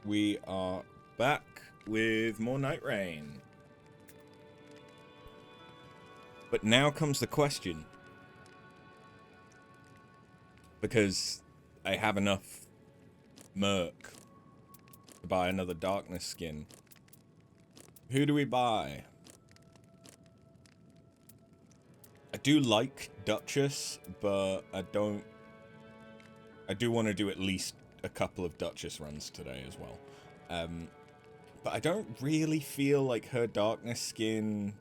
We are back with more Nightreign. But now comes the question. Because I have enough merc to buy another darkness skin. Who do we buy? I do like Duchess, but I do want to do at least a couple of Duchess runs today as well. But I don't really feel like her darkness skin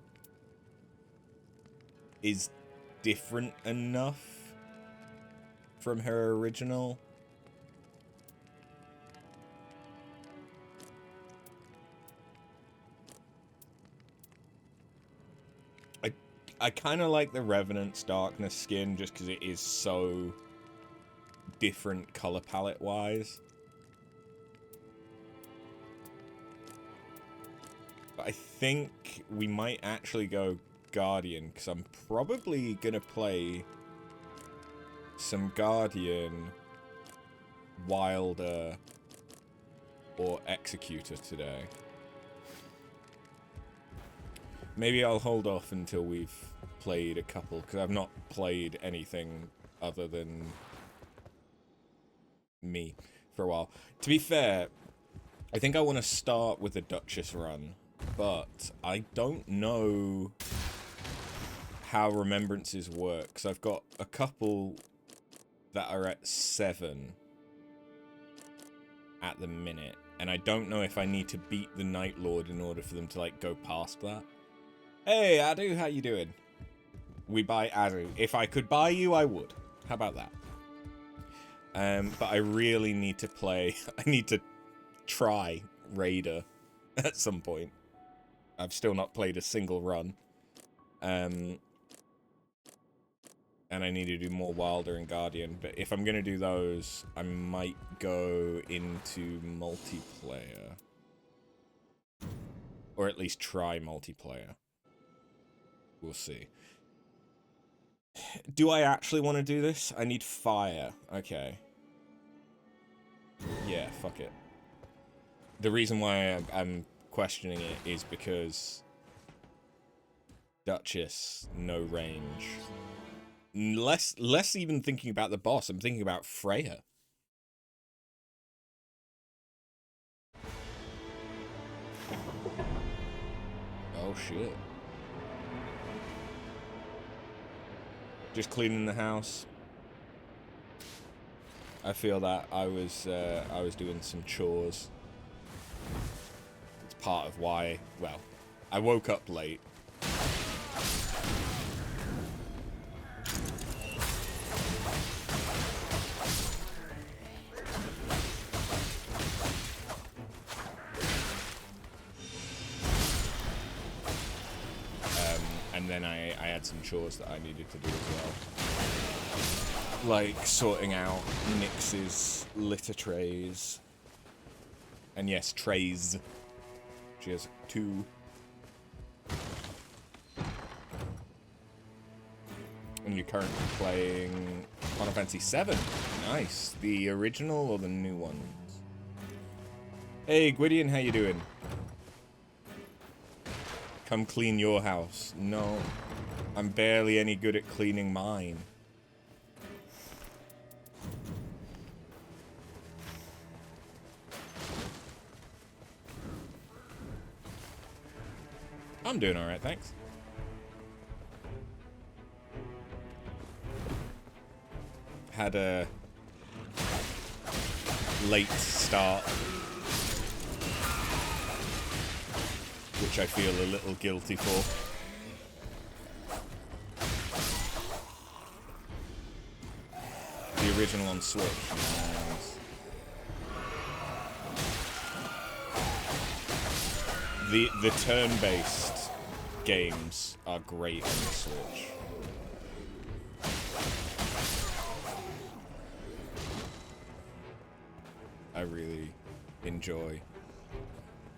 is different enough from her original. I kind of like the Revenant's darkness skin just because it is so different color palette wise. But I think we might actually go Guardian because I'm probably gonna play some Guardian, Wilder, or Executor today. Maybe I'll hold off until we've played a couple, because I've not played anything other than me for a while. To be fair, I think I want to start with the Duchess run, but I don't know how remembrances work, because I've got a couple that are at 7 at the minute, and I don't know if I need to beat the Night Lord in order for them to, like, go past that. Hey, Adu, how you doing? We buy Adu. If I could buy you, I would. How about that? But I really need to play... I need to try Raider at some point. I've still not played a single run. And I need to do more Wilder and Guardian. But if I'm going to do those, I might go into multiplayer. Or at least try multiplayer. We'll see. Do I actually want to do this? I need fire. Okay. Yeah, fuck it. The reason why I'm questioning it is because Duchess, no range. Less even thinking about the boss, I'm thinking about Freya. Oh shit. Just cleaning the house. I feel that I was doing some chores. It's part of why, well, I woke up late. And then I had some chores that I needed to do as well. Like sorting out Nyx's litter trays. And yes, trays. She has 2. And you're currently playing Final Fantasy VII. Nice. The original or the new ones? Hey, Gwydion, how you doing? Come clean your house. No. I'm barely any good at cleaning mine. I'm doing alright, thanks. Had a late start, which I feel a little guilty for. The original on Switch. Nice. The turn-based games are great on the Switch. I really enjoy.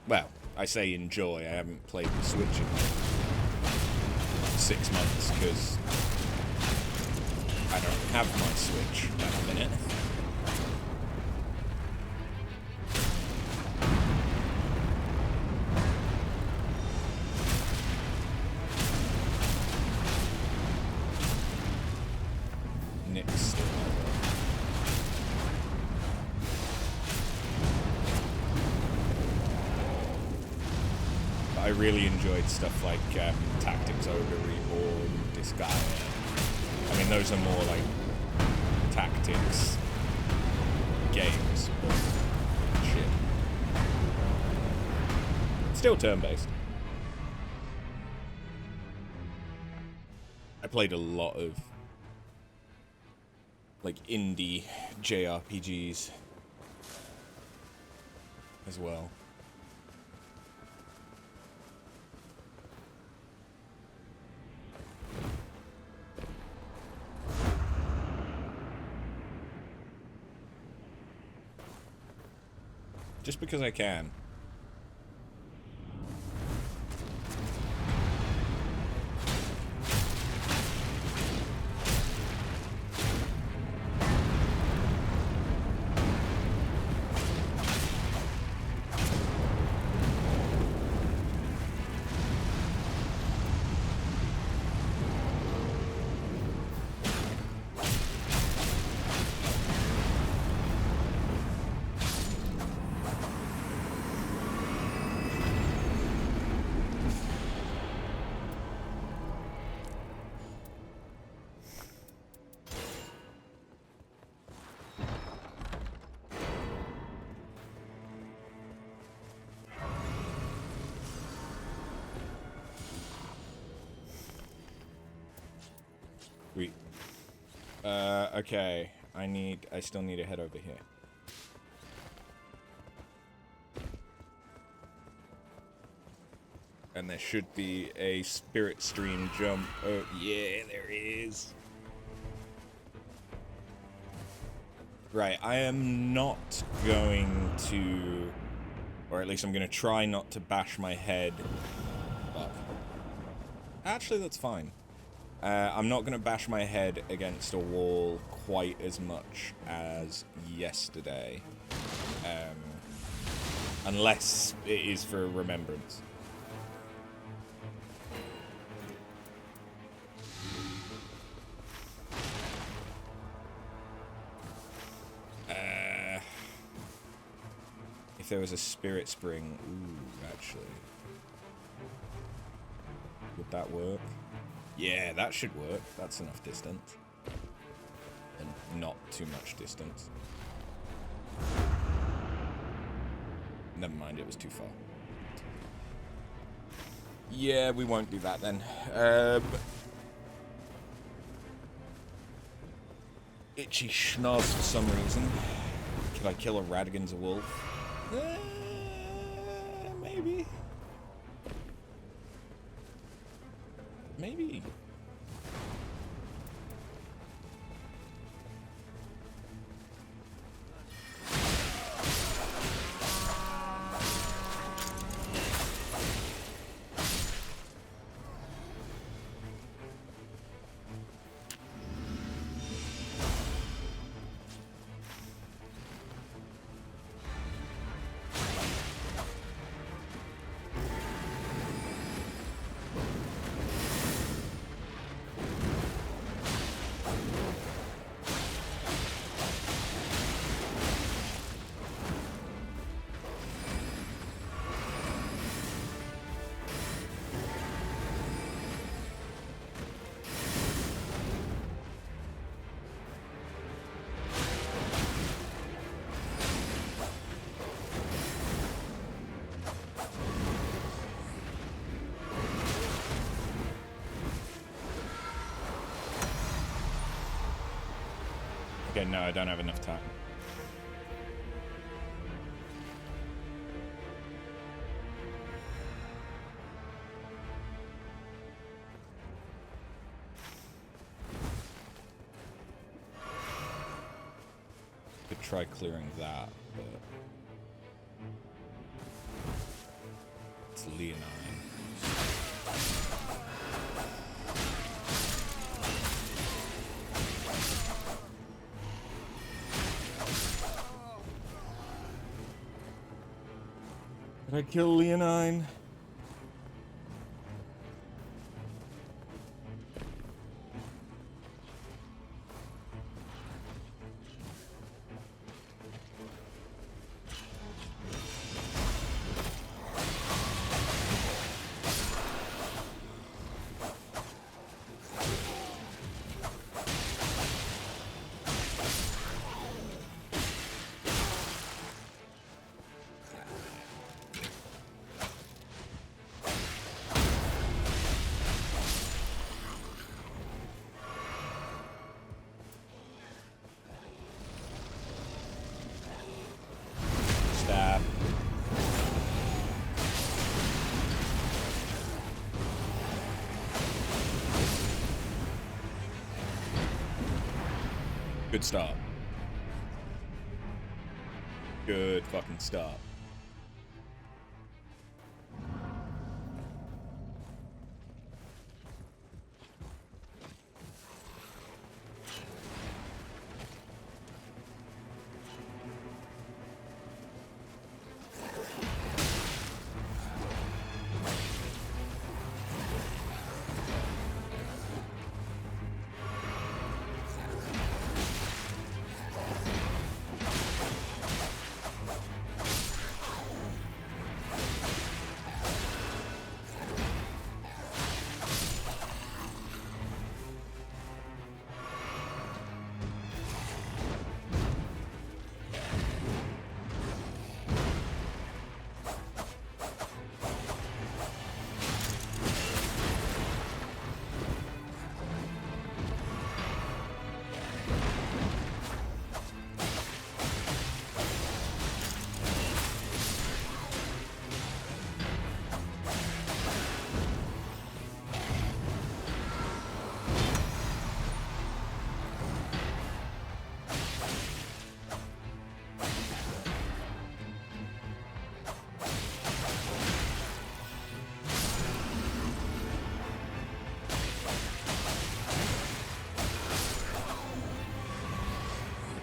Well, I say enjoy. I haven't played the Switch in 6 months because I don't have my Switch at the minute. I really enjoyed stuff like Tactics Ogre Reborn, Disgaea. I mean, those are more like tactics games, but shit. Still turn-based. I played a lot of like indie JRPGs as well. Just because I can. Sweet. Okay. I still need to head over here. And there should be a spirit stream jump. Oh, yeah, there is. Right, I am not going to... Or at least I'm going to try not to bash my head. Fuck. Actually, that's fine. I'm not going to bash my head against a wall quite as much as yesterday. Unless it is for remembrance. If there was a spirit spring... Ooh, actually. Would that work? Yeah, that should work. That's enough distance. And not too much distance. Never mind, it was too far. Yeah, we won't do that then. Itchy schnoz for some reason. Could I kill a Radagon's a wolf? Maybe. Maybe. Okay, no, I don't have enough time. Could try clearing that, but it's Leonine. Did I kill Leonine? Good start. Good fucking start.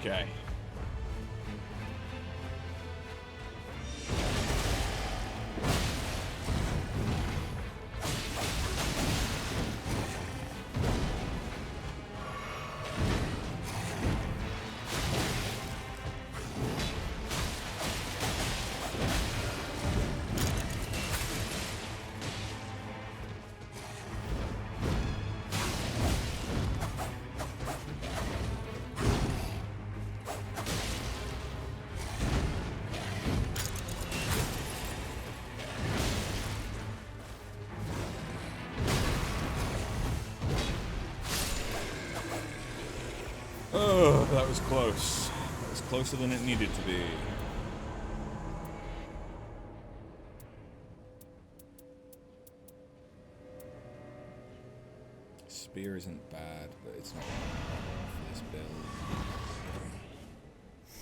Okay. Oh, that was close. That was closer than it needed to be. Spear isn't bad, but it's not for this build.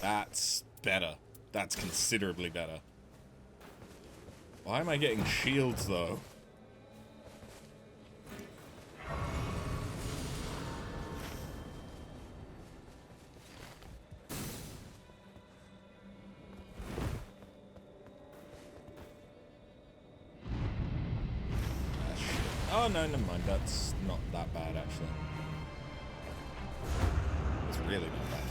That's better. That's considerably better. Why am I getting shields, though? Oh, no, never mind. That's not that bad, actually. It's really not bad.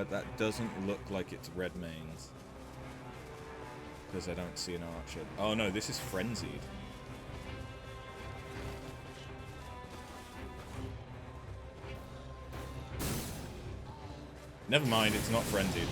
That doesn't look like it's red mains. Because I don't see an archer. Oh no, this is frenzied. Never mind, it's not frenzied.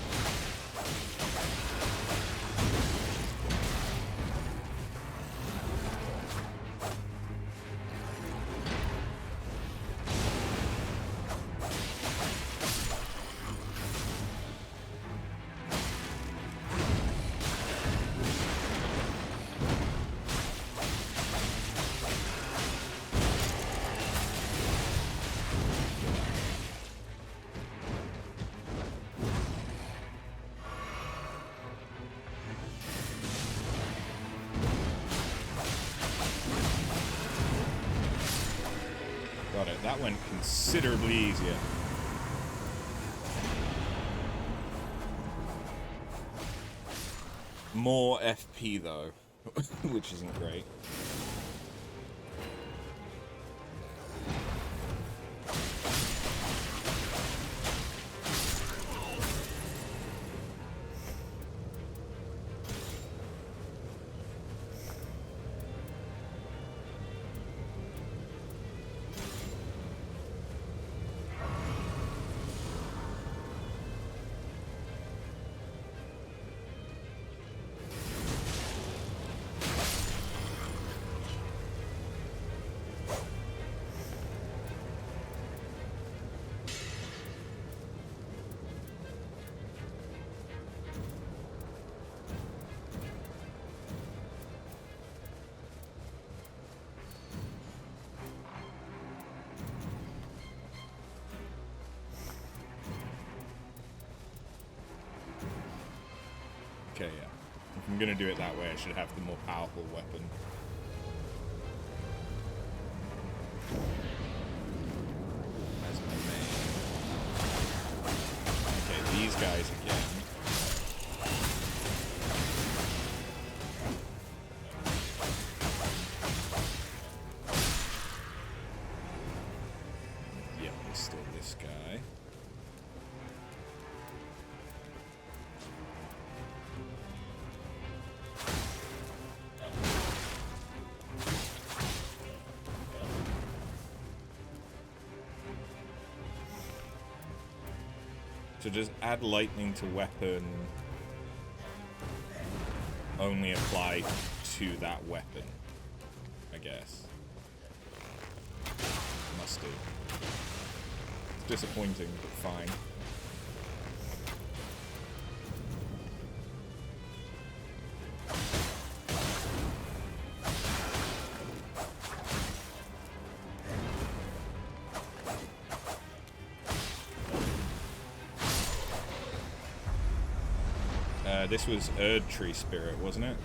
Got it. That went considerably easier. More FP though, which isn't great. Okay, yeah. If I'm gonna do it that way, I should have the more powerful weapon. As my main. Okay, these guys again. Yep, there's still this guy. So just add lightning to weapon, only apply to that weapon, I guess. Must do. It's disappointing, but fine. This was Erd Tree Spirit, wasn't it?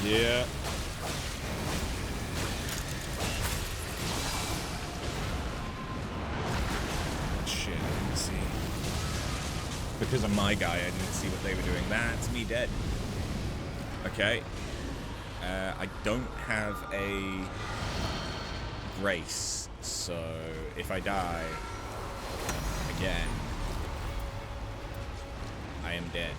Yeah. Shit, I didn't see. Because I'm my guy, I didn't see what they were doing. That's me dead. Okay. I don't have a grace, so if I die again, I am dead.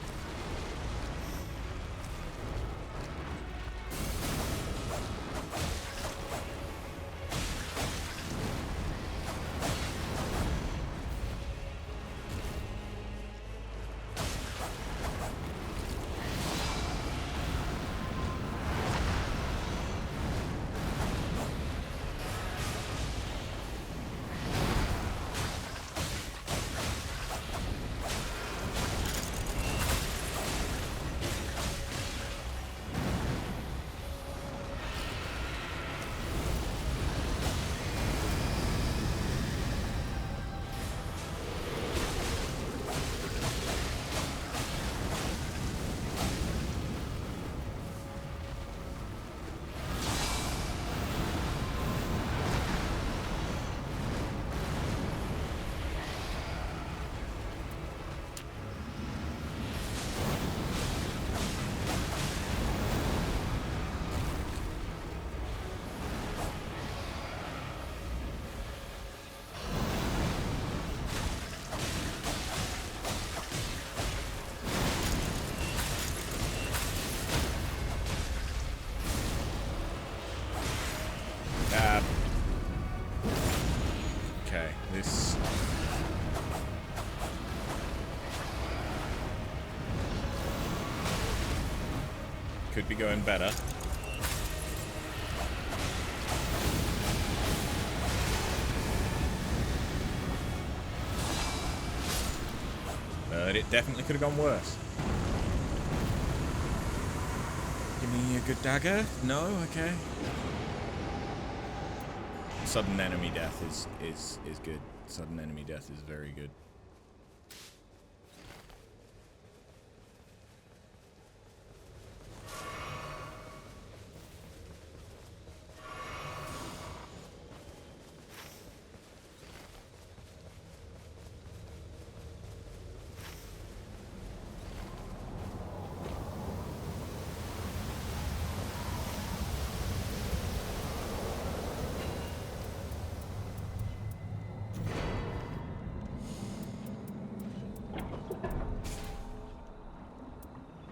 Okay, this... could be going better. But it definitely could have gone worse. Give me a good dagger? No? Okay. Sudden enemy death is good. Sudden enemy death is very good.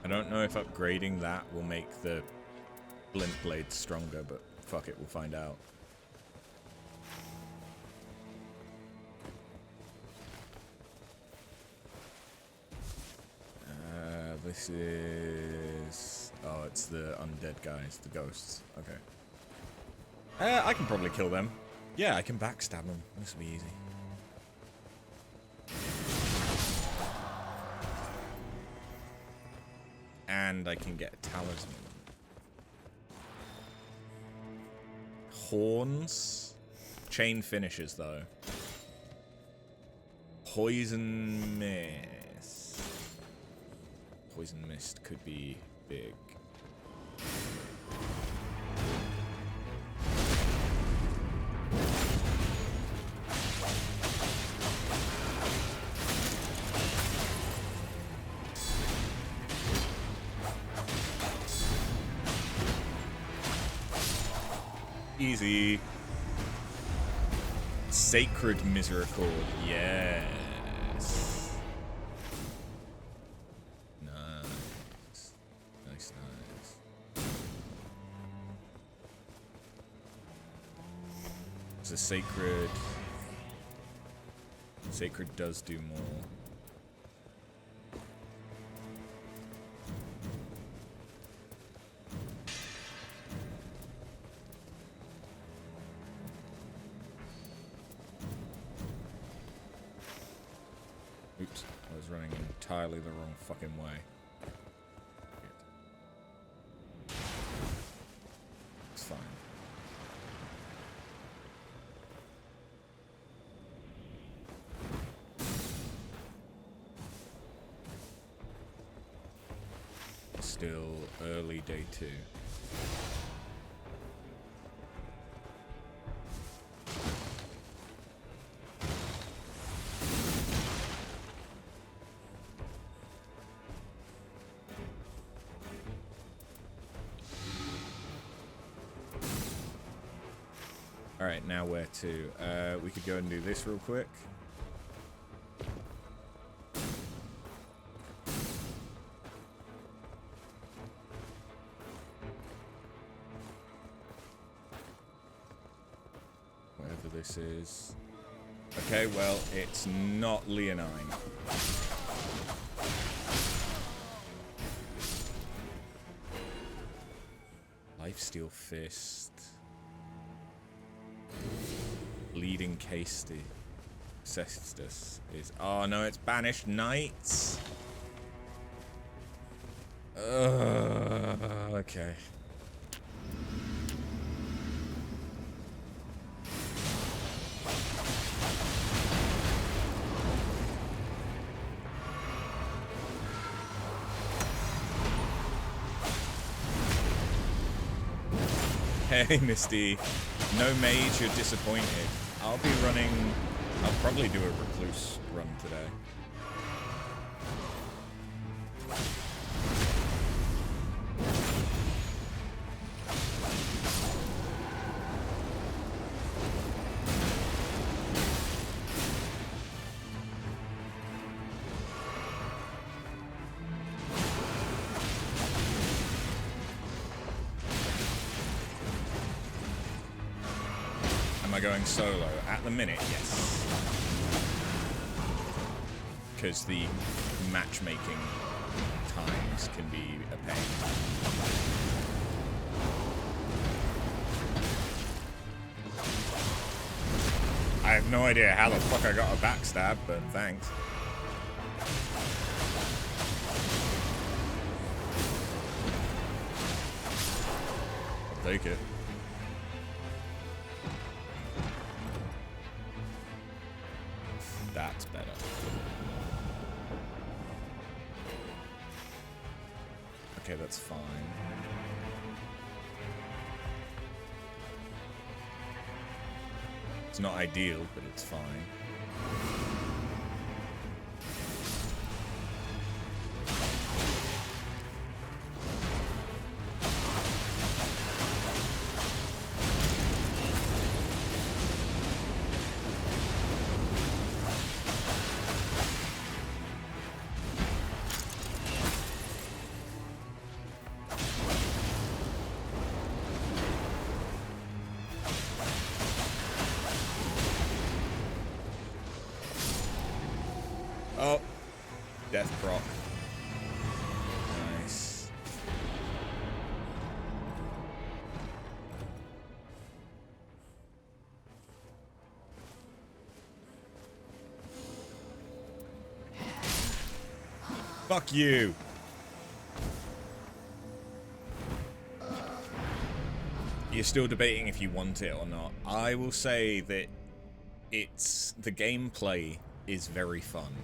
I don't know if upgrading that will make the Blint Blade stronger, but fuck it, we'll find out. This is... oh, it's the undead guys, the ghosts. Okay. I can probably kill them. Yeah, I can backstab them. This will be easy. And I can get a talisman. Horns. Chain finishes, though. Poison Mist. Poison Mist could be big. Easy. Sacred Misericord. Yes. Nice. Nice, nice. It's a sacred. Sacred does do more. Oops, I was running entirely the wrong fucking way. It's fine. Still early day 2. Alright, now where to? We could go and do this real quick. Whatever this is. Okay, well, it's not Leonine. Lifesteal Fist. Bleeding Casty. Cestus is... Oh no, it's Banished Knights. Okay. Hey, Misty. No mage, you're disappointed. I'll be running... I'll probably do a Recluse run today. Going solo at the minute, yes, because the matchmaking times can be a pain. I have no idea how the fuck I got a backstab, but thanks. I'll take it. That's better. Okay, that's fine. It's not ideal, but it's fine. Oh, death proc. Nice. Fuck you. You're still debating if you want it or not. I will say that the gameplay is very fun.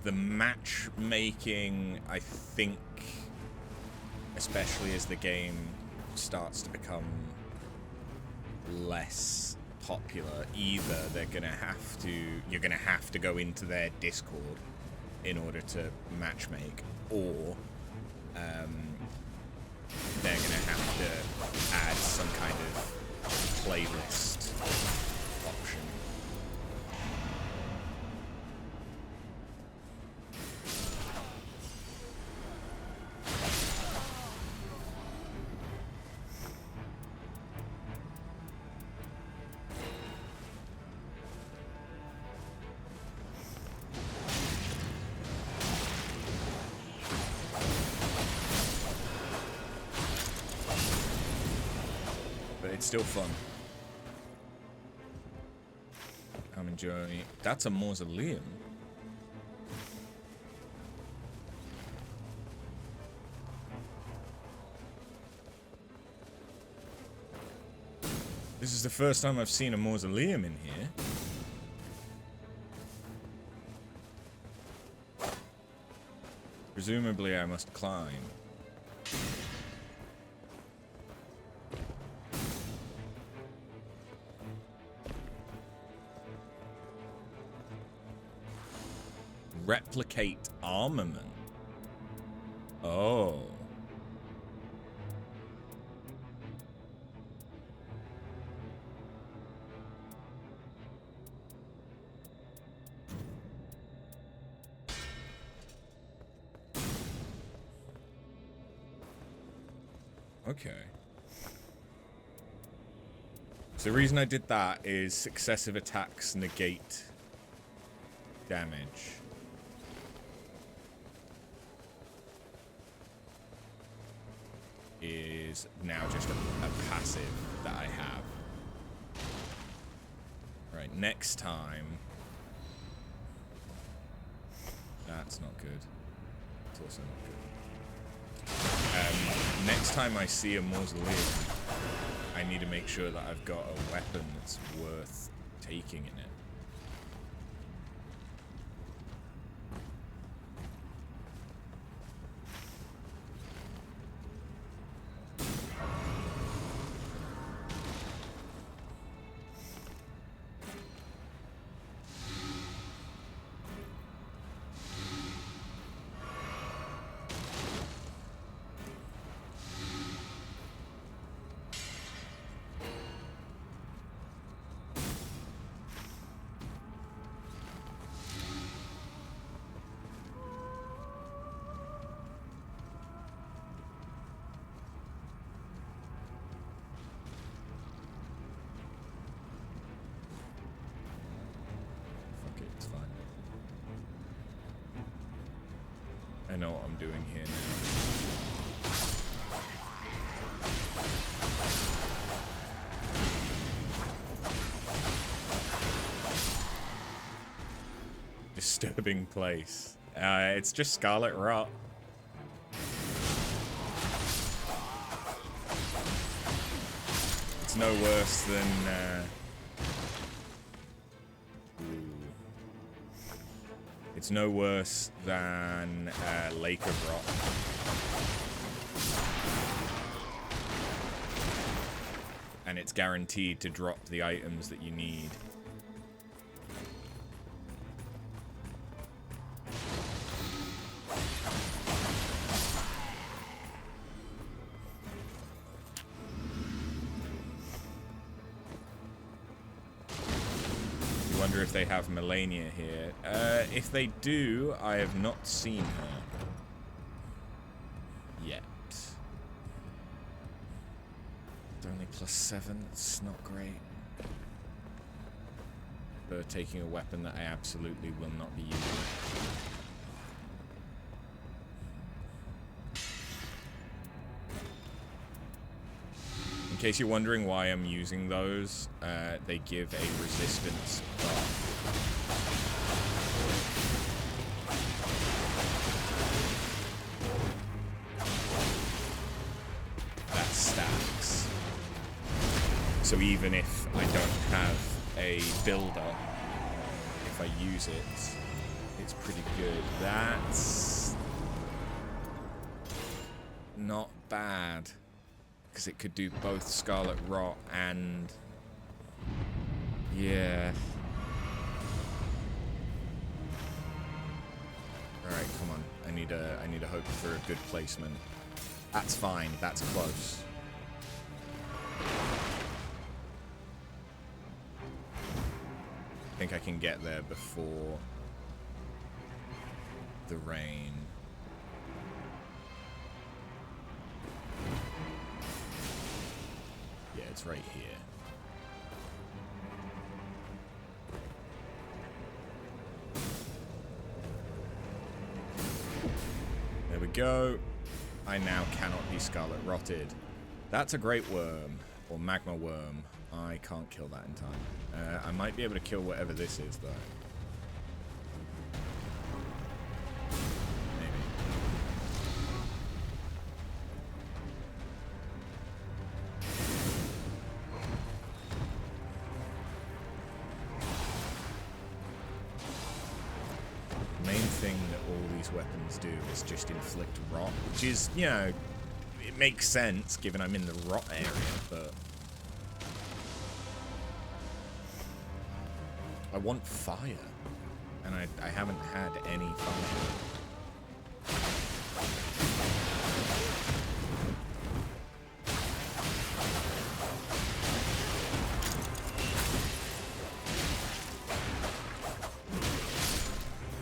The matchmaking, I think, especially as the game starts to become less popular, either you're gonna have to go into their Discord in order to matchmake, or they're gonna have to add some kind of playlist option. Still fun. I'm enjoying it. That's a mausoleum. This is the first time I've seen a mausoleum in here. Presumably I must climb. Replicate armament. Oh. Okay. So the reason I did that is successive attacks negate damage. Is now just a passive that I have. Right, next time. That's not good. It's also not good. Next time I see a mausoleum, I need to make sure that I've got a weapon that's worth taking in it. I know what I'm doing here now. Disturbing place. It's just Scarlet Rot. It's no worse than it's no worse than Lake of Rot. And it's guaranteed to drop the items that you need. Wonder if they have Melania here. If they do, I have not seen her yet. It's only +7, it's not great. For taking a weapon that I absolutely will not be using. In case you're wondering why I'm using those, they give a resistance buff. That stacks. So even if I don't have a builder, if if I use it, it's pretty good. That's not bad, because it could do both Scarlet Rot and... yeah. Alright, come on. I need a hope for a good placement. That's fine. That's close. I think I can get there before the rain. Yeah, it's right here. There we go. I now cannot be Scarlet Rotted. That's a Great Worm, or Magma Worm. I can't kill that in time. I might be able to kill whatever this is, though. Maybe. The main thing that all these weapons do is just inflict rot, which is, you know, it makes sense given I'm in the rot area, but... I want fire, and I haven't had any fire.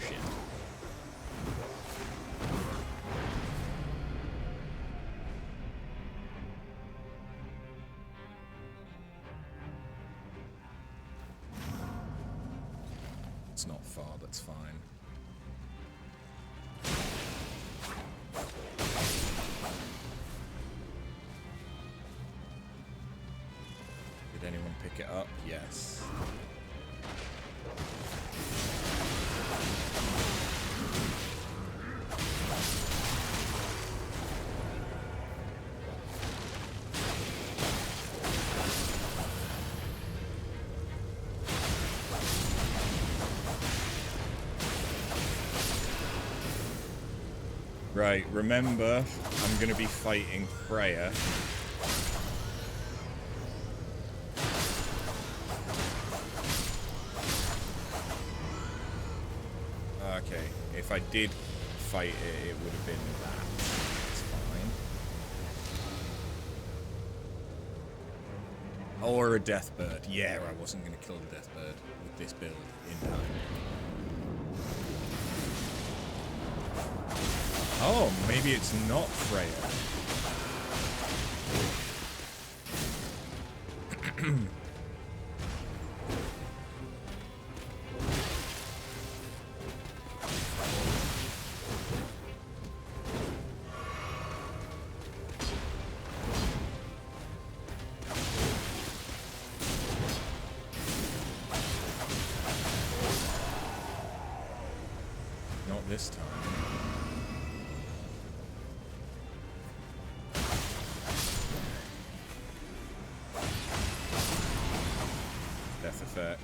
Shit. It's not far, that's fine. Did anyone pick it up? Yes. Right, remember, I'm going to be fighting Freya. Okay, if I did fight it, it would have been that. That's fine. Or a Deathbird. Yeah, I wasn't going to kill the Deathbird with this build in time. Oh, maybe it's not Freya. Not this time. Effect.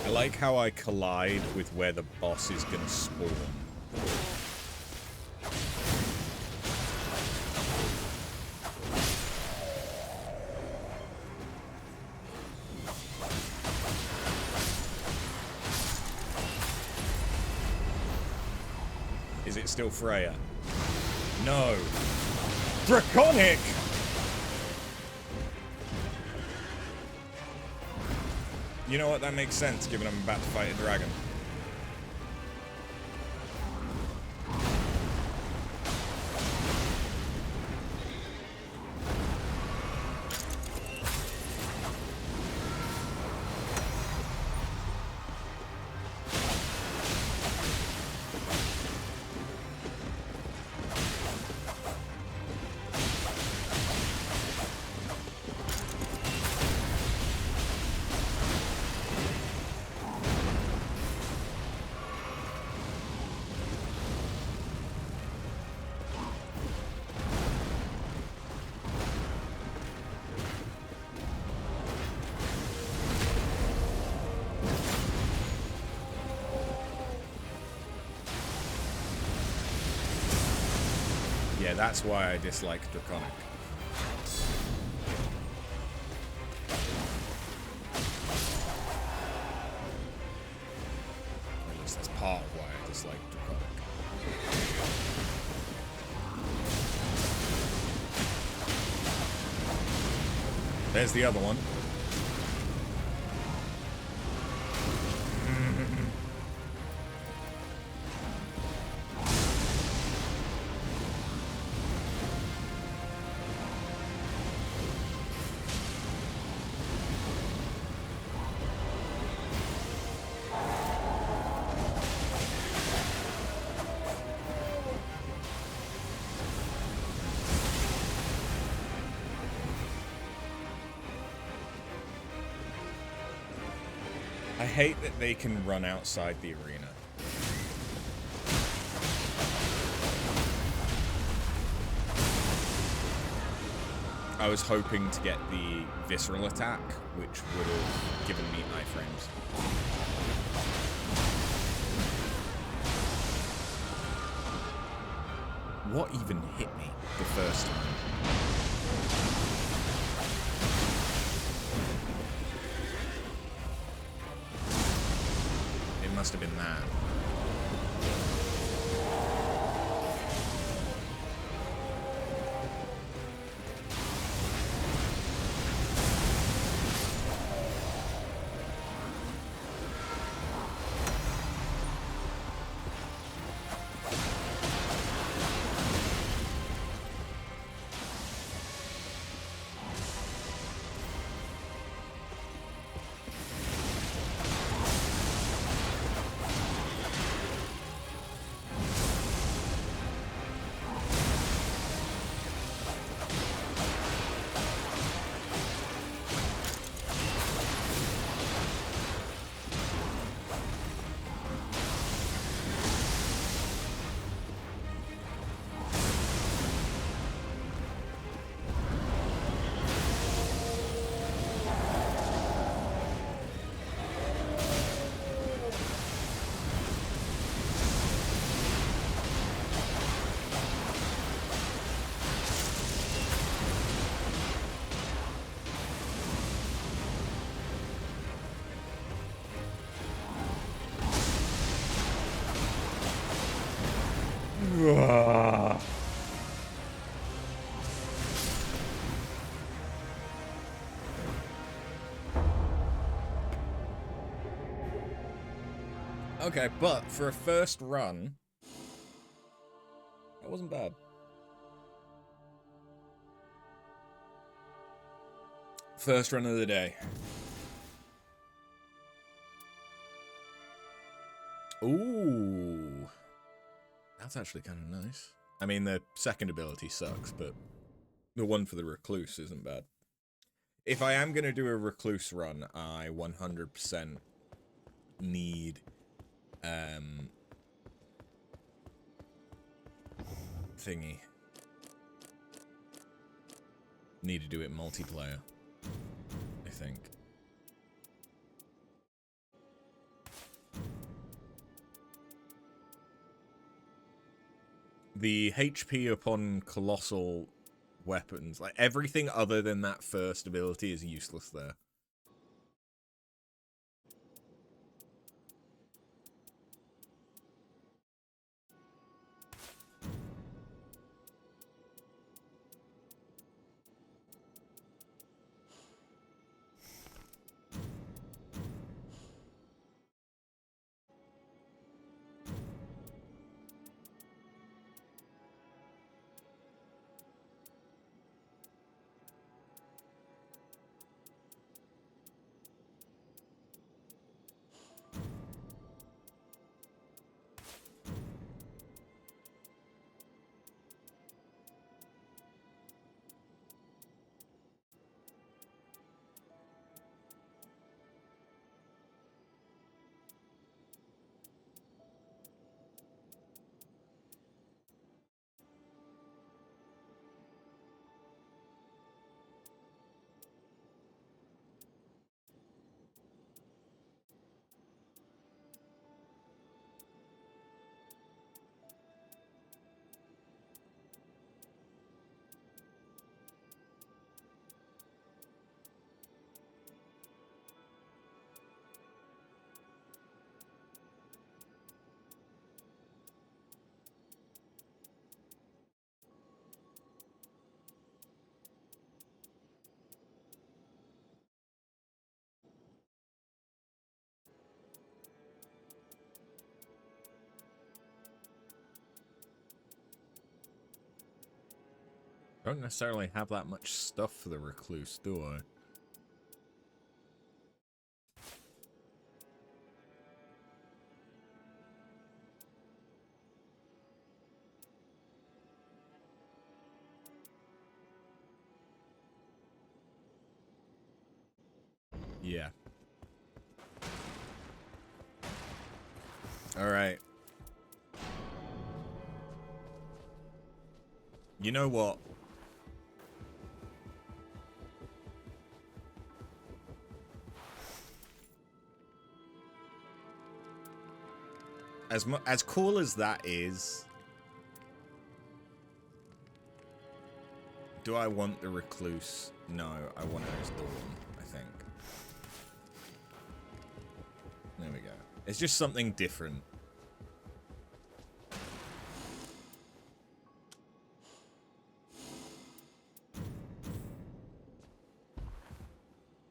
I like how I collide with where the boss is gonna spawn. Is it still Freya? No. Draconic! You know what? That makes sense, given I'm about to fight a dragon. Yeah, that's why I dislike Draconic. Or at least that's part of why I dislike Draconic. There's the other one. I hate that they can run outside the arena. I was hoping to get the visceral attack, which would have given me iframes. What even hit me the first time? Must have been that. Okay, but for a first run, that wasn't bad. First run of the day. Ooh. That's actually kind of nice. I mean, the second ability sucks, but the one for the Recluse isn't bad. If I am going to do a Recluse run, I 100% need... thingy. Need to do it multiplayer, I think. The HP upon colossal weapons, like everything other than that first ability is useless there. Don't necessarily have that much stuff for the recluse, do I? Yeah. Alright. You know what? As cool as that is, do I want the recluse? No, I want it as Dawn, I think. There we go. It's just something different.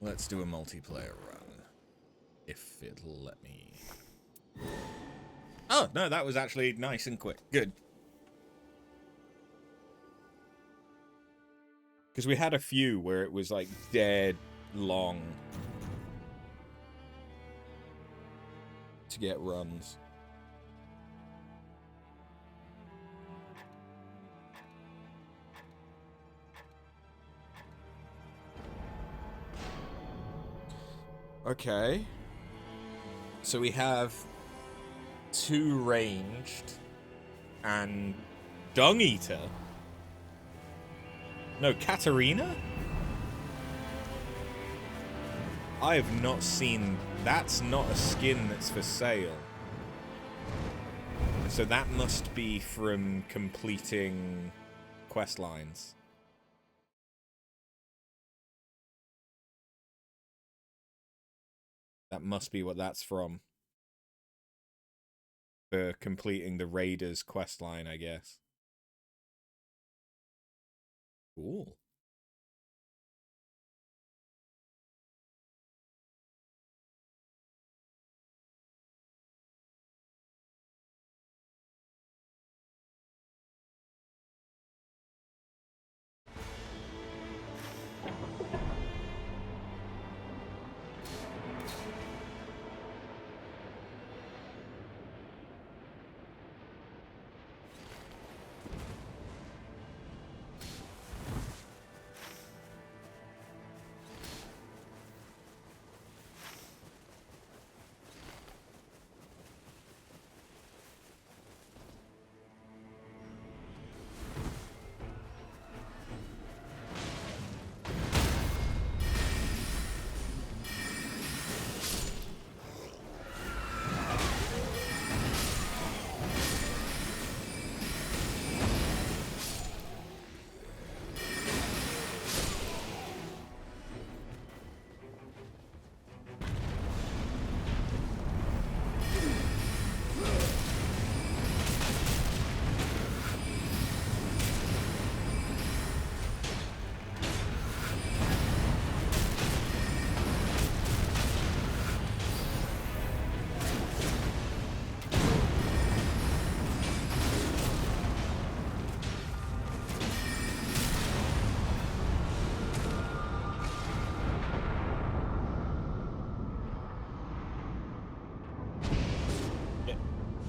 Let's do a multiplayer run. If it'll let me. Oh, no, that was actually nice and quick. Good. Because we had a few where it was, like, dead long to get runs. Okay. So we have 2 ranged and Dung Eater. No, Katarina? I have not seen... That's not a skin that's for sale. So that must be from completing quest lines. That must be what that's from. For completing the Raiders quest line, I guess. Cool.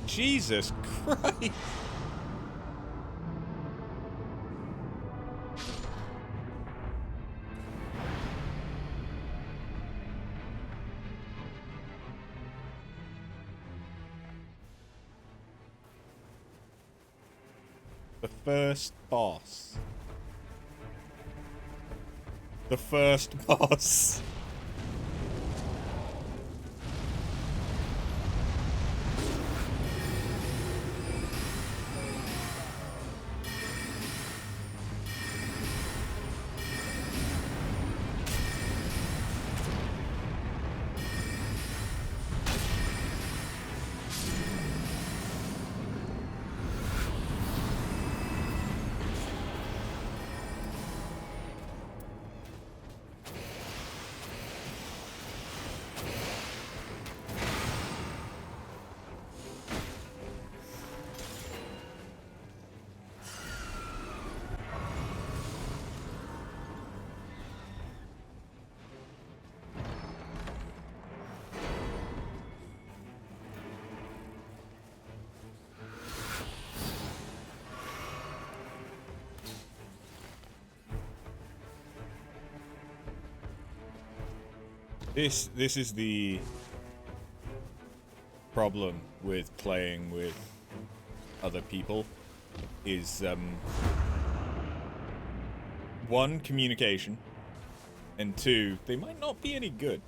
Jesus Christ! The first boss. The first boss. This is the problem with playing with other people is one, communication, and two, they might not be any good.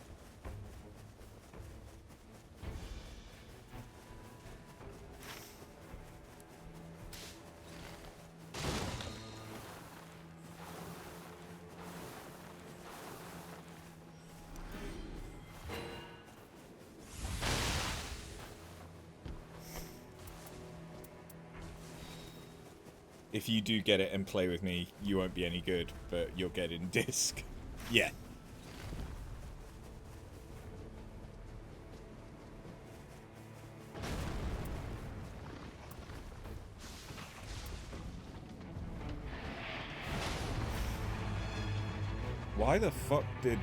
If you do get it and play with me, you won't be any good, but you'll get in disc. Yeah. Why the fuck did...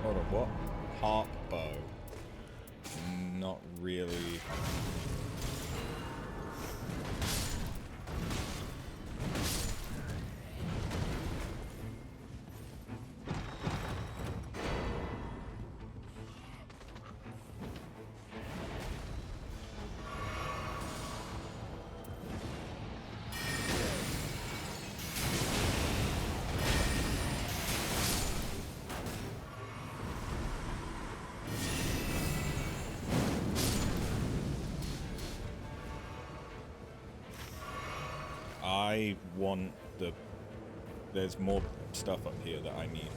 Hold on, what? Harp bow. Not really. I want the... There's more stuff up here that I need.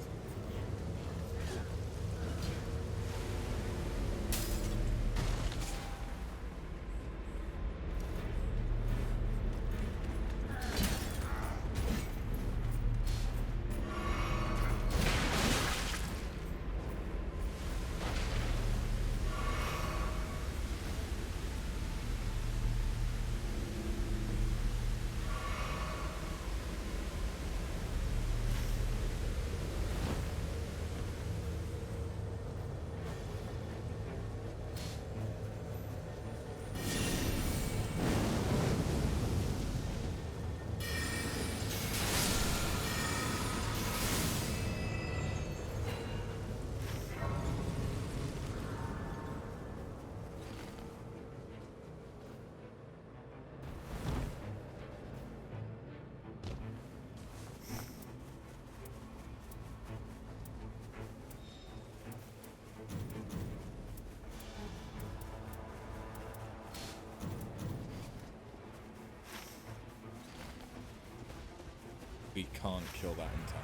We can't kill that in time.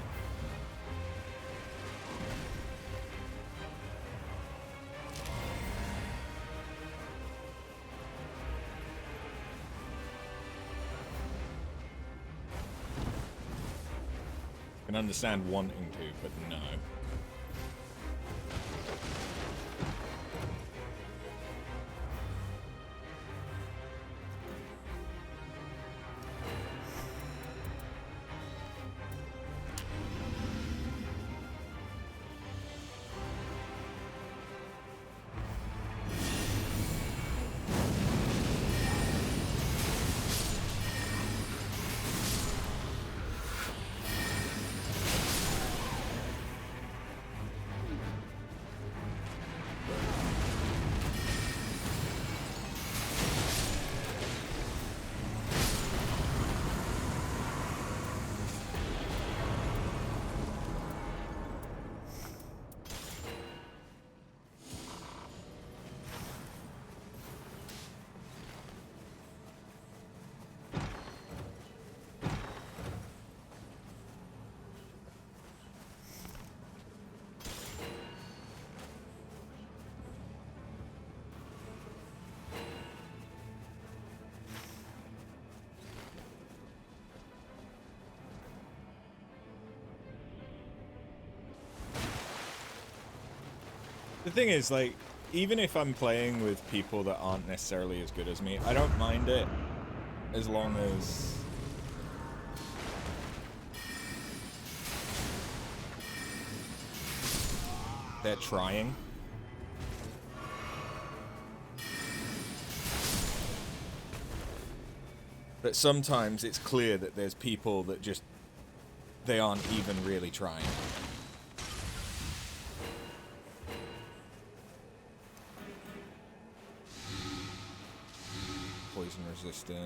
I can understand wanting to, but no. The thing is, like, even if I'm playing with people that aren't necessarily as good as me, I don't mind it as long as they're trying. But sometimes it's clear that there's people that just, they aren't even really trying. Poison resistance.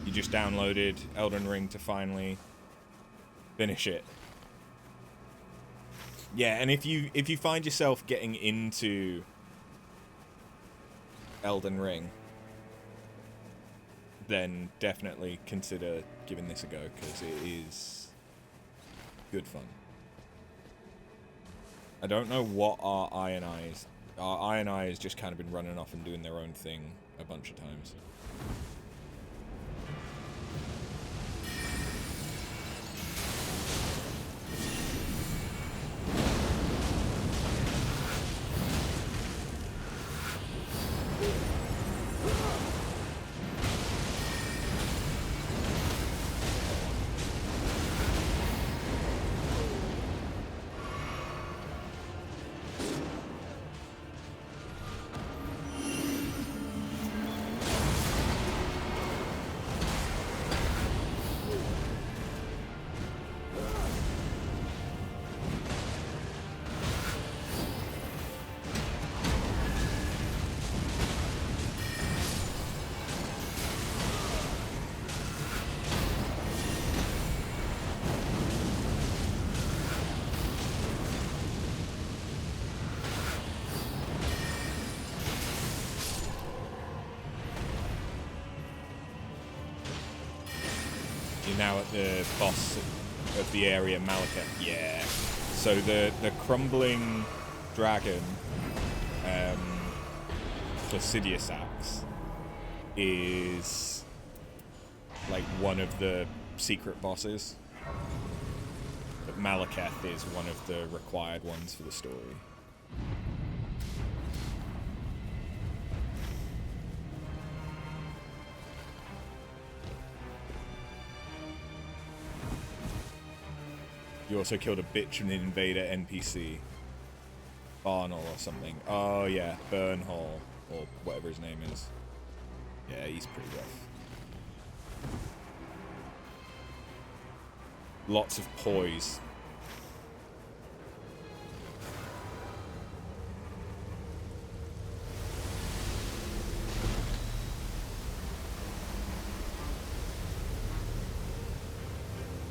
You just downloaded Elden Ring to finally finish it. Yeah, and if you find yourself getting into Elden Ring, then definitely consider giving this a go, because it is good fun. I don't know what our Iron Eyes... Our Iron Eye has just kind of been running off and doing their own thing a bunch of times. Now at the boss of the area, Malika. Yeah. So the crumbling dragon, Placidius Axe, is like one of the secret bosses. But Malekith is one of the required ones for the story. You also killed a bitch and an invader NPC. Barnall or something. Oh yeah, Burnhall, or whatever his name is. Yeah, he's pretty rough. Lots of poise.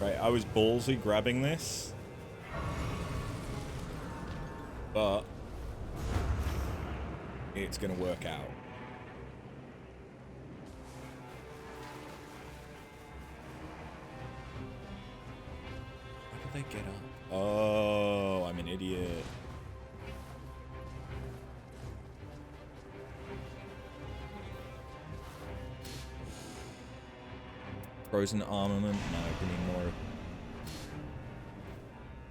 Right, I was ballsy grabbing this, but it's gonna work out. How did they get up? Oh, I'm an idiot. Frozen armament? No, give me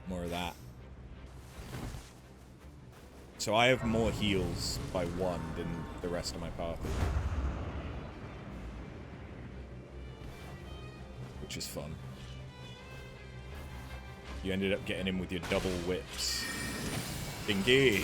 more of that. So I have more heals by one than the rest of my party, which is fun. You ended up getting him with your double whips. Engage!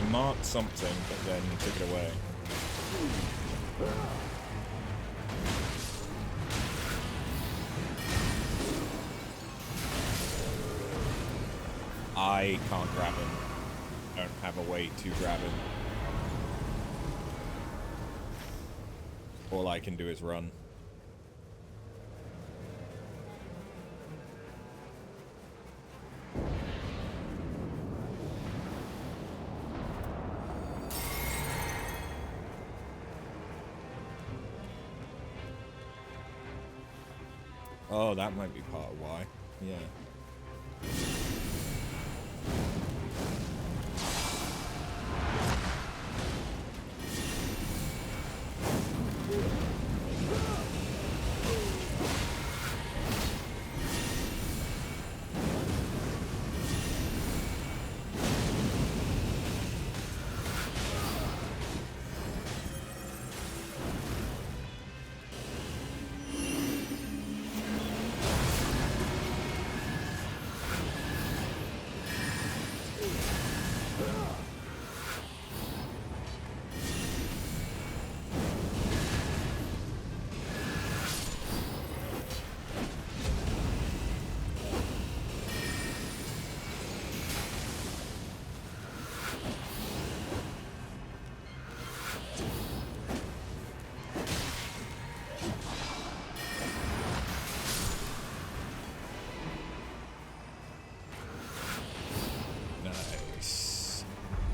Marked something, but then took it away. I can't grab him. Don't have a way to grab him. All I can do is run. Oh, that might be part of why. Yeah.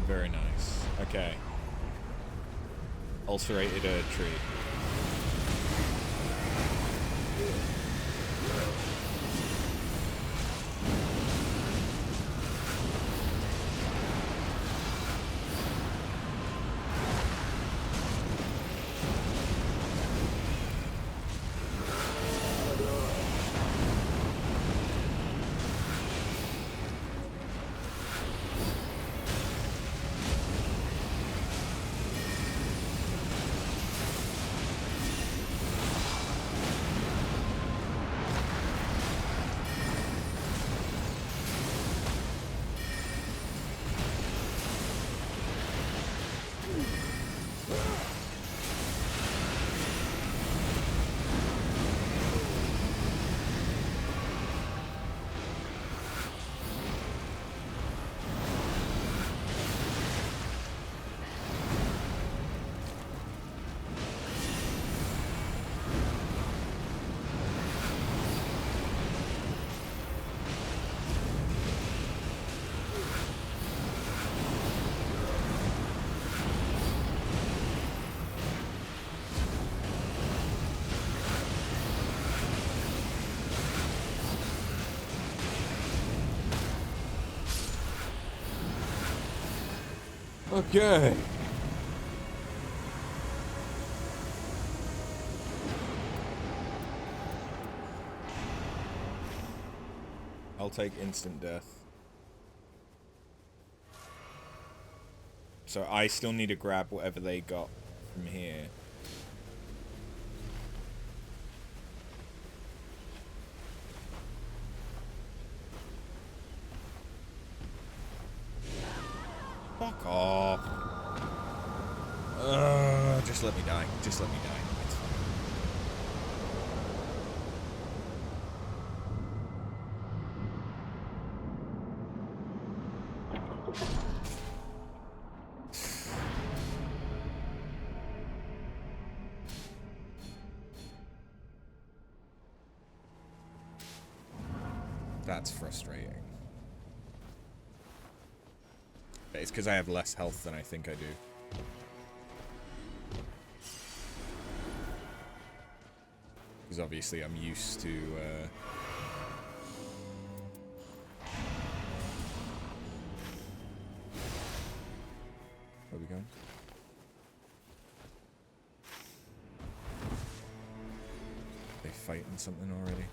Very nice. Okay. Ulcerated a tree. Okay. I'll take instant death. So I still need to grab whatever they got from here. Fuck off. Just let me die. Just let me die. It's fine. That's frustrating. But it's because I have less health than I think I do. Because obviously I'm used to, where are we going? They fighting something already?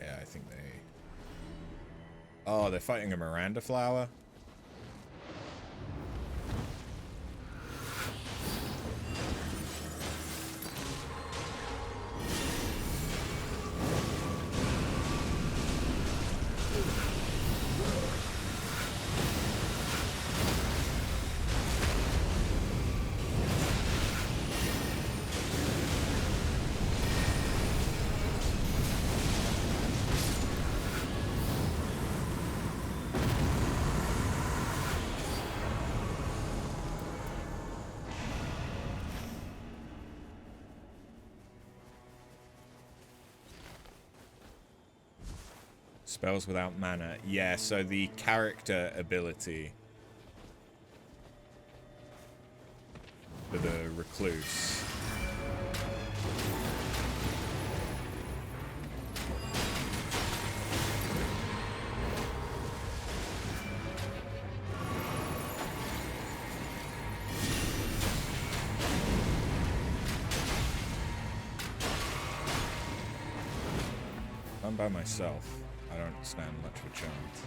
Yeah, I think they... Oh, they're fighting a Miranda flower? Spells without mana. Yeah, so the character ability for the recluse. I'm by myself. I don't stand much of a chance.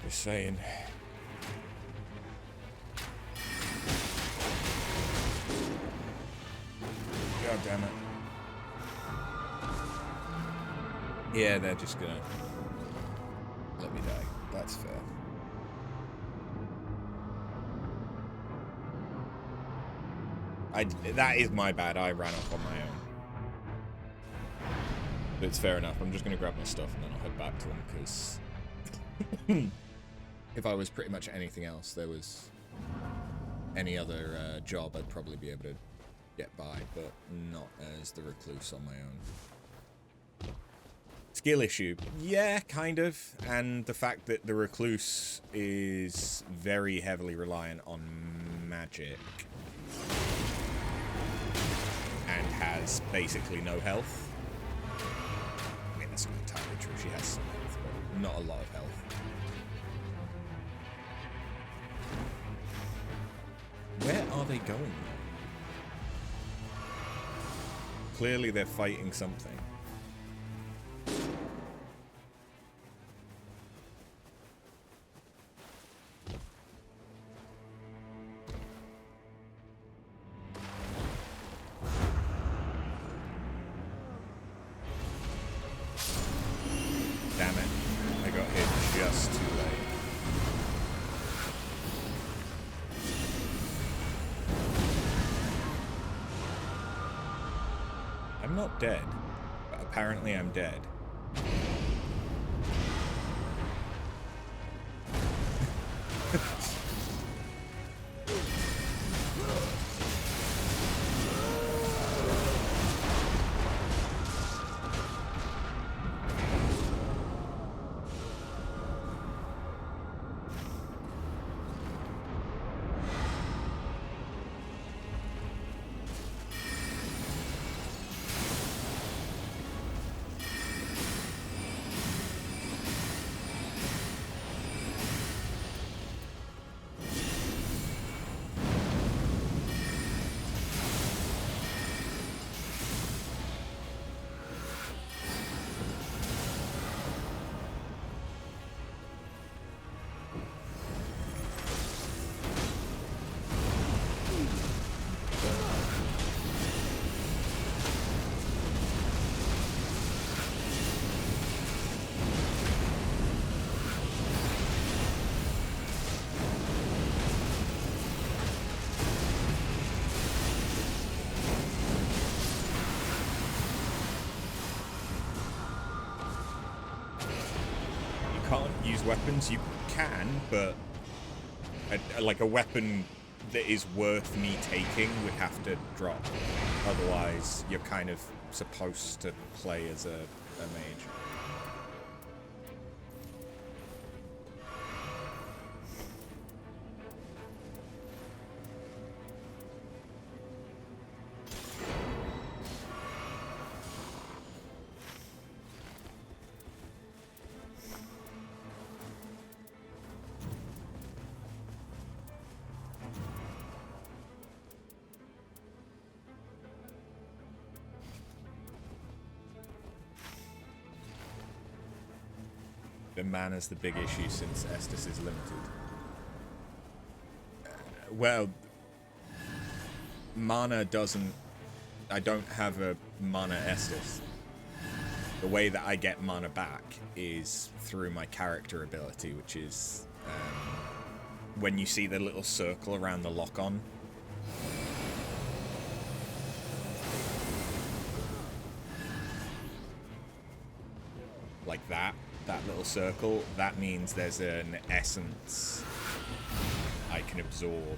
Just saying. God damn it. Yeah, they're just gonna let me die. That's fair. That is my bad. I ran off on my own. But it's fair enough. I'm just gonna grab my stuff and then I'll head back to them, because if I was pretty much anything else, there was any other job, I'd probably be able to get by, but not as the recluse on my own. Skill issue. Yeah, kind of. And the fact that the recluse is very heavily reliant on magic and has basically no health. I mean, that's not entirely true. She has some health, but not a lot of health. Where are they going? Clearly they're fighting something. Damn it. I got hit just too late. I'm not dead, but apparently I'm dead. Use weapons, you can, but like a weapon that is worth me taking would have to drop. Otherwise, you're kind of supposed to play as a mage. The mana's the big issue since Estus is limited. Well, mana doesn't... I don't have a mana Estus. The way that I get mana back is through my character ability, which is when you see the little circle around the lock-on. Like that little circle, that means there's an essence I can absorb.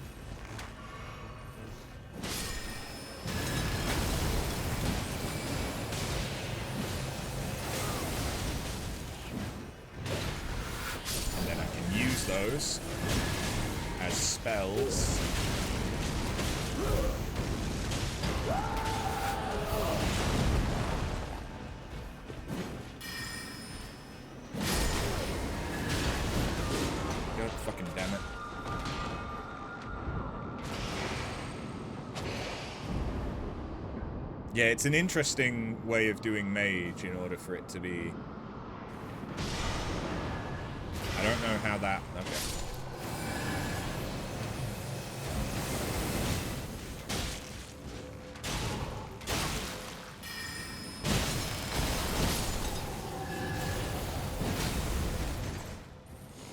those as spells. God fucking damn it. Yeah, it's an interesting way of doing mage in order for it to be... I don't know how that... Okay.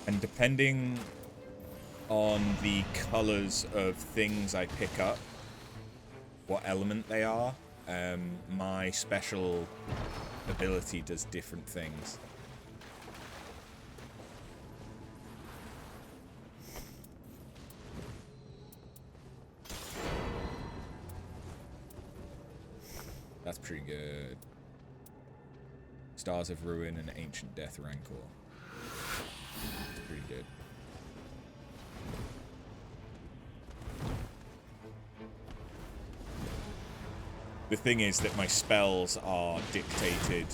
And depending on the colors of things I pick up, what element they are, my special ability does different things. That's pretty good. Stars of Ruin and Ancient Death Rancor. That's pretty good. The thing is that my spells are dictated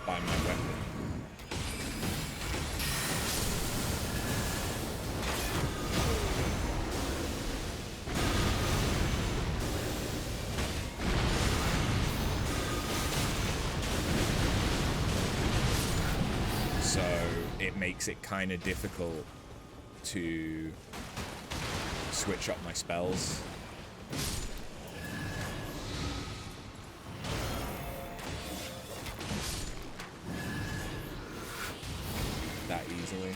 by my weapon. So it makes it kind of difficult to switch up my spells. That easily.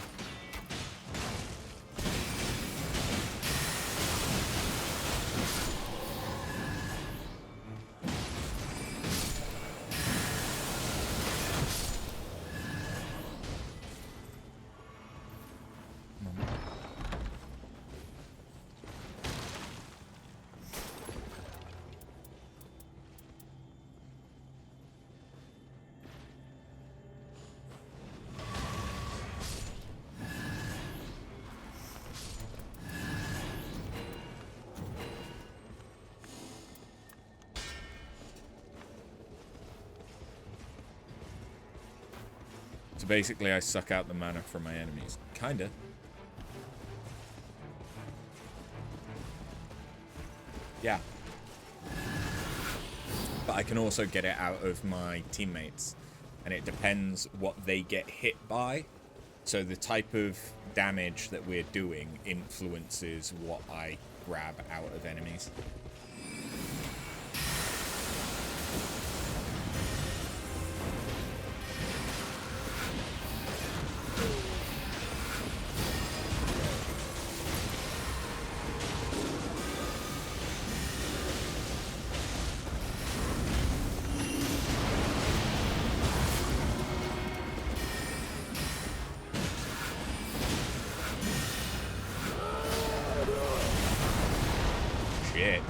So basically I suck out the mana from my enemies. Kinda. Yeah. But I can also get it out of my teammates. And it depends what they get hit by. So the type of damage that we're doing influences what I grab out of enemies. Shit.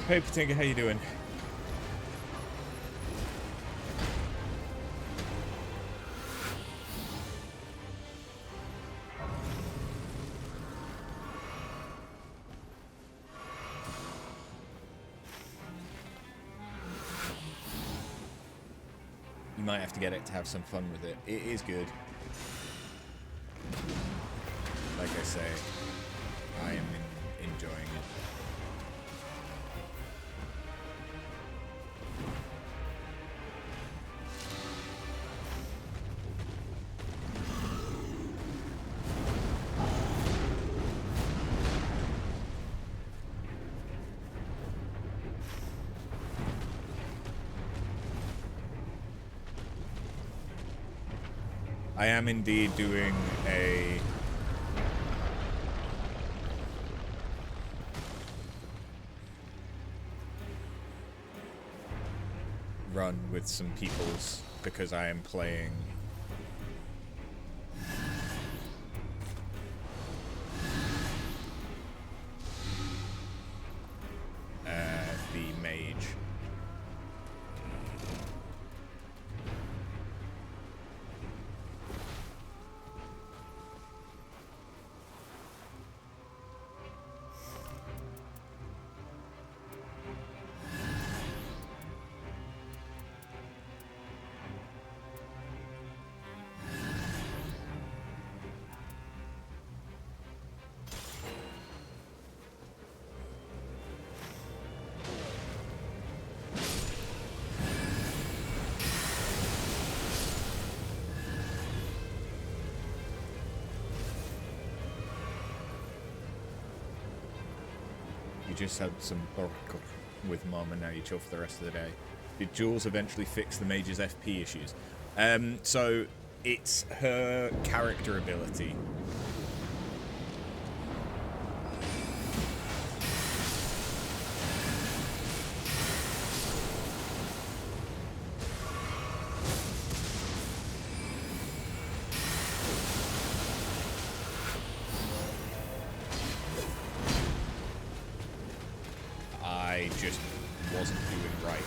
Hey, Patinga, how you doing? You might have to get it to have some fun with it. It is good. Like I say, I am enjoying it. I am indeed doing a run with some peoples because I am playing the mage. You just had some oracle with Mom and now you chill for the rest of the day. Did Jules eventually fix the mage's FP issues? So it's her character ability. I just wasn't doing right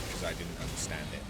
because I didn't understand it.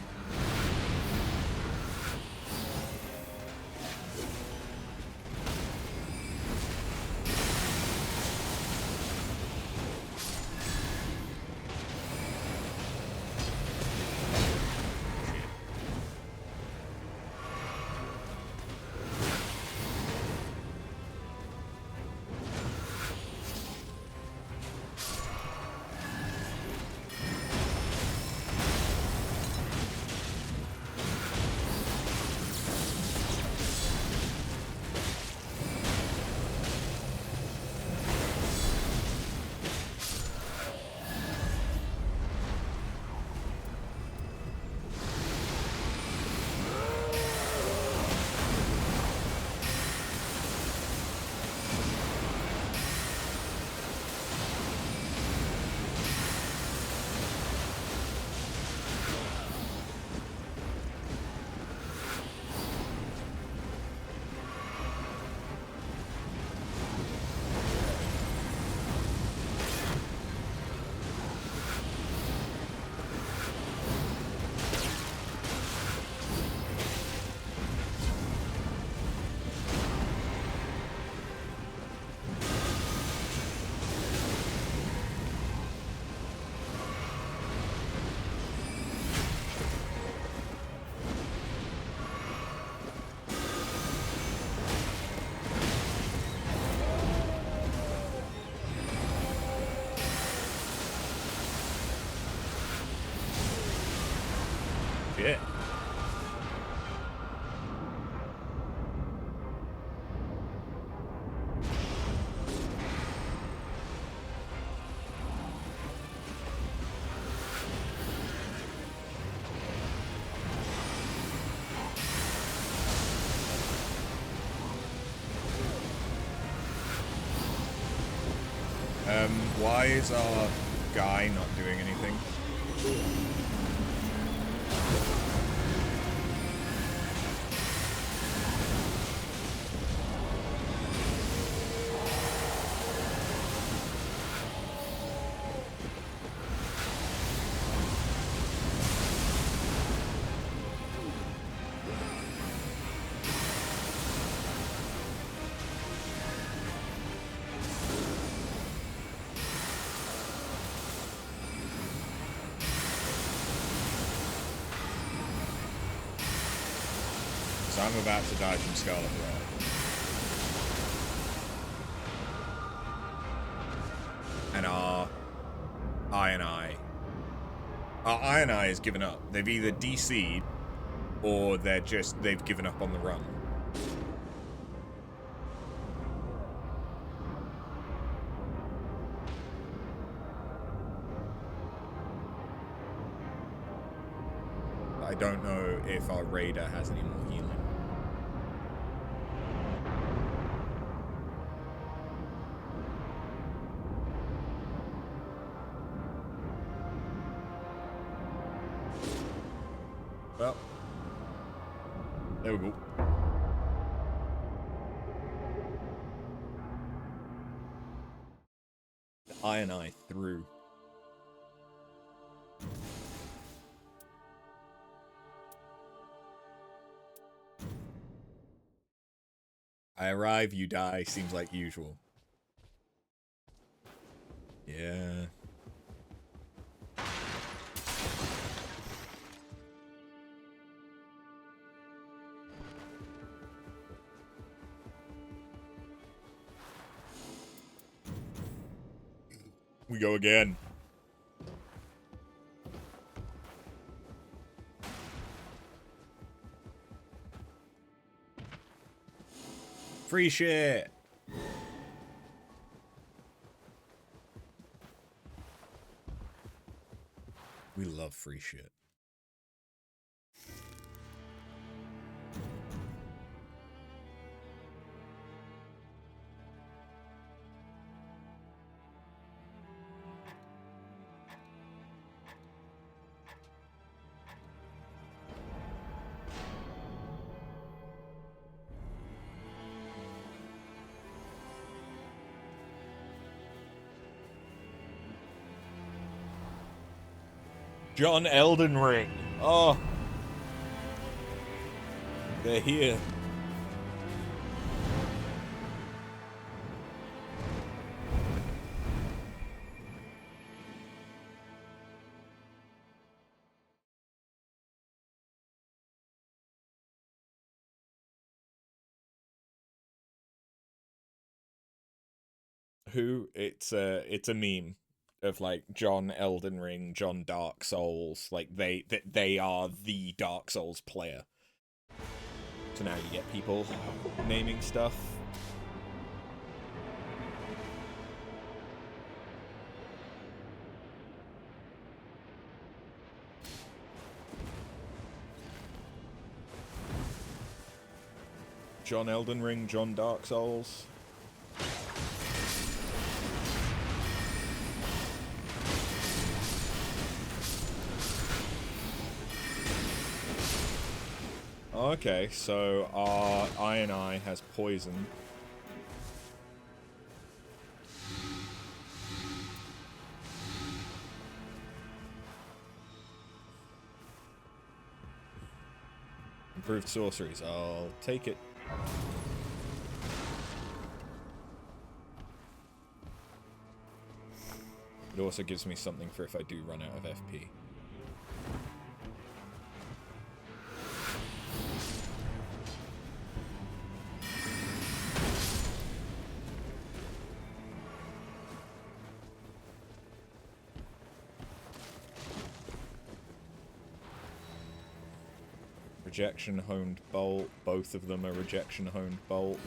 Shit. Why is our guy not doing anything? So I'm about to die from Scarlet Rot. And our Iron Eye has given up. They've either DC'd or they've given up on the run. I don't know if our Raider has any more healing. Well, there we go. The Iron Eye through. I arrive, you die, seems like usual. Yeah. We go again. Free shit. We love free shit. John Elden Ring. Oh. They're here. Who? It's a meme of like John Elden Ring, John Dark Souls, like they are the Dark Souls player. So now you get people naming stuff. John Elden Ring, John Dark Souls. Okay, so our Iron Eye has poison. Improved sorceries. I'll take it. It also gives me something for if I do run out of FP. Rejection honed bolt. Both of them are rejection honed bolt.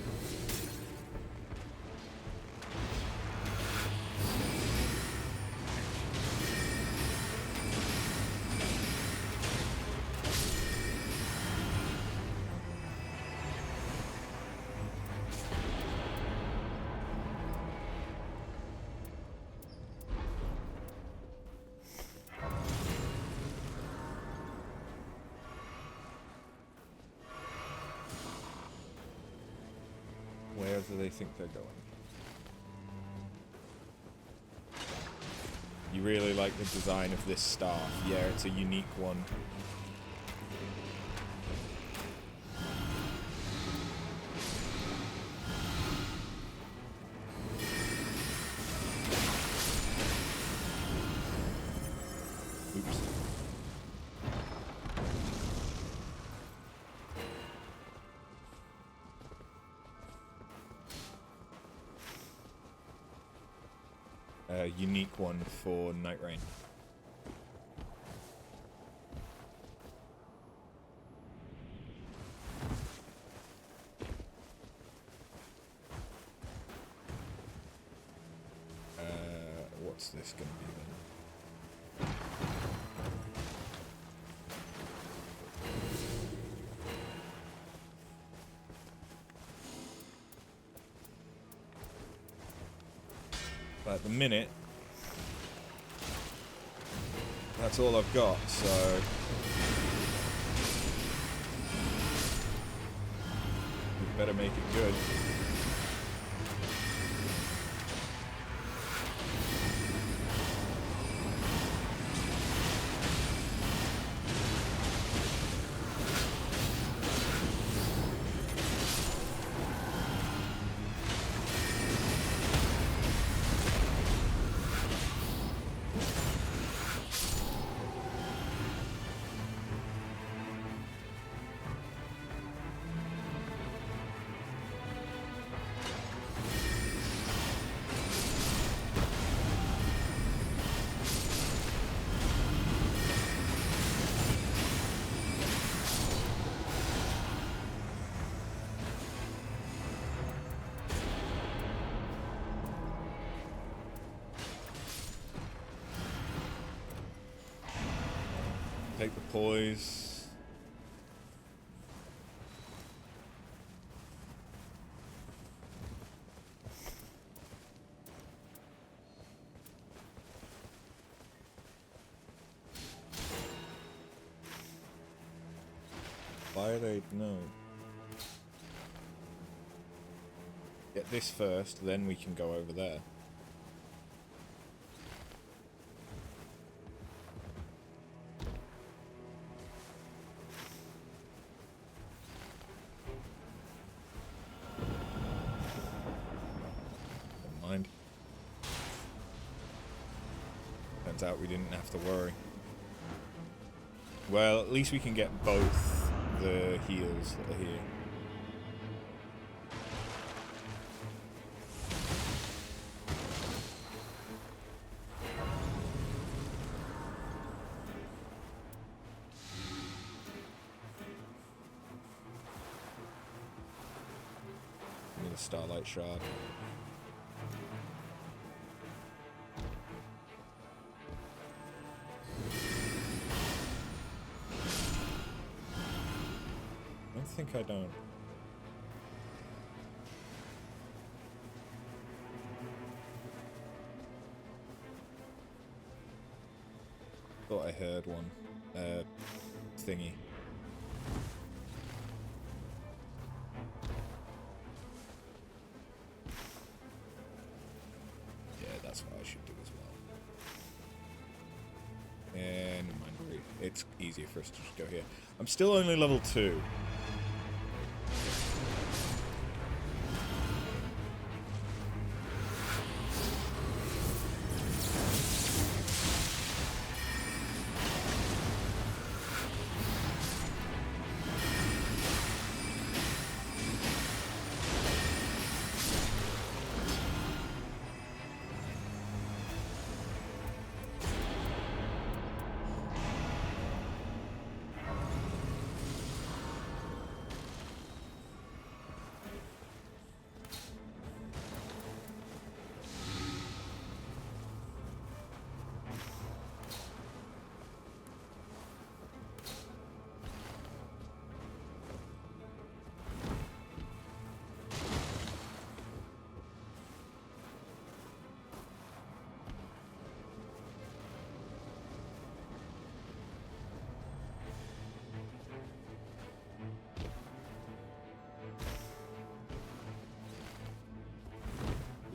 Where do they think they're going? You really like the design of this staff. Yeah, it's a unique one. Oops. unique one for Nightreign. What's this going to be then? But at the minute, that's all I've got, so we better make it good. Take the poise. Violate, no. Get this first, then we can go over there. Turns out we didn't have to worry. Well, at least we can get both the heals that are here. Need a Starlight Shard. I think I don't. Thought I heard one. Thingy. Yeah, that's what I should do as well. And never mind, it's easier for us to just go here. I'm still only level 2.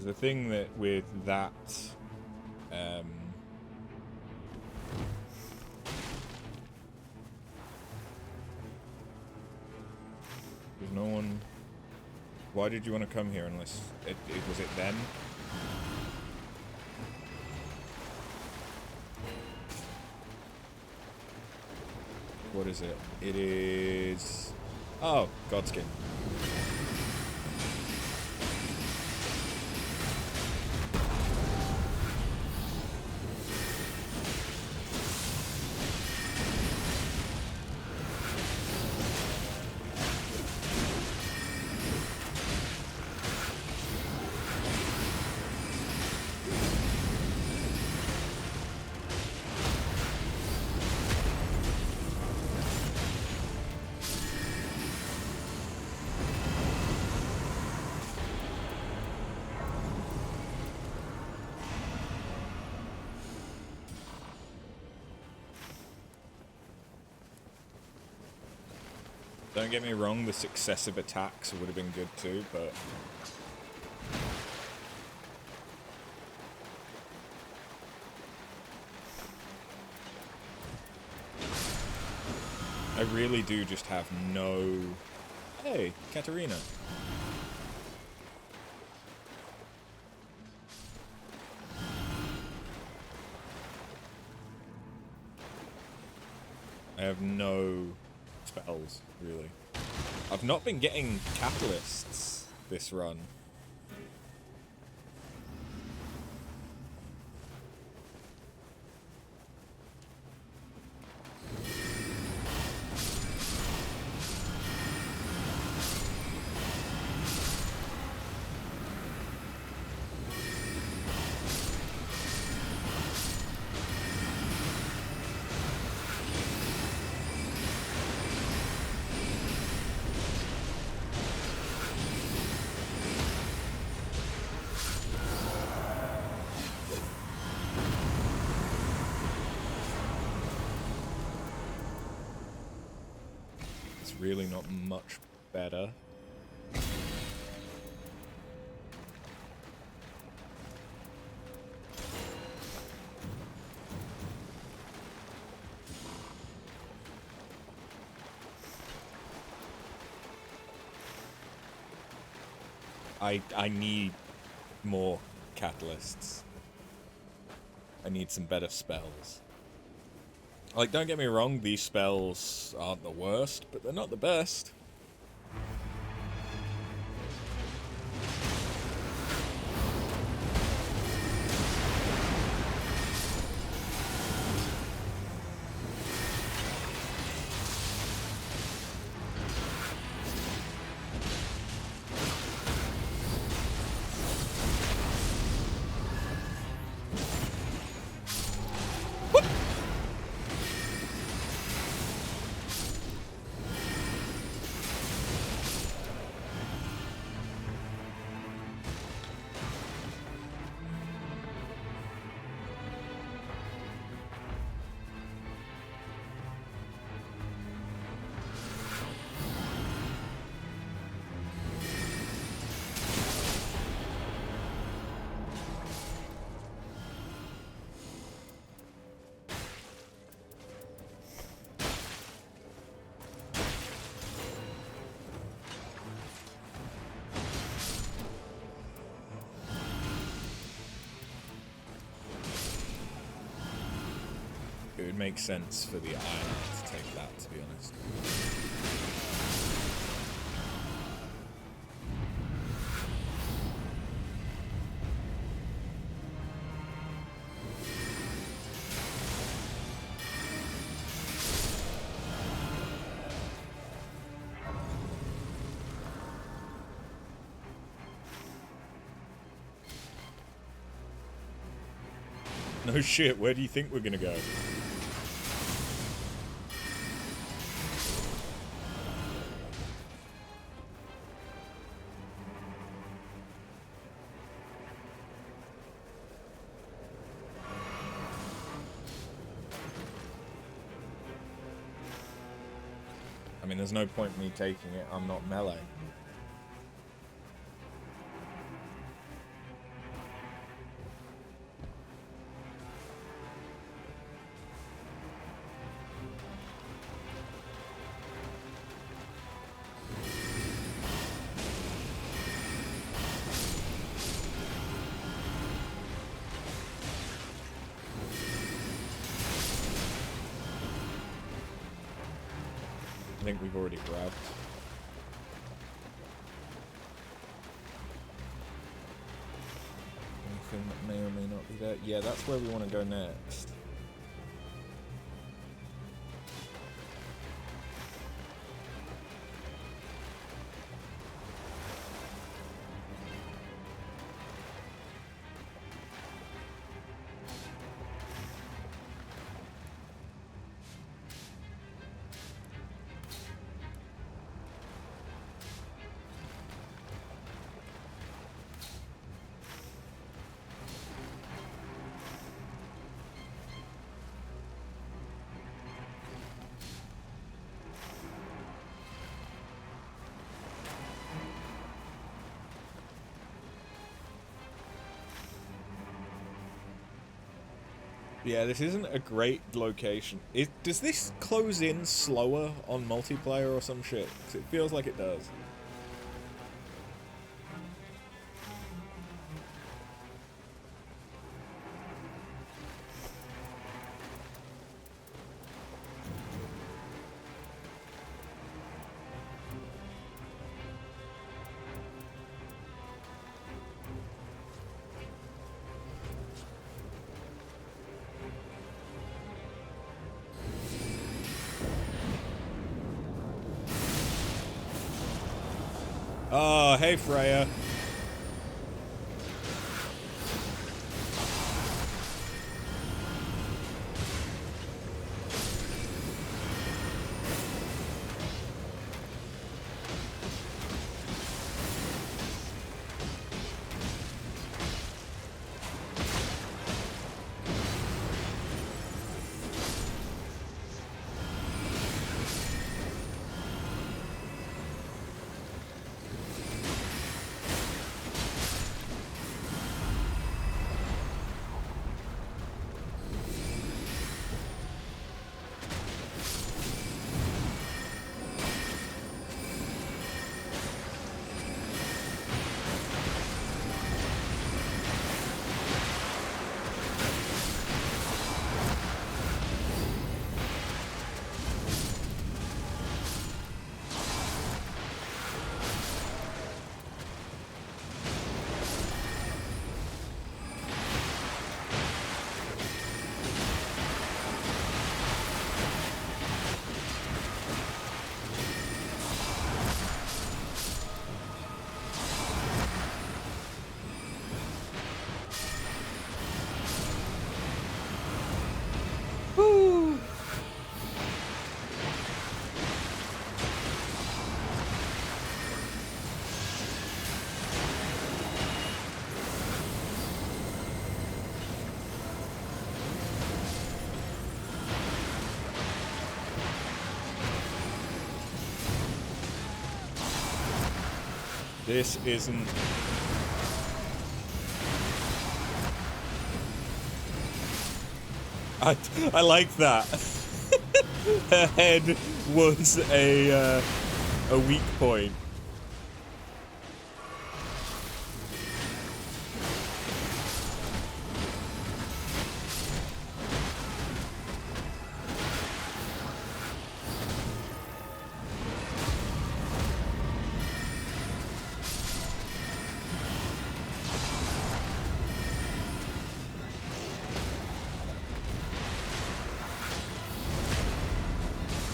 The thing that with that there's no one. Why did you want to come here unless was it them? What is it? It is Godskin. Don't get me wrong, the successive attacks would have been good too, but... I really do just have no... Hey, Katarina. I have no spells, really. I've not been getting catalysts this run. Really not much better. I need more catalysts. I need some better spells. Like, don't get me wrong, these spells aren't the worst, but they're not the best. It would make sense for the iron to take that, to be honest. No shit, where do you think we're gonna go? I mean, there's no point in me taking it, I'm not melee. I think we've already grabbed. Anything that may or may not be there. Yeah, that's where we want to go next. Yeah, this isn't a great location. Does this close in slower on multiplayer or some shit? 'Cause it feels like it does. Oh, hey Freya. Woo! This isn't... I like that. Her head was a weak point.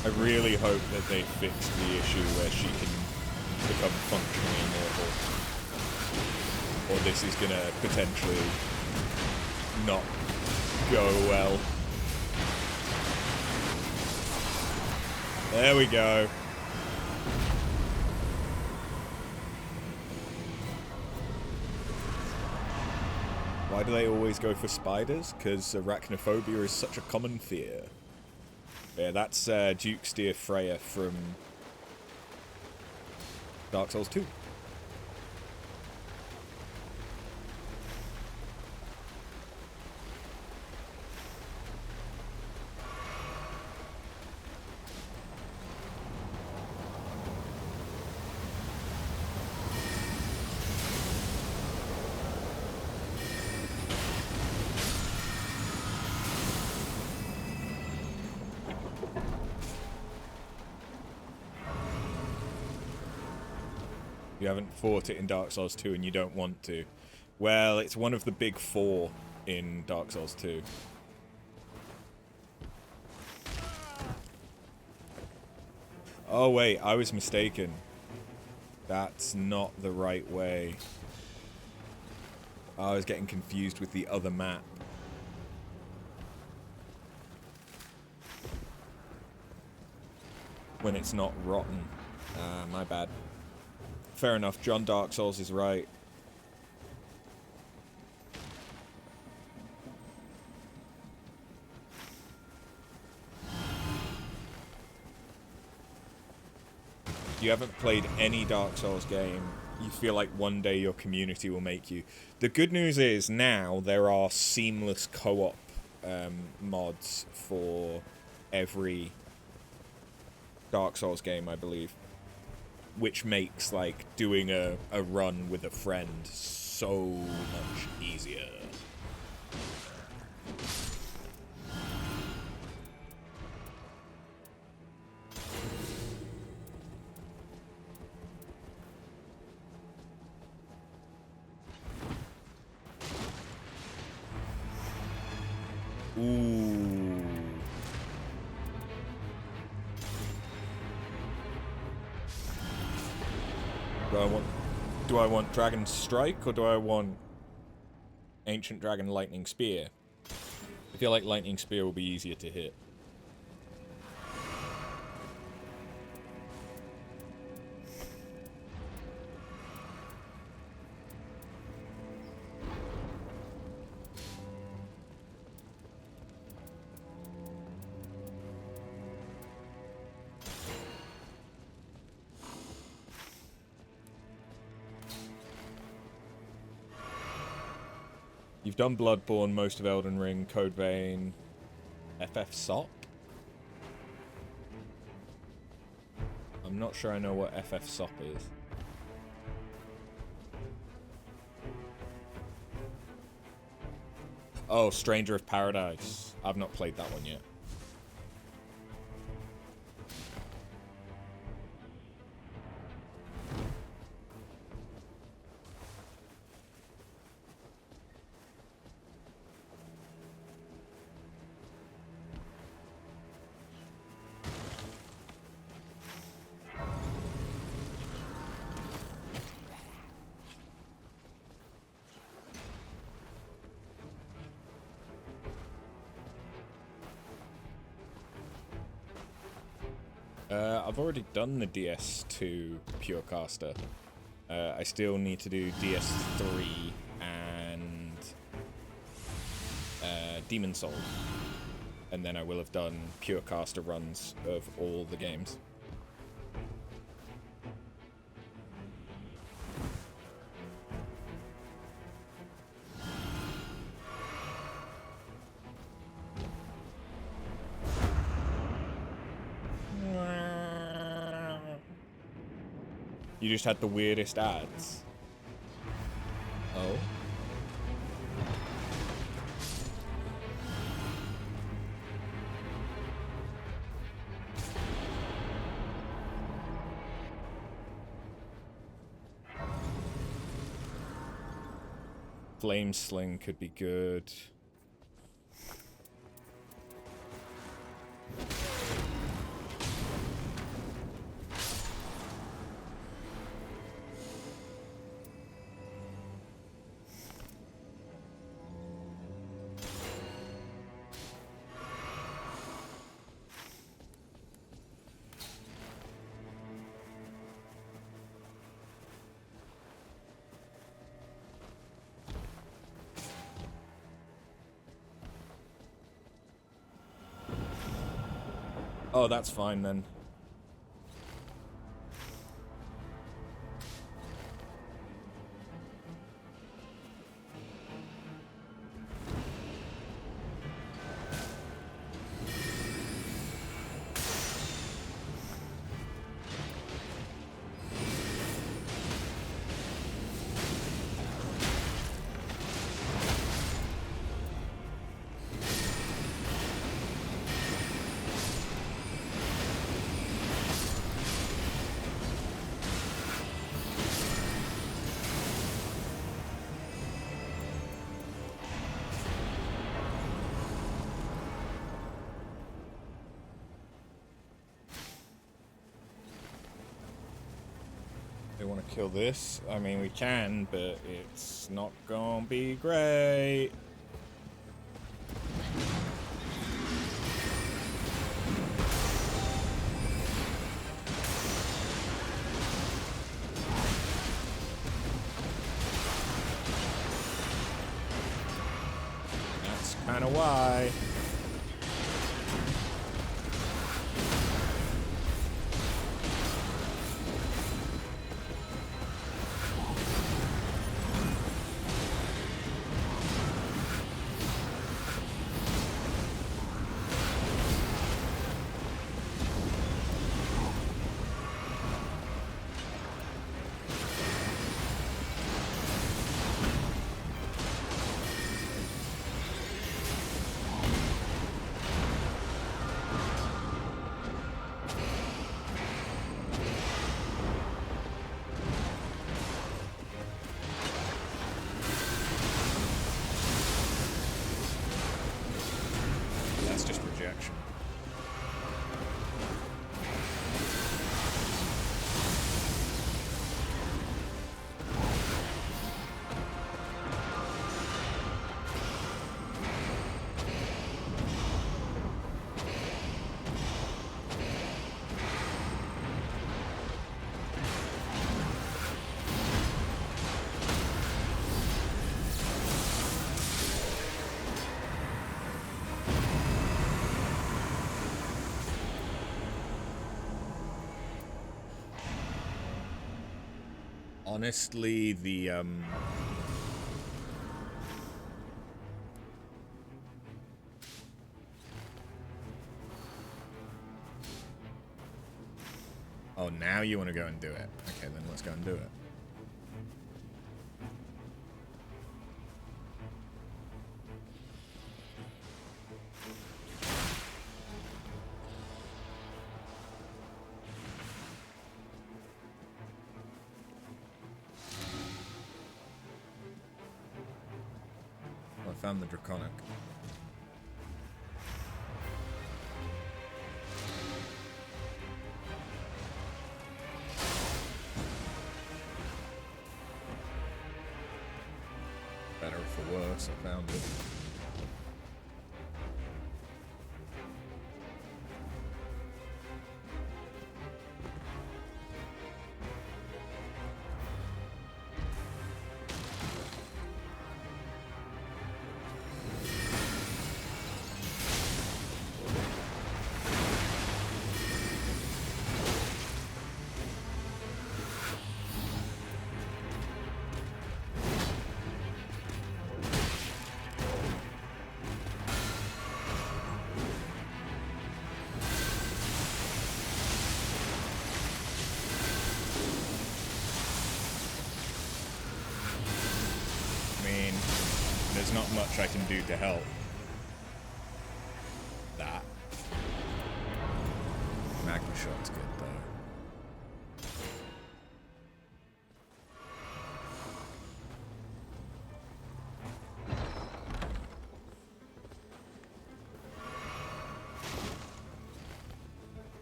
I really hope that they fix the issue where she can become functionally immortal. Or this is gonna potentially not go well. There we go. Why do they always go for spiders? Because arachnophobia is such a common fear. Yeah, that's Duke's dear Freya from Dark Souls 2. You haven't fought it in Dark Souls 2 and you don't want to. Well, it's one of the big four in Dark Souls 2. Oh wait, I was mistaken. That's not the right way. I was getting confused with the other map. When it's not rotten. My bad. Fair enough, John Dark Souls is right. You haven't played any Dark Souls game, you feel like one day your community will make you. The good news is now there are seamless co-op mods for every Dark Souls game, I believe, which makes like doing a run with a friend so much easier. Ooh. Do I want Dragon Strike or do I want Ancient Dragon Lightning Spear? I feel like Lightning Spear will be easier to hit. You've done Bloodborne, most of Elden Ring, Code Vein, FF SOP? I'm not sure I know what FF SOP is. Oh, Stranger of Paradise. I've not played that one yet. I've already done the DS2 Purecaster. I still need to do DS3 and Demon Souls. And then I will have done Purecaster runs of all the games. You just had the weirdest ads. Oh? Flame Sling could be good. Oh, that's fine then. They want to kill this. I mean, we can, but it's not gonna be great. That's kind of why. Honestly, the oh, now you want to go and do it. Okay, then let's go and do it. Oh, I found the Draconic. Better for worse, I found it. There's not much I can do to help that. Magma Shot's good though.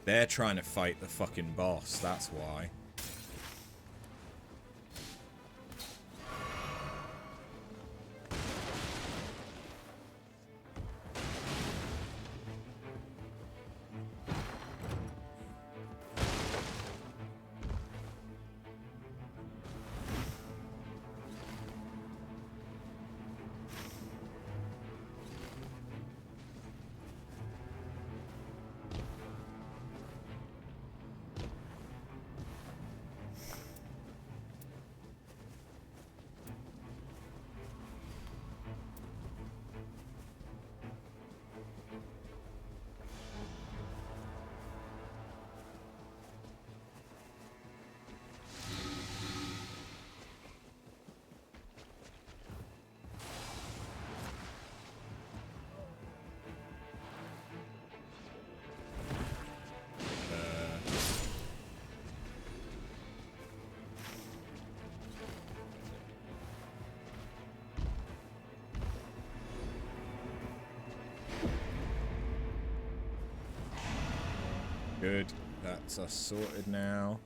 They're trying to fight the fucking boss, that's why. Good. That's us sorted now.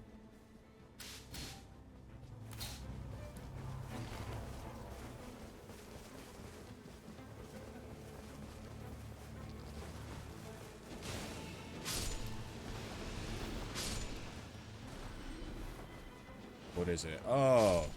What is it? Oh.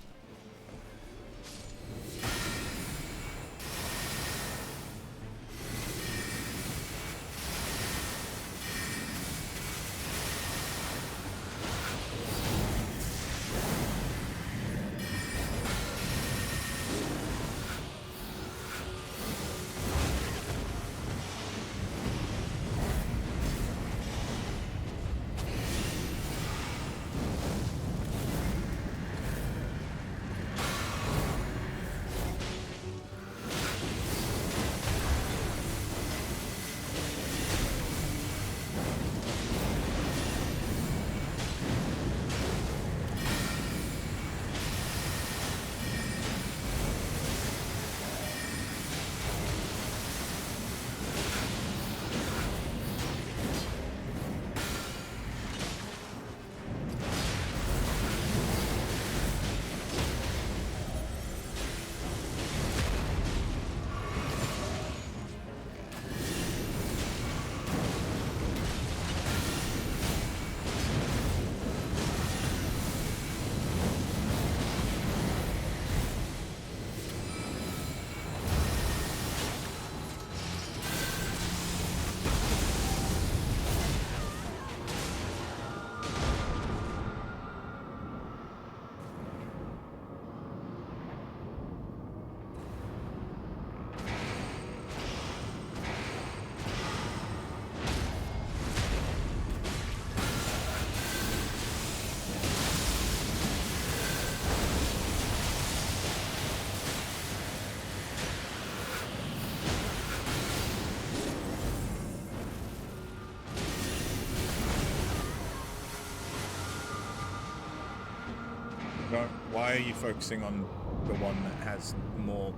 Don't. Why are you focusing on the one that has more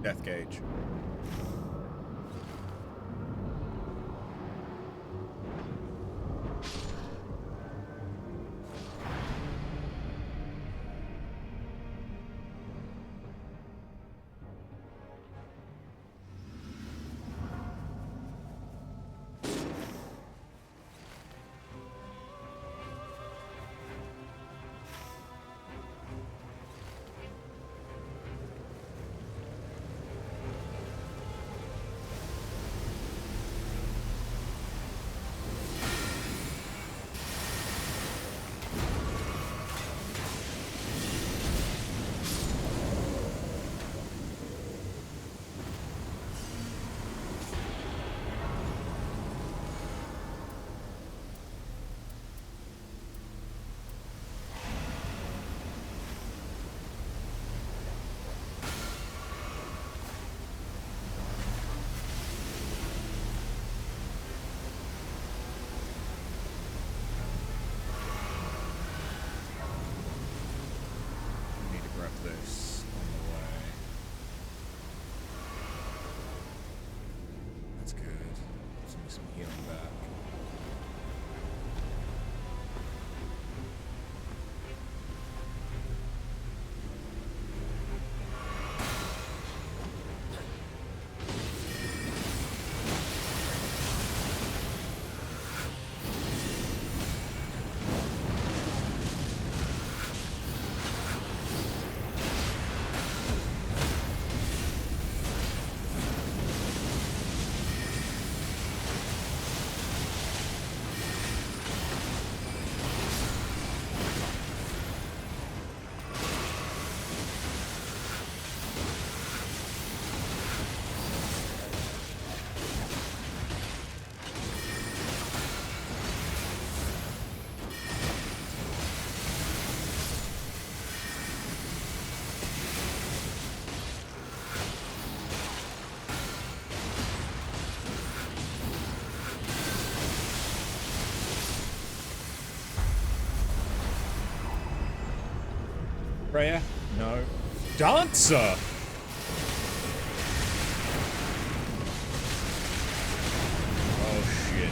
death gauge? This on the way. That's good. Gives me some healing back. Freya? No. Dancer! Oh shit.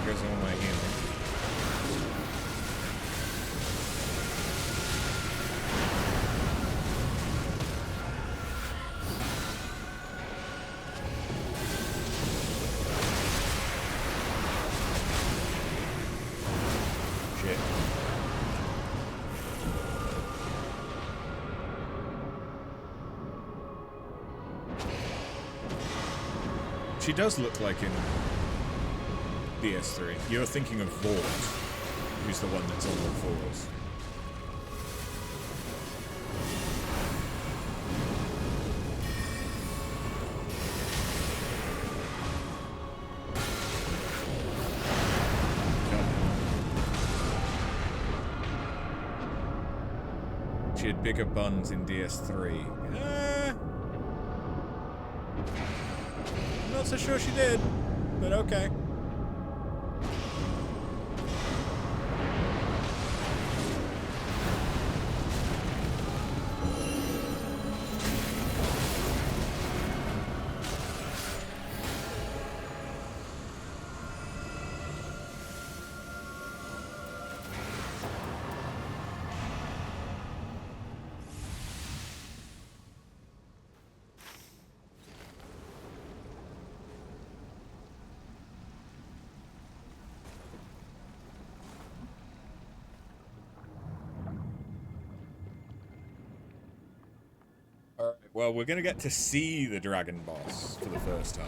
Goes all my healing. Shit. She does look like in DS3. You're thinking of Vought, who's the one that's on all fours. She had bigger buns in DS3. I'm not so sure she did, but okay. Alright, well, we're gonna get to see the dragon boss for the first time.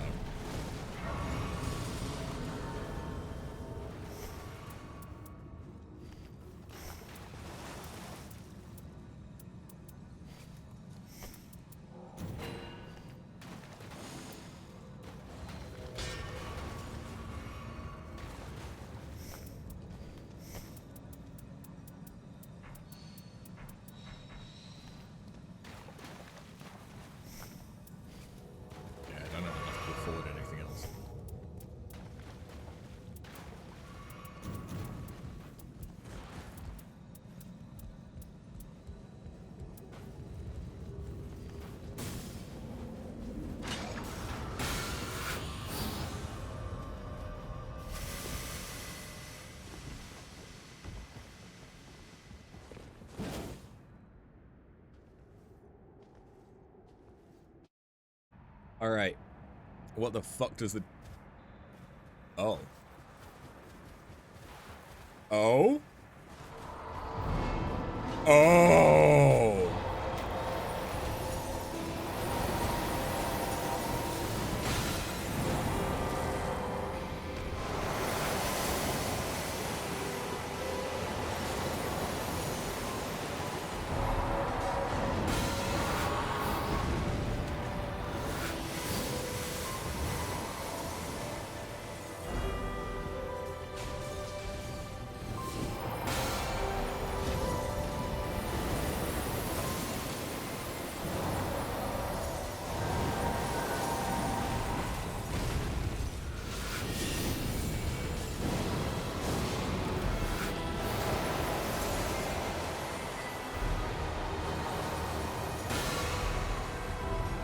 Alright. What the fuck does the... Oh. Oh? Oh!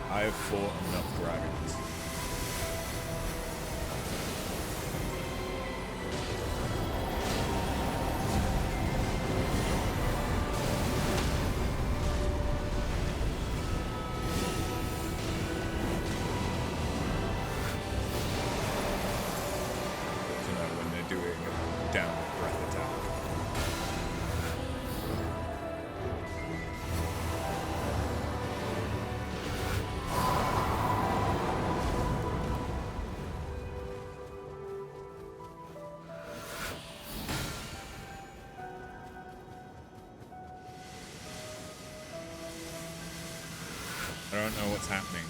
I have fought enough dragons. You know, when they're doing a down breath attack. I don't know what's happening.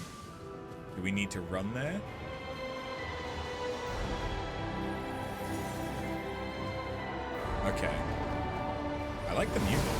Do we need to run there? Okay. I like the music.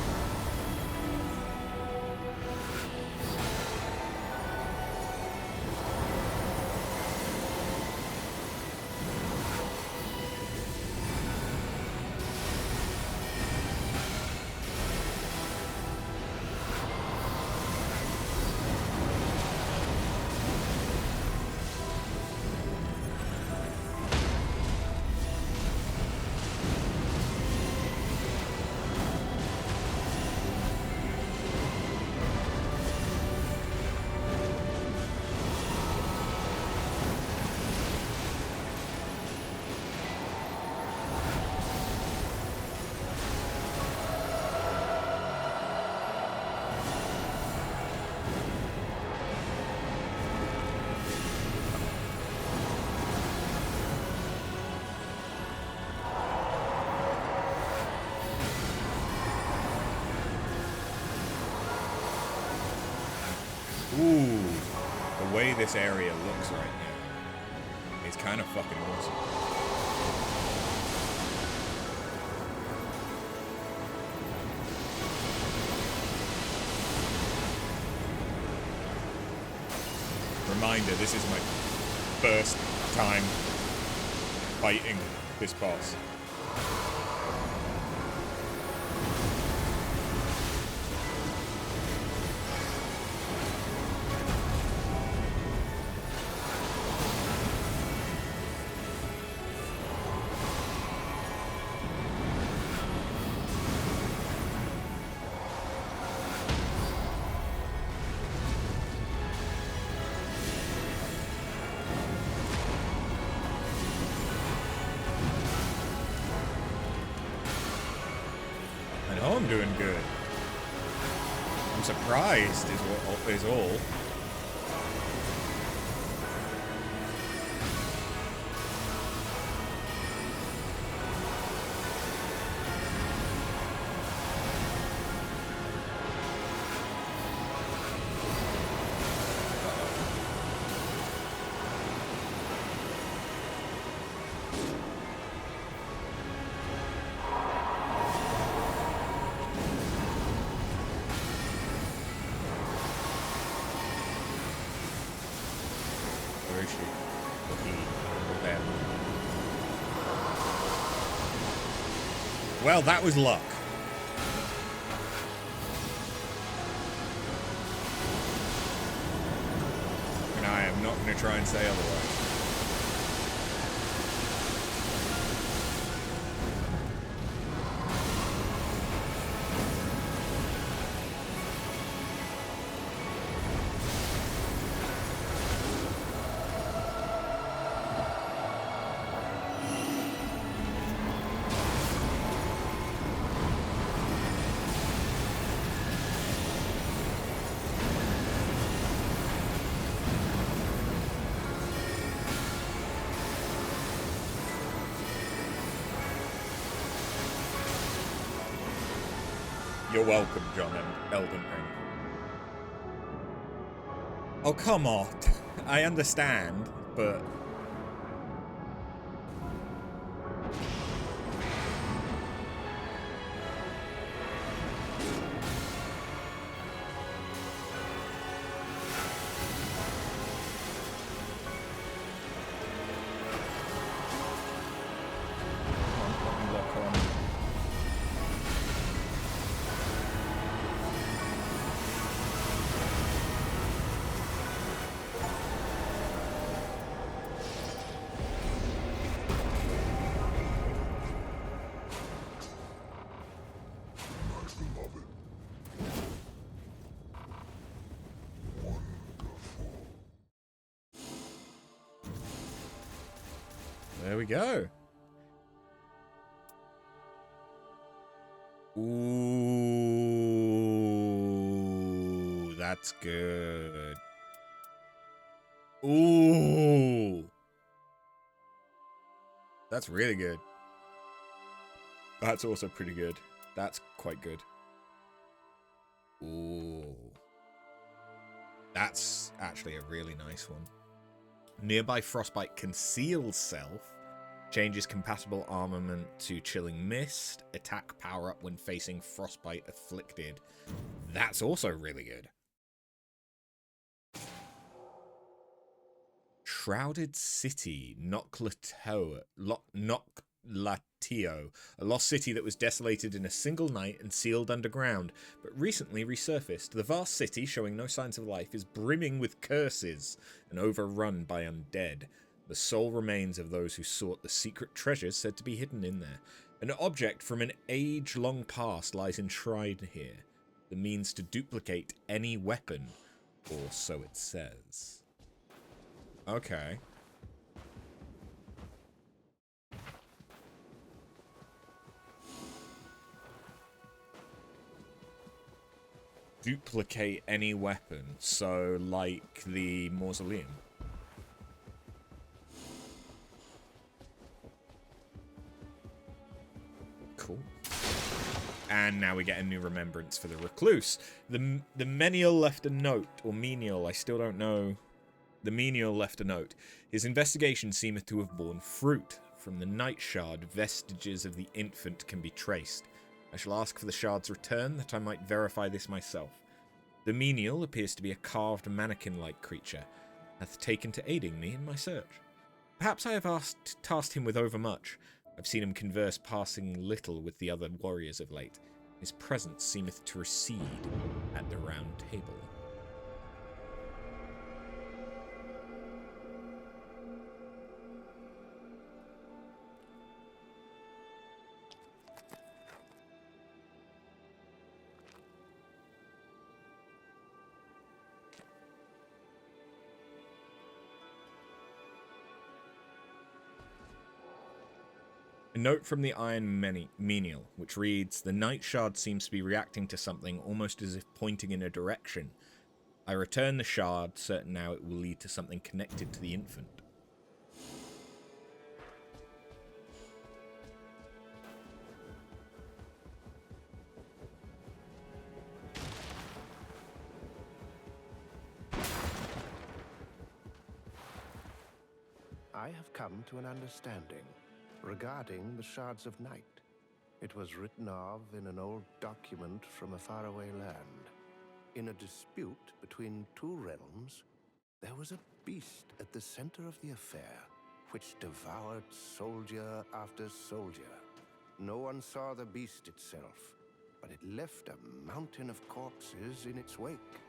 Ooh, the way this area looks right now, it's kind of fucking awesome. Reminder, this is my first time fighting this boss. I'm doing good. I'm surprised, is all. Well, that was luck. And I am not going to try and say otherwise. You're welcome, John and Elden Ring. Oh, come on. I understand, but... There we go. Ooh, that's good. Ooh. That's really good. That's also pretty good. That's quite good. Ooh. That's actually a really nice one. Nearby Frostbite conceals self. Changes compatible armament to Chilling Mist. Attack power up when facing Frostbite afflicted. That's also really good. Shrouded City, Noclatio, a lost city that was desolated in a single night and sealed underground, but recently resurfaced. The vast city, showing no signs of life, is brimming with curses and overrun by undead. The sole remains of those who sought the secret treasures said to be hidden in there. An object from an age-long past lies enshrined here. The means to duplicate any weapon, or so it says. Okay. Duplicate any weapon, so like the mausoleum. Cool. And now we get a new remembrance for the recluse. The menial left a note, or menial, I still don't know. The menial left a note. His investigation seemeth to have borne fruit. From the night shard, vestiges of the infant can be traced. I shall ask for the shard's return, that I might verify this myself. The menial appears to be a carved mannequin-like creature, hath taken to aiding me in my search. Perhaps I have tasked him with overmuch. I've seen him converse passing little with the other warriors of late. His presence seemeth to recede at the round table. A note from the Iron Menial, which reads, "The Night Shard seems to be reacting to something, almost as if pointing in a direction. I return the shard, certain now it will lead to something connected to the infant." I have come to an understanding regarding the Shards of Night. It was written of in an old document from a faraway land. In a dispute between two realms, there was a beast at the center of the affair, which devoured soldier after soldier. No one saw the beast itself, but it left a mountain of corpses in its wake.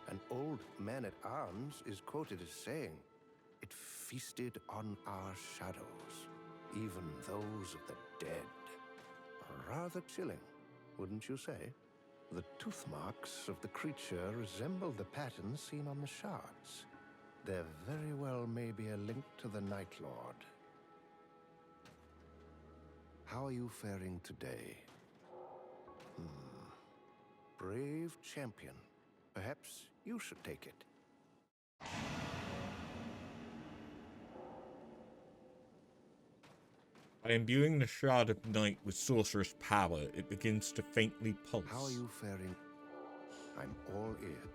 An old man-at-arms is quoted as saying, "It feasted on our shadows, even those of the dead." Rather chilling, wouldn't you say? The tooth marks of the creature resemble the patterns seen on the shards. There very well may be a link to the Night Lord. How are you faring today? Brave champion. Perhaps you should take it. By imbuing the Shard of Night with sorcerous power, it begins to faintly pulse. How are you faring? I'm all ears.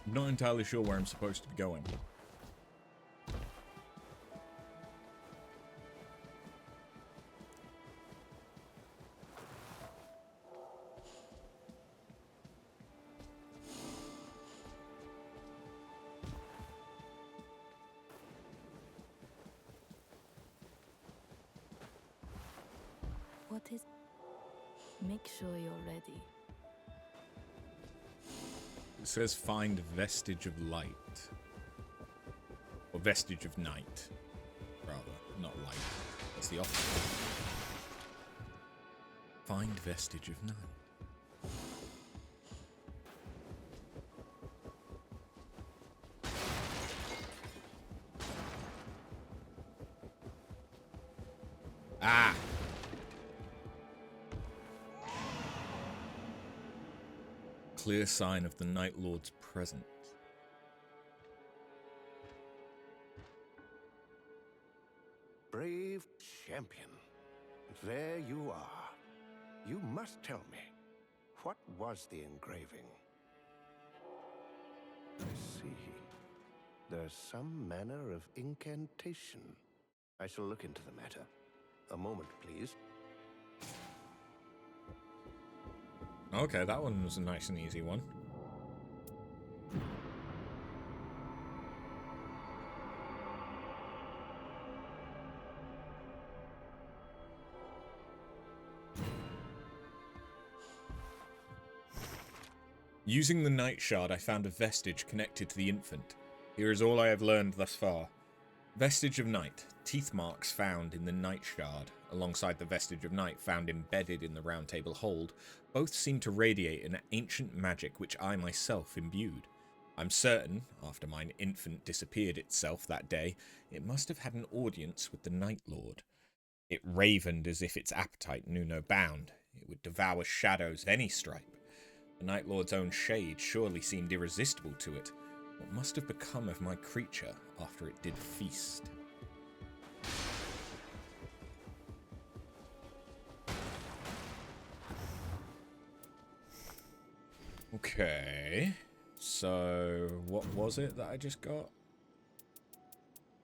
I'm not entirely sure where I'm supposed to be going. What is... Make sure you're ready. It says find vestige of light. Or vestige of night. Rather, not light. That's the opposite. Find vestige of night. Ah! Clear sign of the Night Lord's presence. Brave champion. There you are. You must tell me, what was the engraving? I see. There's some manner of incantation. I shall look into the matter. A moment, please. Okay, that one was a nice and easy one. Using the Night Shard, I found a vestige connected to the infant. Here is all I have learned thus far. Vestige of Night. Teeth marks found in the Night Shard, alongside the Vestige of Night found embedded in the Round Table Hold, both seem to radiate an ancient magic which I myself imbued. I'm certain, after mine infant disappeared itself that day, it must have had an audience with the Night Lord. It ravened as if its appetite knew no bound. It would devour shadows of any stripe. The Night Lord's own shade surely seemed irresistible to it. What must have become of my creature after it did feast? Okay. So, what was it that I just got?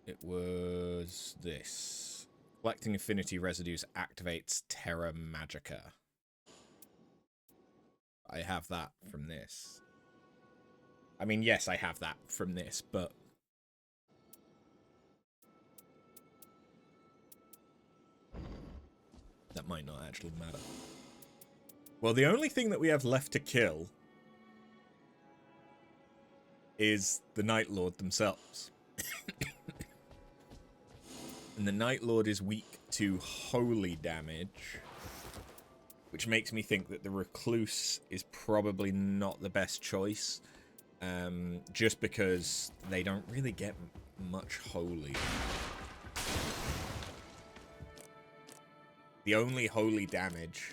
It was this. Collecting affinity residues activates Terra Magica. I have that from this. I mean, yes, I have that from this, but... that might not actually matter. Well, the only thing that we have left to kill is the Night Lord themselves. And the Night Lord is weak to holy damage, which makes me think that the Recluse is probably not the best choice, just because they don't really get much holy. The only holy damage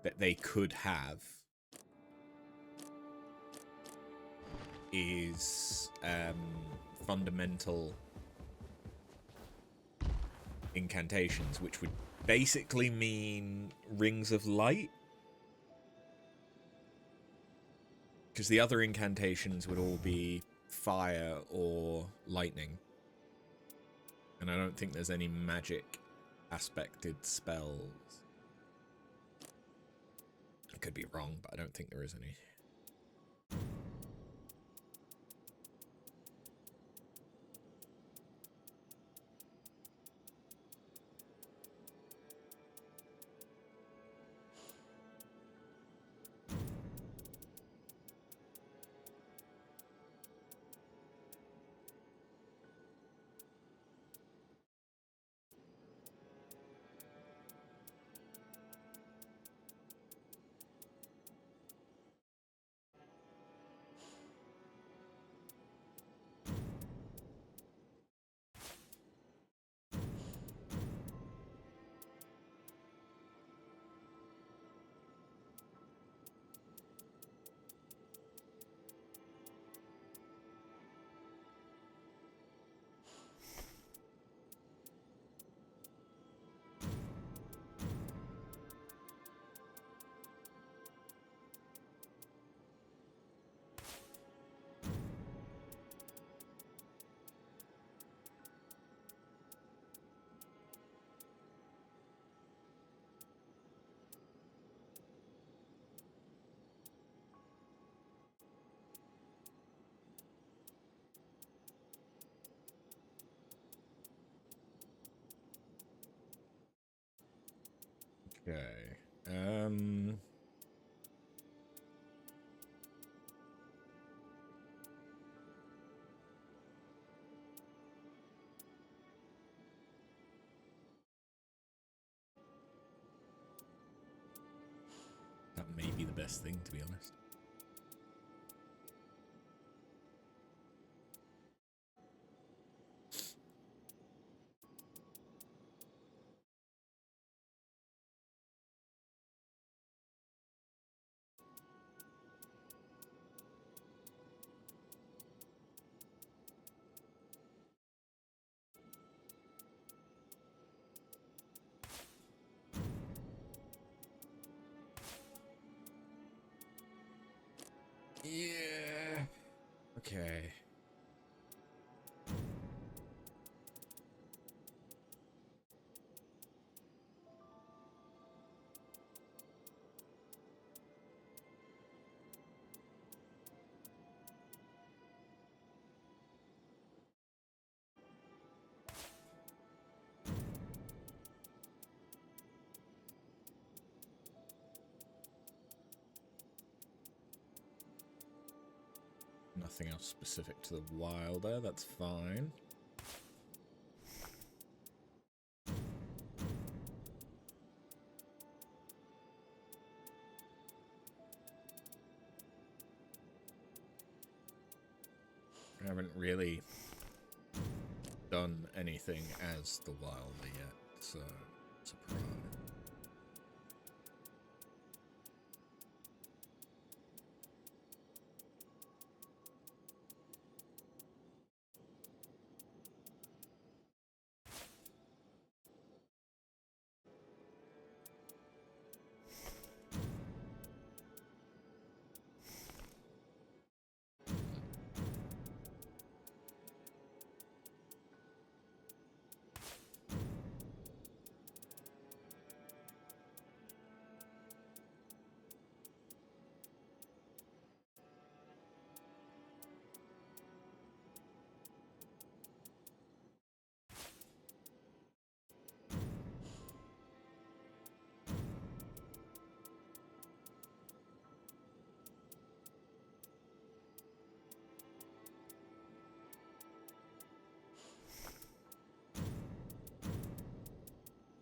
that they could have is fundamental incantations, which would basically mean Rings of Light. Because the other incantations would all be fire or lightning. And I don't think there's any magic aspected spells. I could be wrong, but I don't think there is any. Okay. That may be the best thing, to be honest. Yeah. Okay. Nothing else specific to the Wilder, that's fine. I haven't really done anything as the Wilder yet, so surprise.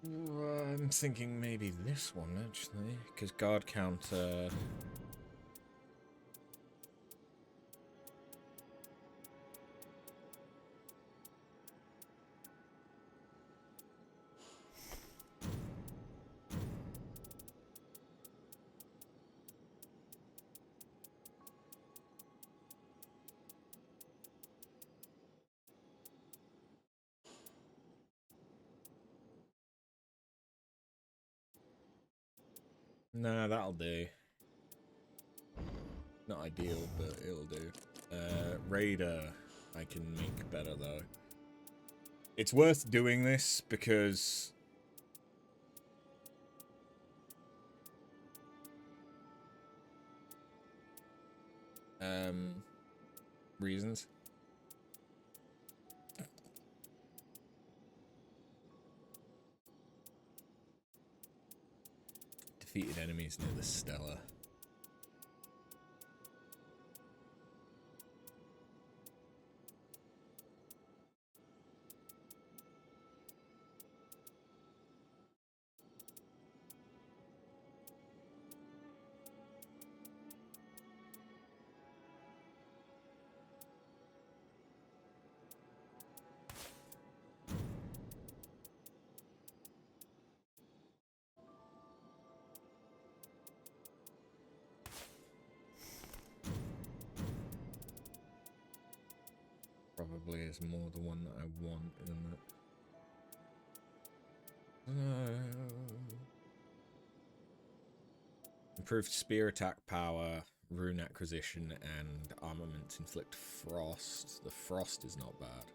I'm thinking maybe this one, actually, because guard counter... Nah, that'll do. Not ideal, but it'll do. Raider, I can make better, though. It's worth doing this, because... reasons. Defeated enemies near the Stella. Probably is more the one that I want, isn't it? Improved spear attack power, rune acquisition, and armaments inflict frost. The frost is not bad.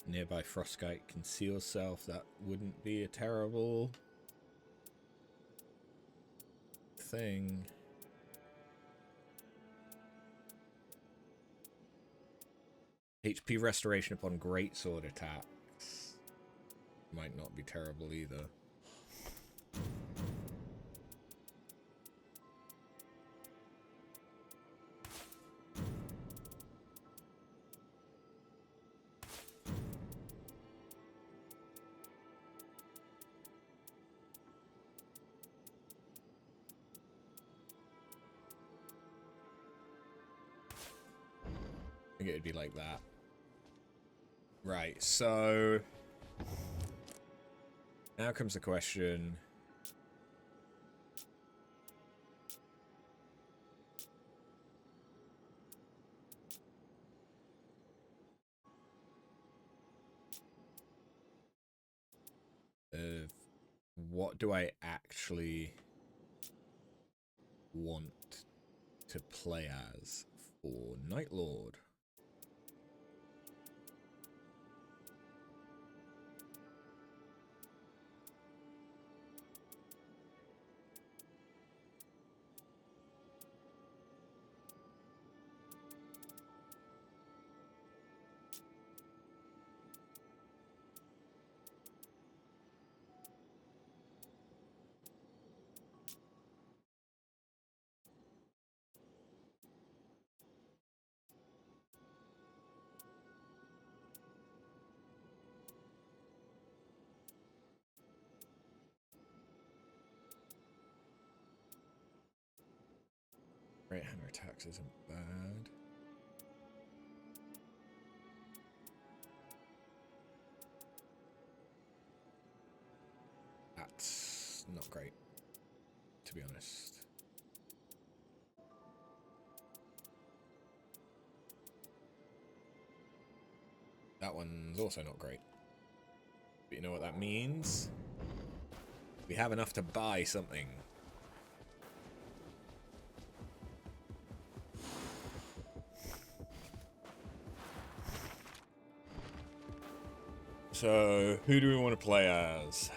Nearby Frostgate conceal self. That wouldn't be a terrible thing. HP restoration upon greatsword attacks. Might not be terrible either. I think it'd be like that. Right, so now comes the question. Of what do I actually want to play as for Night Lord? Right hammer attacks isn't bad. That's not great, to be honest. That one's also not great. But you know what that means? We have enough to buy something. So, who do we want to play as?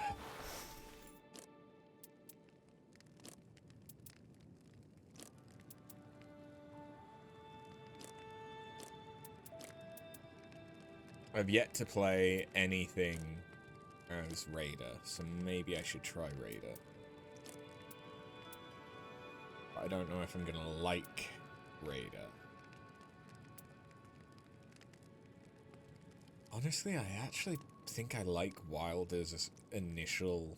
I've yet to play anything as Raider, so maybe I should try Raider. But I don't know if I'm gonna like Raider. Honestly, I actually think I like Wilder's initial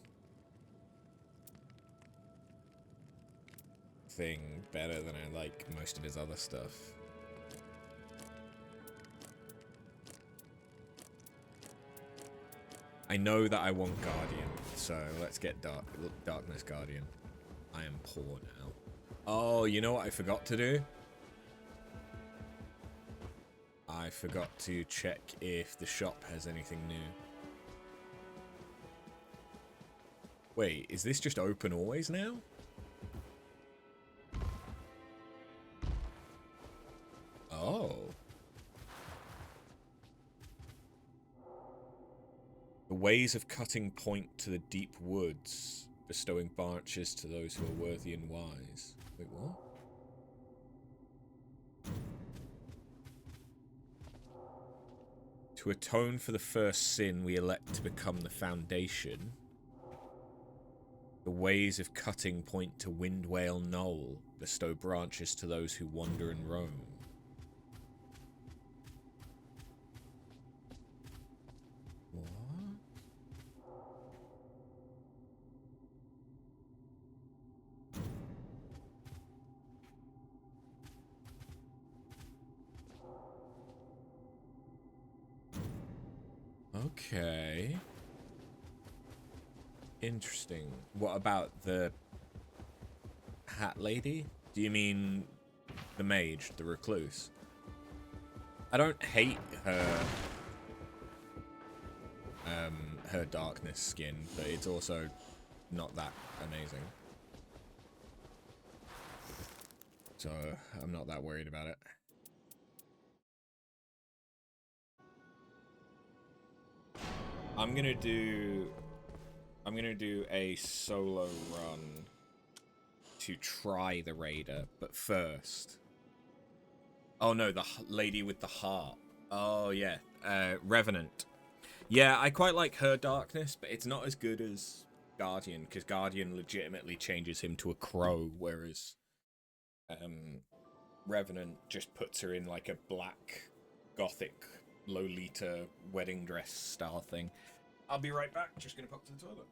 thing better than I like most of his other stuff. I know that I want Guardian, so let's get Darkness Guardian. I am poor now. Oh, you know what I forgot to do? I forgot to check if the shop has anything new. Wait, is this just open always now? Oh. The ways of cutting point to the deep woods, bestowing branches to those who are worthy and wise. Wait, what? To atone for the first sin, we elect to become the foundation. The ways of cutting point to Windwale Knoll, bestow branches to those who wander and roam. What? Okay. Interesting. What about the hat lady? Do you mean the mage, the recluse? I don't hate her her darkness skin, but it's also not that amazing. So I'm not that worried about it. I'm gonna do a solo run to try the raider, but first. Oh no, the lady with the harp. Oh yeah, Revenant. Yeah, I quite like her darkness, but it's not as good as Guardian, because Guardian legitimately changes him to a crow, whereas Revenant just puts her in like a black, gothic, Lolita wedding dress style thing. I'll be right back, just gonna pop to the toilet.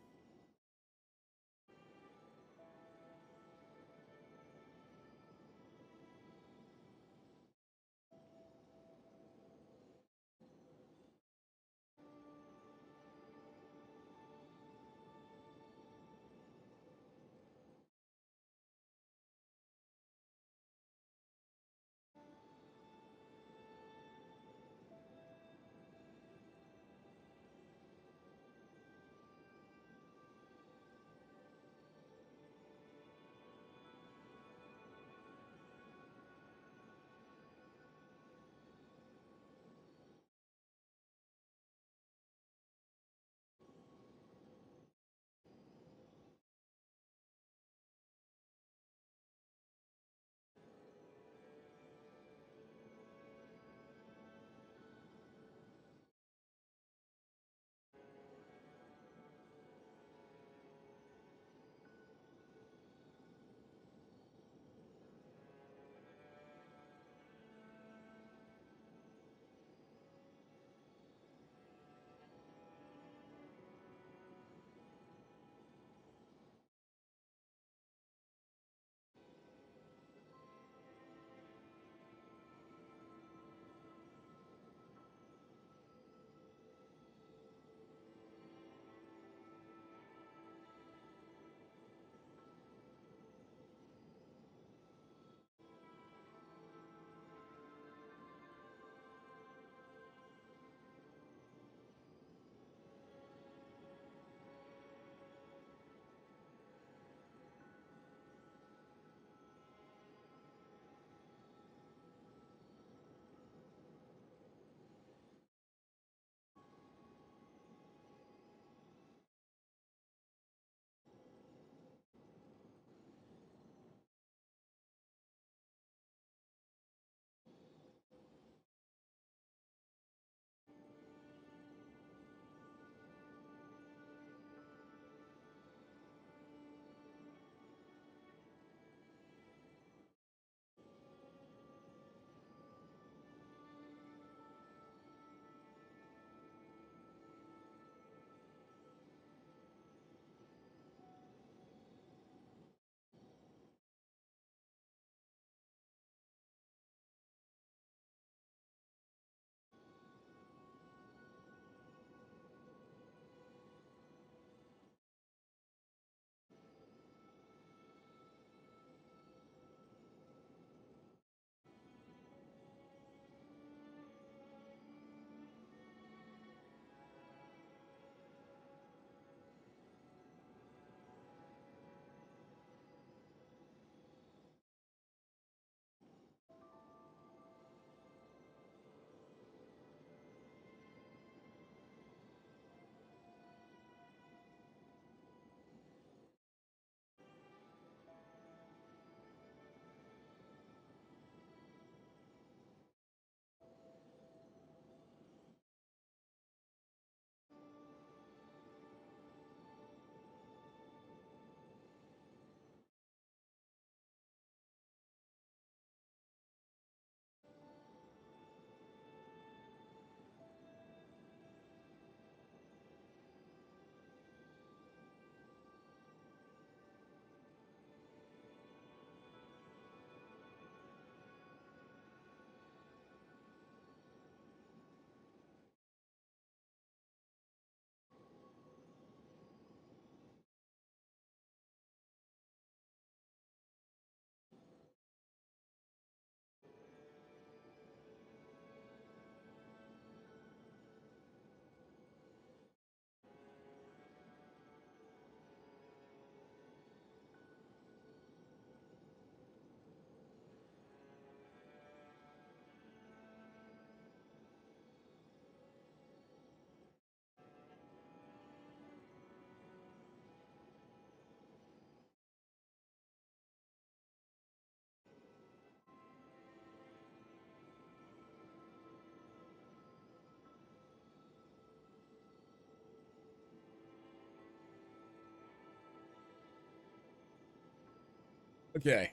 Okay.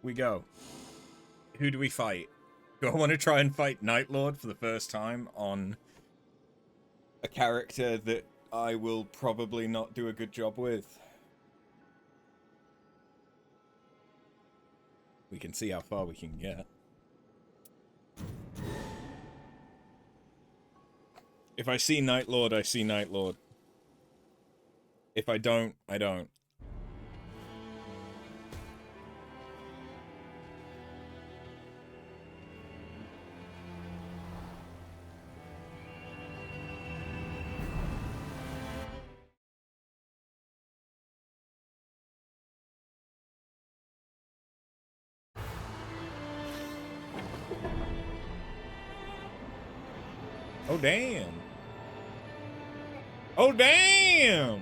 We go. Who do we fight? Do I want to try and fight Nightlord for the first time on a character that I will probably not do a good job with? We can see how far we can get. If I see Nightlord, I see Nightlord. If I don't, I don't. Oh, damn. Oh, damn!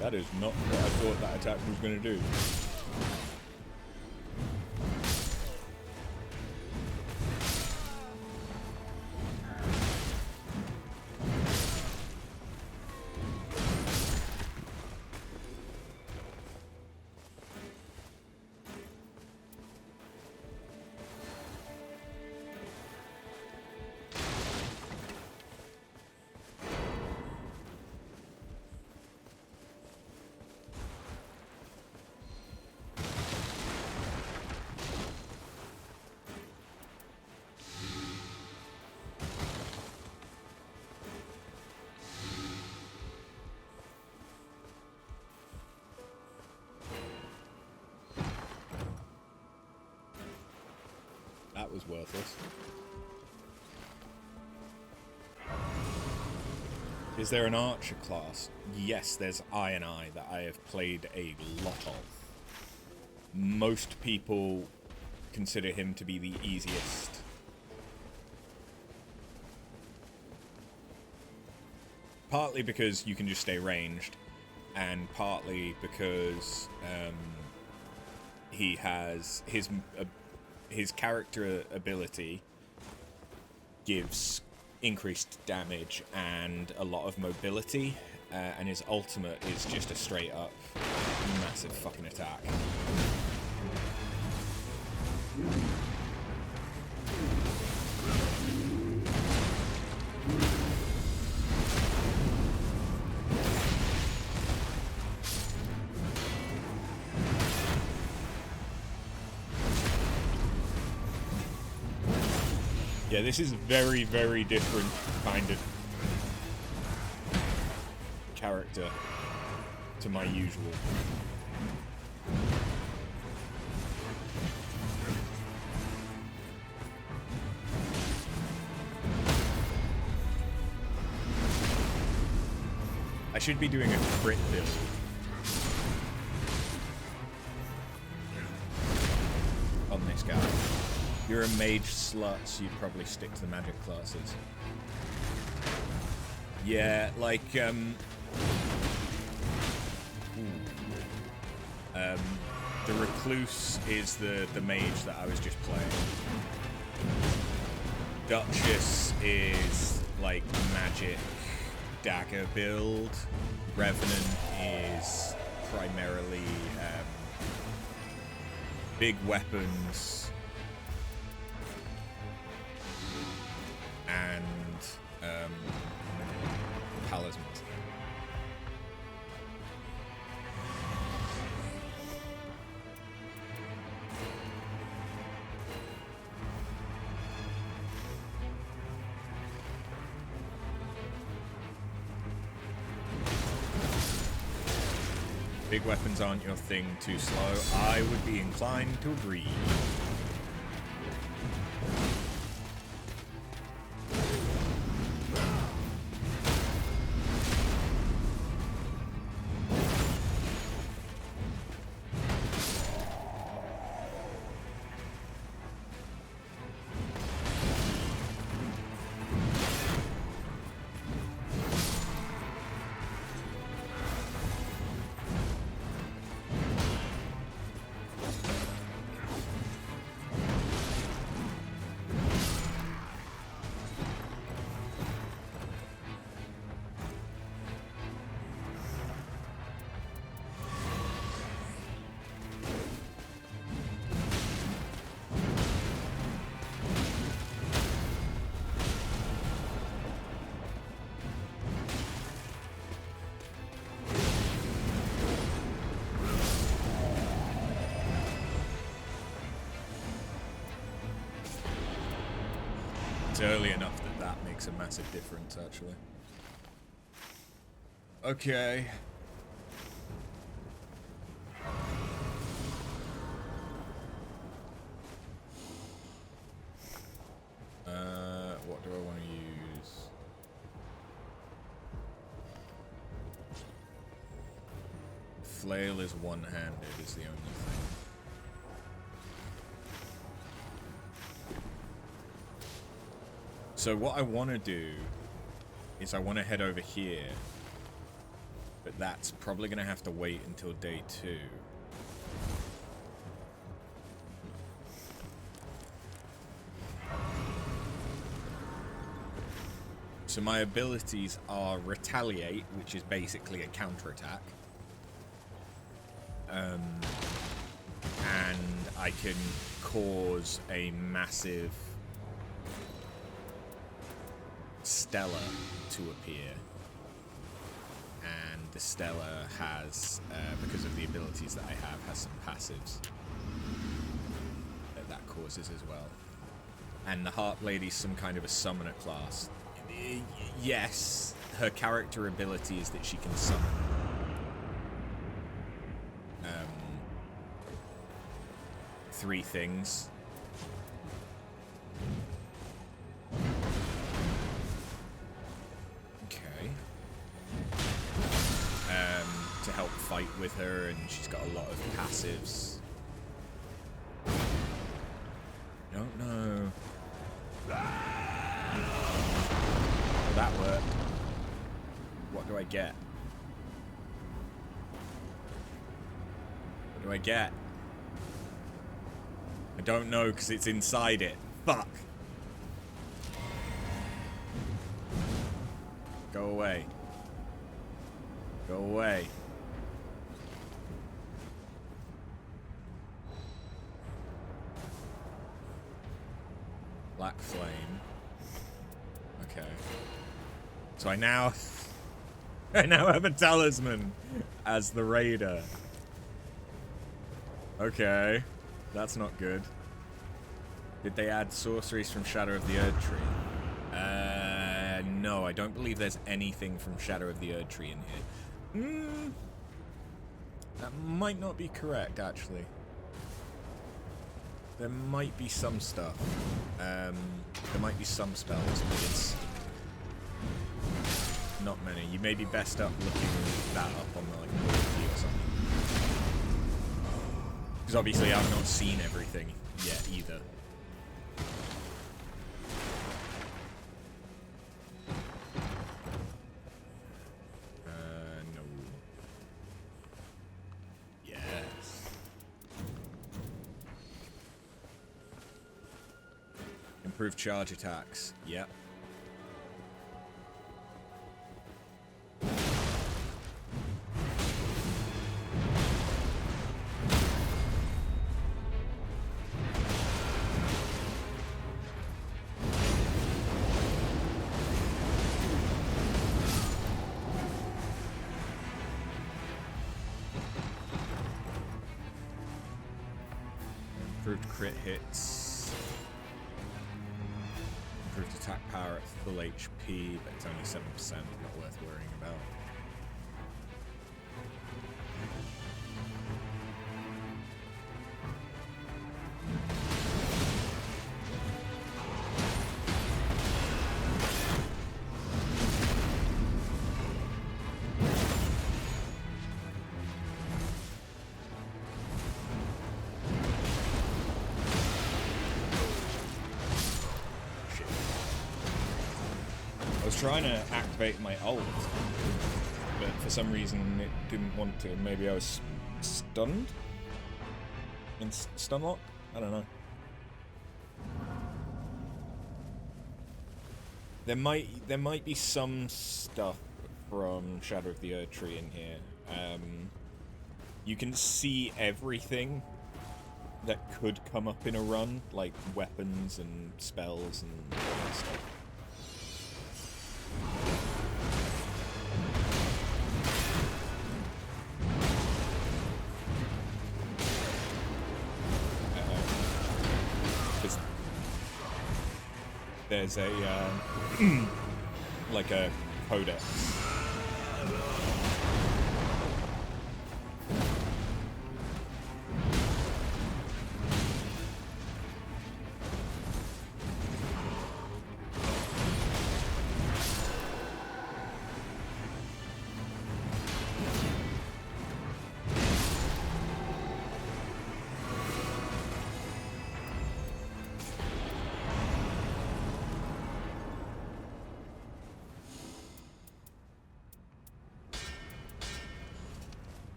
That is not what I thought that attack was going to do. That was worthless. Is there an archer class? Yes, there's I that I have played a lot of. Most people consider him to be the easiest. Partly because you can just stay ranged, and partly because he has his character ability gives increased damage and a lot of mobility, and his ultimate is just a straight up massive fucking attack. Yeah, this is very, very different kind of character to my usual. I should be doing a crit build. On this guy. You're a mage slut, so you'd probably stick to the magic classes. Yeah, like, the recluse is the mage that I was just playing. Duchess is, like, magic dagger build. Revenant is primarily, big weapons. And talismans. Big weapons aren't your thing, too slow. I would be inclined to agree. early enough that that makes a massive difference, actually. Okay. What do I want to use? Flail is one-handed is the only thing. So what I want to do is I want to head over here, but that's probably going to have to wait until day 2. So my abilities are Retaliate, which is basically a counterattack. And I can cause a massive Stella to appear. And the Stella has, because of the abilities that I have, has some passives that causes as well. And the Heart Lady's some kind of a summoner class. Yes, her character ability is that she can summon 3 things. Okay. To help fight with her, and she's got a lot of passives. Don't know. That worked. What do I get? What do I get? I don't know because it's inside it. Fuck. Go away. Go away. Black flame. Okay. So I now have a talisman as the raider. Okay. That's not good. Did they add sorceries from Shadow of the Erd Tree? No, I don't believe there's anything from Shadow of the Erd Tree in here. That might not be correct, actually. There might be some stuff. There might be some spells, but it's not many. You may be best up looking that up on the like wiki or something. Because obviously I've not seen everything yet either. No. Yes. Improved charge attacks. Yep. Improved crit hits. Improved attack power at full HP, but it's only 7%, not worth worrying about. Trying to activate my ult, but for some reason it didn't want to. Maybe I was stunned? In stun lock? I don't know. There might be some stuff from Shadow of the Erd Tree in here. You can see everything that could come up in a run, like weapons and spells and all that stuff. there's a like a codex.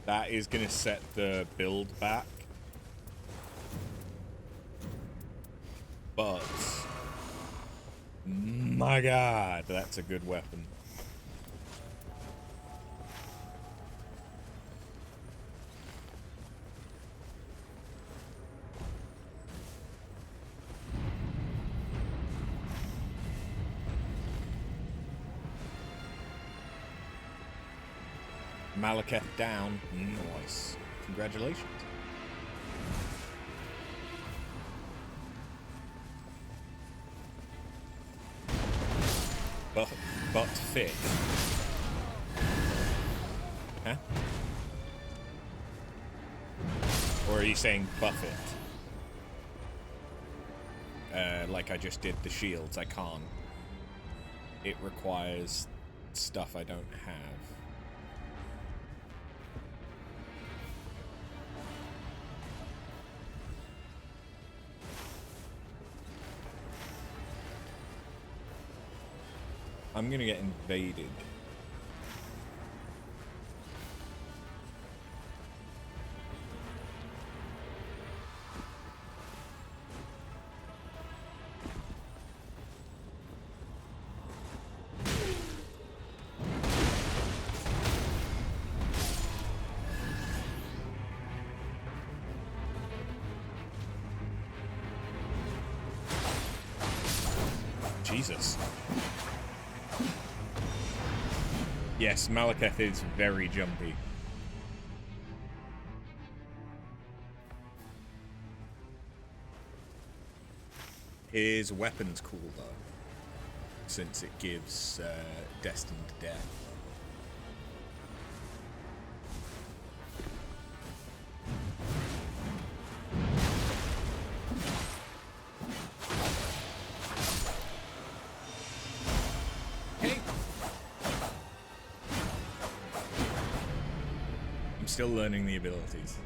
That is going to set the build back. But my god, that's a good weapon. Malekith down. Nice. Congratulations. But fit. Huh? Or are you saying buff it? Like I just did the shields. I can't. It requires stuff I don't have. I'm gonna get invaded. Jesus. Yes, Malekith is very jumpy. His weapon's cool though, since it gives destined death. Still learning the abilities.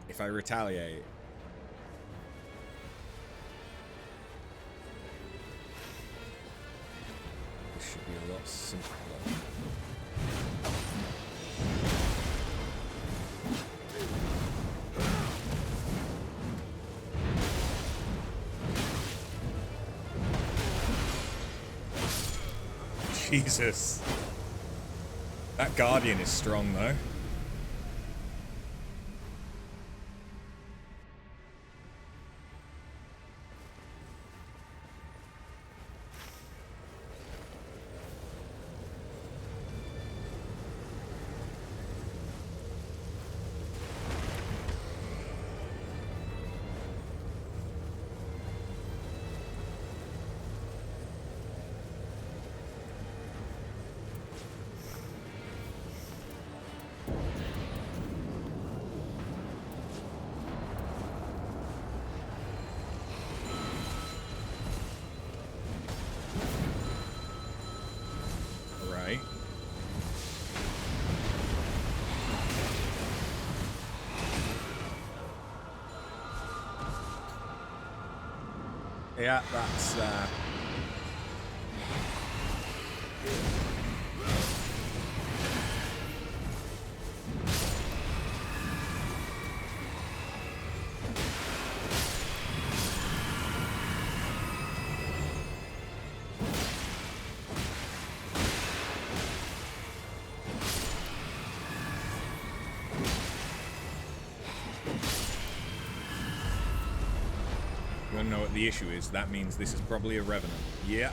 If I retaliate, this should be a lot simpler. Jesus. That Guardian is strong, though. Yeah, that's know what the issue is. That means this is probably a Revenant. Yeah.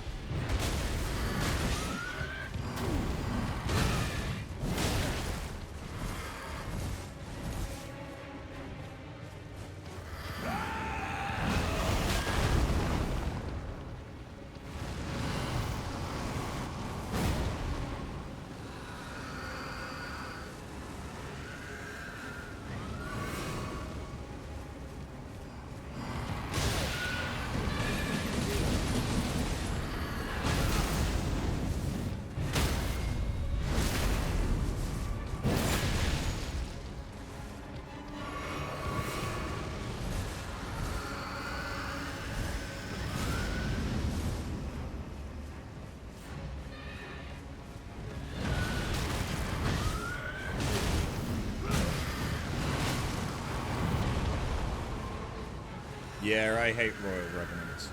Yeah, I hate Royal Revenants.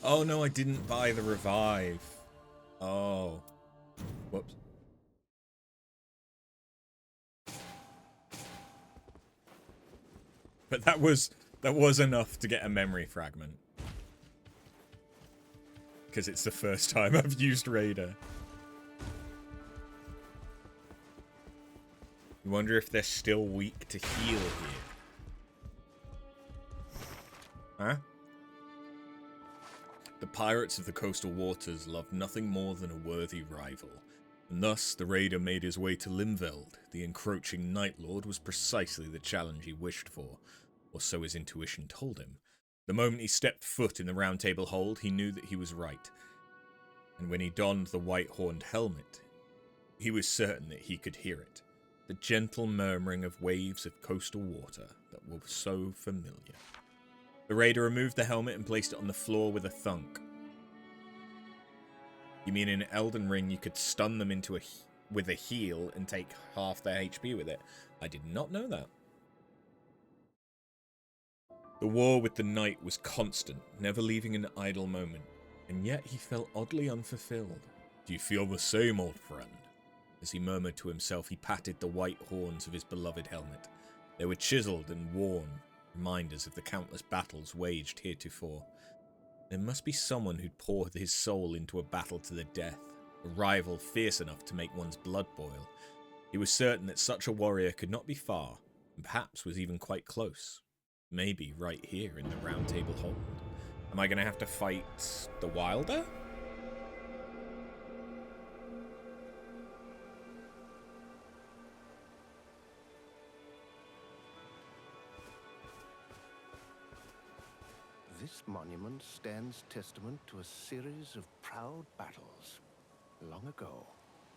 Oh no, I didn't buy the revive. Oh. Whoops. But that was enough to get a memory fragment. Because it's the first time I've used Raider. You wonder if they're still weak to heal here. Huh? The pirates of the coastal waters loved nothing more than a worthy rival, and thus the raider made his way to Limveld. The encroaching Night Lord was precisely the challenge he wished for, or so his intuition told him. The moment he stepped foot in the Round Table hold, he knew that he was right. And when he donned the white-horned helmet, he was certain that he could hear it. The gentle murmuring of waves of coastal water that were so familiar. The raider removed the helmet and placed it on the floor with a thunk. You mean in Elden Ring you could stun them into with a heal and take half their HP with it? I did not know that. The war with the knight was constant, never leaving an idle moment, and yet he felt oddly unfulfilled. Do you feel the same, old friend? As he murmured to himself, he patted the white horns of his beloved helmet. They were chiseled and worn, reminders of the countless battles waged heretofore. There must be someone who'd pour his soul into a battle to the death, a rival fierce enough to make one's blood boil. He was certain that such a warrior could not be far, and perhaps was even quite close. Maybe right here in the Round Table hold. Am I going to have to fight the Wilder? This monument stands testament to a series of proud battles. Long ago,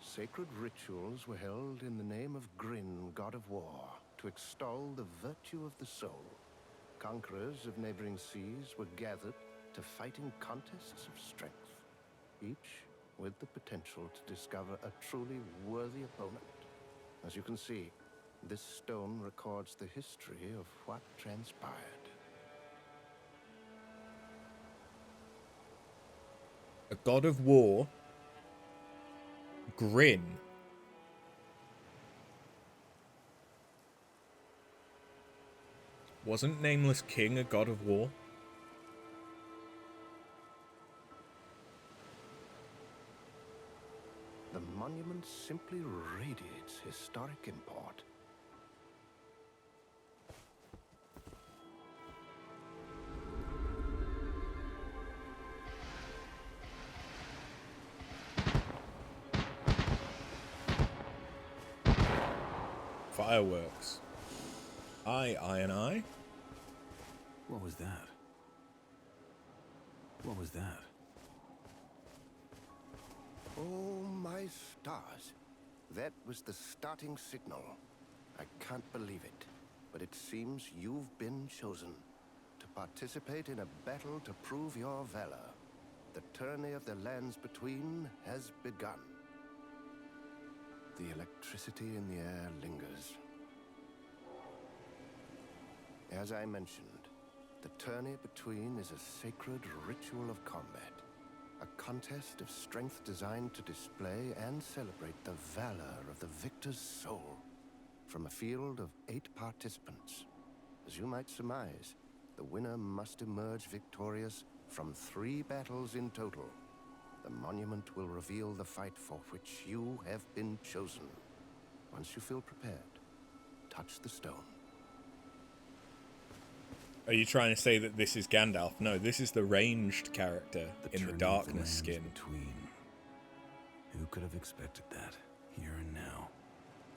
sacred rituals were held in the name of Grin, god of war, to extol the virtue of the soul. Conquerors of neighboring seas were gathered to fight in contests of strength, each with the potential to discover a truly worthy opponent. As you can see, this stone records the history of what transpired. A god of war. Grin. Wasn't Nameless King a god of war? The monument simply radiates historic import. Fireworks. Aye, and I. What was that? What was that? Oh, my stars. That was the starting signal. I can't believe it, but it seems you've been chosen to participate in a battle to prove your valor. The tourney of the lands between has begun. The electricity in the air lingers. As I mentioned, the tourney between is a sacred ritual of combat. A contest of strength designed to display and celebrate the valor of the victor's soul. From a field of 8 participants. As you might surmise, the winner must emerge victorious from 3 battles in total. The monument will reveal the fight for which you have been chosen. Once you feel prepared, touch the stone. Are you trying to say that this is Gandalf? No, this is the ranged character in the darkness skin. Between. Who could have expected that, here and now?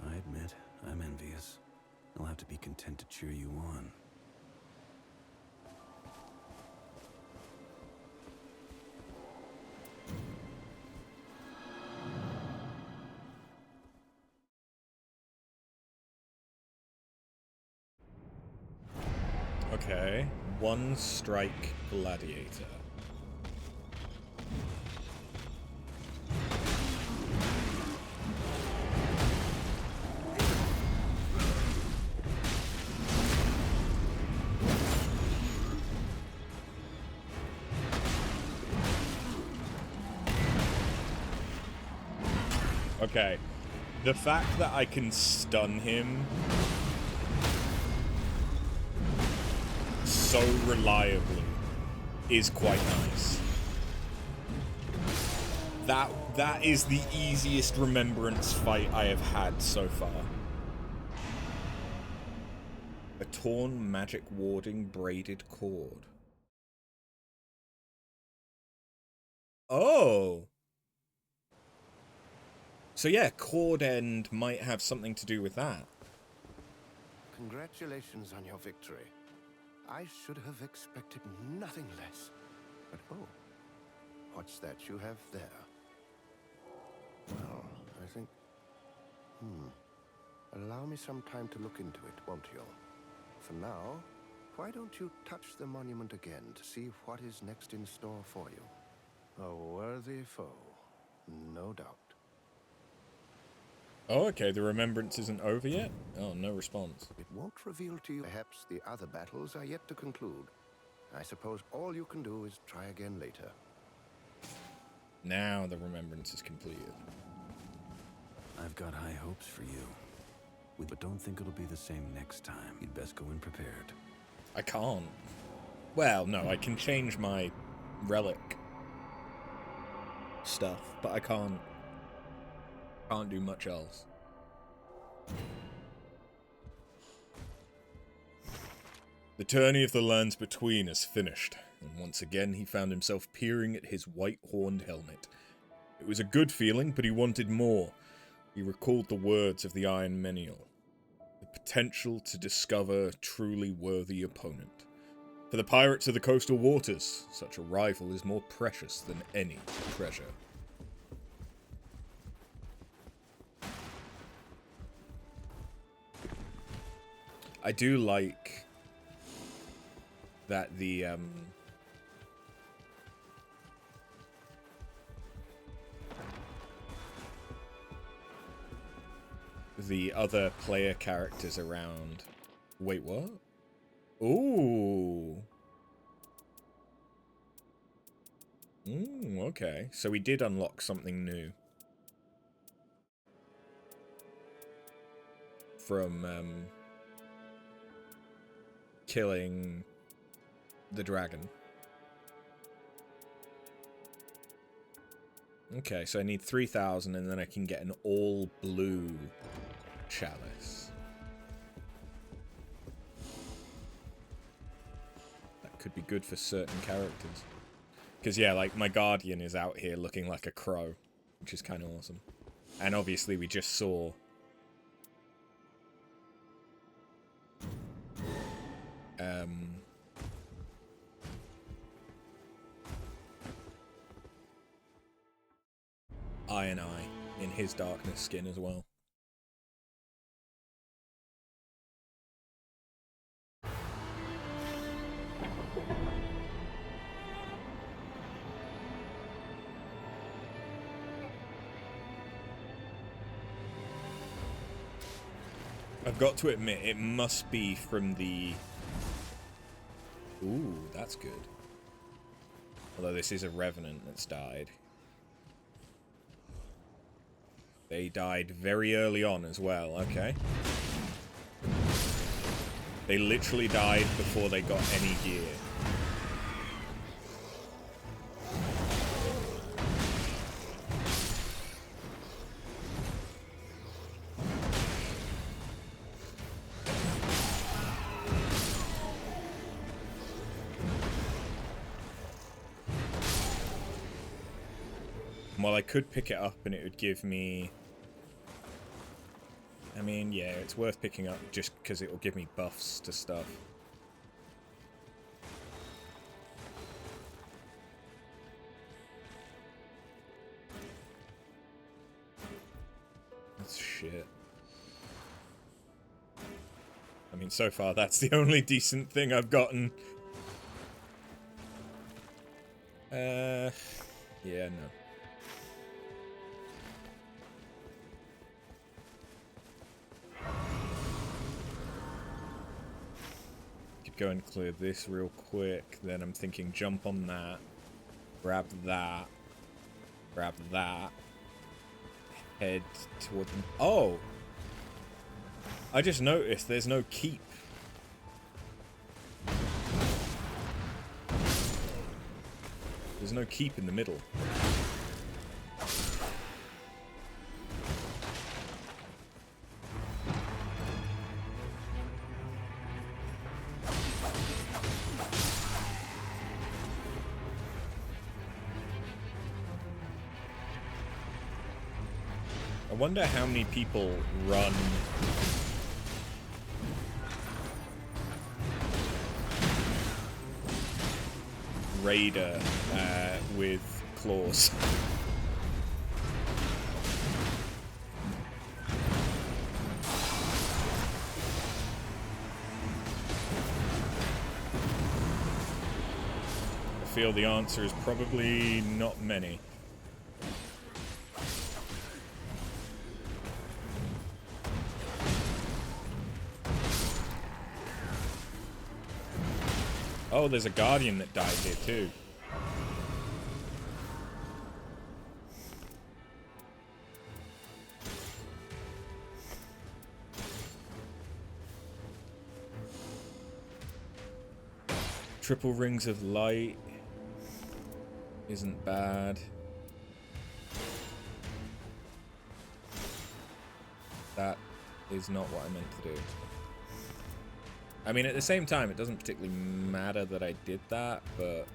I admit, I'm envious. I'll have to be content to cheer you on. Okay, 1 strike gladiator. Okay, the fact that I can stun him so reliably is quite nice. That is the easiest remembrance fight I have had so far. A torn magic warding braided cord. Oh! So yeah, cord end might have something to do with that. Congratulations on your victory. I should have expected nothing less. But oh, what's that you have there? Well, I think... Allow me some time to look into it, won't you? For now, why don't you touch the monument again to see what is next in store for you? A worthy foe, no doubt. Oh, okay, the remembrance isn't over yet? Oh, no response. It won't reveal to you. Perhaps the other battles are yet to conclude. I suppose all you can do is try again later. Now the remembrance is completed. I've got high hopes for you. But don't think it'll be the same next time. You'd best go in prepared. I can't. Well, no, I can change my relic stuff, but I can't do much else. The tourney of the lands between is finished, and once again he found himself peering at his white-horned helmet. It was a good feeling, but he wanted more. He recalled the words of the Iron Menial. The potential to discover a truly worthy opponent. For the pirates of the coastal waters, such a rival is more precious than any treasure. I do like that the other player characters around. Wait, what? Ooh. Okay. So we did unlock something new. From killing the dragon. Okay, so I need 3,000 and then I can get an all blue chalice. That could be good for certain characters. Because yeah, like my guardian is out here looking like a crow, which is kind of awesome. And obviously we just saw Iron Eye in his darkness skin as well. I've got to admit, it must be from the Ooh, that's good. Although this is a revenant that's died. They died very early on as well, okay. They literally died before they got any gear. Well, I could pick it up and it would give me... I mean, yeah, it's worth picking up just because it will give me buffs to stuff. That's shit. I mean, so far that's the only decent thing I've gotten. Yeah, no. Go and clear this real quick. Then I'm thinking jump on that. Grab that. Grab that. Head toward them. Oh! I just noticed there's no keep. There's no keep in the middle. I wonder how many people run Raider with claws. I feel the answer is probably not many. Oh, there's a Guardian that died here too. Triple Rings of Light isn't bad. That is not what I meant to do. I mean, at the same time, it doesn't particularly matter that I did that, but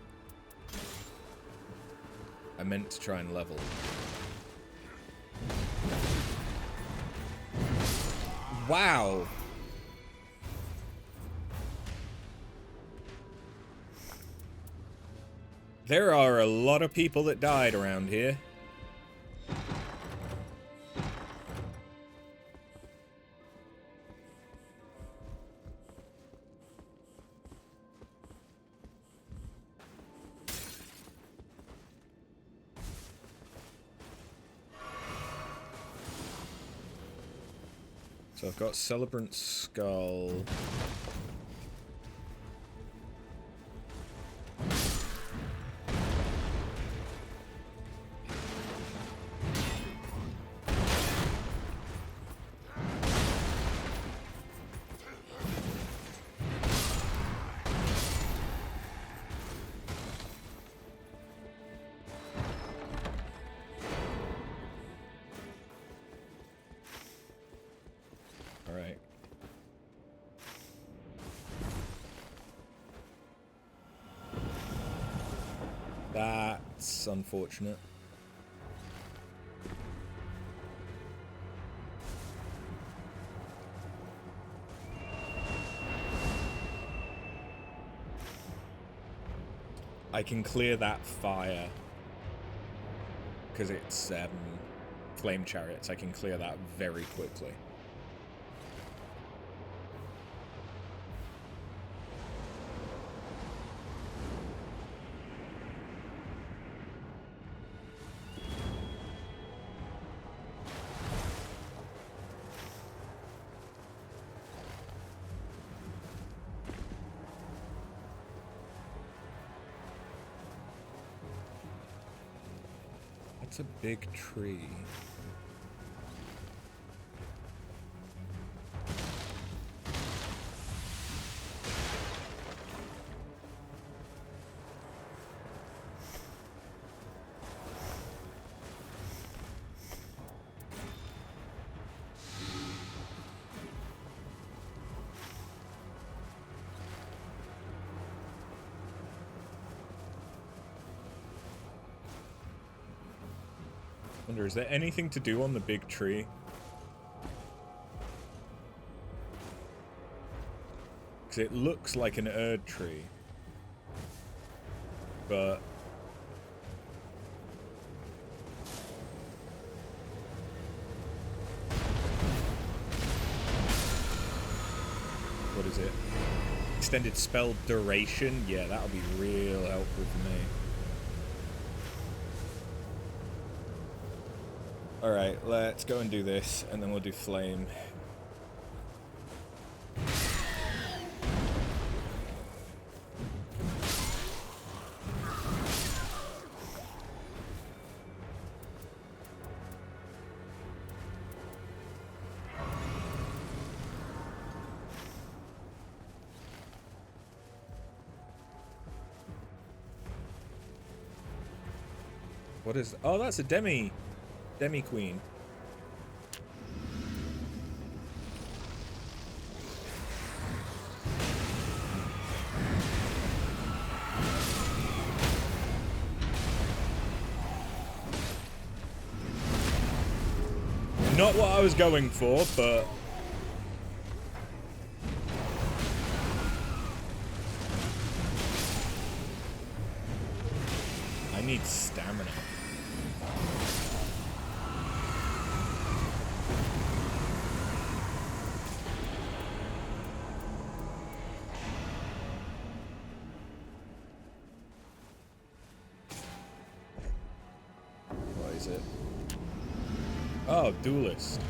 I meant to try and level. Wow! There are a lot of people that died around here. So I've got Celebrant Skull. Alright. That's unfortunate. I can clear that fire because it's flame chariots. I can clear that very quickly. What's a big tree? Wonder, is there anything to do on the big tree? Because it looks like an Erd tree. But... what is it? Extended spell duration? Yeah, that'll be real helpful for me. Alright, let's go and do this, and then we'll do flame. What is... oh, that's a Demi Queen. Not what I was going for, but... I need stamina. What is it? Oh, duelist.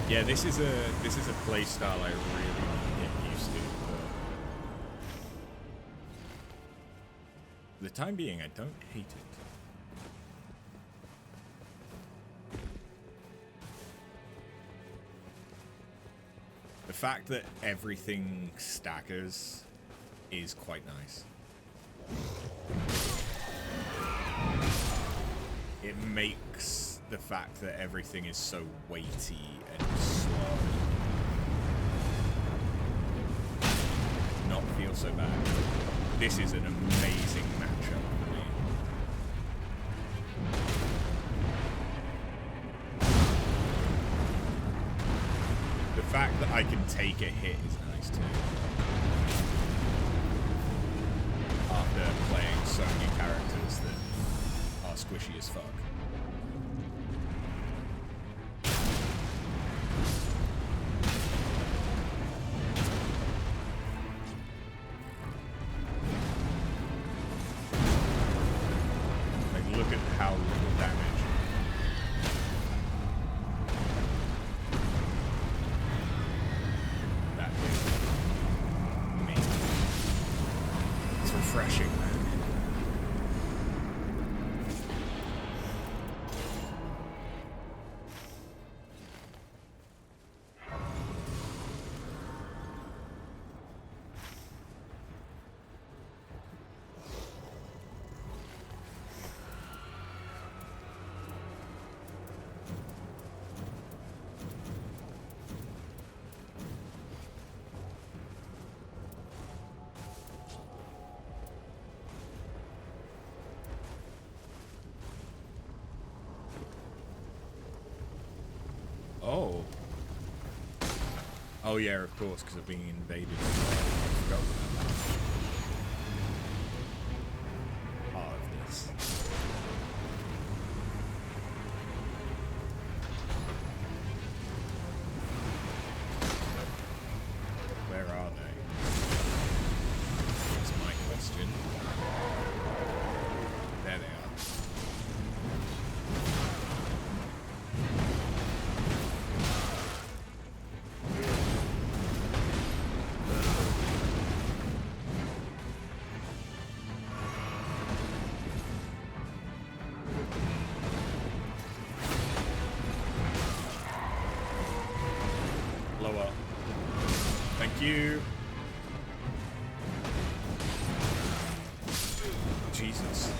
Yeah, this is a play style I really need to get used to. For the time being, I don't hate it. The fact that everything staggers is quite nice. It makes the fact that everything is so weighty and slow not feel so bad. This is an amazing matchup for me. The fact that I can take a hit is nice too. After playing so many characters that are squishy as fuck. Look at how little damage. That did me. It's refreshing, man. Oh. Oh yeah, of course, because of being invaded. I forgot about that. Part of this. Thank you. Jesus.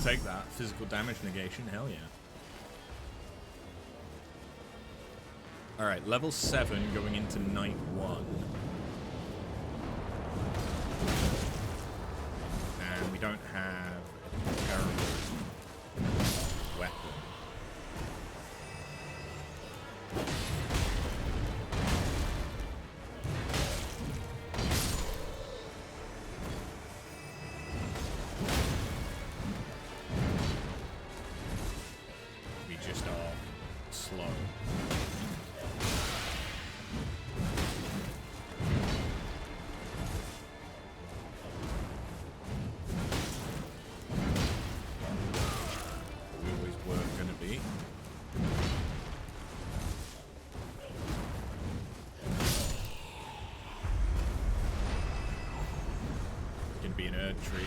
Take that. Physical damage negation, hell yeah. Alright, level 7 going into night 1. And we don't have a terrible weapon. Be an Erd tree.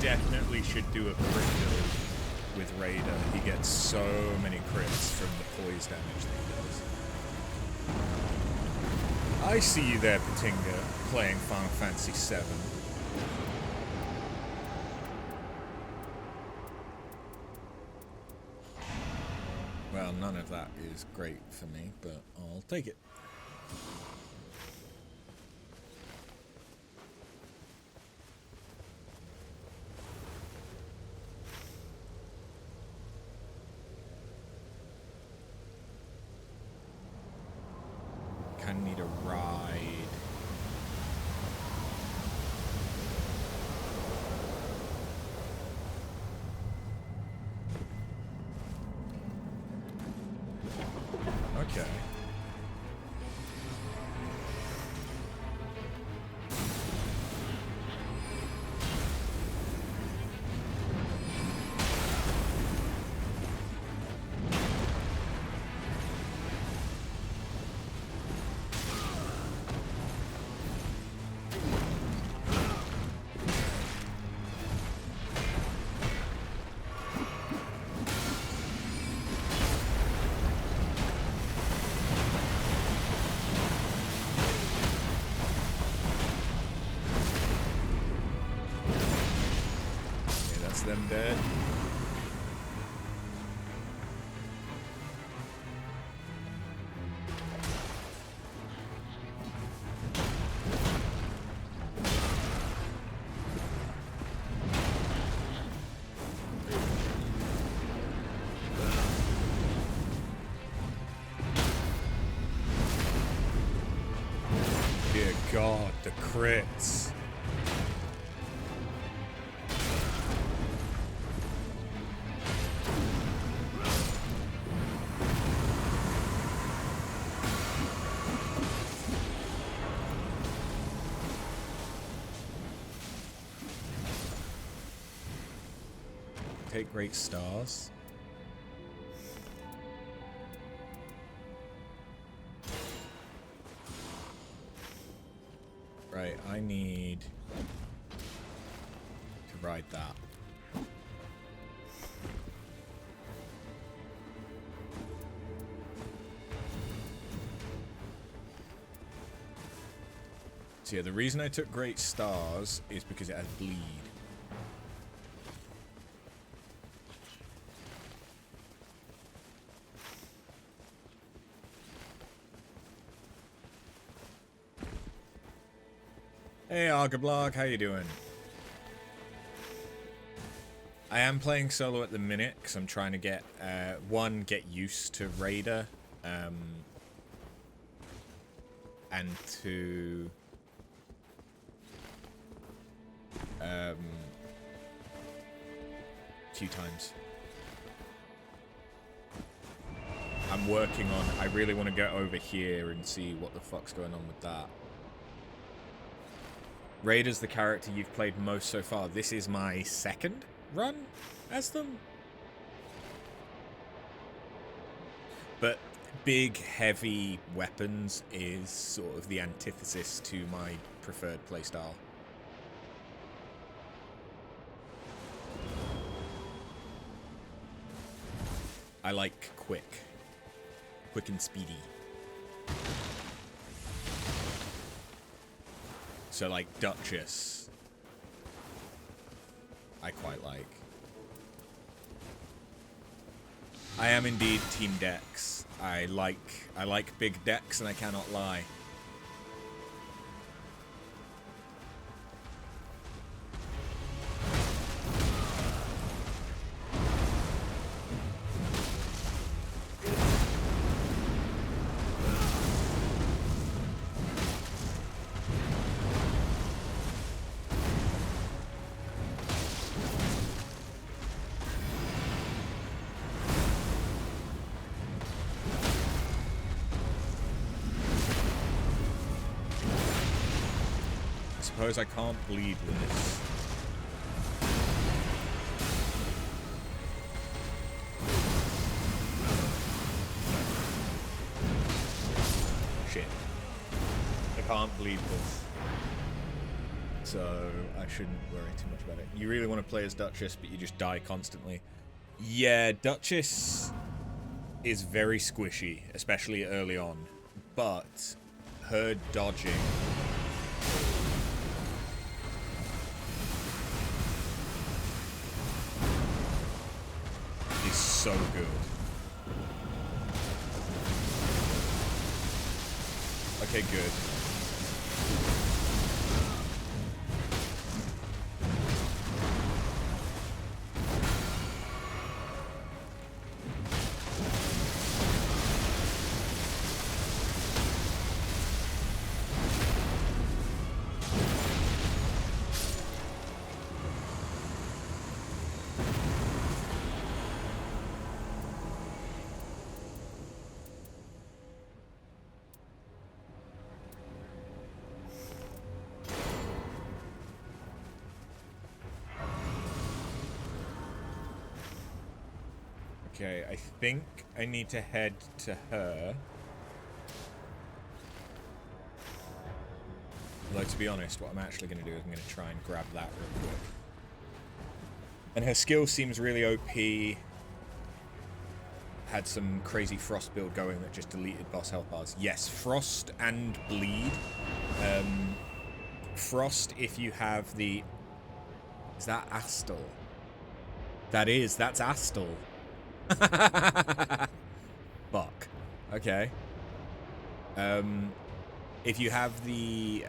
Definitely should do a crit build with Raider. He gets so many crits from the poise damage that he does. I see you there, Patinga, playing Final Fantasy VII. Well, none of that is great for me, but I'll take it. Kind of need a ride. Okay. Them dead. Dear God, the crits. Take great stars. Right, I need to ride that. So yeah, the reason I took great stars is because it has bleed. Hey Argablog, how you doing? I am playing solo at the minute because I'm trying to get, get used to Raider, and two, few times. I'm working on, I really want to go over here and see what the fuck's going on with that. Raider's the character you've played most so far. This is my second run as them. But big, heavy weapons is sort of the antithesis to my preferred playstyle. I like quick and speedy. So like Duchess, I quite like. I am indeed Team Dex. I like big decks, and I cannot lie. I suppose I can't bleed with this. Shit. I can't bleed this. So I shouldn't worry too much about it. You really want to play as Duchess, but you just die constantly. Yeah, Duchess is very squishy, especially early on. But her dodging is so good. Okay, good. Okay, I think I need to head to her. Although, to be honest, what I'm actually going to do is I'm going to try and grab that real quick. And her skill seems really OP. Had some crazy frost build going that just deleted boss health bars. Yes, frost and bleed. Frost, if you have the... Is that Astal? That's Astal. Fuck. Okay. If you have the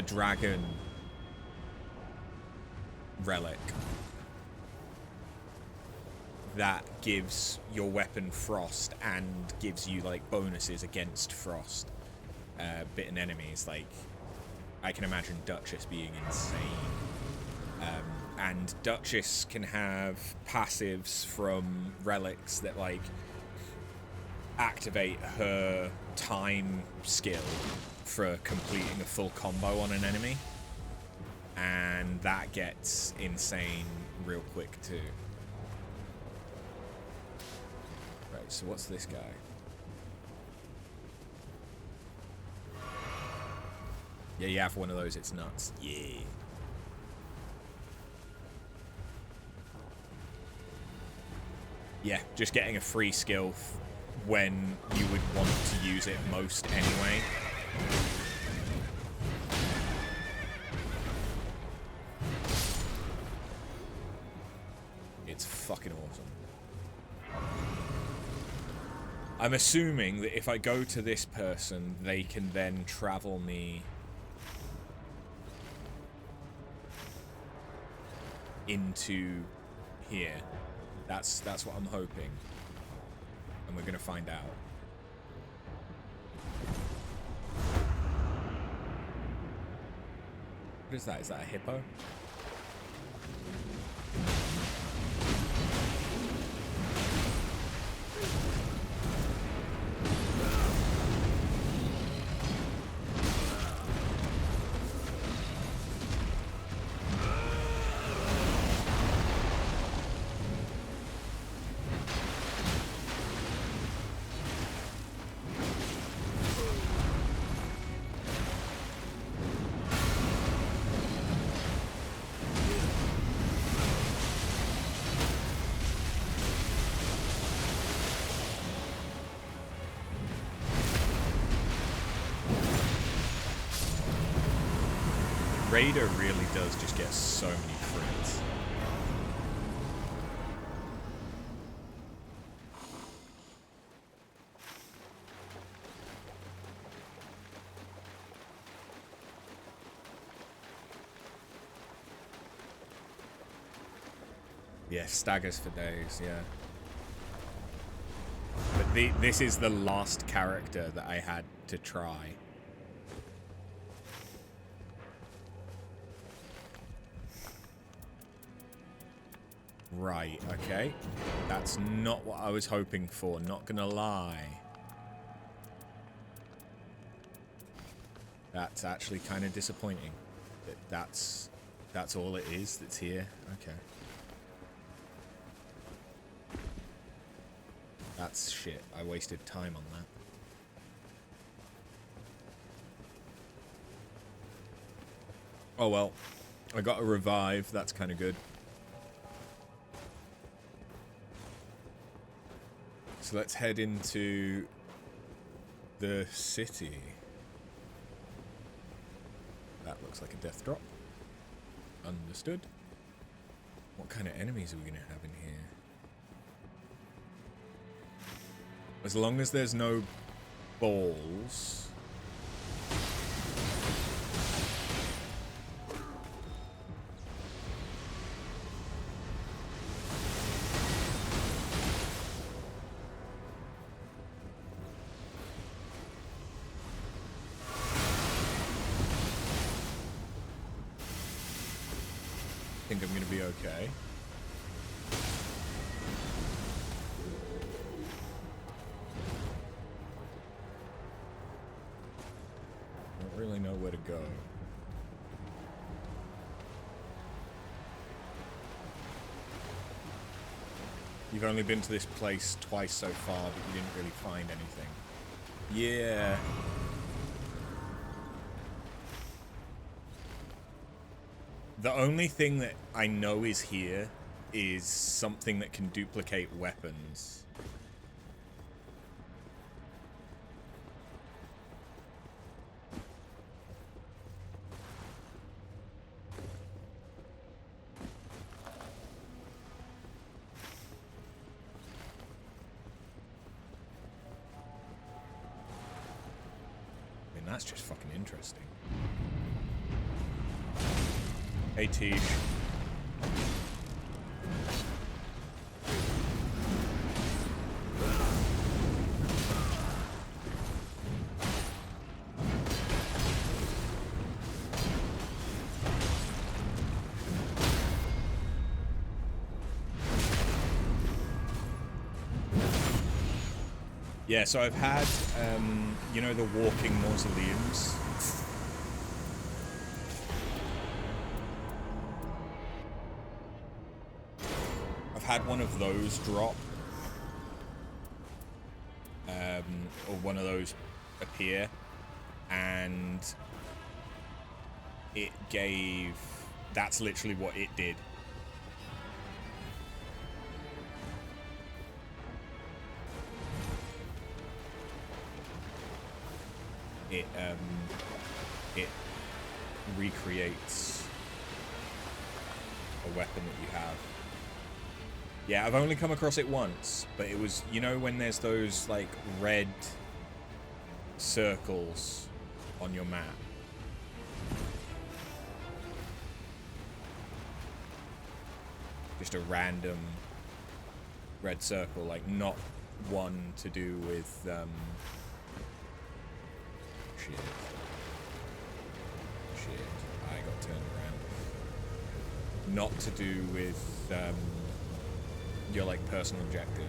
dragon relic, that gives your weapon frost and gives you like bonuses against frost bitten enemies. Like, I can imagine Duchess being insane. And Duchess can have passives from relics that like activate her time skill for completing a full combo on an enemy, and that gets insane real quick too. Right, so what's this guy? Yeah, you have one of those, it's nuts. Yeah. Yeah, just getting a free skill when you would want to use it most anyway. It's fucking awesome. I'm assuming that if I go to this person, they can then travel me into here. That's what I'm hoping. And we're gonna find out. What is that? Is that a hippo? Raider really does just get so many crits. Yeah, staggers for days, yeah. But this is the last character that I had to try. Right, okay. That's not what I was hoping for, not gonna lie. That's actually kind of disappointing. That's all it is that's here. Okay. That's shit. I wasted time on that. Oh well. I got a revive, that's kind of good. so let's head into the city. That looks like a death drop. Understood. What kind of enemies are we going to have in here? As long as there's no balls. I think I'm going to be okay. Don't really know where to go. You've only been to this place twice so far, but you didn't really find anything. Yeah. The only thing that I know is here is something that can duplicate weapons. I mean, that's just fucking interesting. Hey, Tish. Yeah, so I've had, you know, the walking mausoleums. I've had one of those drop, or one of those appear, and it gave, that's literally what it did. It recreates a weapon that you have. Yeah, I've only come across it once, but it was, you know, when there's those, like, red circles on your map. Just a random red circle, like, not one to do with, Shit, I got turned around. Not to do with, your, like, personal objective.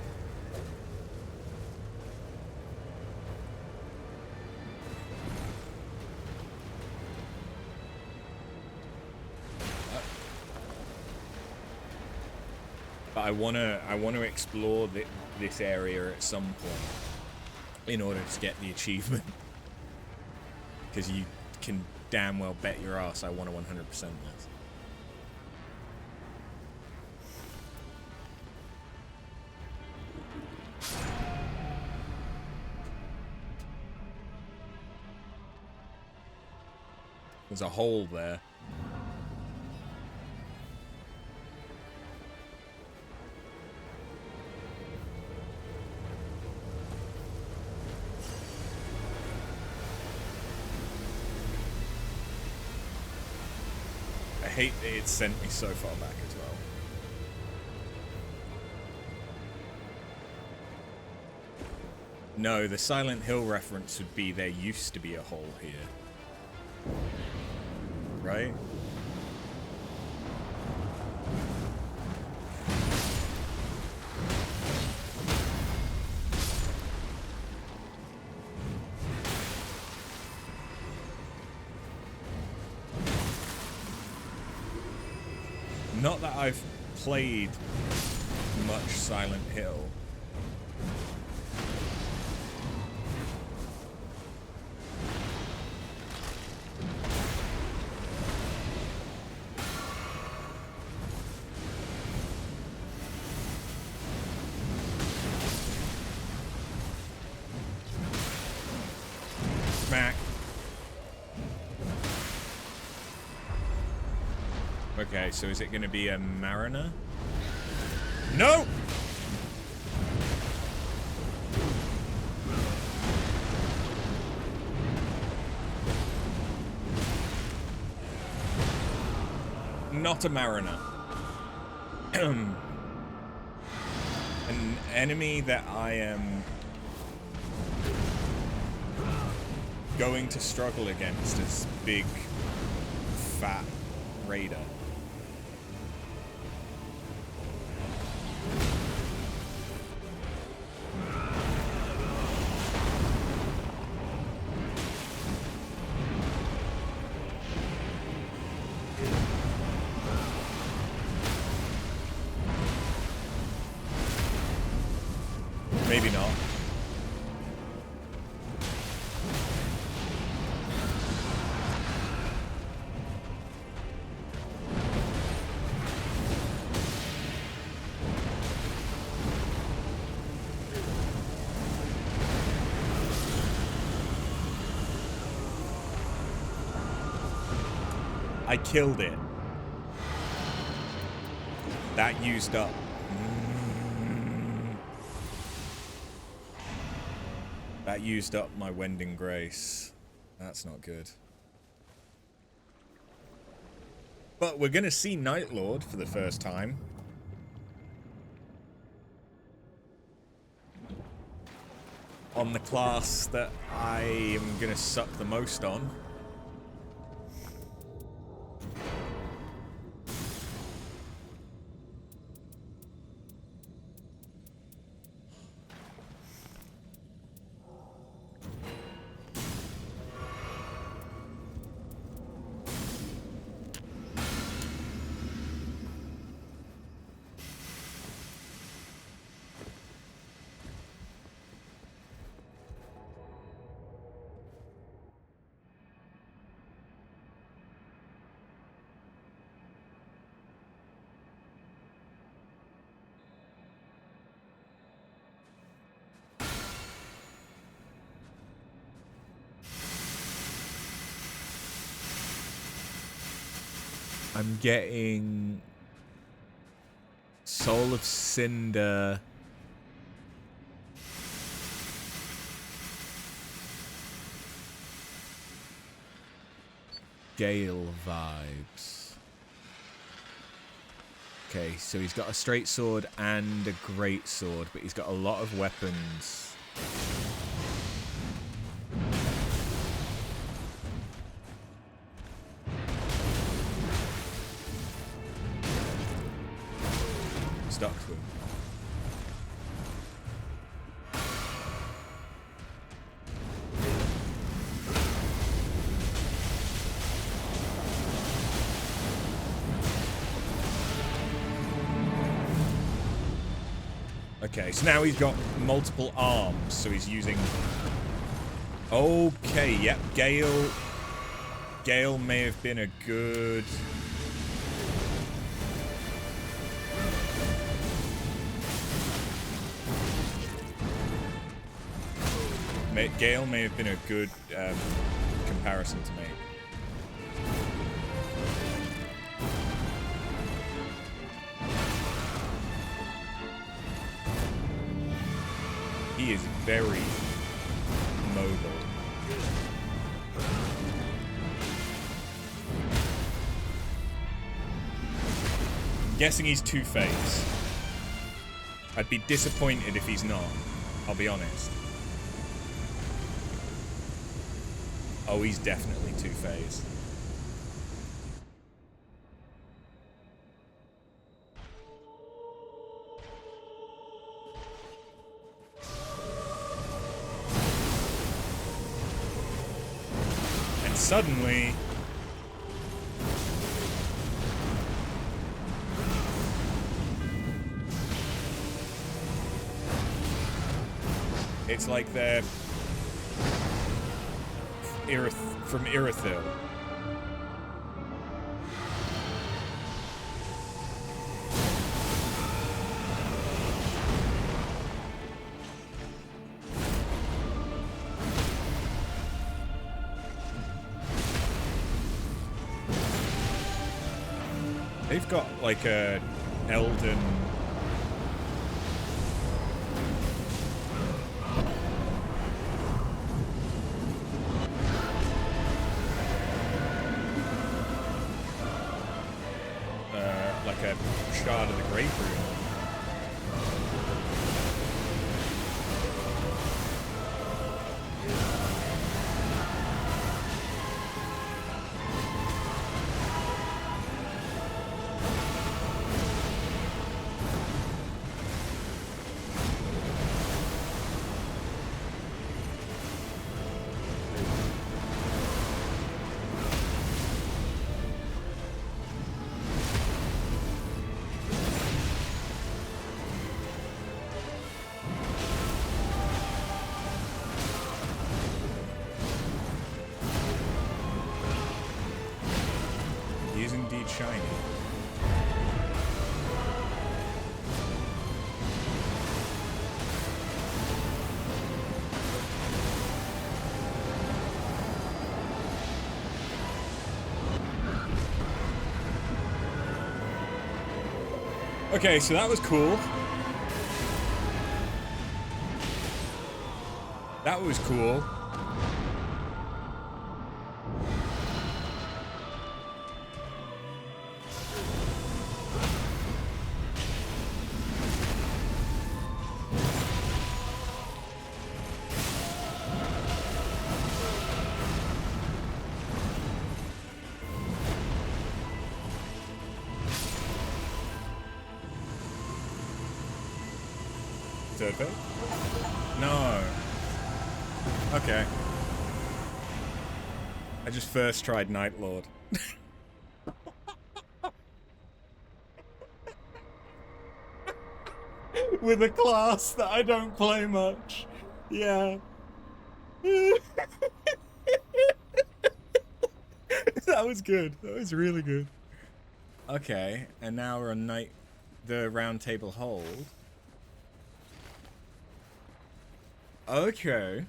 But I wanna explore this area at some point in order to get the achievement. Because you can damn well bet your ass I want to 100% this. There's a hole there. I hate that it sent me so far back as well. No, the Silent Hill reference would be there used to be a hole here. Right? Not that I've played much Silent Hill. Okay, so is it going to be a Mariner? No! Not a Mariner. An enemy that I am going to struggle against is big, fat raider. Maybe not. I killed it. That used up. That used up my Wending Grace. That's not good. But we're going to see Night Lord for the first time. On the class that I am going to suck the most on. I'm getting Soul of Cinder, Gale vibes. Okay, so he's got a straight sword and a great sword, but he's got a lot of weapons. Stuck to him. Okay, so now he's got multiple arms, so he's using... Okay, yep, Gale may have been a good... Gale may have been a good comparison to make. He is very mobile. I'm guessing he's Two-Face. I'd be disappointed if he's not, I'll be honest. Oh, he's definitely Two-Face. And suddenly... it's like they're... from Irithyll. They've got like a Elden... like a Shard of the Great Rune. Shiny. Okay, so that was cool. That was cool. Survey? No. Okay. I just first tried Night Lord. With a class that I don't play much. Yeah. That was good. That was really good. Okay, and now we're on the round table hold. Okay.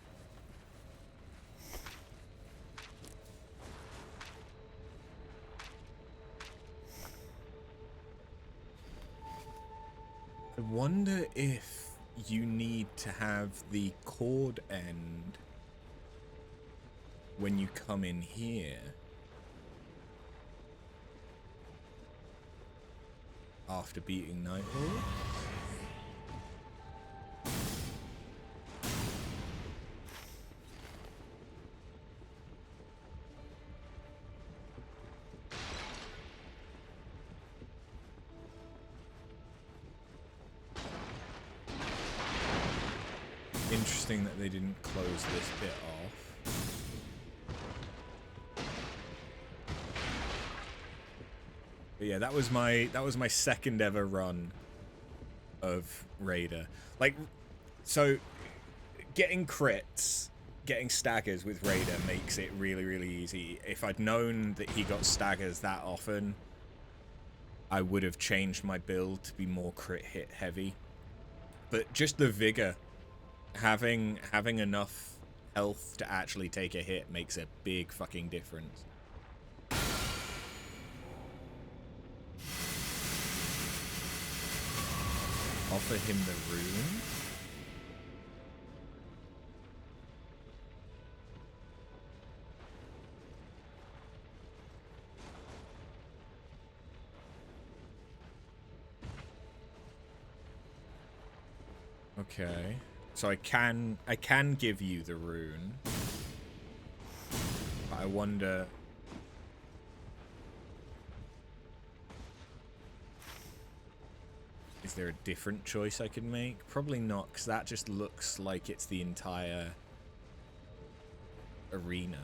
I wonder if you need to have the cord end when you come in here. After beating Night Lord. Interesting that they didn't close this bit off. But yeah, that was my second ever run of Raider. Like, so getting crits, getting staggers with Raider makes it really, really easy. If I'd known that he got staggers that often, I would have changed my build to be more crit hit heavy. But just the vigor, having enough health to actually take a hit makes a big fucking difference. Offer him the rune. Okay. So I can give you the rune. But I wonder... Is there a different choice I could make? Probably not, because that just looks like it's the entire arena.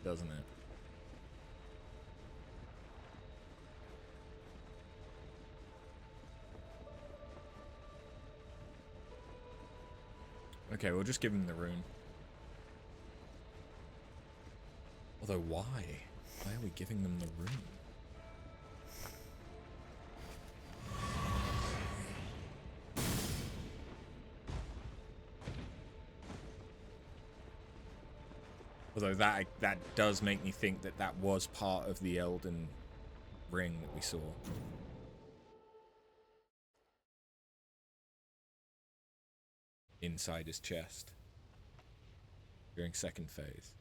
Doesn't it? Okay, we'll just give him the rune. Although, why? Why are we giving them the rune? Although that does make me think that that was part of the Elden ring that we saw. Inside his chest. During second phase.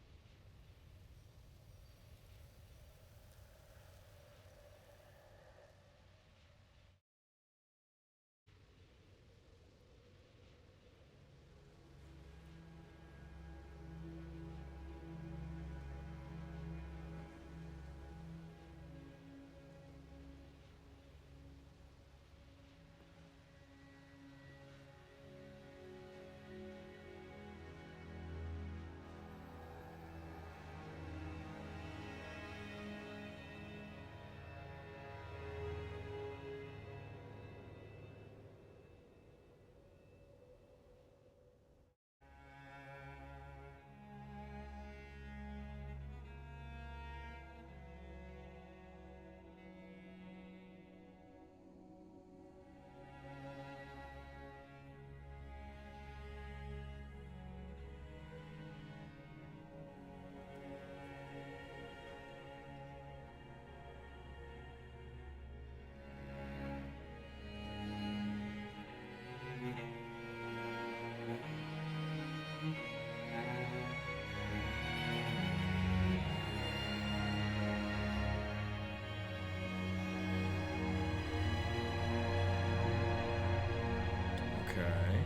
Okay.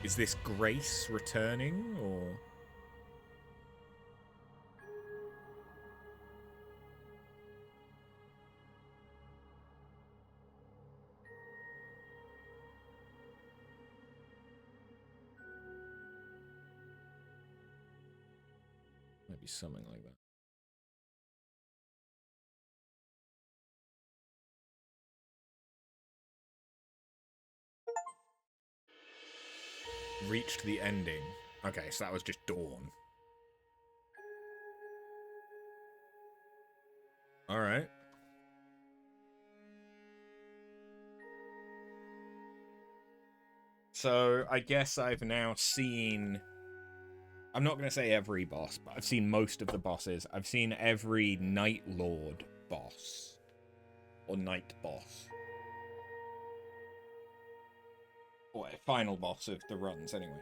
Is this Grace returning, or...? Might be something like that. Reached the ending. Okay, so that was just Dawn. Alright. So, I guess I've now seen... I'm not going to say every boss, but I've seen most of the bosses. I've seen every Night Lord boss. Or Night boss. Or final boss of the runs, anyway.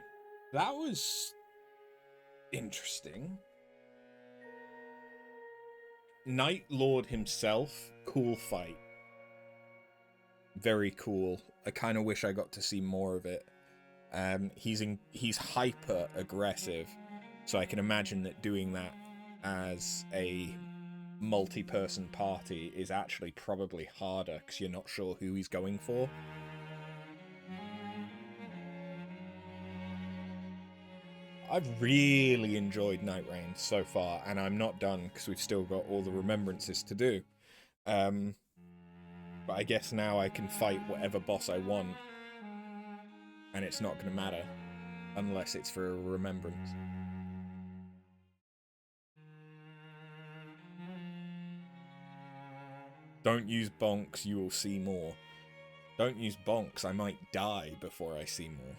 That was... interesting. Night Lord himself, cool fight. Very cool. I kind of wish I got to see more of it. He's hyper aggressive, so I can imagine that doing that as a multi-person party is actually probably harder because you're not sure who he's going for. I've really enjoyed Nightreign so far, and I'm not done because we've still got all the remembrances to do. But I guess now I can fight whatever boss I want, and it's not going to matter unless it's for a remembrance. Don't use bonks, you will see more. Don't use bonks, I might die before I see more.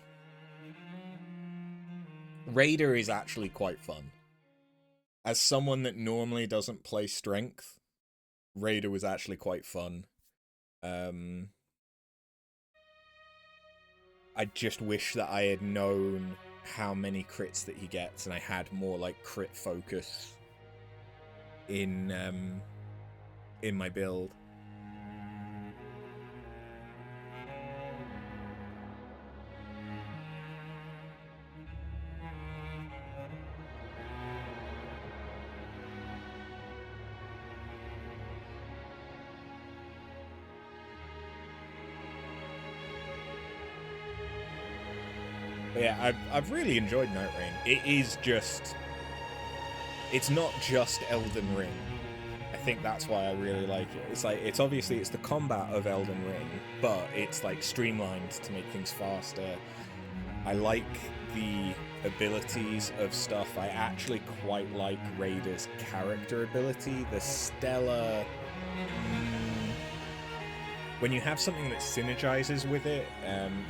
Raider is actually quite fun. As someone that normally doesn't play strength, Raider was actually quite fun. I just wish that I had known how many crits that he gets, and I had more like crit focus in my build. But yeah, I've really enjoyed Nightreign. It is just... It's not just Elden Ring. I think that's why I really like it. It's like, it's obviously, it's the combat of Elden Ring, but it's like streamlined to make things faster. I like the abilities of stuff. I actually quite like Raider's character ability. The Stellar... When you have something that synergizes with it,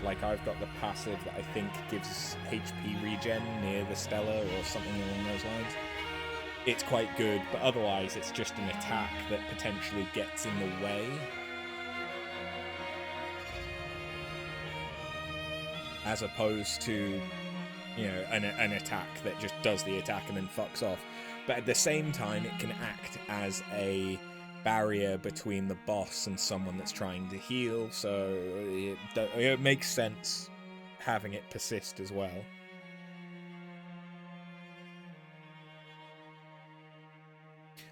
like I've got the passive that I think gives HP regen near the Stellar or something along those lines. it's quite good, but otherwise it's just an attack that potentially gets in the way. As opposed to, you know, an attack that just does the attack and then fucks off. But at the same time, it can act as a barrier between the boss and someone that's trying to heal, so it makes sense having it persist as well.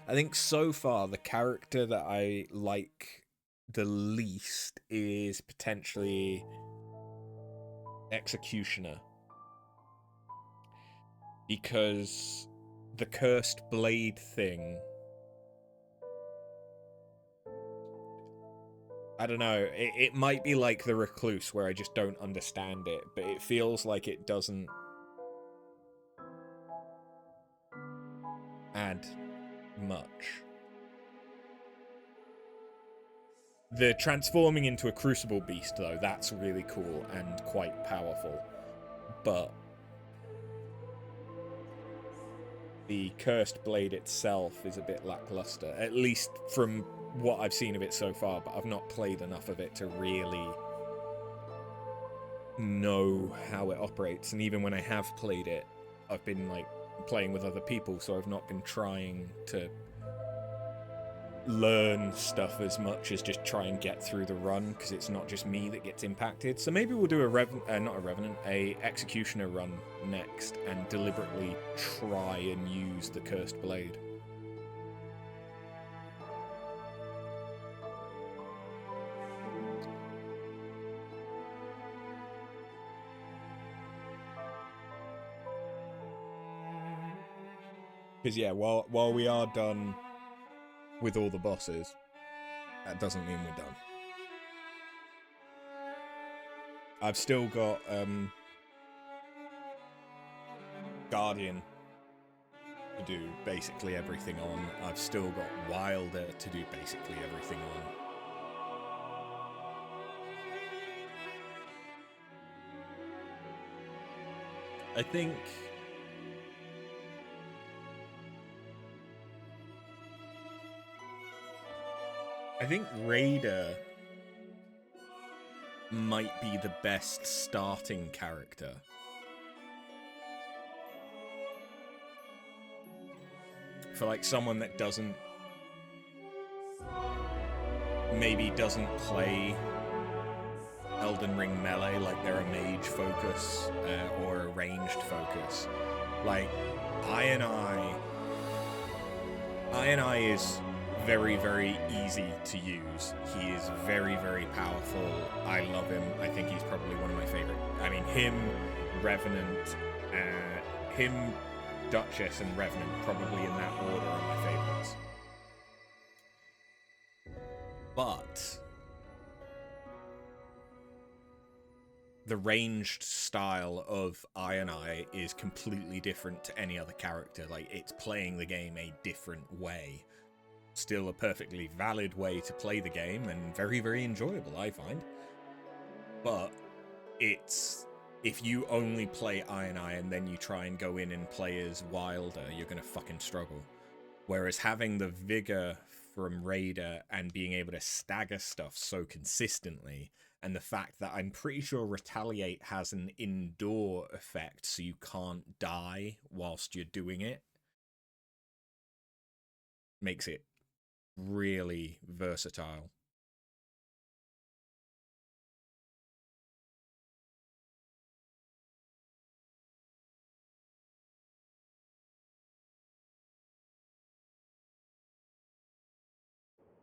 I think so far the character that I like the least is potentially Executioner, because the cursed blade thing, I don't know, it might be like the Recluse where I just don't understand it, but it feels like it doesn't add much. The transforming into a crucible beast, though, that's really cool and quite powerful. But the cursed blade itself is a bit lackluster, at least from what I've seen of it so far, but I've not played enough of it to really know how it operates. And even when I have played it, I've been like playing with other people, so I've not been trying to learn stuff as much as just try and get through the run, because it's not just me that gets impacted. So maybe we'll do a Executioner run next and deliberately try and use the cursed blade. Because yeah, while we are done with all the bosses, that doesn't mean we're done. I've still got Guardian to do basically everything on. I've still got Wilder to do basically everything on. I think Raider might be the best starting character. For like someone that maybe doesn't play Elden Ring melee, like they're a mage focus or a ranged focus. Like I is very, very easy to use. He is very, very powerful. I love him. I think he's probably one of my favorite. I mean, him, Revenant, Duchess, and Revenant, probably in that order, are my favorites. But the ranged style of Eye is completely different to any other character. Like, it's playing the game a different way. Still a perfectly valid way to play the game, and very, very enjoyable, I find. But it's... if you only play Eye and then you try and go in and play as Wilder, you're gonna fucking struggle. Whereas having the vigor from Raider and being able to stagger stuff so consistently, and the fact that I'm pretty sure Retaliate has an indoor effect so you can't die whilst you're doing it, makes it really versatile.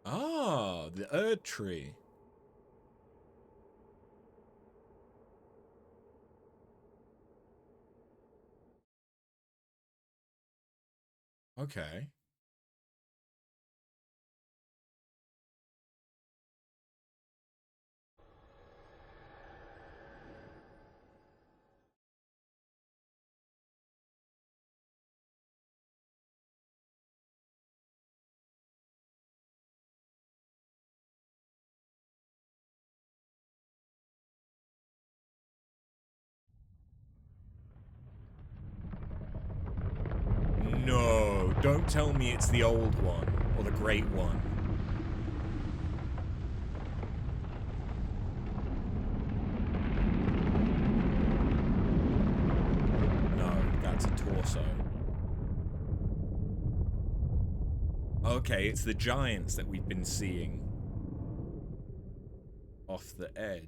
Ah, the Erd Tree. Okay. No, Don't tell me it's the old one, or the great one. No, that's a torso. Okay, it's the giants that we've been seeing off the edge.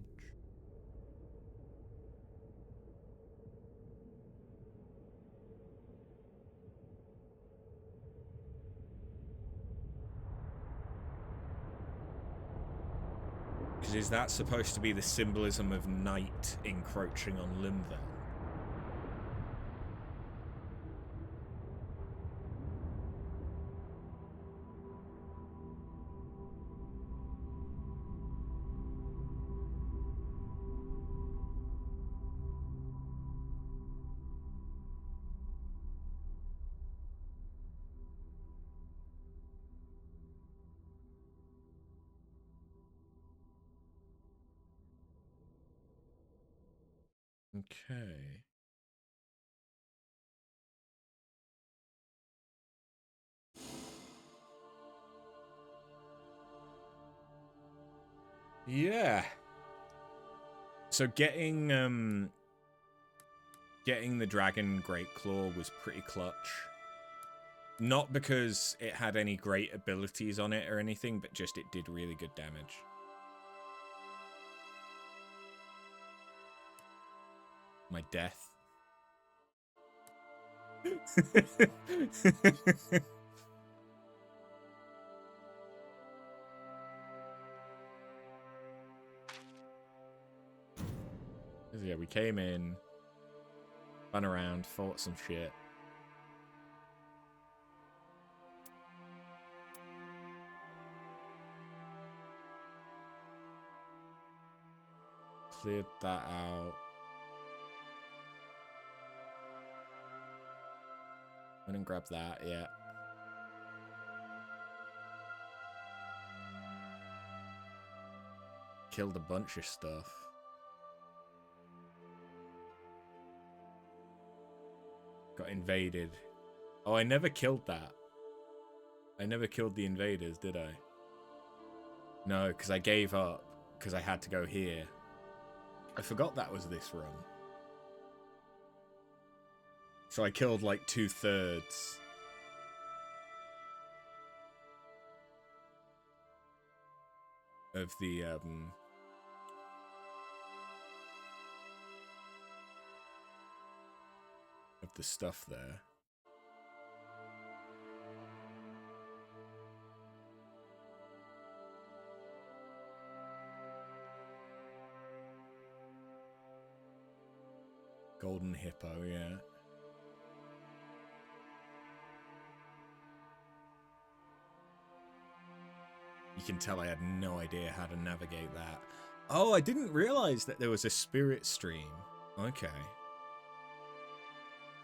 Because is that supposed to be the symbolism of night encroaching on Limveld? Okay. Yeah. So getting the Dragon Greatclaw was pretty clutch. Not because it had any great abilities on it or anything, but just it did really good damage. My death. Yeah, we came in, run around, fought some shit. Cleared that out. Went and grabbed that, yeah. Killed a bunch of stuff. Got invaded. Oh, I never killed that. I never killed the invaders, did I? No, because I gave up. Because I had to go here. I forgot that was this run. So I killed like 2/3. Of the, of the stuff there. Golden Hippo, yeah. You can tell I had no idea how to navigate that. Oh, I didn't realize that there was a spirit stream. Okay.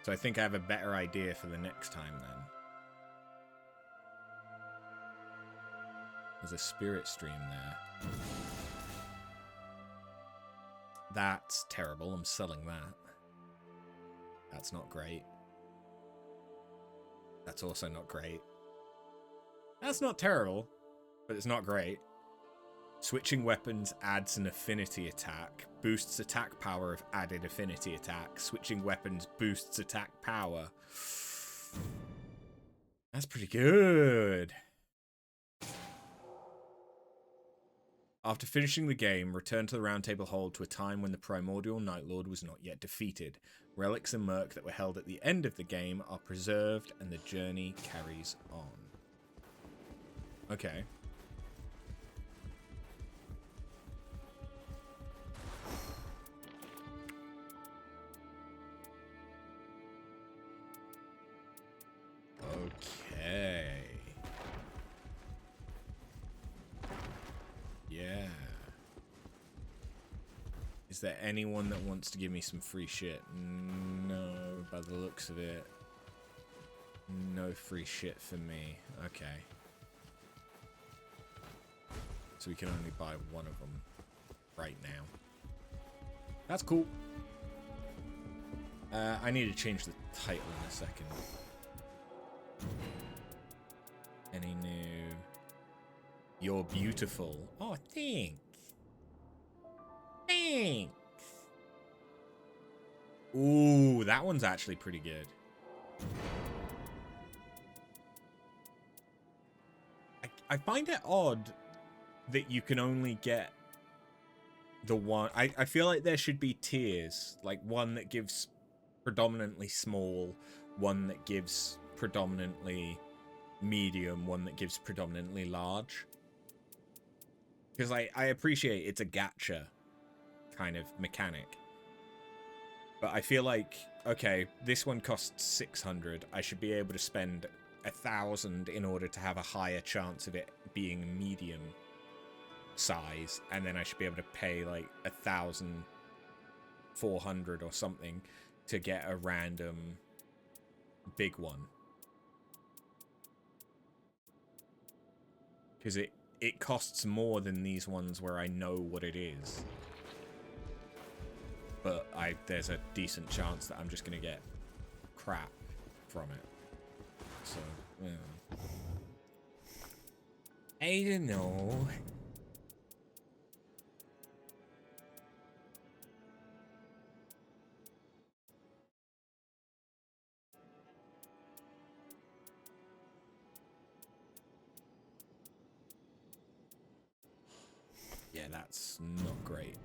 So I think I have a better idea for the next time then. There's a spirit stream there. That's terrible. I'm selling that. That's not great. That's also not great. That's not terrible, but it's not great. Switching weapons adds an affinity attack. Boosts attack power of added affinity attack. Switching weapons boosts attack power. That's pretty good. After finishing the game, return to the Round Table Hold to a time when the primordial Night Lord was not yet defeated. Relics and Merc that were held at the end of the game are preserved and the journey carries on. Okay. Okay. Yeah. Is there anyone that wants to give me some free shit? No, by the looks of it. No free shit for me. Okay. So we can only buy one of them right now. That's cool. I need to change the title in a second. You're beautiful. Oh, thanks. Thanks. Ooh, that one's actually pretty good. I find it odd that you can only get the one. I feel like there should be tiers, like one that gives predominantly small, one that gives predominantly medium, one that gives predominantly large. Because I appreciate it's a gacha kind of mechanic. But I feel like, okay, this one costs 600. I should be able to spend 1,000 in order to have a higher chance of it being medium size, and then I should be able to pay like 1,400 or something to get a random big one. Because it costs more than these ones where I know what it is. But there's a decent chance that I'm just going to get crap from it. So, yeah. I don't know. Yeah, that's not great.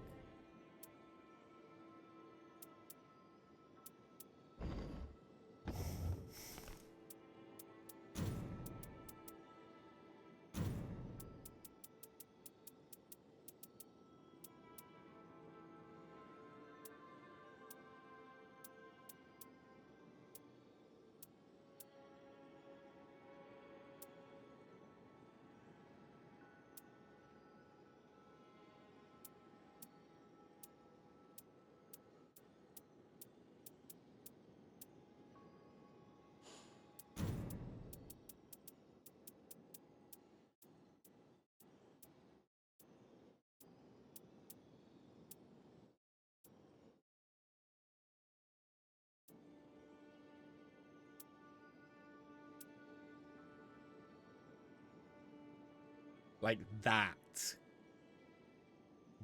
Like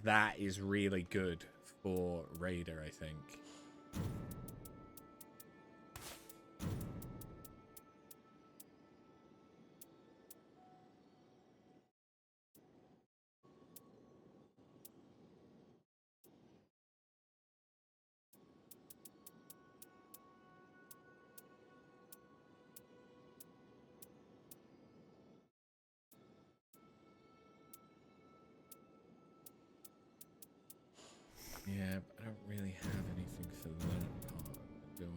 that is really good for Raider, I think. Yeah, but I don't really have anything for that part, do I?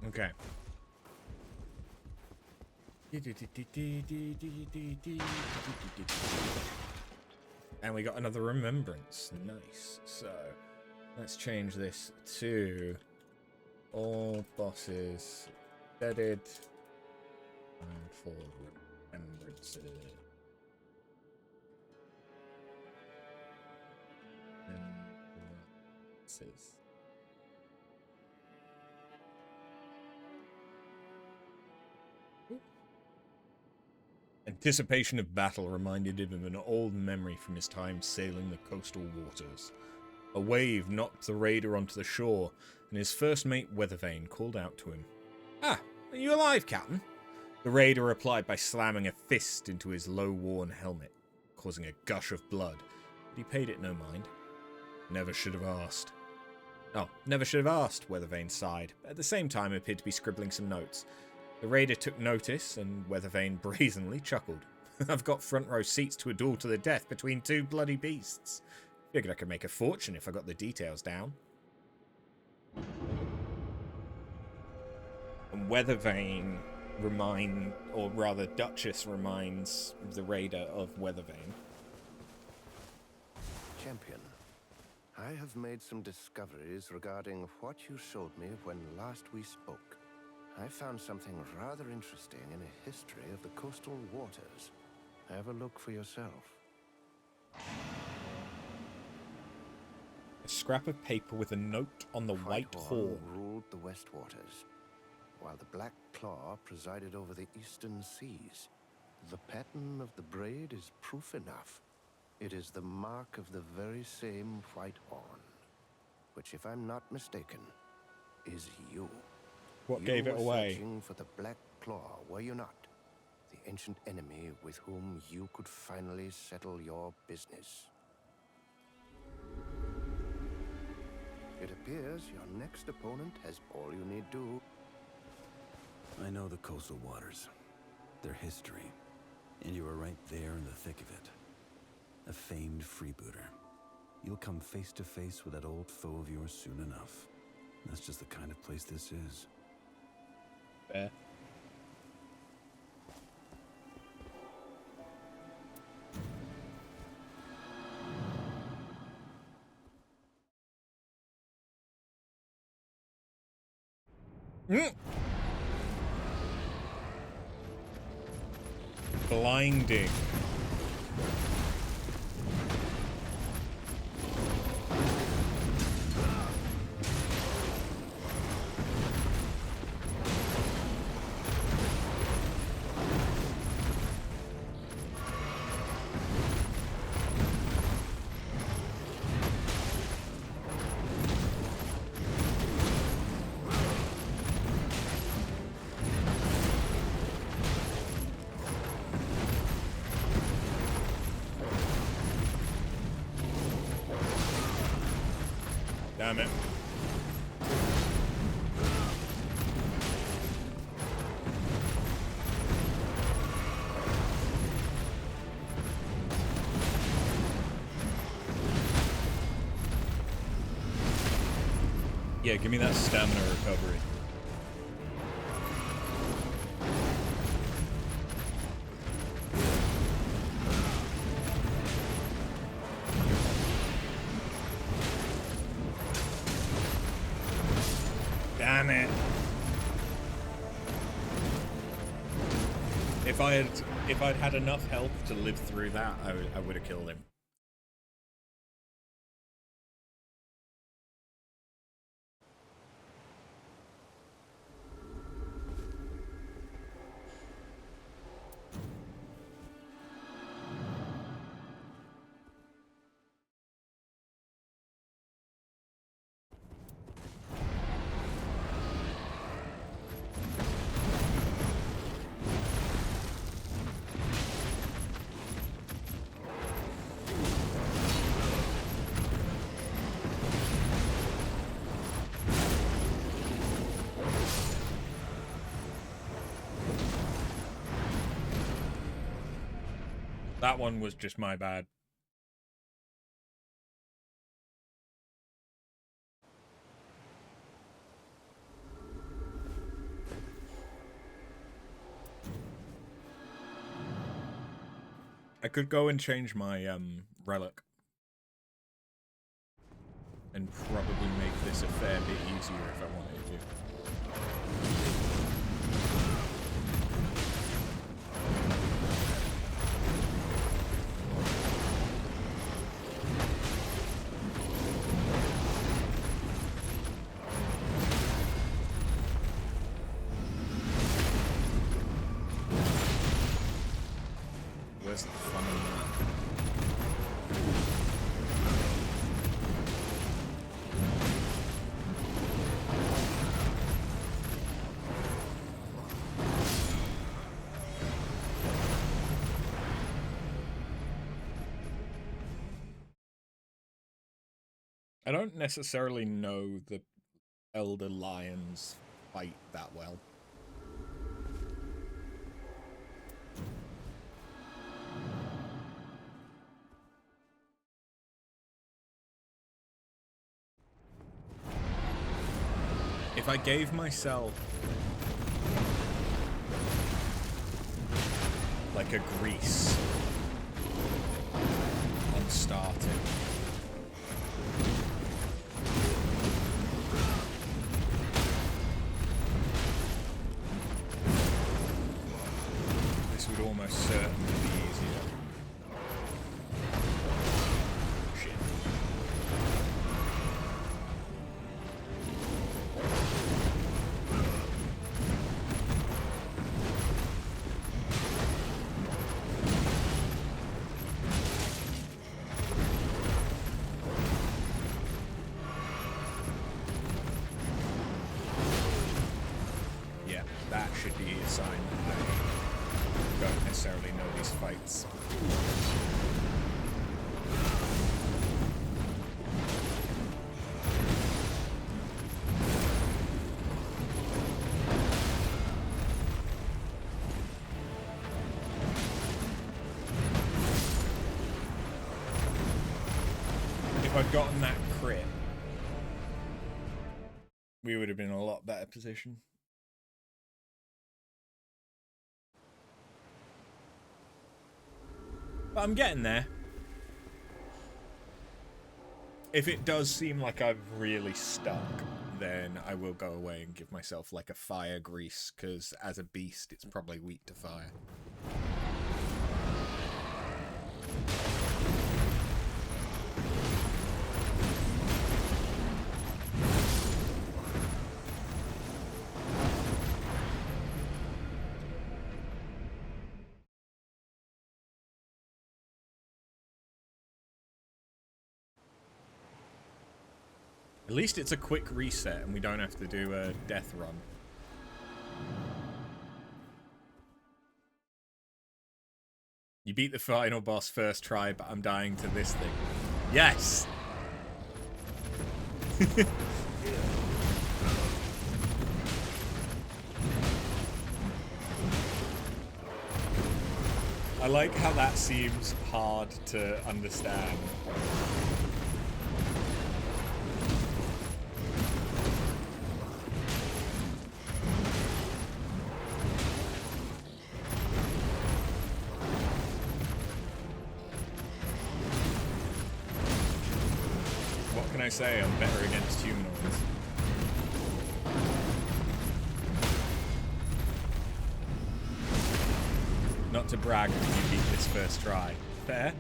Okay. And we got another remembrance. Nice. So, let's change this to all bosses deaded and for remembrances. Remembrances. Anticipation of battle reminded him of an old memory from his time sailing the coastal waters. A wave knocked the raider onto the shore, and his first mate Weathervane called out to him. "Ah, are you alive, Captain? The raider replied by slamming a fist into his low-worn helmet, causing a gush of blood, but he paid it no mind. Never should have asked. Oh, never should have asked, Weathervane sighed, but at the same time appeared to be scribbling some notes. The raider took notice, and Weathervane brazenly chuckled. I've got front row seats to a duel to the death between two bloody beasts. Figured I could make a fortune if I got the details down. And Weathervane Duchess reminds the raider of Weathervane. Champion, I have made some discoveries regarding what you showed me when last we spoke. I found something rather interesting in a history of the coastal waters. Have a look for yourself. A scrap of paper with a note on the White Horn. Ruled the West Waters, while the Black Claw presided over the Eastern Seas. The pattern of the braid is proof enough. It is the mark of the very same White Horn, which, if I'm not mistaken, is you. What gave it away? Searching for the Black Claw, were you not? The ancient enemy with whom you could finally settle your business. It appears your next opponent has all you need to. I know the coastal waters, their history, and you were right there in the thick of it. A famed freebooter. You'll come face to face with that old foe of yours soon enough. That's just the kind of place this is. Fair. Blinding. Damn it. Yeah, give me that stamina recovery. Damn it. If I'd had enough health to live through that, I would have killed him. That one was just my bad. I could go and change my relic and probably make this a fair bit easier if I wanted to. Where's the fun in that? I don't necessarily know the Elder Lions fight that well. If I gave myself like a grease on starting, this would almost certainly be easier. Shit. Yeah, that should be a sign that I don't necessarily know these fights. If I'd gotten that crit, we would have been in a lot better position. But I'm getting there. If it does seem like I've really stuck, then I will go away and give myself like a fire grease, because as a beast, it's probably weak to fire. At least it's a quick reset and we don't have to do a death run. You beat the final boss first try, but I'm dying to this thing. Yes! I like how that seems hard to understand. What can I say? I'm better against humanoids. Not to brag, but you beat this first try. Fair.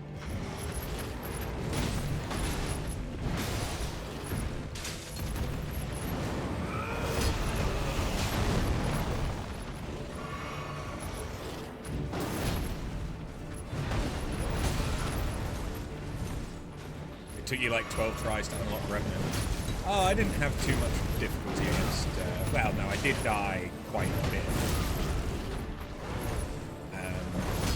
It took you like 12 tries to unlock Revenant. Oh, I didn't have too much difficulty against... well, no, I did die quite a bit.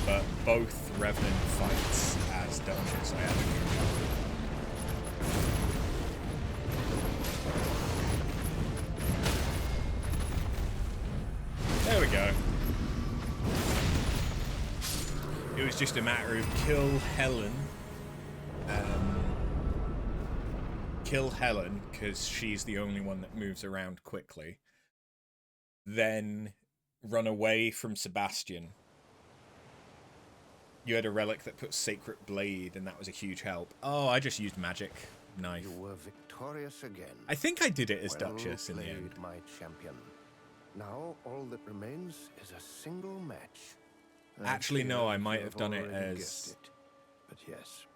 But both Revenant fights as Duchess I actually enjoyed. There we go. It was just a matter of kill Helen. Kill Helen, because she's the only one that moves around quickly. Then run away from Sebastian. You had a relic that put Sacred Blade, and that was a huge help. Oh, I just used magic knife. You were victorious again. I think I did it as Well Duchess in the end. played, my champion. Now all that remains is a single match. Actually, no, I might you have done it already as... guessed it. But yes,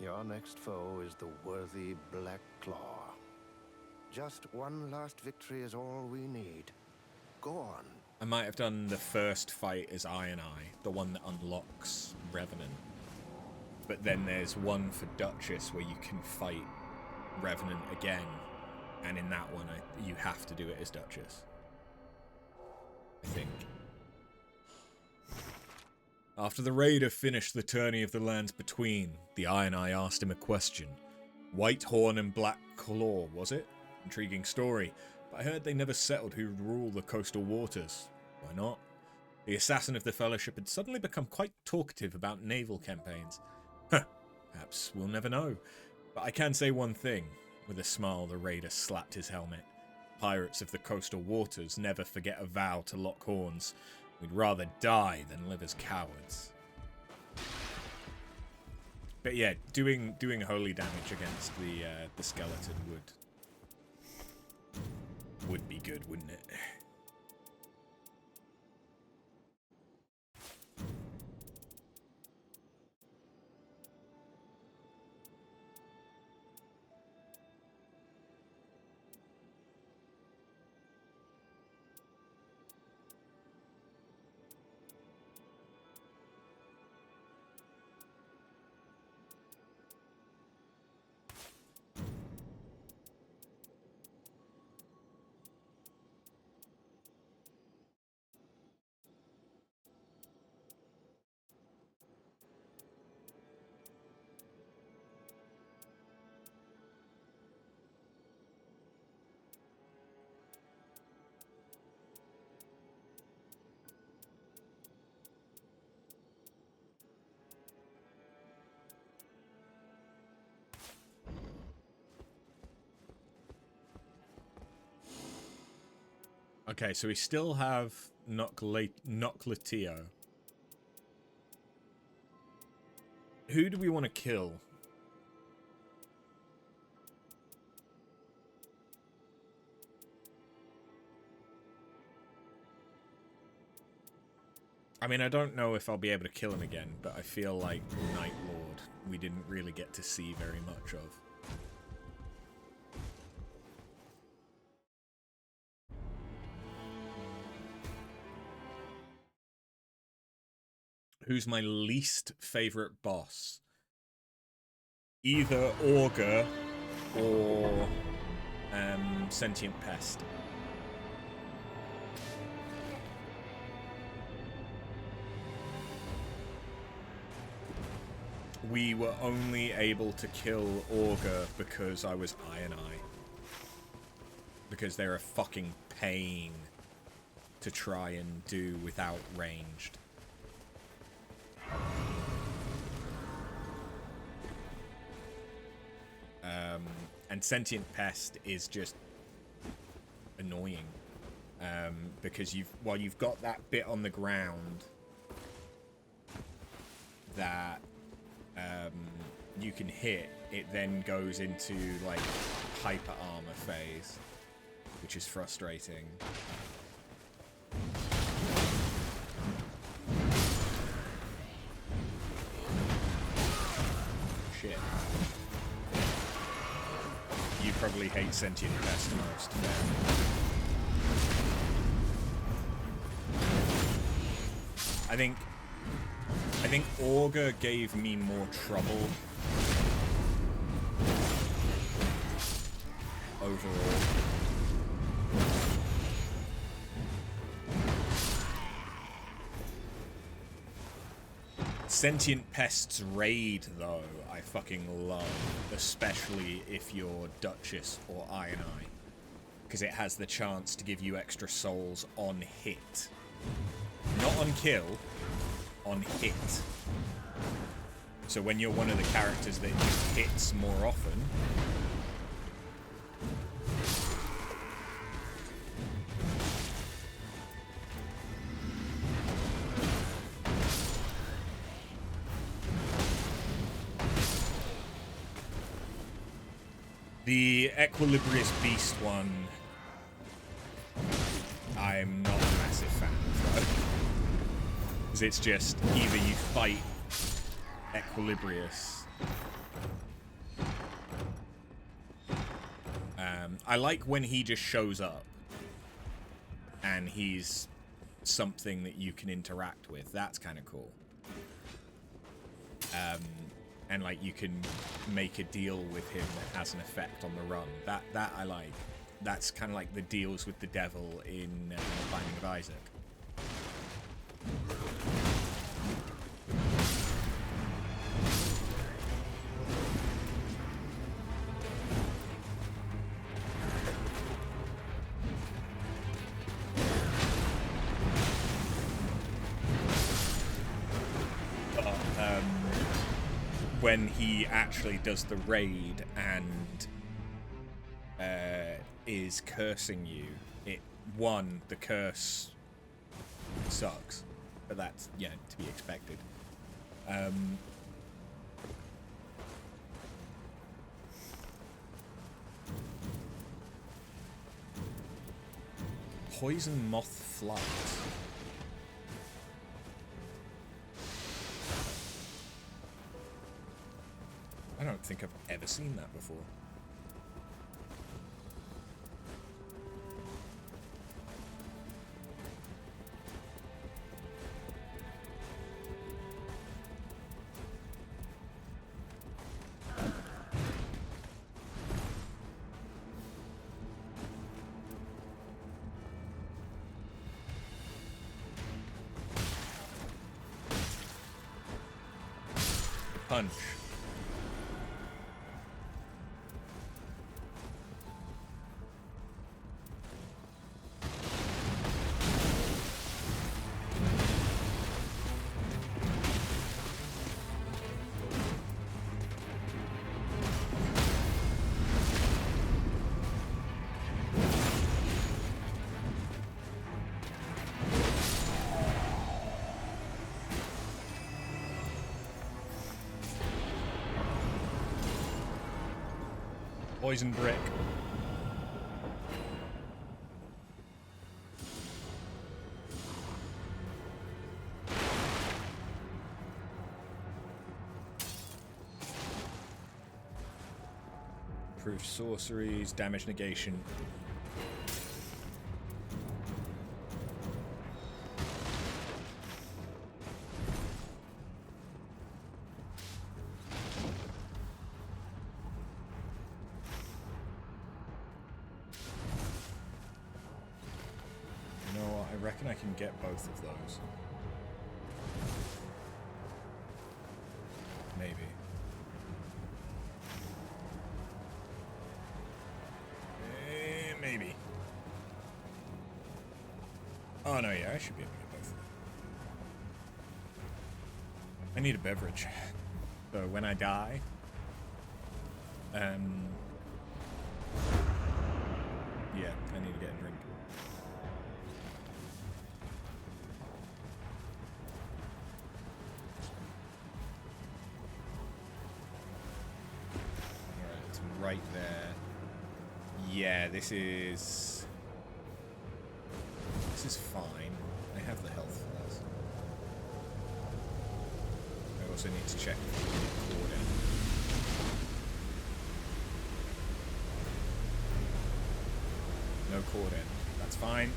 your next foe is the worthy Black Claw. Just one last victory is all we need. Go on. I might have done the first fight as Iron Eye, the one that unlocks Revenant. But then there's one for Duchess where you can fight Revenant again, and in that one you have to do it as Duchess. I think. After the raider finished the tourney of the lands between, the Iron Eye asked him a question. White Horn and Black Claw, was it? Intriguing story, but I heard they never settled who'd rule the coastal waters. Why not? The assassin of the Fellowship had suddenly become quite talkative about naval campaigns. Perhaps we'll never know. But I can say one thing. With a smile, the raider slapped his helmet. Pirates of the coastal waters never forget a vow to lock horns. We'd rather die than live as cowards. But yeah, doing holy damage against the skeleton would be good, wouldn't it? Okay, so we still have Nocletio. Who do we want to kill? I mean, I don't know if I'll be able to kill him again, but I feel like Night Lord we didn't really get to see very much of. Who's my least favorite boss? Either Augur or Sentient Pest. We were only able to kill Augur because I was Iron Eye. Because they're a fucking pain to try and do without ranged. And Sentient Pest is just annoying. Because while you've got that bit on the ground that you can hit, it then goes into like hyper armor phase, which is frustrating. Shit. You probably hate Sentient Pest most. I think Augur gave me more trouble overall. Sentient Pest's raid, though, I fucking love, especially if you're Duchess or Iron Eye, because it has the chance to give you extra souls on hit. Not on kill, on hit. So when you're one of the characters that hits more often, the Equilibrious Beast one, I'm not a massive fan of, though. Because it's just, either you fight Equilibrious. I like when he just shows up and he's something that you can interact with. That's kind of cool. And like you can make a deal with him that has an effect on the run. That I like. That's kind of like the deals with the devil in Binding of Isaac. when he actually does the raid and is cursing you, the curse sucks, but that's, yeah, to be expected. Poison moth flight. I don't think I've ever seen that before. Punch. Poison brick. Improved sorceries, damage negation. I reckon I can get both of those. Maybe. Maybe. Oh no, yeah, I should be able to get both of them. I need a beverage. So when I die, yeah, I need to get a drink. Right there. Yeah, this is fine. I have the health for this. I also need to check the cord end. No cord end. That's fine.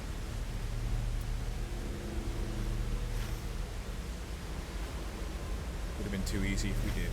Would have been too easy if we did.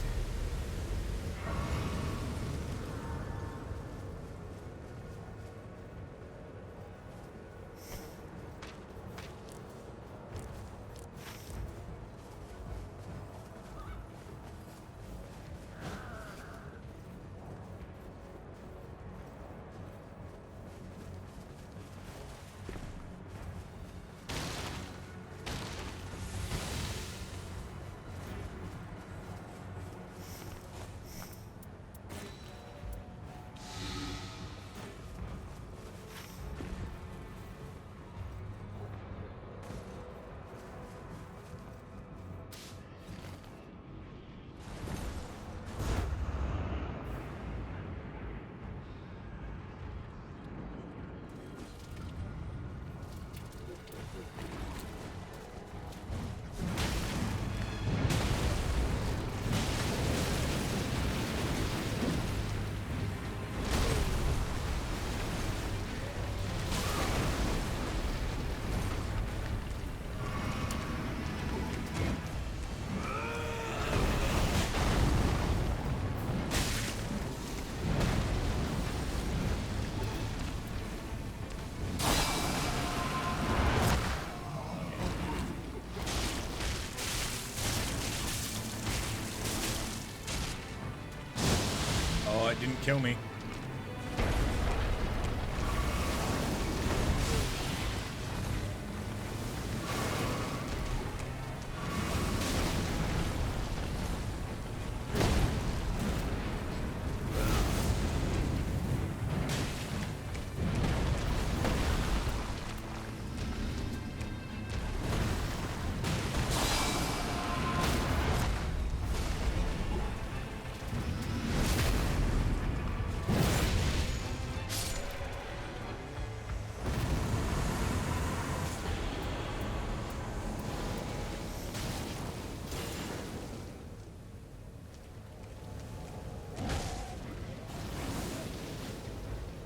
It didn't kill me.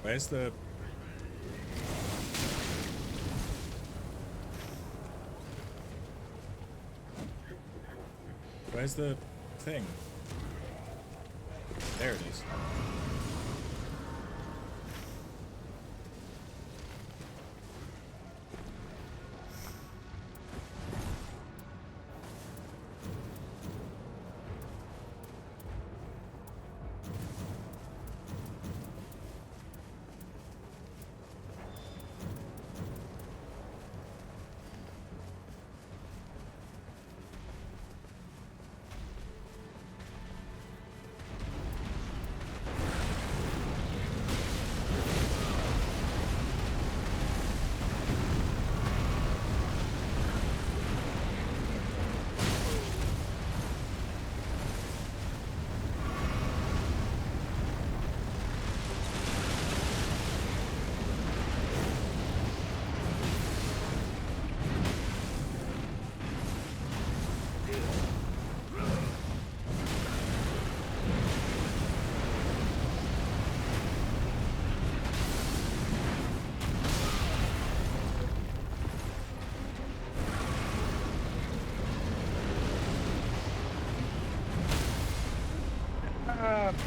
Where's the... Where's the thing? There it is.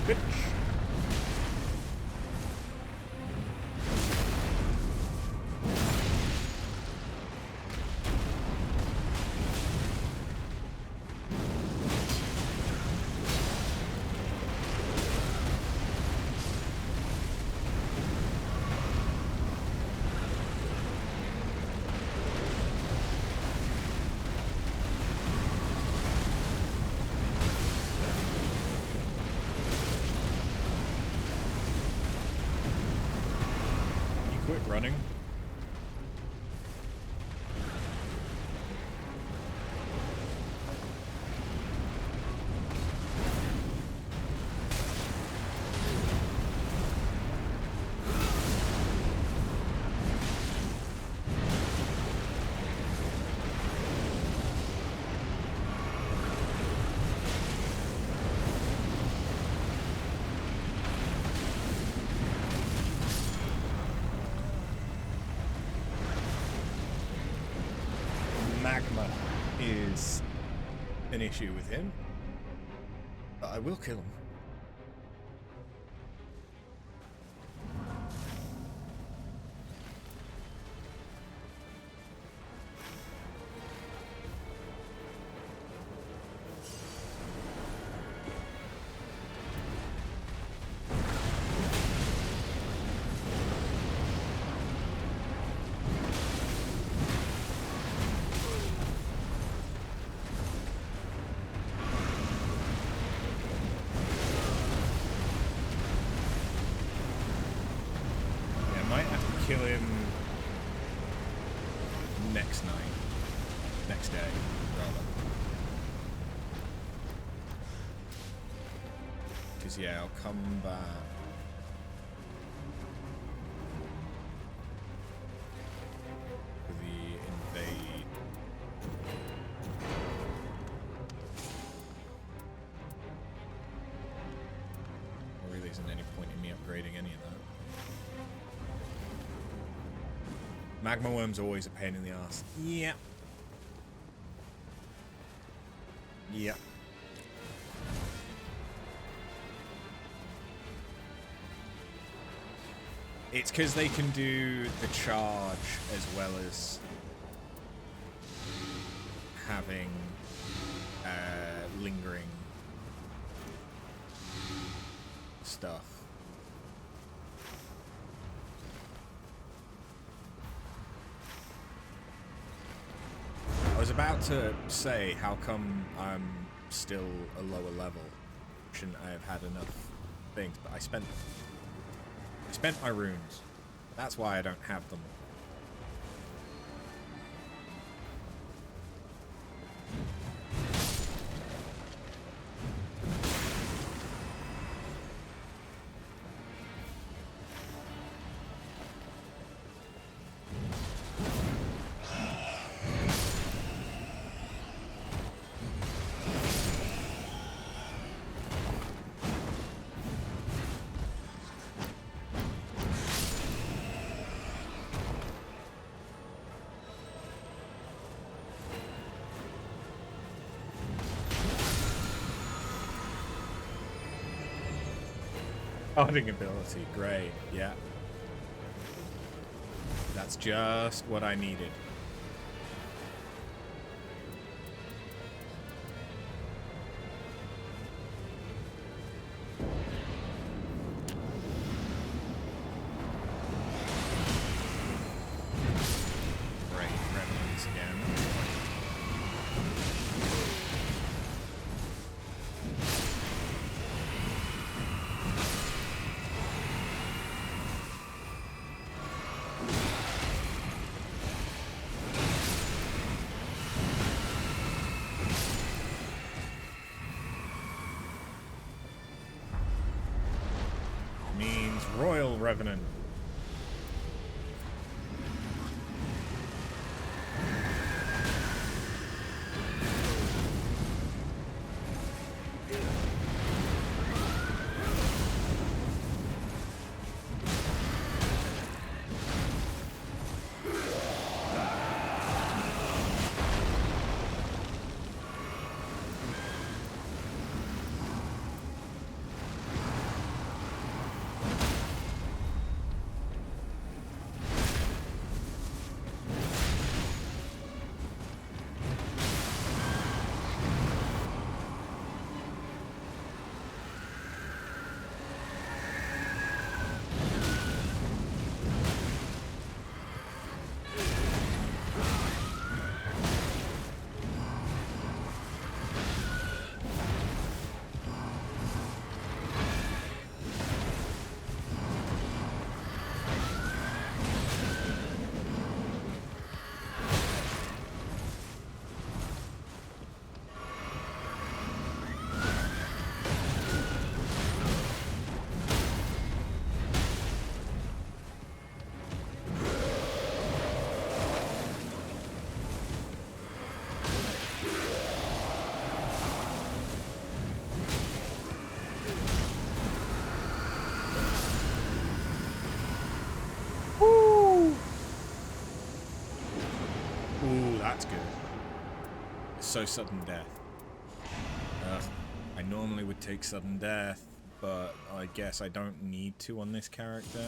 Bitch. Quit running. Magma is an issue with him, but I will kill him. Kill him next night. Next day, rather. Because, yeah, I'll come back. For the invade. There really isn't any point in me upgrading any of that. Magma worm's always a pain in the ass. Yeah. Yeah. It's because they can do the charge as well as having lingering stuff. I was about to say, how come I'm still a lower level? Shouldn't I have had enough things? But I spent my runes. That's why I don't have them. Guarding ability, great, yeah. That's just what I needed. Great, revenants again. Means Royal Revenant. That's good. It's so sudden death. I normally would take sudden death, but I guess I don't need to on this character.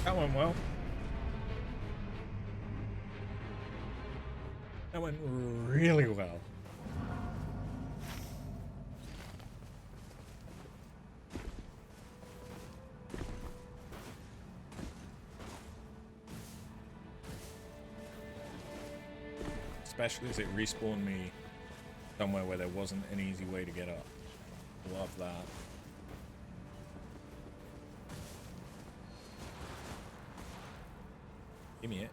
That went well. That went really well. Especially as it respawned me somewhere where there wasn't an easy way to get up. Love that. Give me it.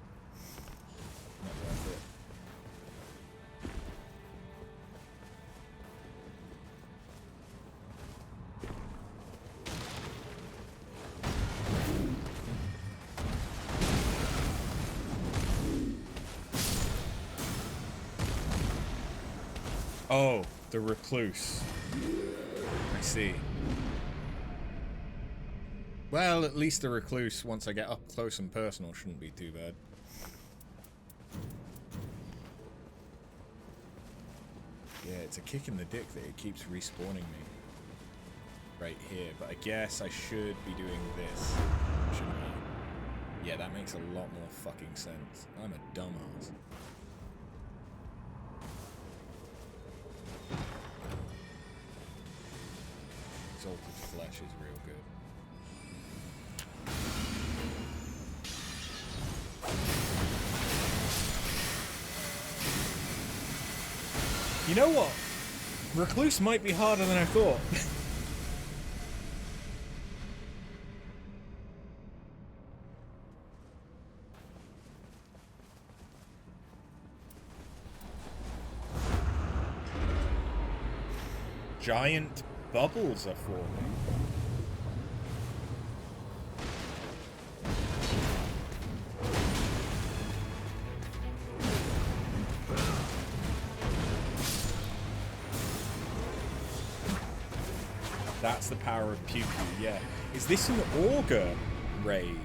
Not worth it. Oh, the recluse. I see. Well, at least the recluse, once I get up close and personal, shouldn't be too bad. Yeah, it's a kick in the dick that it keeps respawning me. right here, but I guess I should be doing this, shouldn't I? Yeah, that makes a lot more fucking sense. I'm a dumbass. Salted flesh is real good. You know what? Recluse might be harder than I thought. Giant bubbles are forming. That's the power of Pew Pew, yeah. Is this an Augur raid?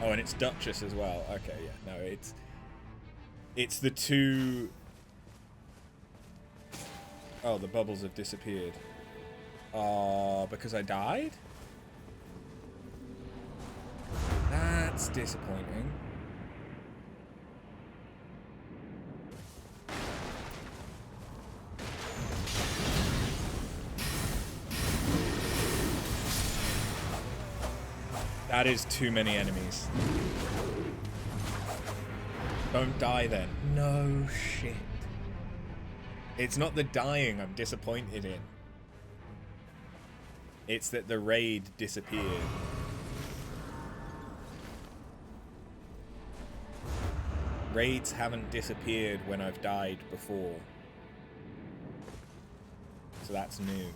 Oh, and it's Duchess as well. Okay, yeah. No, it's the two... Oh, the bubbles have disappeared. Because I died? That's disappointing. That is too many enemies. Don't die then. No shit. It's not the dying I'm disappointed in. It's that the raid disappeared. Raids haven't disappeared when I've died before. So that's new.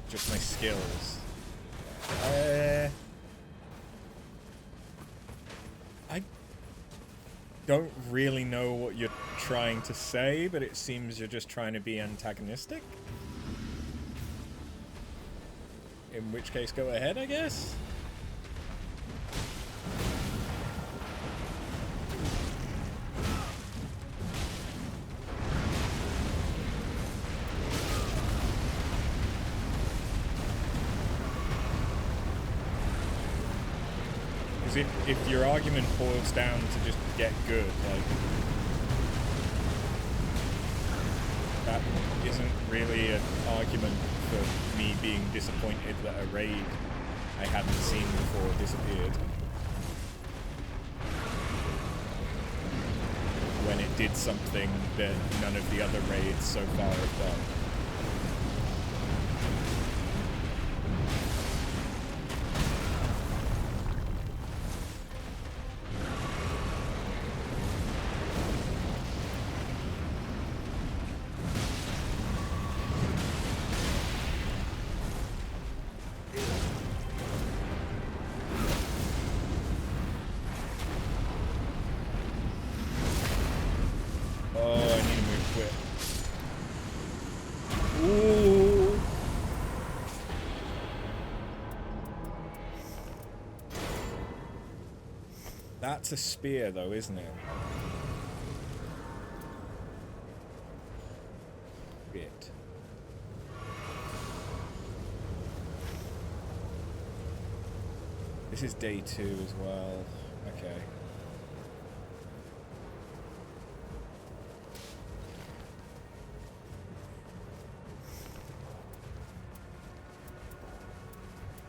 Just my skills. I don't really know what you're trying to say, but it seems you're just trying to be antagonistic. In which case, go ahead, I guess. If your argument boils down to just get good, like, that isn't really an argument for me being disappointed that a raid I hadn't seen before disappeared. When it did something that none of the other raids so far have done. That's a spear, though, isn't it? Shit. This is day 2 as well. Okay.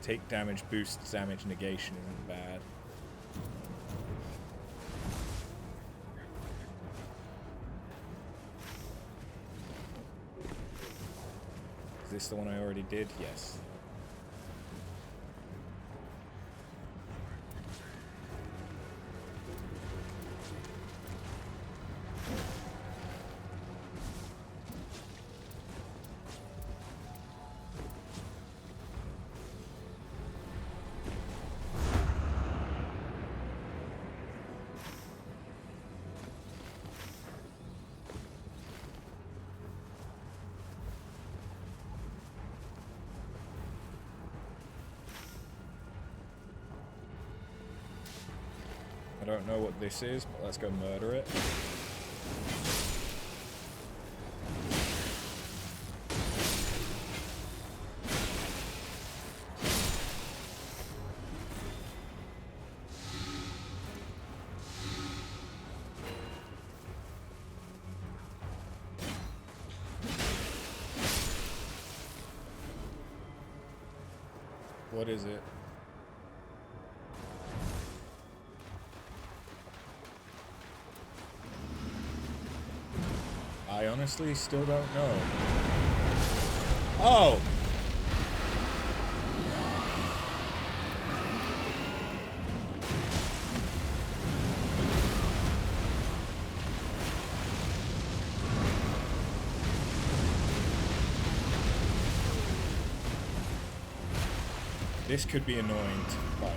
Take damage, boosts damage negation isn't bad. Is this the one I already did? Yes. I don't know what this is, but let's go murder it. What is it? I honestly still don't know. Oh! This could be annoying to fight.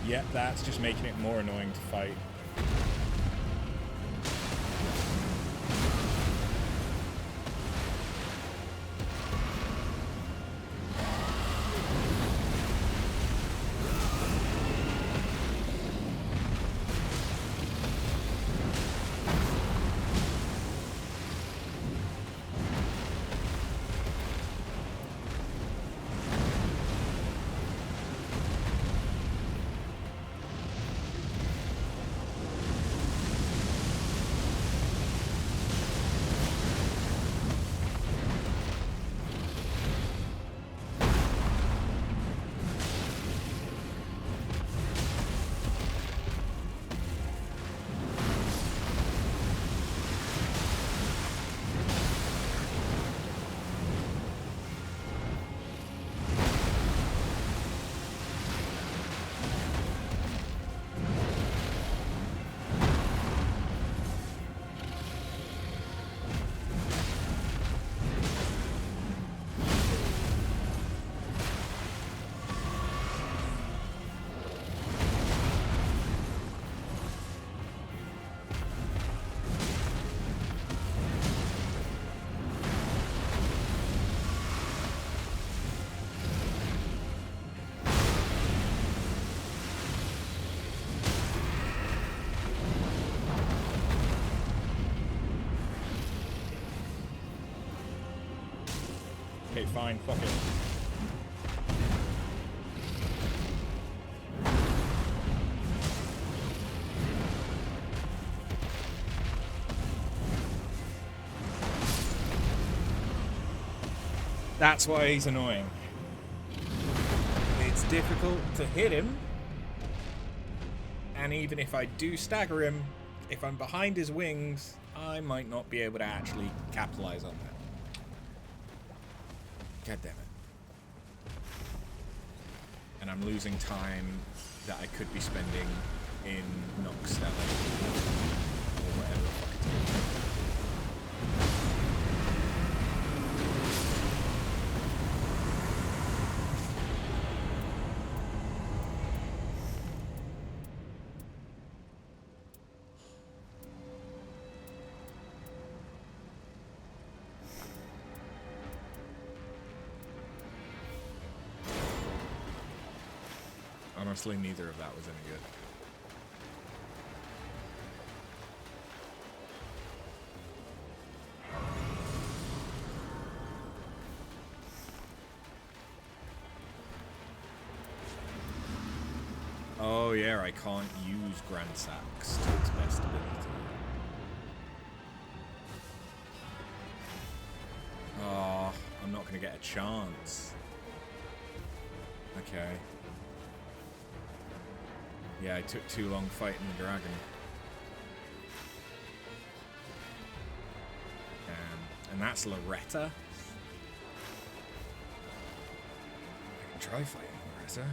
Yep, that's just making it more annoying to fight. Okay, fine, fuck it. That's why he's annoying. It's difficult to hit him. And even if I do stagger him, if I'm behind his wings, I might not be able to actually capitalize on that. God damn it. And I'm losing time that I could be spending in Noxstella or whatever the fuck it is. Honestly, neither of that was any good. Oh yeah, I can't use Grand Sax to its best ability. Oh, I'm not gonna get a chance. Okay. Yeah, I took too long fighting the dragon. And that's Loretta. I can try fighting better.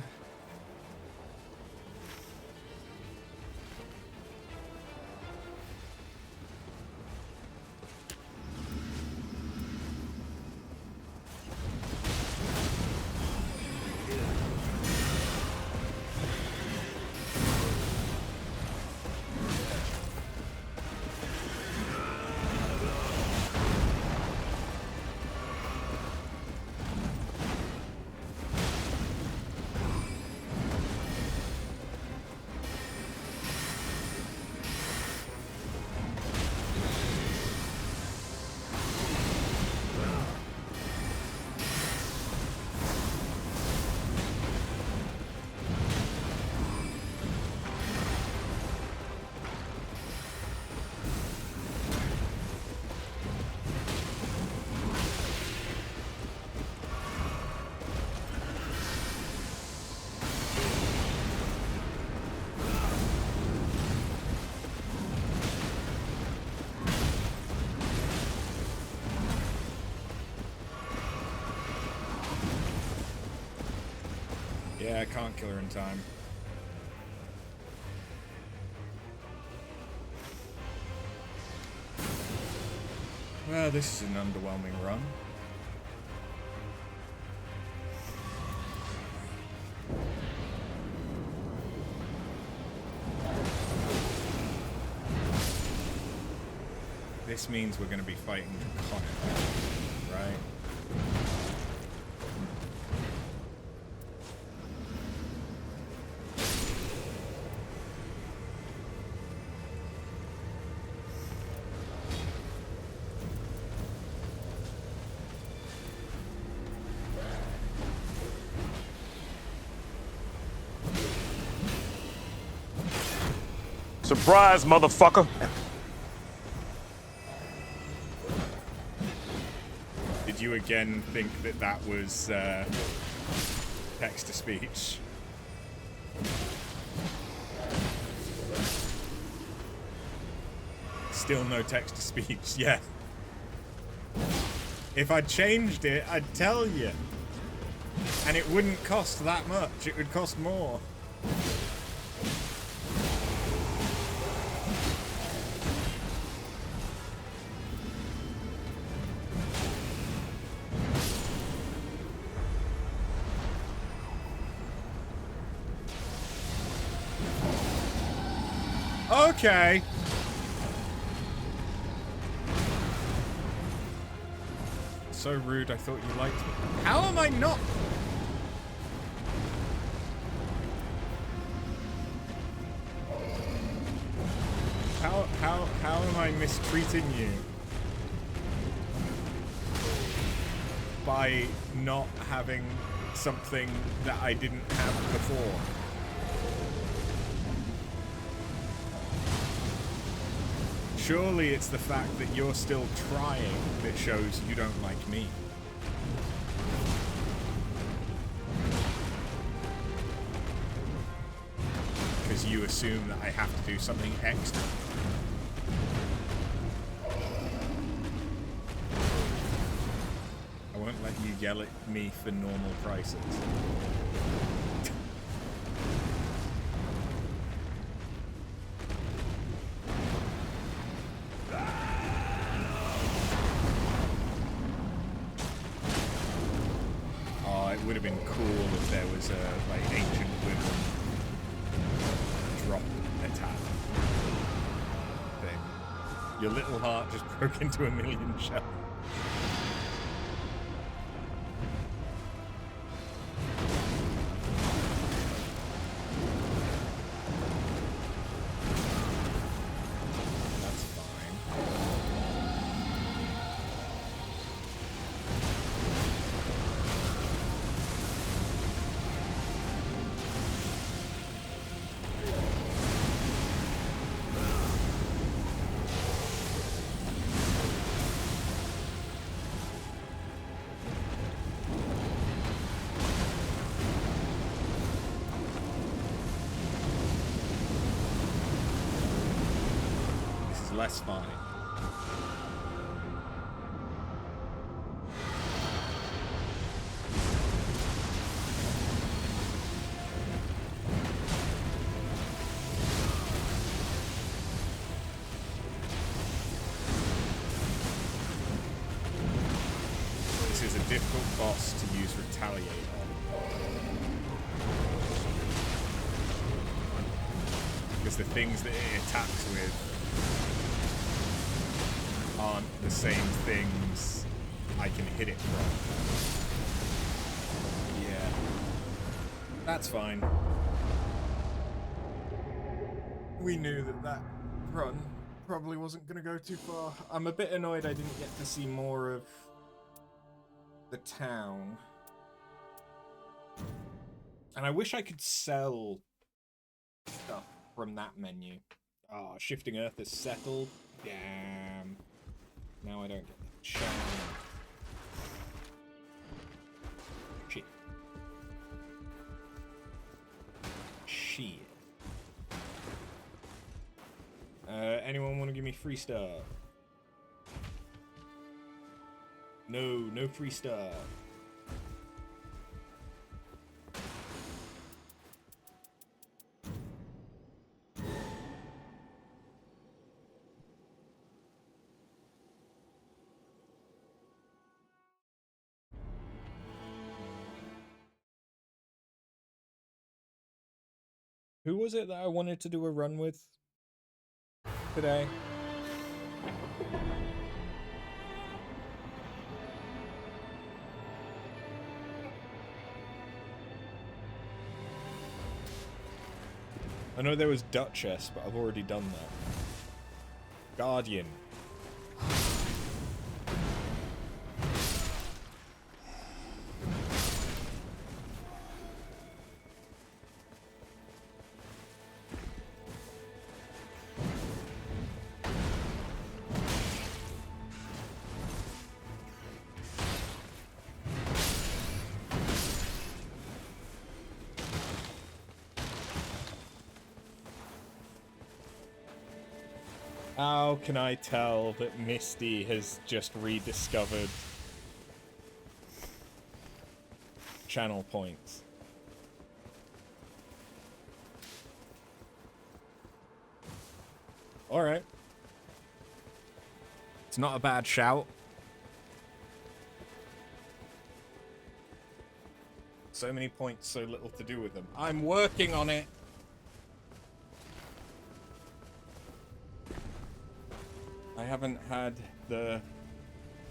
Yeah, I can't kill her in time. Well, this is an underwhelming run. This means we're going to be fighting Draconic, right? Surprise, motherfucker! Did you again think that that was text-to-speech? Still no text-to-speech, yeah. If I changed it, I'd tell you. And it wouldn't cost that much, it would cost more. Okay. So rude, I thought you liked me. How am I not? How am I mistreating you? By not having something that I didn't have before. Surely it's the fact that you're still trying that shows you don't like me. Because you assume that I have to do something extra. I won't let you yell at me for normal prices. Would have been cool if there was a like ancient women drop attack thing. Your little heart just broke into a million shells. That's fine. Less fine. boss to use Retaliate on. Because the things that it attacks with aren't the same things I can hit it from. Yeah. That's fine. We knew that run probably wasn't going to go too far. I'm a bit annoyed I didn't get to see more of the town. And I wish I could sell stuff from that menu. Oh, Shifting Earth is settled. Damn. Now I don't get the chance. Shit. Shit. Anyone want to give me free stuff? No, no free stuff. Who was it that I wanted to do a run with today? I know there was Duchess, but I've already done that. Guardian. How can I tell that Misty has just rediscovered channel points? Alright. It's not a bad shout. So many points, so little to do with them. I'm working on it. I haven't had the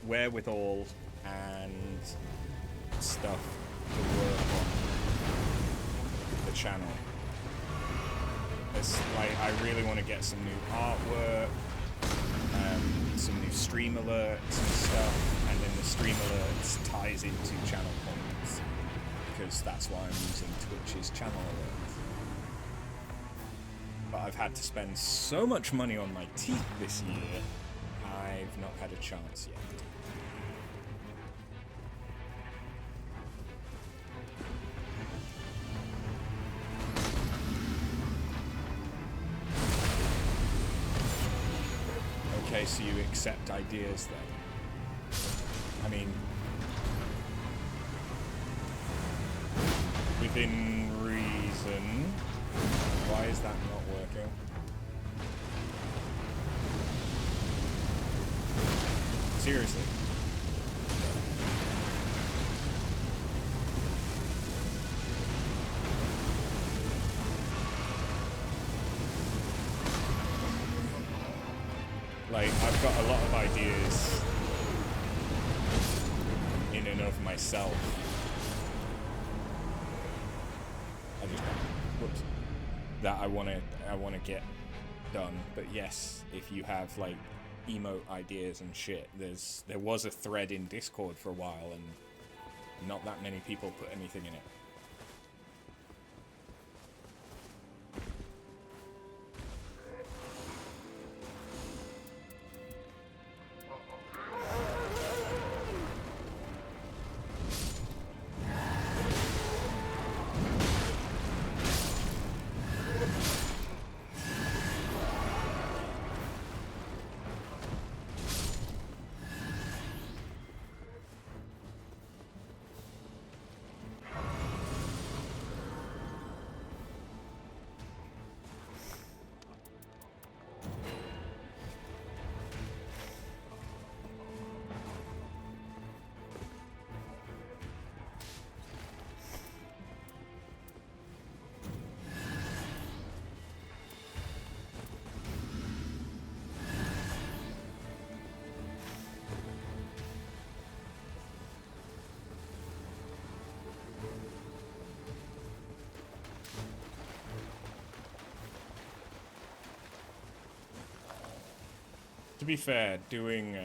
wherewithal and stuff to work on the channel. It's like I really want to get some new artwork, some new stream alerts and stuff, and then the stream alerts ties into channel points because that's why I'm using Twitch's channel alerts. But I've had to spend so much money on my teeth this year, I've not had a chance yet. Okay, so you accept ideas then. I mean, within reason. Why is that not working? Seriously. Like, I've got a lot of ideas in and of myself. I just whoops. That I wanna get done. But yes, if you have like emote ideas and shit, there was a thread in Discord for a while and not that many people put anything in it. To be fair, doing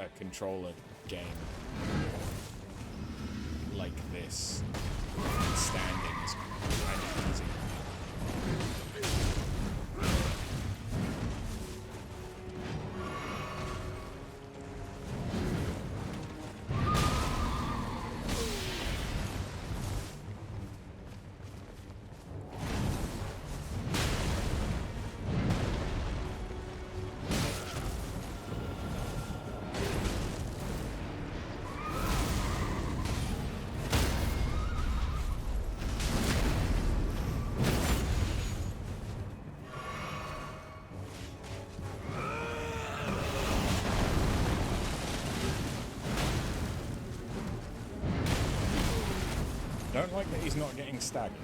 a controller game like this, standing is kind of easy. Don't like that he's not getting staggered.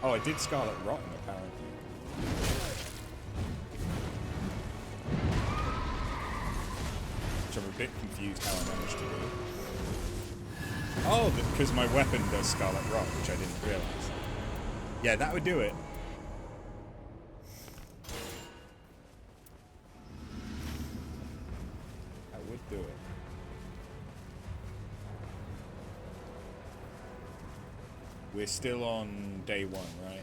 Oh, I did Scarlet Rot him, apparently. Which I'm a bit confused how I managed to do. Oh, because my weapon does Scarlet Rot, which I didn't realise. Yeah, that would do it. That would do it. We're still on day 1, right?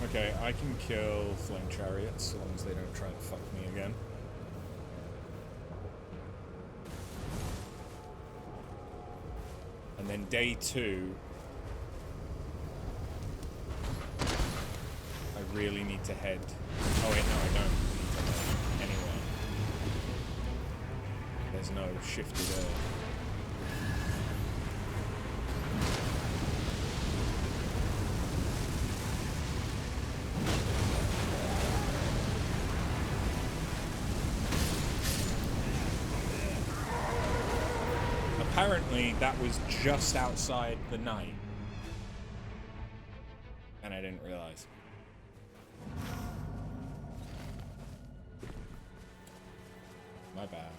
Okay, I can kill flame chariots so long as they don't try to fuck me again. And then day 2, I really need to head. Oh wait, no, I don't need to head anywhere. There's no shifted earth. Apparently, that was just outside the night. And I didn't realize. My bad.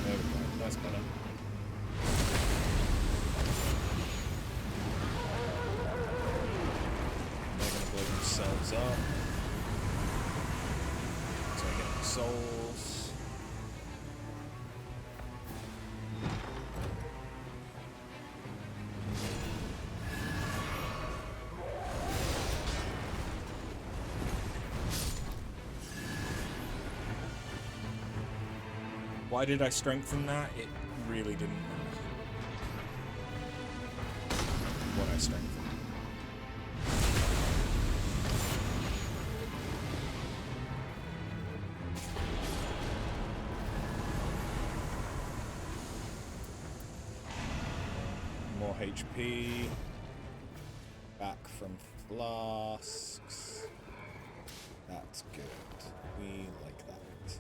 There we go. That's better. Themselves up. So I get the souls. Why did I strengthen that? It really didn't matter what I strengthened. HP, back from flasks. That's good. We like that.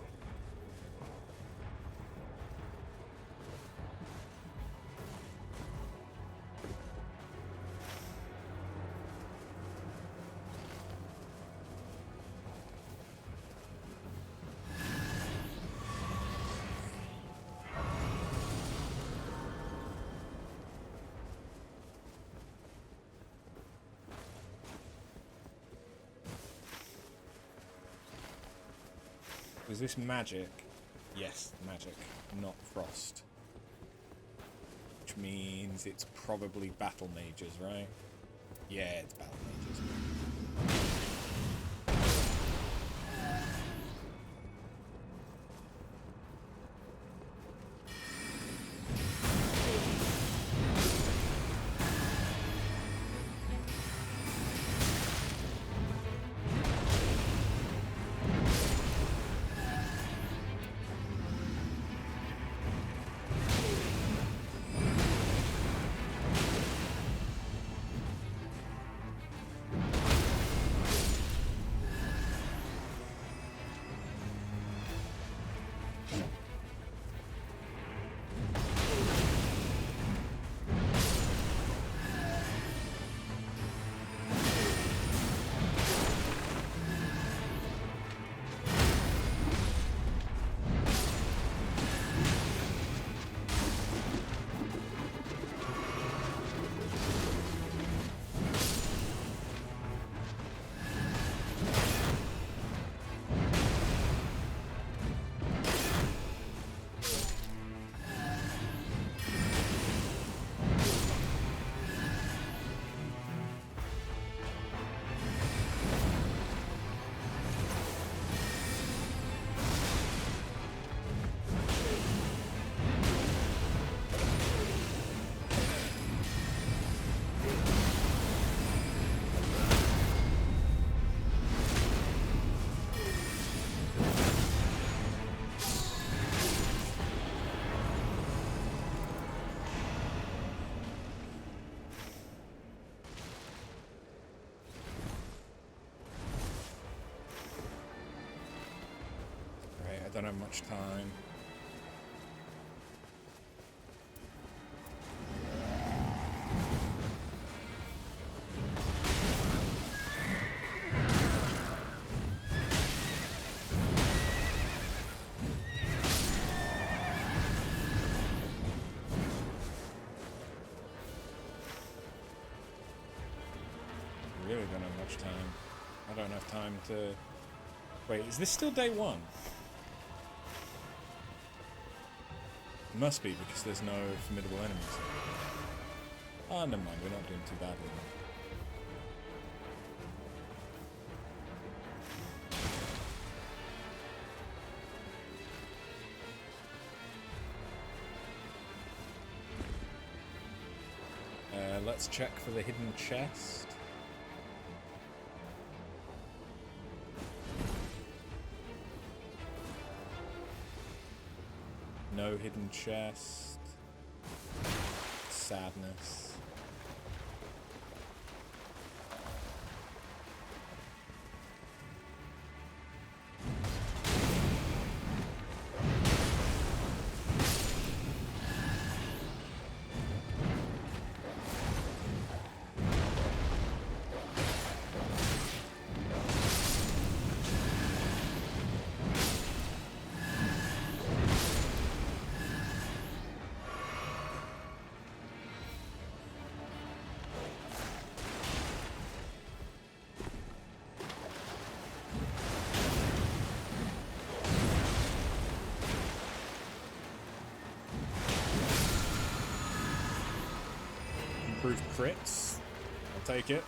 Was this magic? Yes, magic, not frost. Which means it's probably battle mages, right? Yeah, it's battle mages. Don't have much time. Really don't have much time. I don't have time to... Wait, is this still day one? Must be, because there's no formidable enemies. Oh, never mind, we're not doing too badly. Let's check for the hidden chest. No hidden chest. Sadness. Improved crits. I'll take it.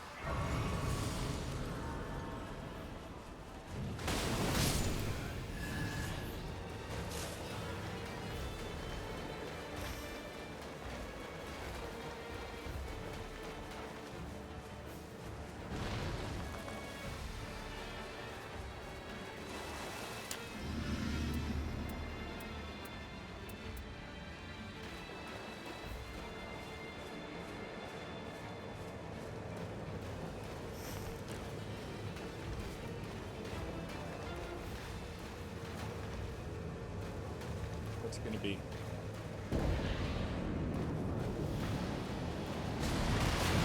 What's it gonna be?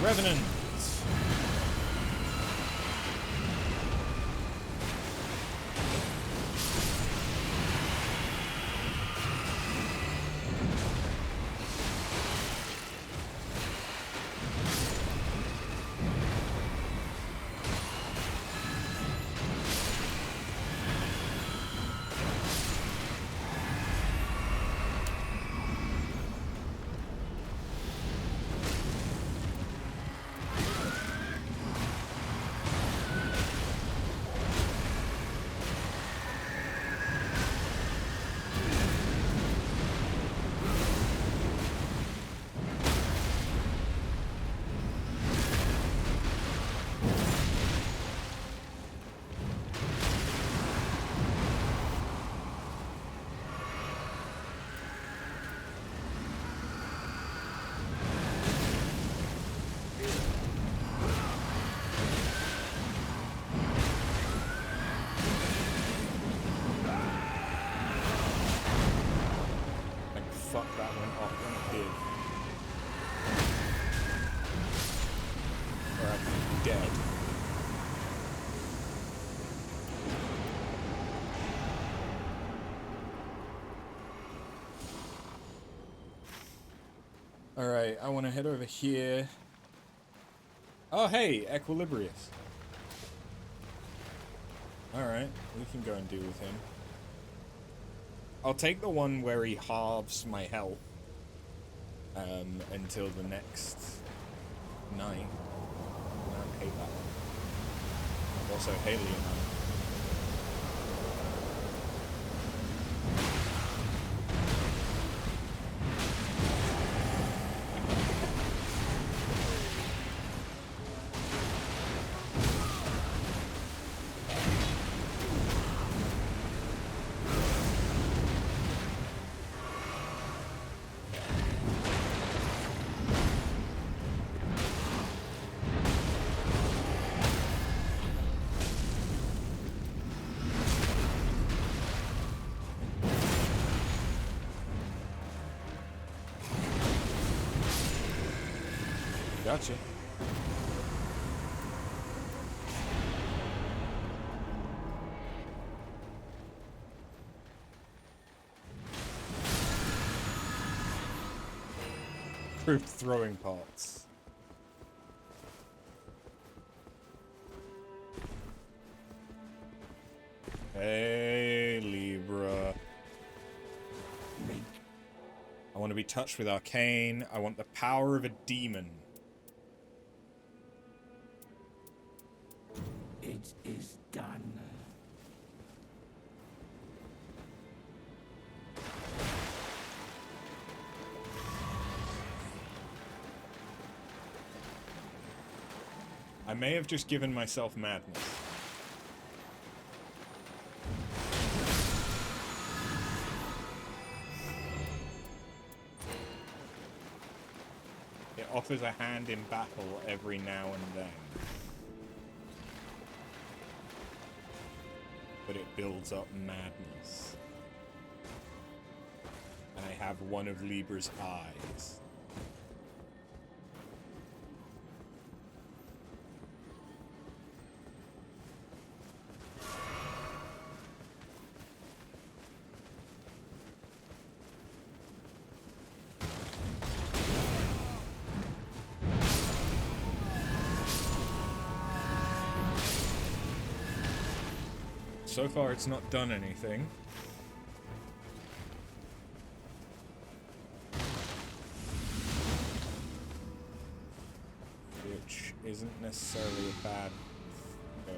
Revenant! Alright, I want to head over here. Oh, hey, Equilibrius. Alright, we can go and deal with him. I'll take the one where he halves my health until the next night. I don't hate that one. Also, Haley. Gotcha. Troop throwing pots. Hey, Libra. I want to be touched with arcane. I want the power of a demon. It is done. I may have just given myself madness. It offers a hand in battle every now and then. But it builds up madness. And I have one of Libra's eyes. So far, it's not done anything. Which isn't necessarily a bad thing.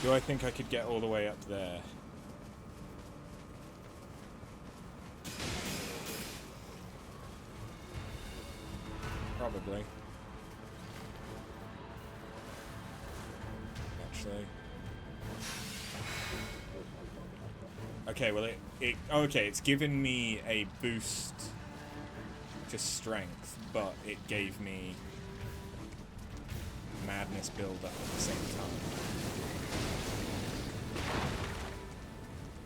Do I think I could get all the way up there? Probably. Okay, well it's given me a boost to strength, but it gave me madness build up at the same time.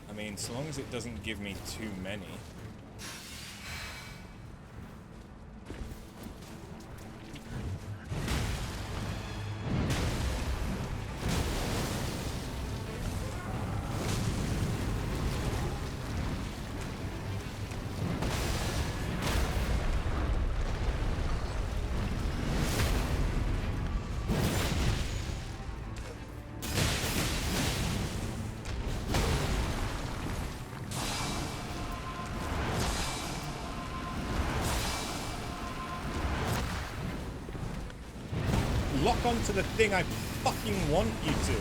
I mean, so long as it doesn't give me too many. Lock onto the thing I fucking want you to.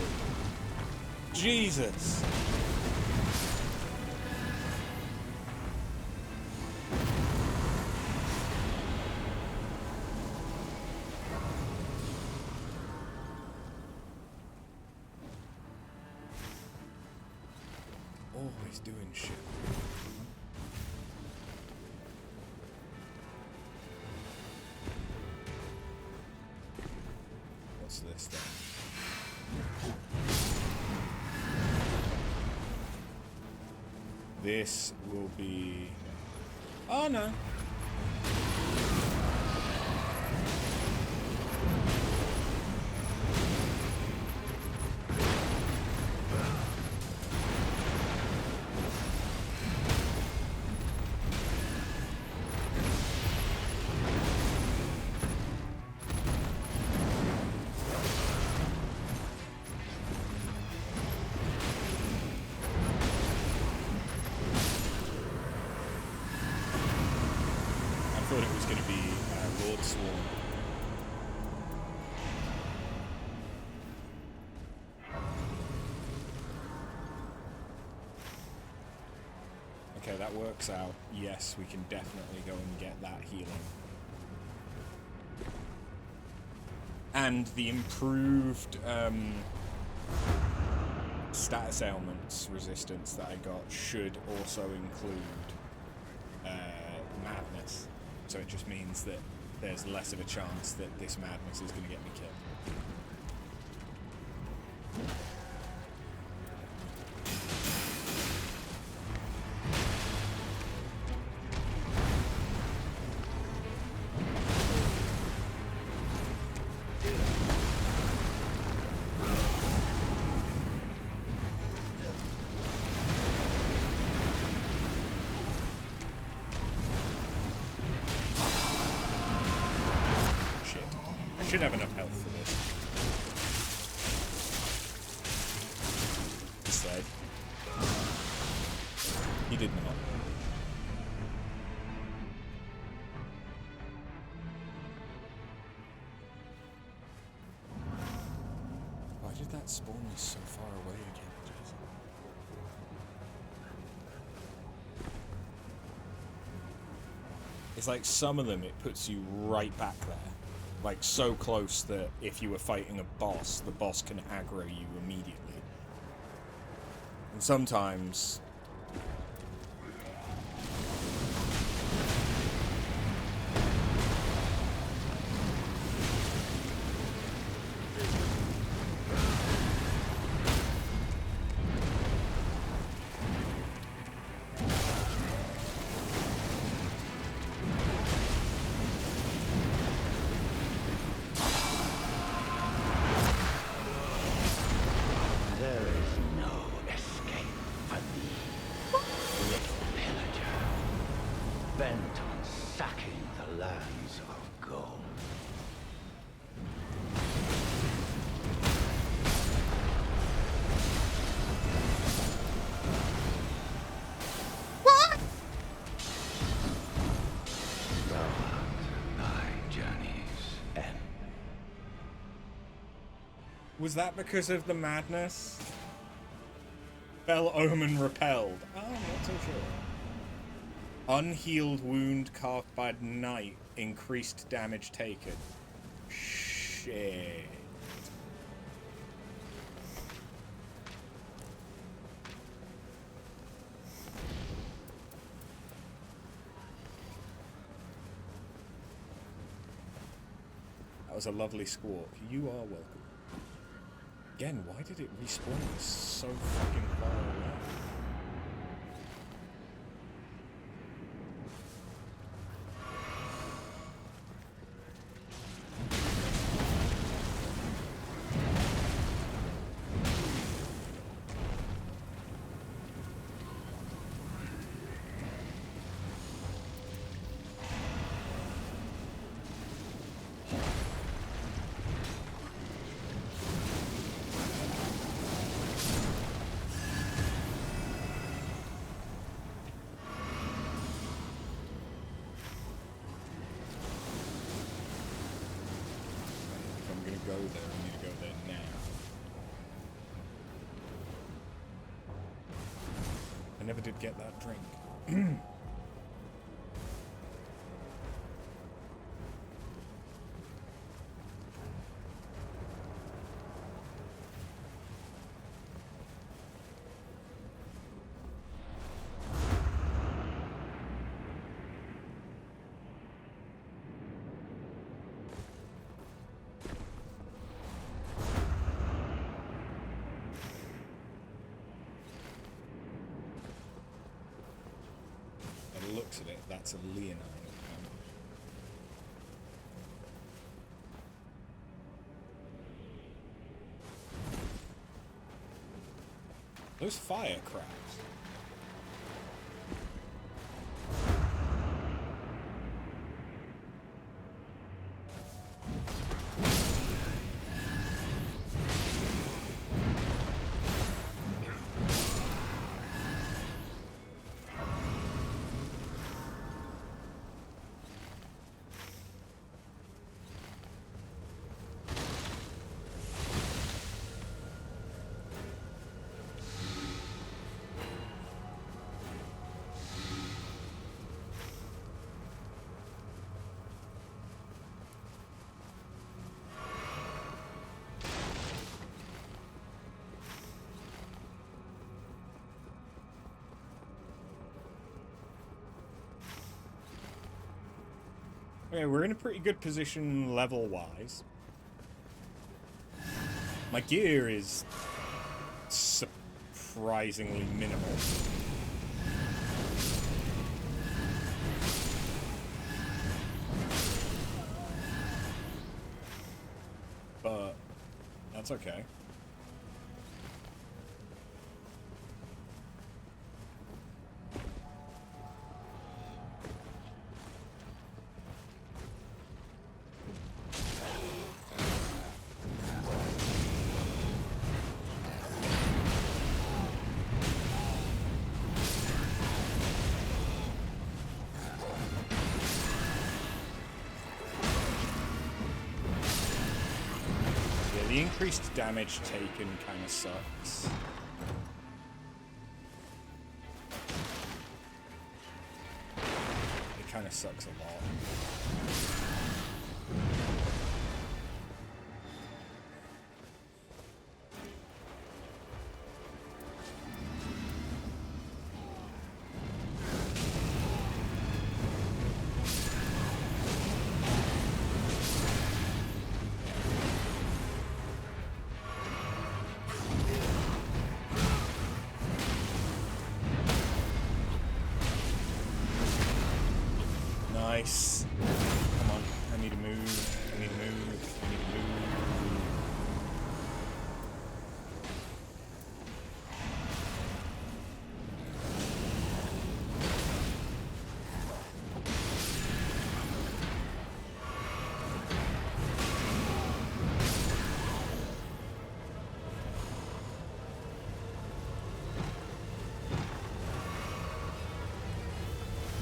Jesus. Always doing shit. This thing. This will be... Oh no. thought it was going to be Lord Swarm. Okay, that works out. Yes, we can definitely go and get that healing. And the improved status ailments resistance that I got should also include madness. So it just means that there's less of a chance that this madness is going to get me killed. I should have enough health for this. Instead, he did not. Why did that spawn me so far away again? Jeez. It's like some of them, it puts you right back there. Like, so close that if you were fighting a boss, the boss can aggro you immediately. And sometimes... Was that because of the madness? Fell Omen repelled. Oh, I'm not so sure. Unhealed wound carved by night. Increased damage taken. Shit. That was a lovely squawk. You are welcome. Again, why did it respawn so fucking far away? Go there, we need to go there now. I never did get that drink. Looks at it, that's a Leonine. Those fire crabs. Okay, we're in a pretty good position level-wise. My gear is surprisingly minimal. But that's okay. The increased damage taken kind of sucks. It kind of sucks a lot. Nice. Come on. I need to move. I need to move. I need to move.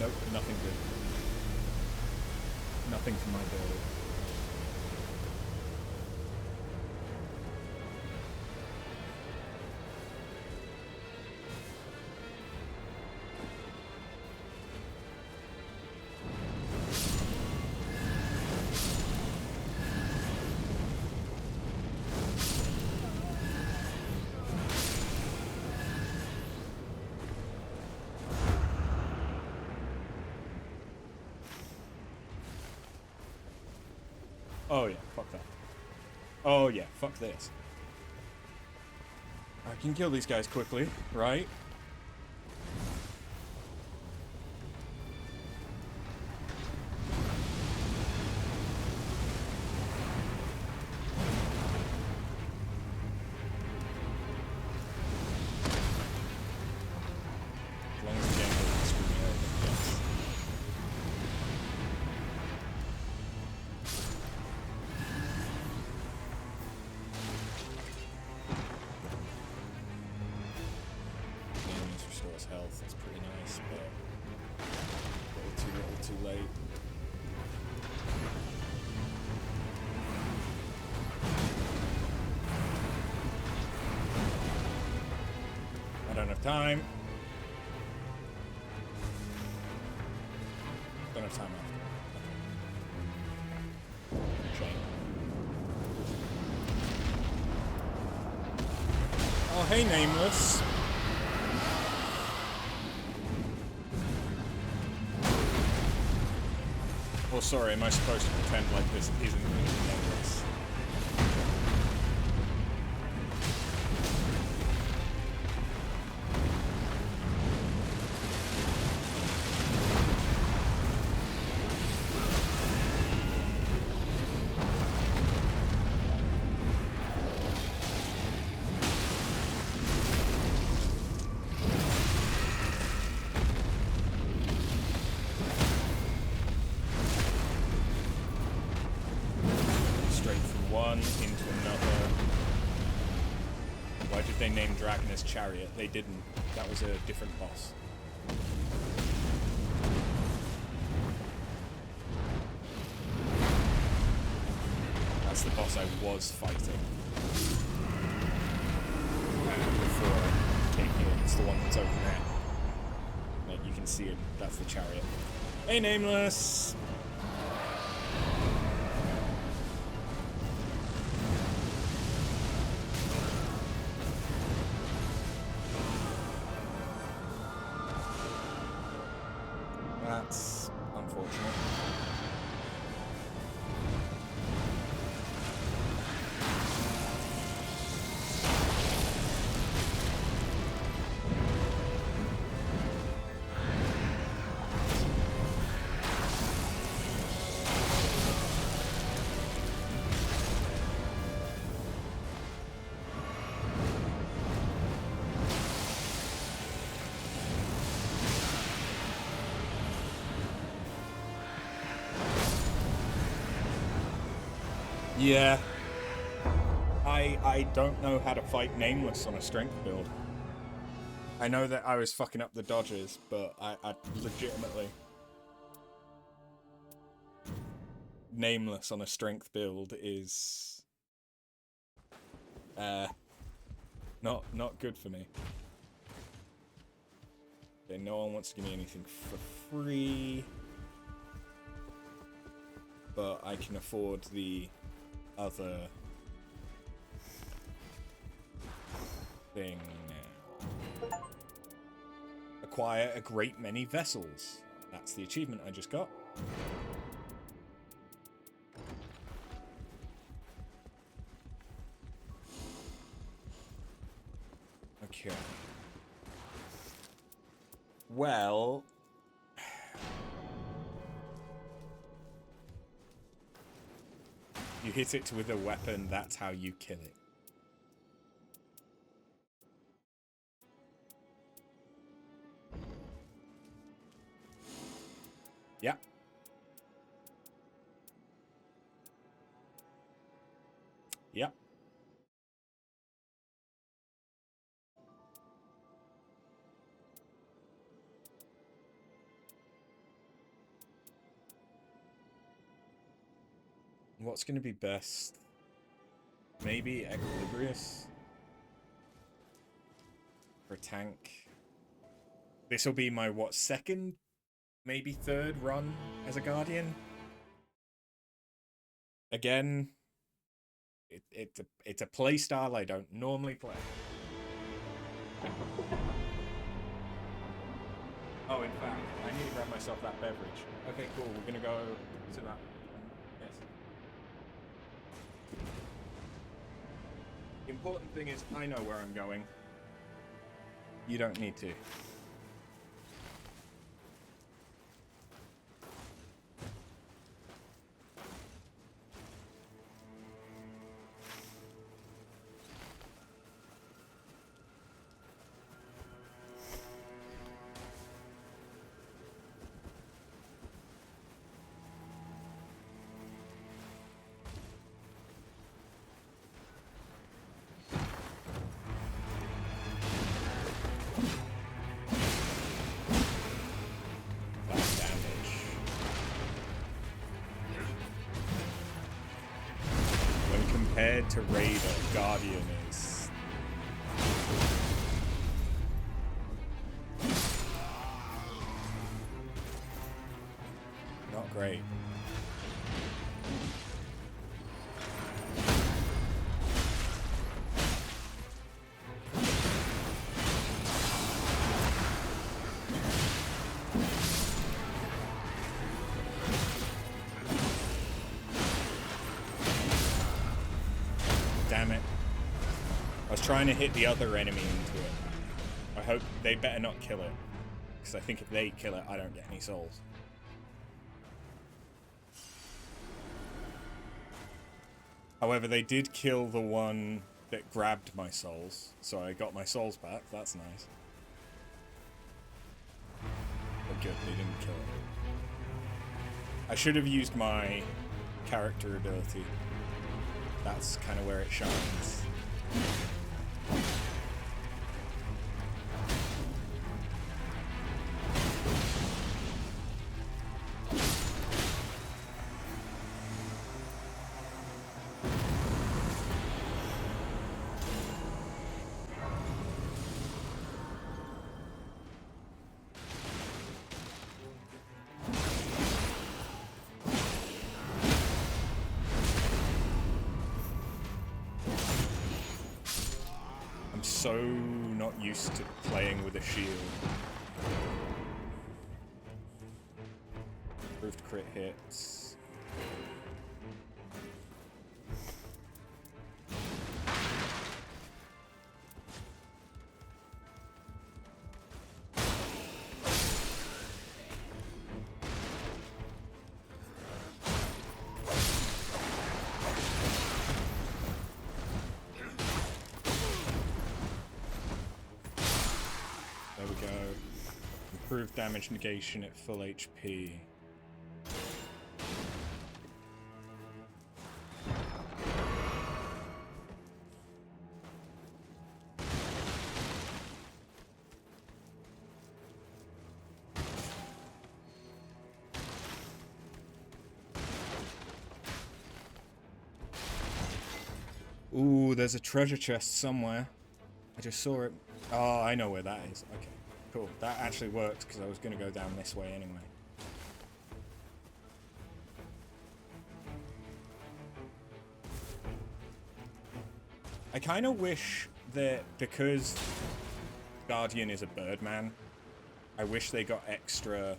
Nope, nothing good. Nothing for my build. Oh yeah, fuck that. Oh yeah, fuck this. I can kill these guys quickly, right? As long as the game doesn't screw me over, yes. Restores health. It's pretty nice, but a little too little, too late. I don't have time. Don't have time after. Okay. Shame. Oh, hey, Nameless. Oh, sorry, am I supposed to pretend like this isn't really Nameless? Into another. Why did they name Dragon as Chariot? They didn't. That was a different boss. That's the boss I was fighting before taking it. It's the one that's over there. Like, you can see it. That's the Chariot. Hey, Nameless! That's unfortunate. Yeah. I don't know how to fight Nameless on a strength build. I know that I was fucking up the dodges, but I legitimately... Nameless on a strength build is... not good for me. Okay, no one wants to give me anything for free. But I can afford the other thing now. Acquire a great many vessels. That's the achievement I just got. Okay. Well... You hit it with a weapon, that's how you kill it. Yeah. Yeah. What's going to be best? Maybe Equilibrius? For a tank. This will be my, what, second? Maybe third run as a Guardian? Again, it's a play style I don't normally play. Oh, in fact, I need to grab myself that beverage. Okay, cool. We're going to go to that. Yes. The important thing is I know where I'm going. You don't need to. Compared to Raider, Guardian is... not great. Damn it. I was trying to hit the other enemy into it. I hope they better not kill it. Because I think if they kill it, I don't get any souls. However, they did kill the one that grabbed my souls. So I got my souls back. That's nice. But good, they didn't kill it. I should have used my character ability. That's kind of where it shines. So not used to playing with a shield. Improved crit hits. Improved damage negation at full HP. Ooh, there's a treasure chest somewhere. I just saw it. Oh, I know where that is. Okay, cool. That actually works because I was going to go down this way anyway. I kind of wish that because Guardian is a birdman, I wish they got extra...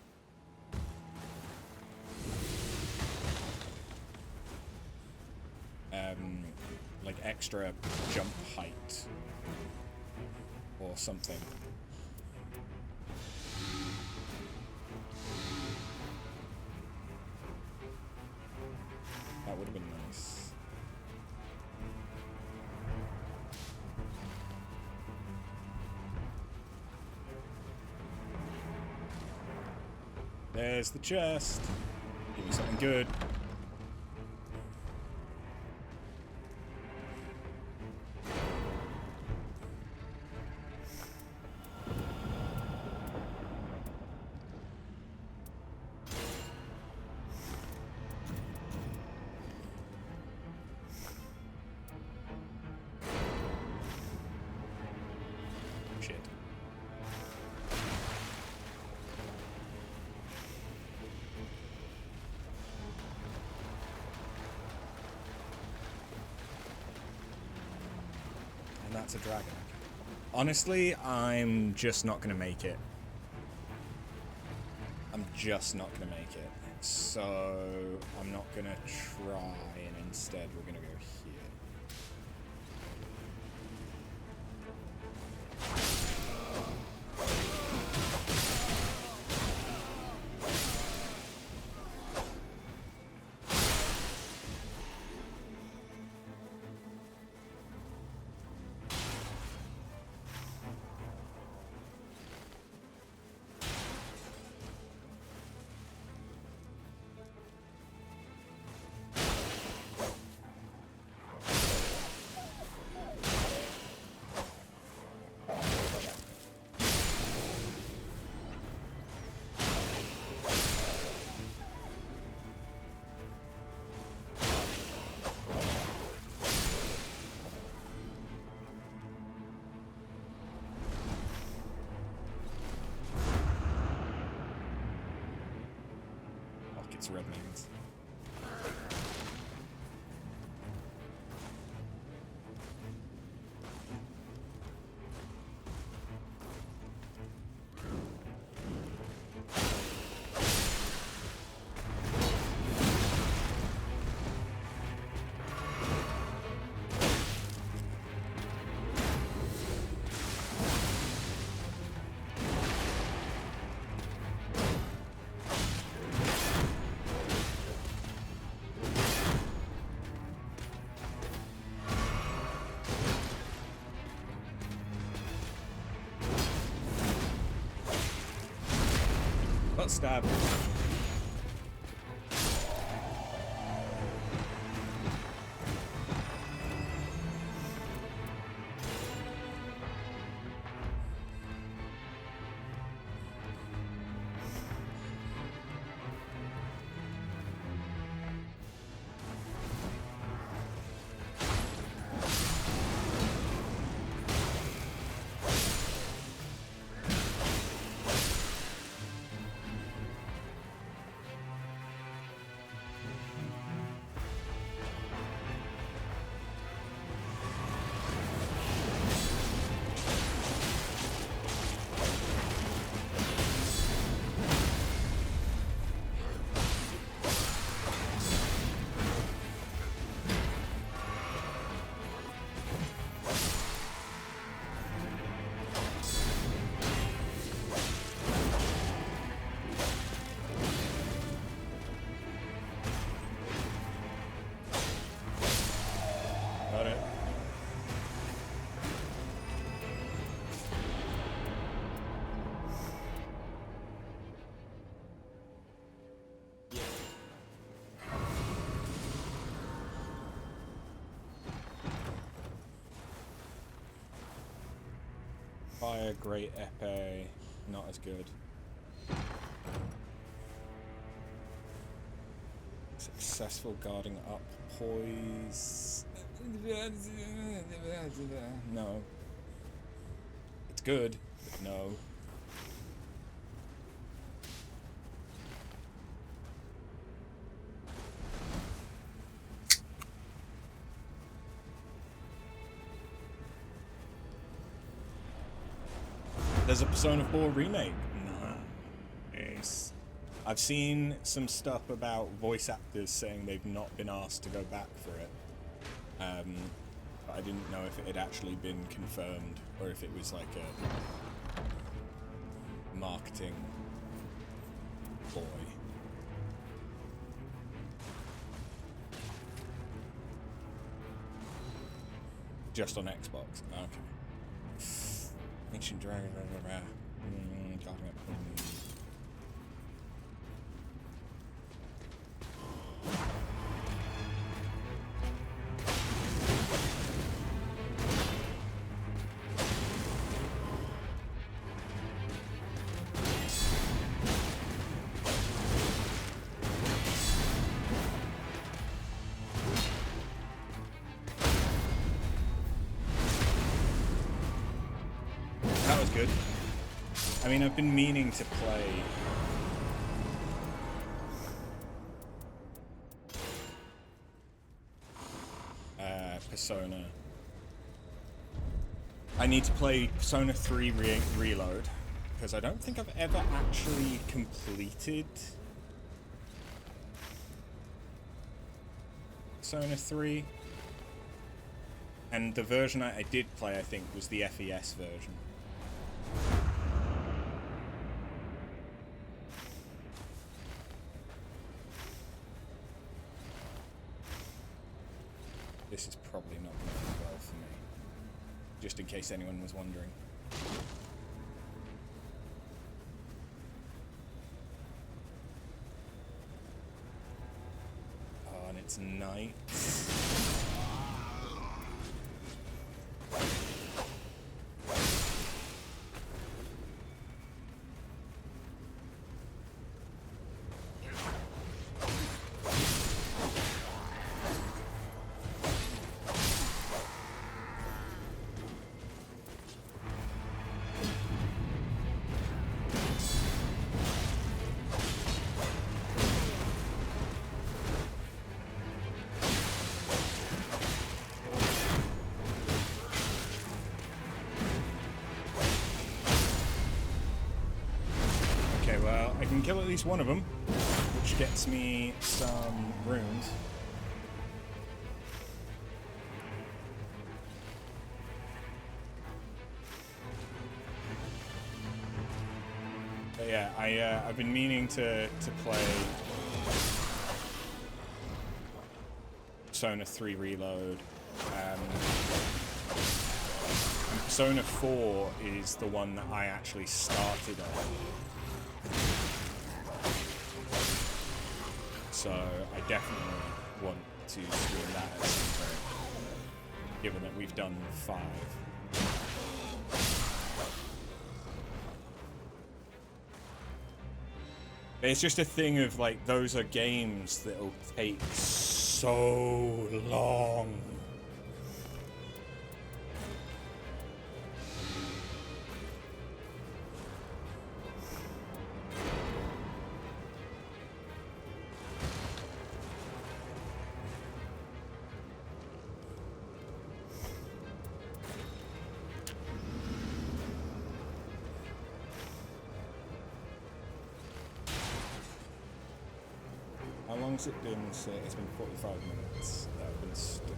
like extra jump height or something. That would have been nice. There's the chest. Give me something good. Shit. And that's a dragon. Honestly, I'm just not gonna make it. I'm just not gonna make it. So I'm not gonna try, and instead we're gonna go here. It's red names. Got stabbed. Got it. Fire, great epee, not as good. Successful guarding up, poise. No. It's good, but no. There's a Persona 4 remake. Nice. I've seen some stuff about voice actors saying they've not been asked to go back for it. But I didn't know if it had actually been confirmed or if it was like a marketing ploy. Just on Xbox. Okay. Ancient Dragon. That was good. I mean, I've been meaning to play Persona. I need to play Persona 3 Reload, because I don't think I've ever actually completed Persona 3. And the version I did play, I think, was the FES version. This is probably not going to go well for me. Just in case anyone was wondering. Oh, and it's night. I can kill at least one of them, which gets me some runes. But yeah, I've been meaning to play Persona 3 Reload. And Persona 4 is the one that I actually started on. So I definitely want to stream that at some point, given that we've done 5. But it's just a thing of like, those are games that'll take so long. How long's it been? It's been 45 minutes that I've been stood.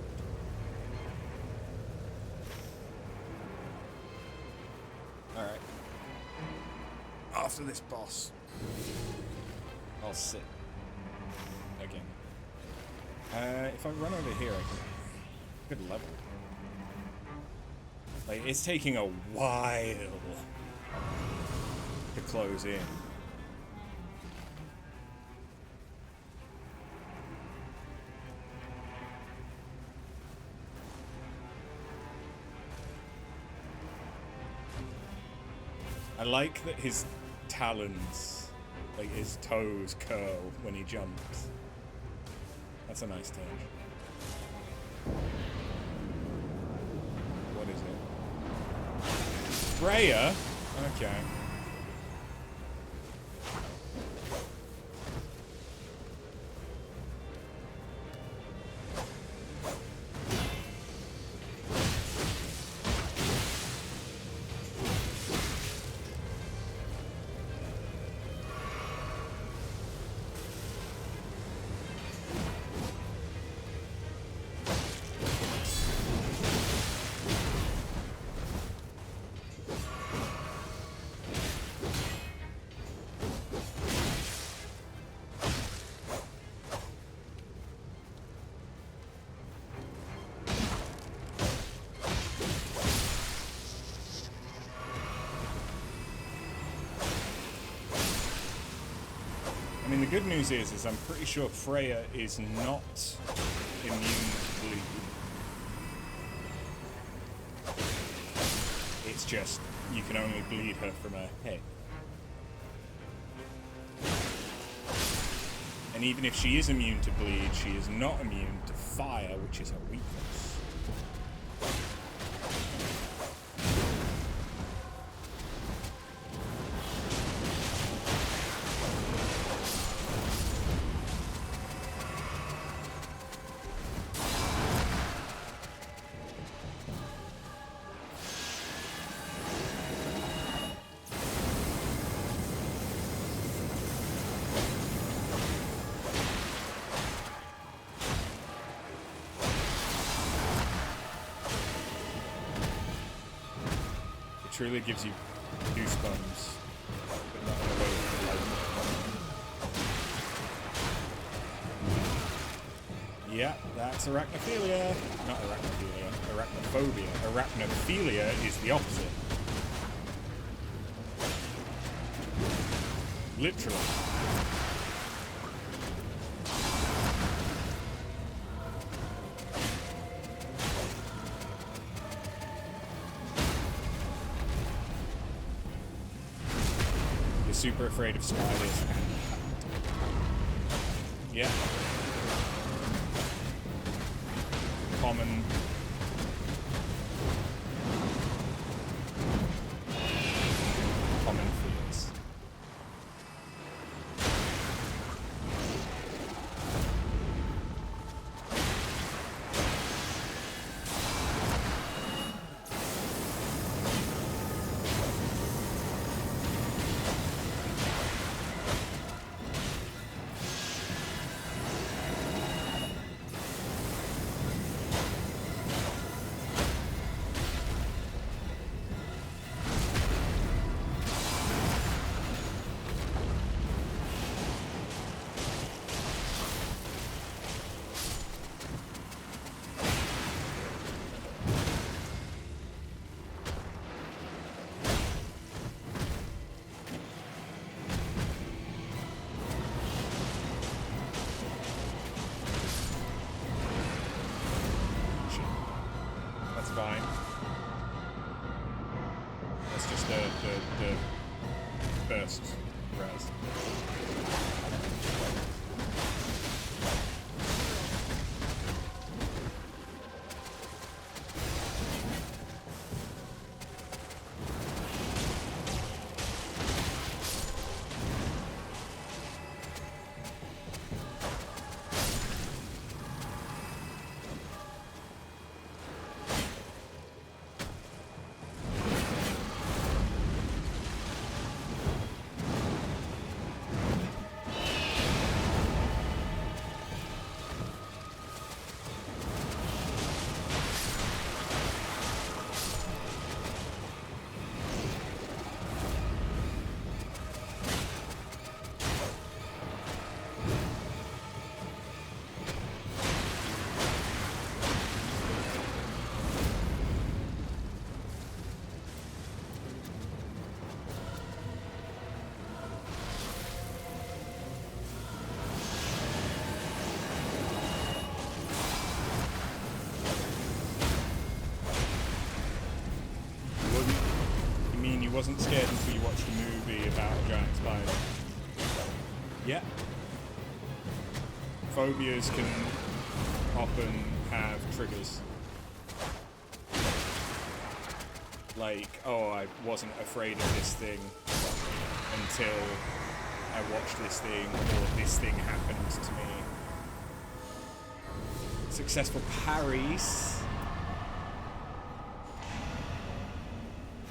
Alright. After this boss, I'll sit again. If I run over here, I can... Good level. Like, it's taking a while to close in. I like that his talons, like his toes, curl when he jumps. That's a nice touch. Freya? Okay. I mean, the good news is I'm pretty sure Freya is not immune to bleed. It's just, you can only bleed her from her head. And even if she is immune to bleed, she is not immune to fire, which is her weakness. Truly gives you goosebumps, but not in a way that you like. Yeah, that's arachnophilia. Not arachnophilia, arachnophobia. Arachnophilia is the opposite. Literally. Super afraid of spiders. Yeah. Common. Common fears. Fine. That's just the burst res. Wasn't scared until you watched a movie about a giant spider. Yeah. Phobias can often have triggers. like, oh, I wasn't afraid of this thing until I watched this thing, or this thing happened to me. Successful parries.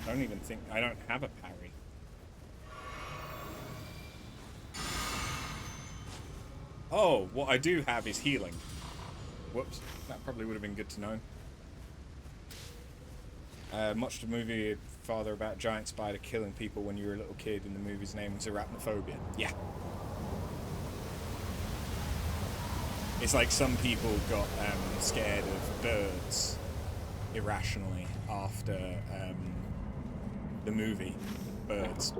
I don't even think, I don't have a parry. Oh, what I do have is healing. Whoops, that probably would have been good to know. Much the movie father about giant spider killing people when you were a little kid, and the movie's name was Arachnophobia. Yeah. It's like some people got scared of birds irrationally after the movie Birds.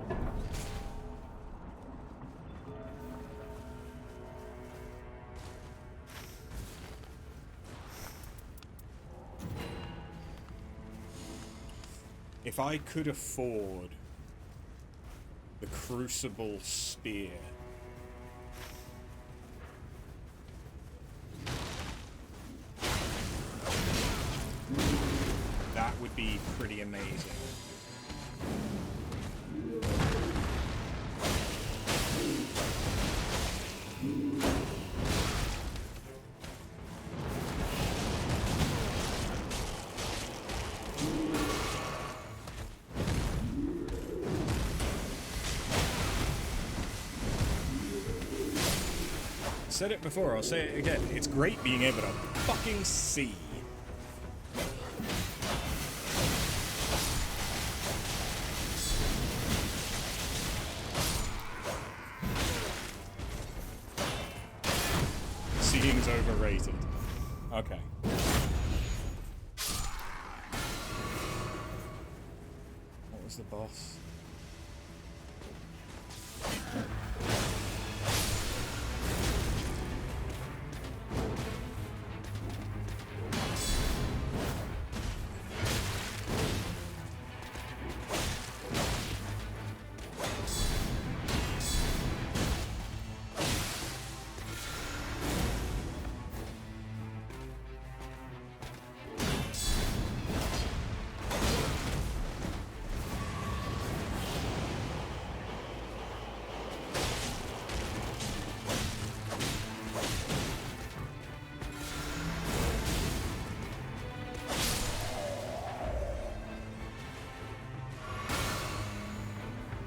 If I could afford the Crucible Spear, that would be pretty amazing. Said it before, I'll say it again. It's great being able to fucking see. Seeing's overrated. Okay. What was the boss?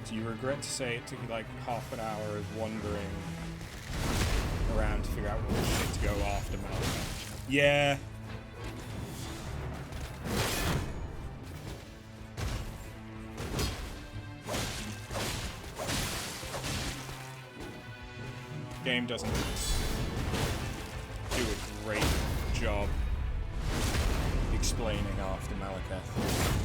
Do you regret to say it took you like half an hour of wandering around to figure out what shit to go after Malcolm? Yeah. Game doesn't do a great job explaining after Malekith.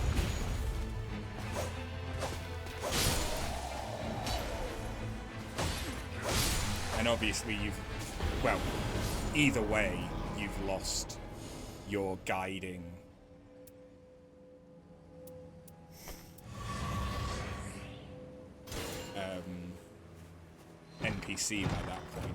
And obviously well, either way, you've lost your guiding NPC by that point.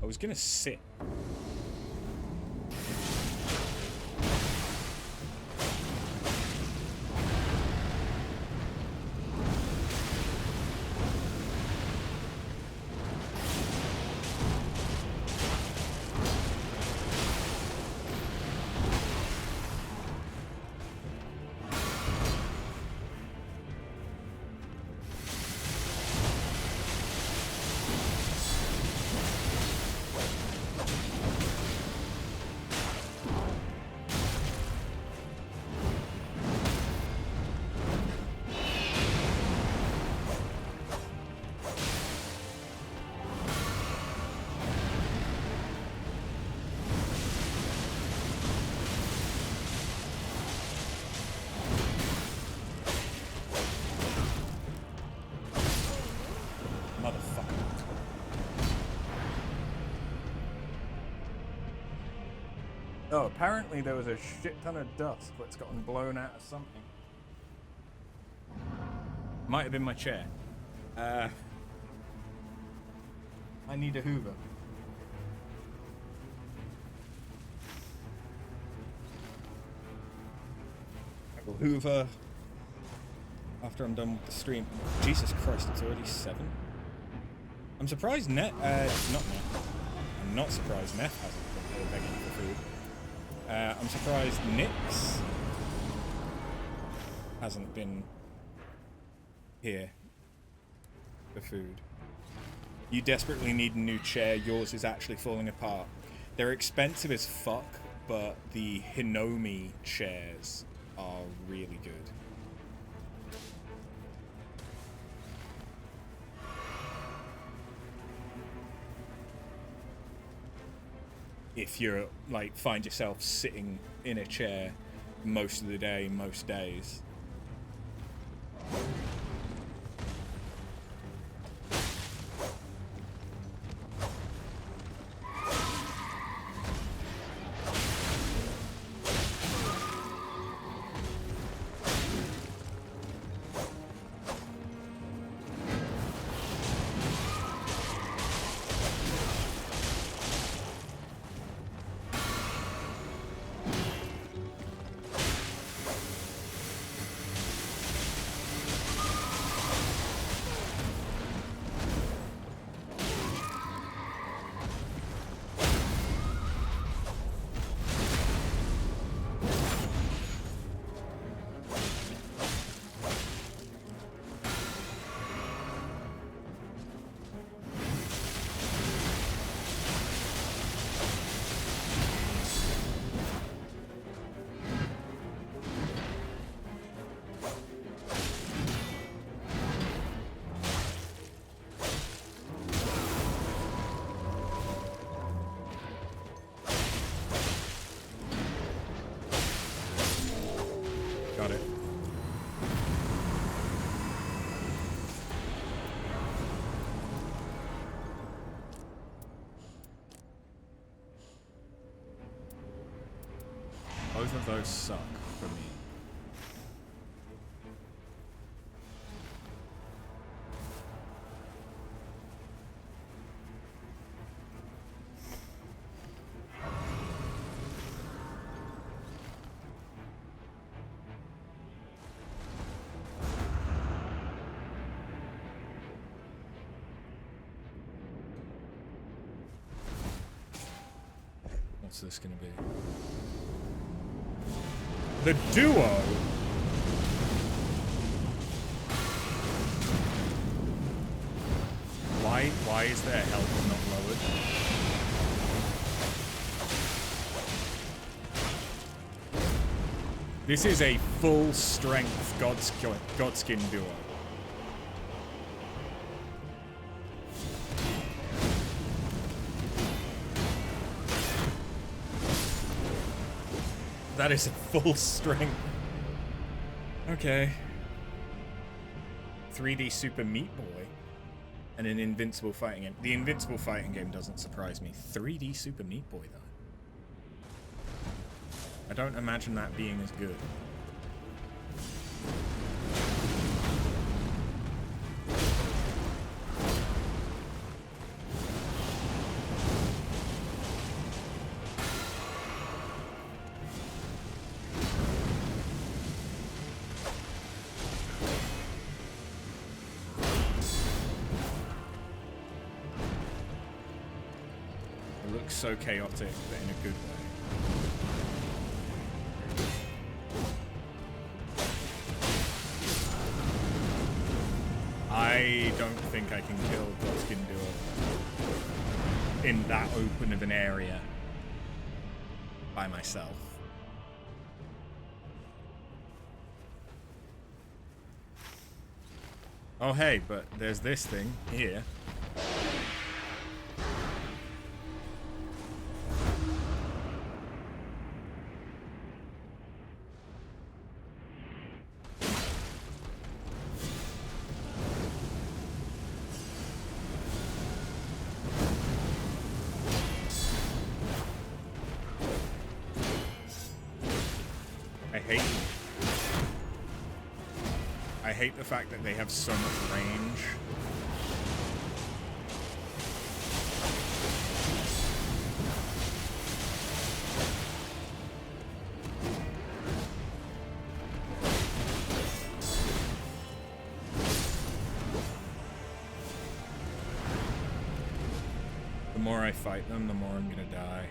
I was gonna sit. Oh, apparently there was a shit ton of dust that's gotten blown out of something. Might have been my chair. I need a Hoover. I will Hoover after I'm done with the stream. Jesus Christ, it's already 7. I'm surprised not Neff. I'm not surprised Neff hasn't been begging for food. I'm surprised Nyx hasn't been here for food. You desperately need a new chair. Yours is actually falling apart. They're expensive as fuck, but the Hinomi chairs are really good. If you're like find yourself sitting in a chair most of the day, most days. Got it. Both of those suck for me. What's this gonna be? The duo? Why is their health not lowered? This is a full strength Godskin duo. That is a full strength. Okay. 3D Super Meat Boy and an Invincible fighting game. The Invincible fighting game doesn't surprise me. 3D Super Meat Boy, though. I don't imagine that being as good. So chaotic, but in a good way. I don't think I can kill Godskin Duo in that open of an area by myself. Oh hey, but there's this thing here. hate the fact that they have so much range. The more I fight them, the more I'm gonna die.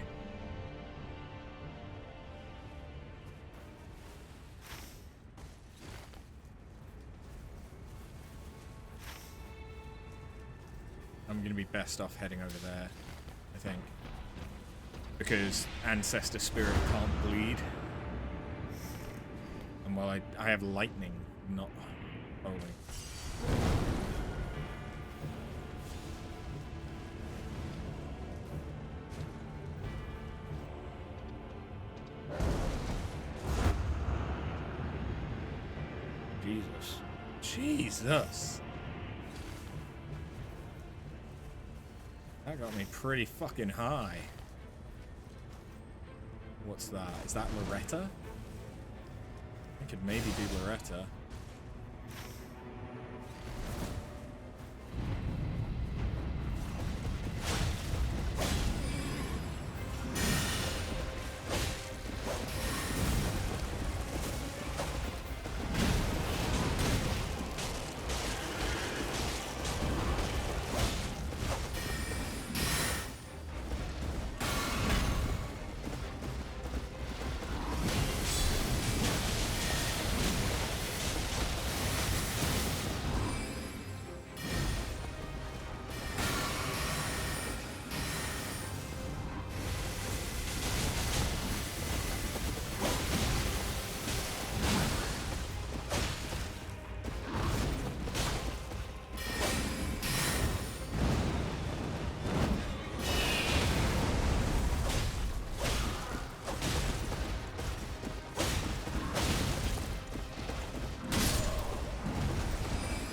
I'm gonna be best off heading over there, I think. Because Ancestor Spirit can't bleed. And while I have lightning, not holy. Jesus. Jesus! That got me pretty fucking high. What's that? Is that Loretta? I could maybe do Loretta.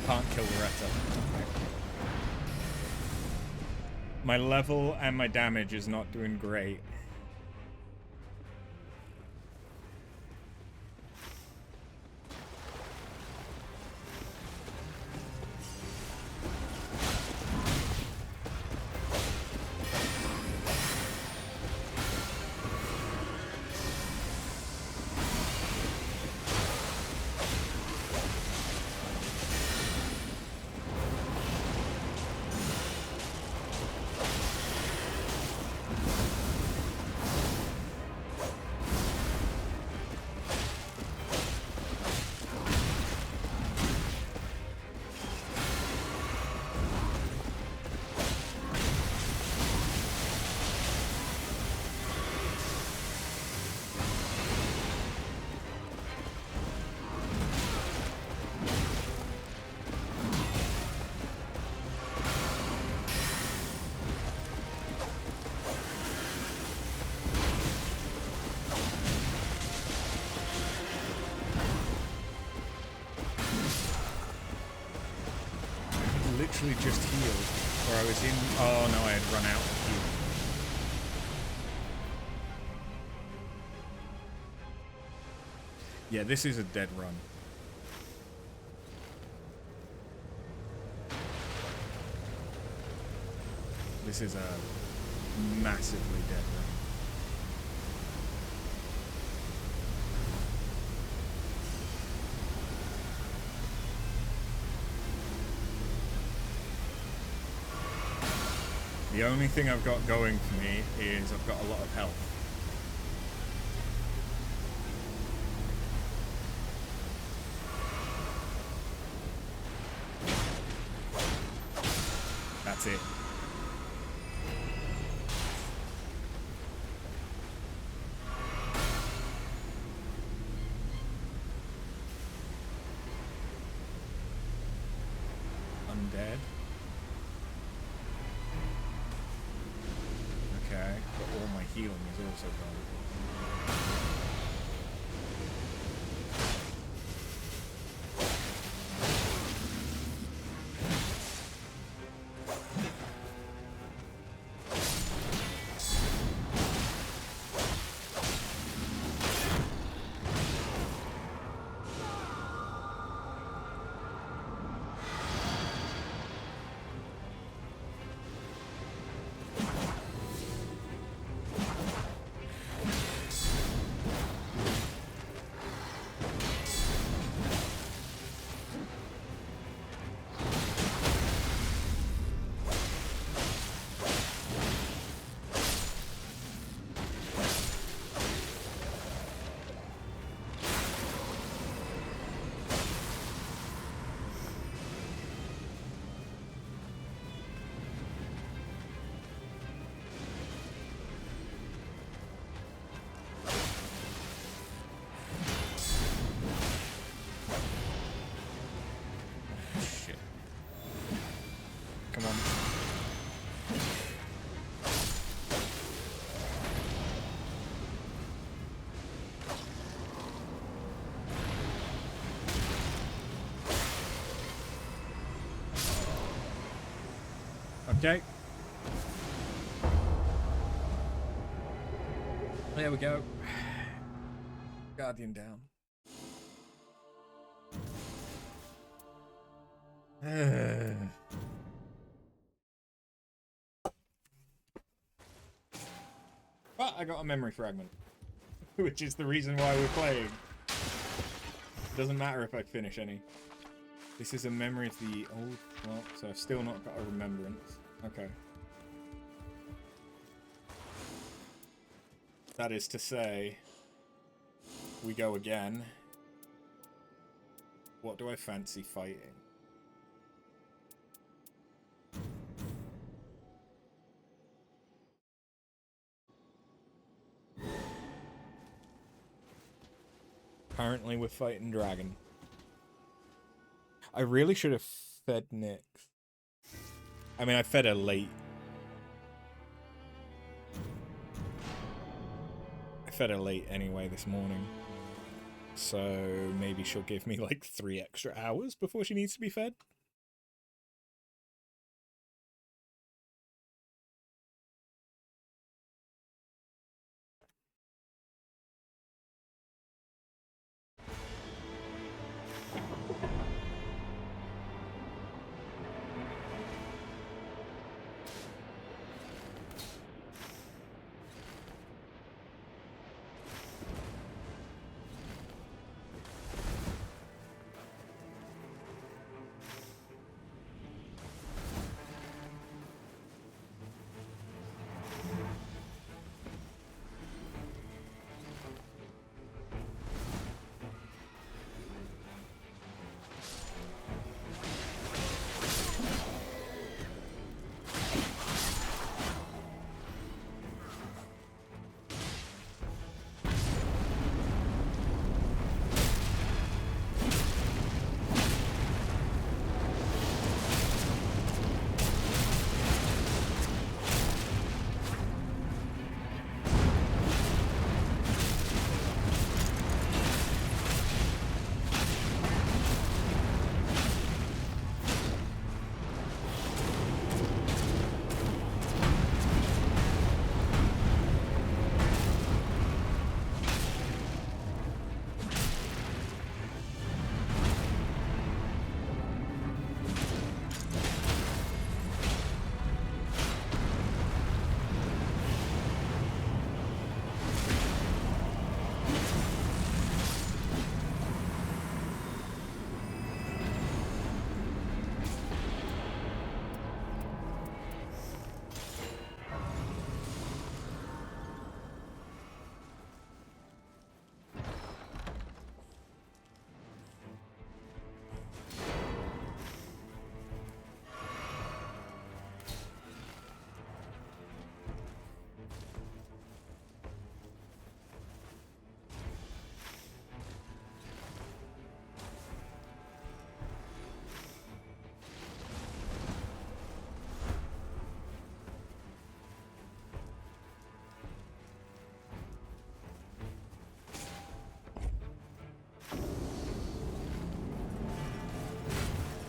Can't kill Loretta. My level and my damage is not doing great. Literally just healed, or I was in. Oh no, I had run out of heal. Yeah, this is a dead run. This is a massively dead run. The only thing I've got going for me is I've got a lot of health. That's it. Undead. Okay, but all my healing is also gone. Okay. There we go. Guardian down. But I got a memory fragment, which is the reason why we're playing. It doesn't matter if I finish any. This is a memory of the old plot, so I've still not got a remembrance. Okay. That is to say, we go again. What do I fancy fighting? Apparently we're fighting dragon. I really should have fed Nyx. I mean, I fed her late. I fed her late anyway this morning. So maybe she'll give me like 3 extra hours before she needs to be fed.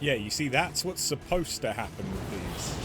Yeah, you see, that's what's supposed to happen with these.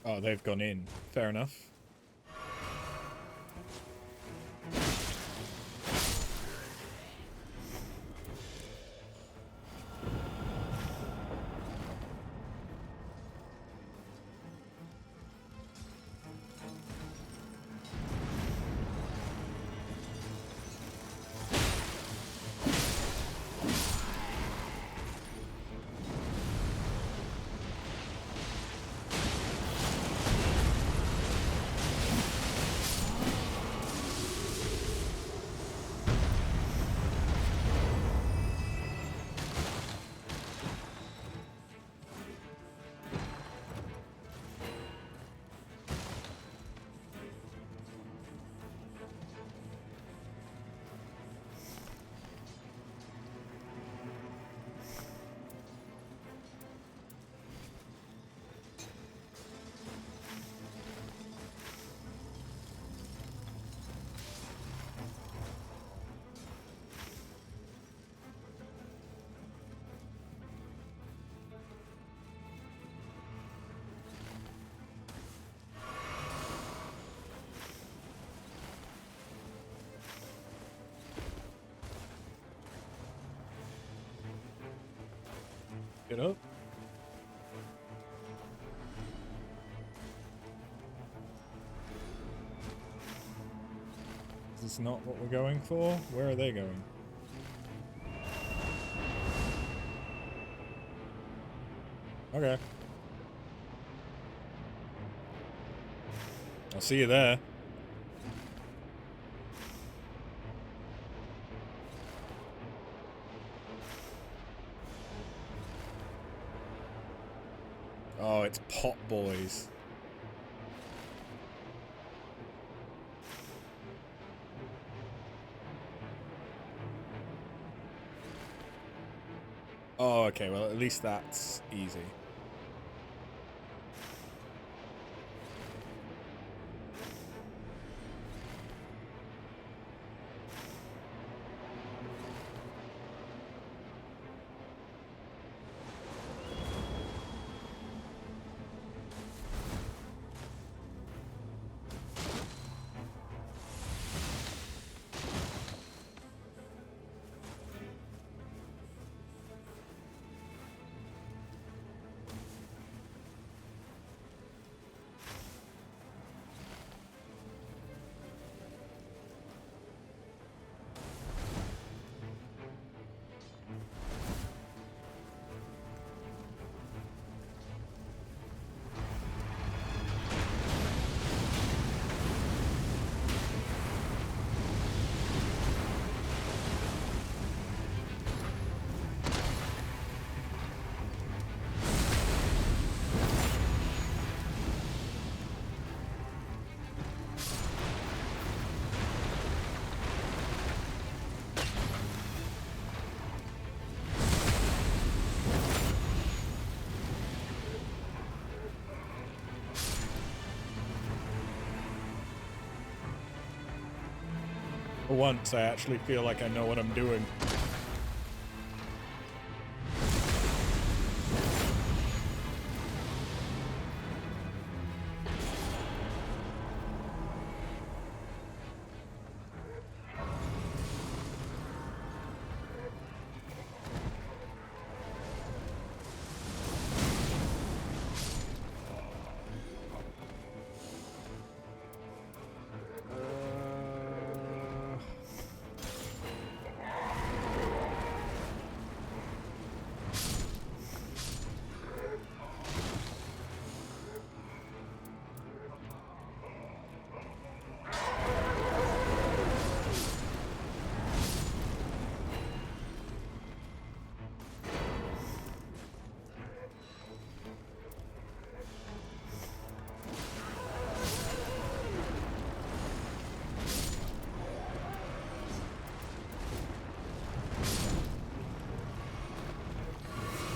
Oh, they've gone in. Fair enough. Get up. Is this not what we're going for? Where are they going? Okay. I'll see you there. Oh, it's Pot Boys. Oh, okay, well, at least that's easy. For once, I actually feel like I know what I'm doing.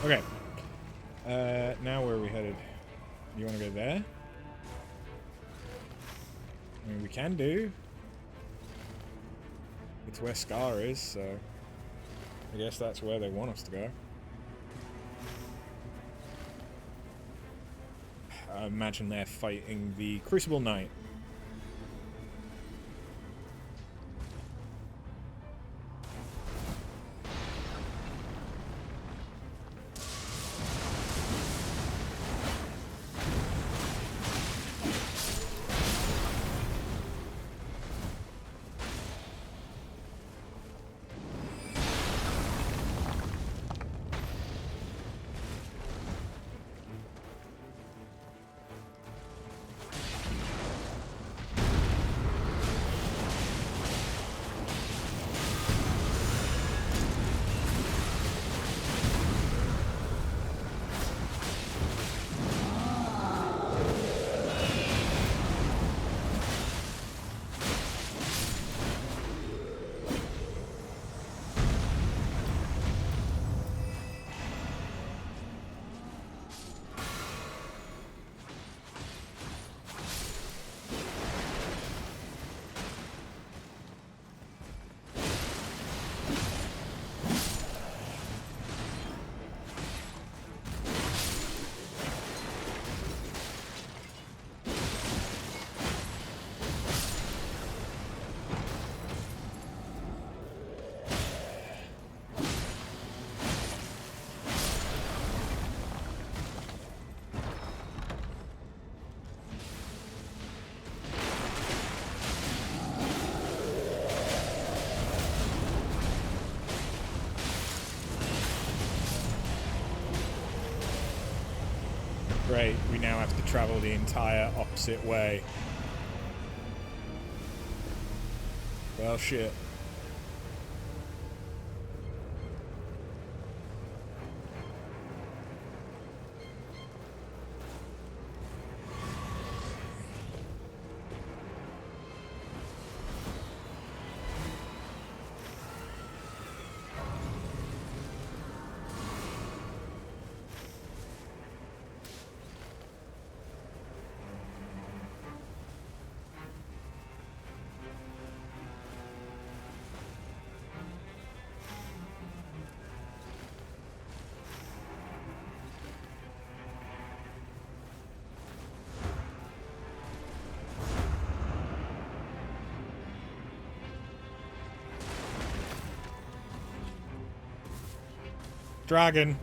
Okay. Now where are we headed? You want to go there? I mean, we can do. It's where Scar is, so I guess that's where they want us to go. I imagine they're fighting the Crucible Knight. Great, we now have to travel the entire opposite way. Well, shit. Dragon.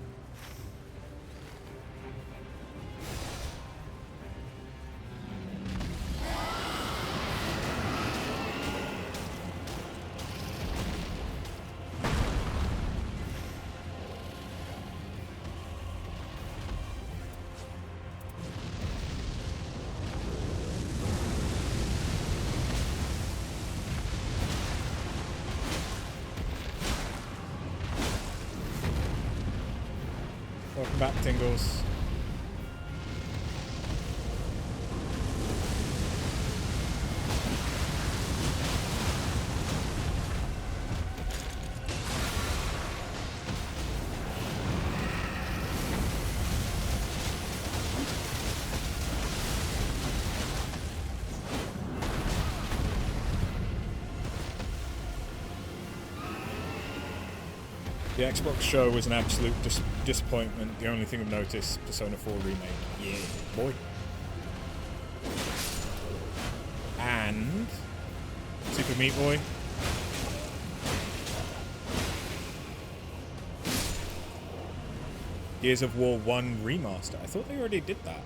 Welcome back, Tingles. The Xbox show was an absolute disappointment. The only thing I've noticed, Persona 4 remake. Yeah, boy. And Super Meat Boy. Gears of War 1 remaster. I thought they already did that.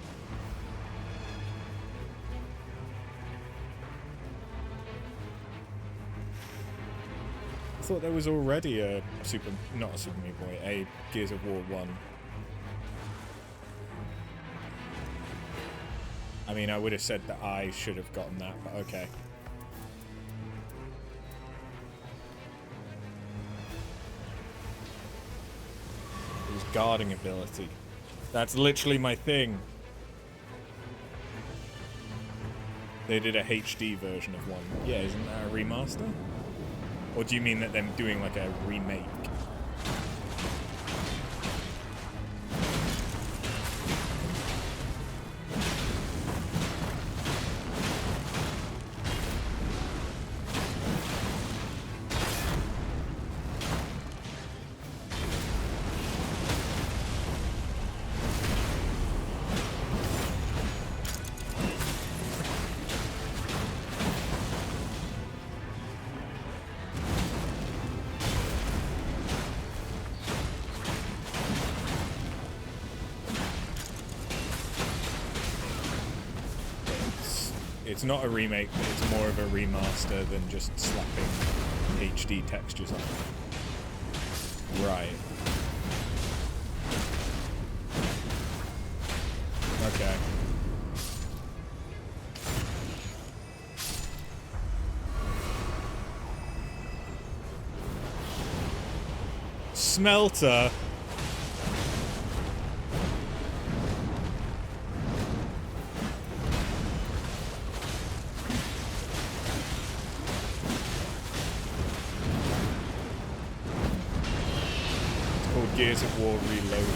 I thought there was already a not a Super Meat Boy, a Gears of War 1. I mean, I would have said that I should have gotten that, but okay. His guarding ability. That's literally my thing. They did a HD version of one. Yeah, isn't that a remaster? Or do you mean that they're doing like a remake? It's not a remake, but it's more of a remaster than just slapping HD textures on it. Right. Okay. Smelter. It's called Gears of War Reloaded.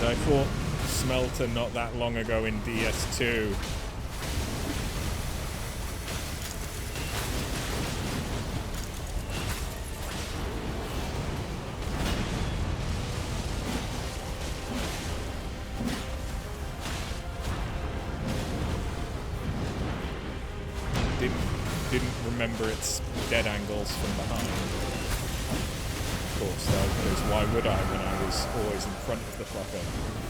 I fought Smelter not that long ago in DS2. Didn't remember its dead angles from behind. Of course, though, because why would I when I was always in front of the fucker?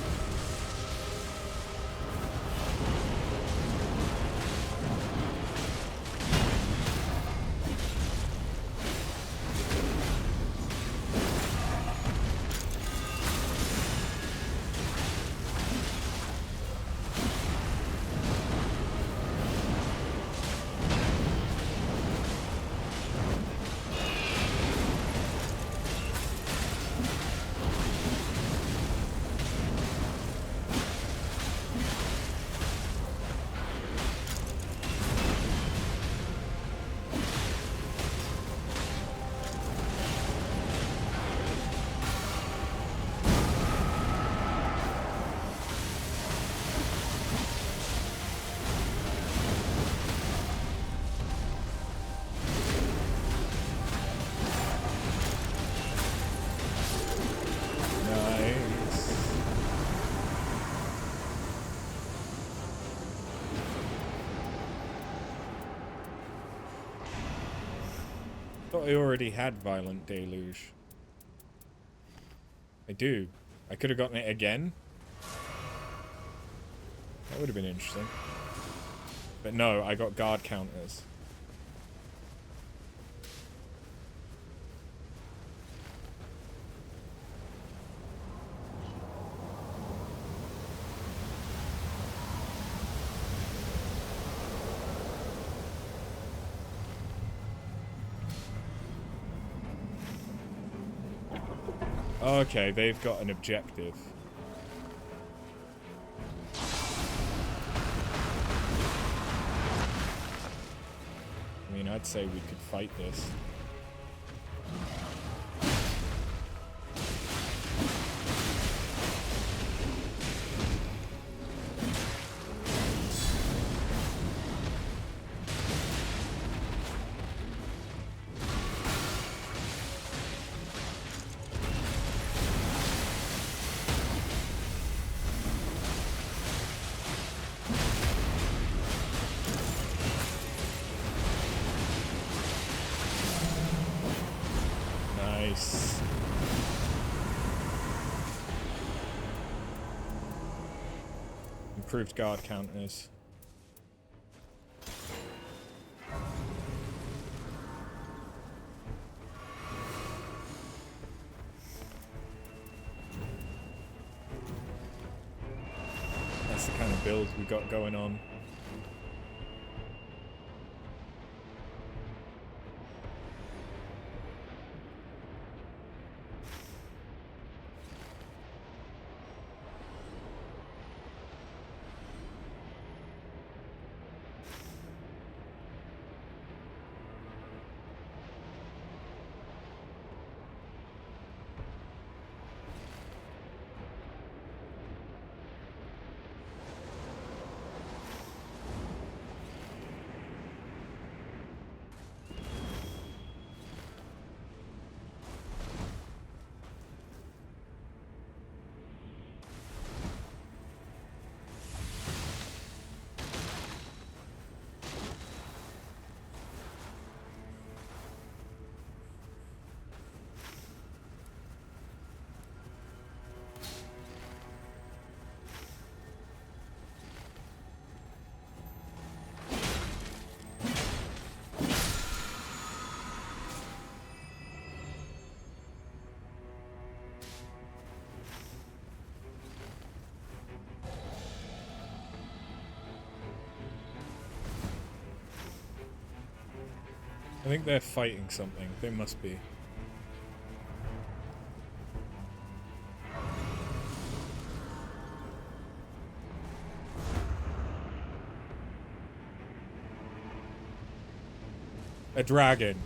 Thought I already had Violent Deluge. I do. I could have gotten it again. That would have been interesting. But no, I got guard counters. Okay, they've got an objective. I mean, I'd say we could fight this. Improved guard counters. That's the kind of build we got going on. I think they're fighting something. They must be. A dragon.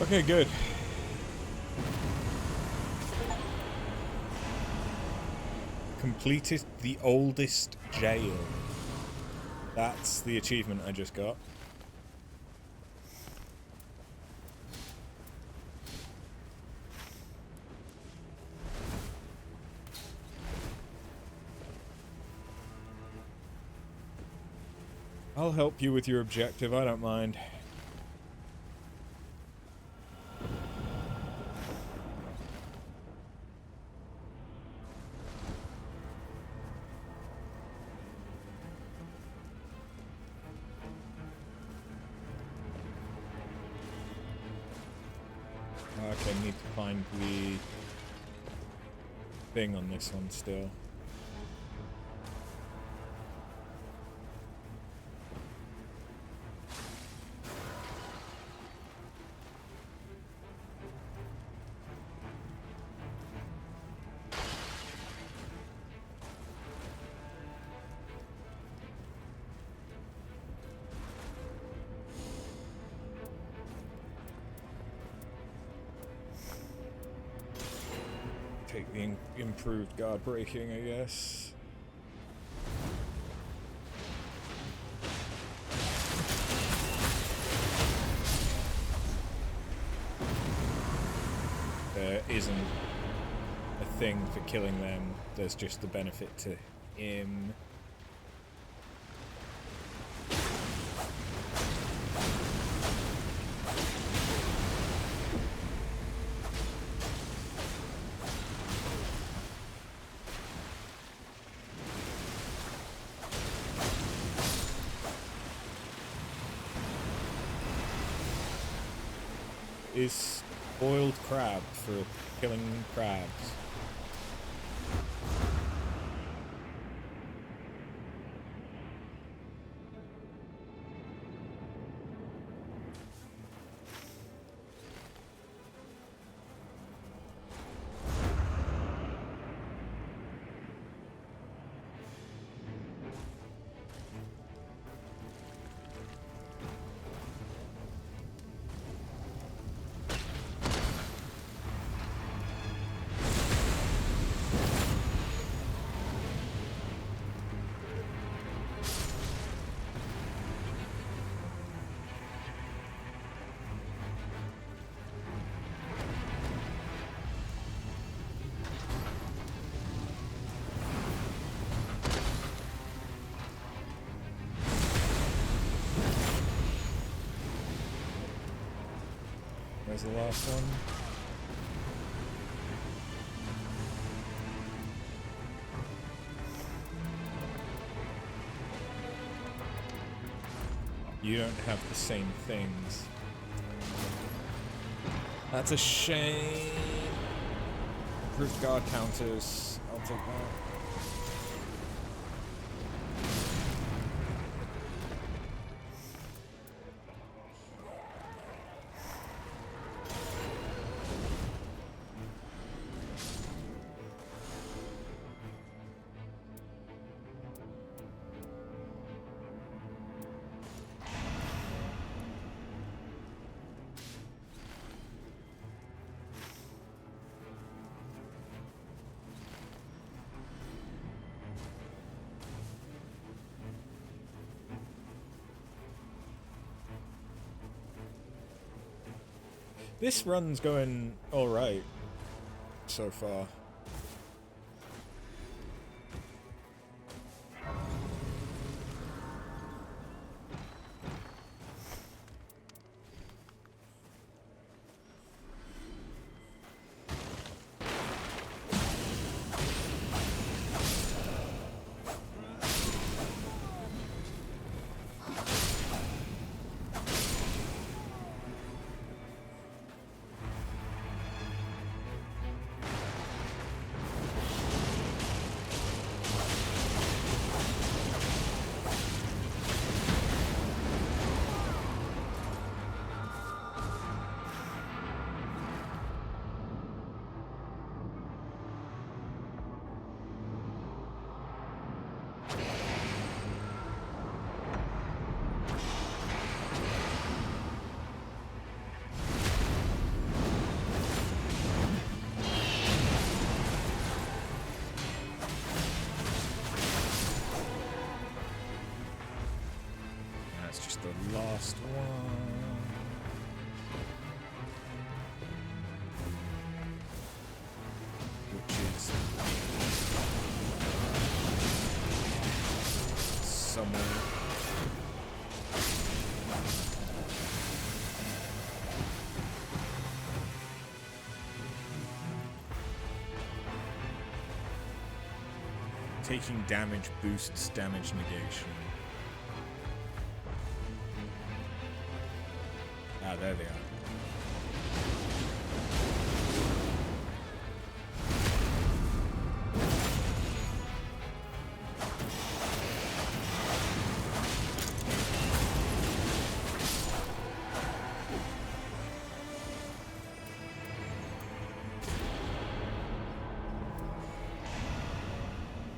Okay, good. Completed the oldest jail. That's the achievement I just got. I'll help you with your objective, I don't mind. Okay, need to find the thing on this one still. Take the improved guard breaking, I guess. There isn't a thing for killing them, there's just the benefit to him. Is boiled crab for killing crabs. There's the last one. You don't have the same things. That's a shame. Improved guard counters. I'll take that. This run's going alright so far. That's just the last one. Which is somewhere. Taking damage boosts damage negation. Ah, there they are.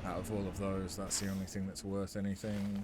Out of all of those, that's the only thing that's worth anything.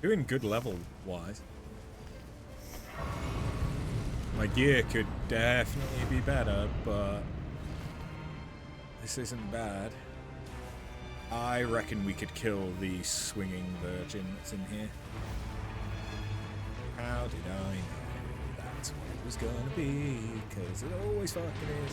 Doing good level-wise. My gear could definitely be better, but this isn't bad. I reckon we could kill the swinging virgin that's in here. How did I know that's what it was gonna be? 'Cause it always fucking is.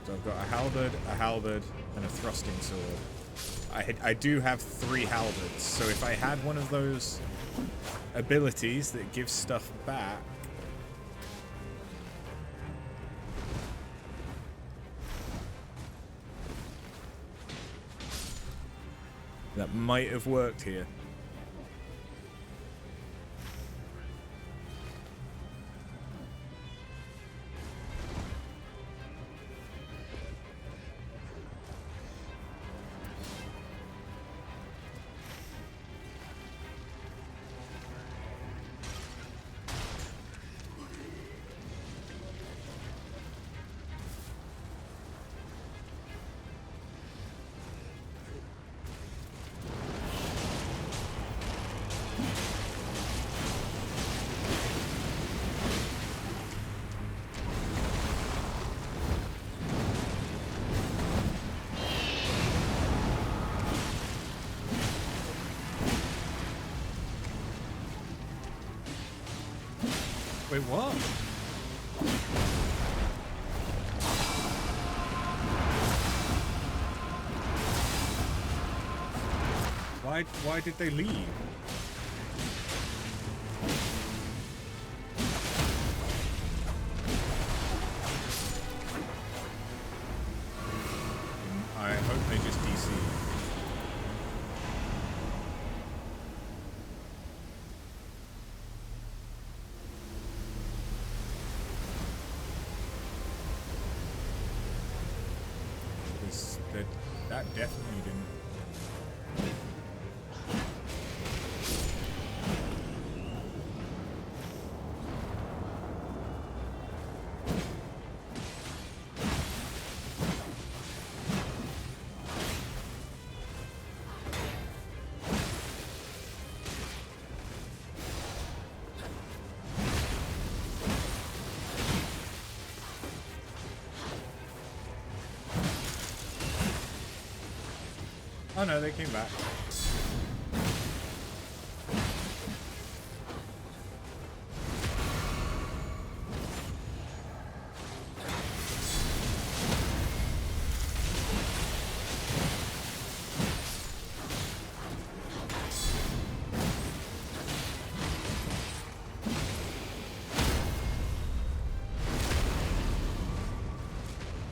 So I've got a halberd, and a thrusting sword. I do have 3 halberds, so if I had one of those abilities that gives stuff back, that might have worked here. Wait, what? Why did they leave? I hope they just DC. That definitely didn't. Oh no, they came back.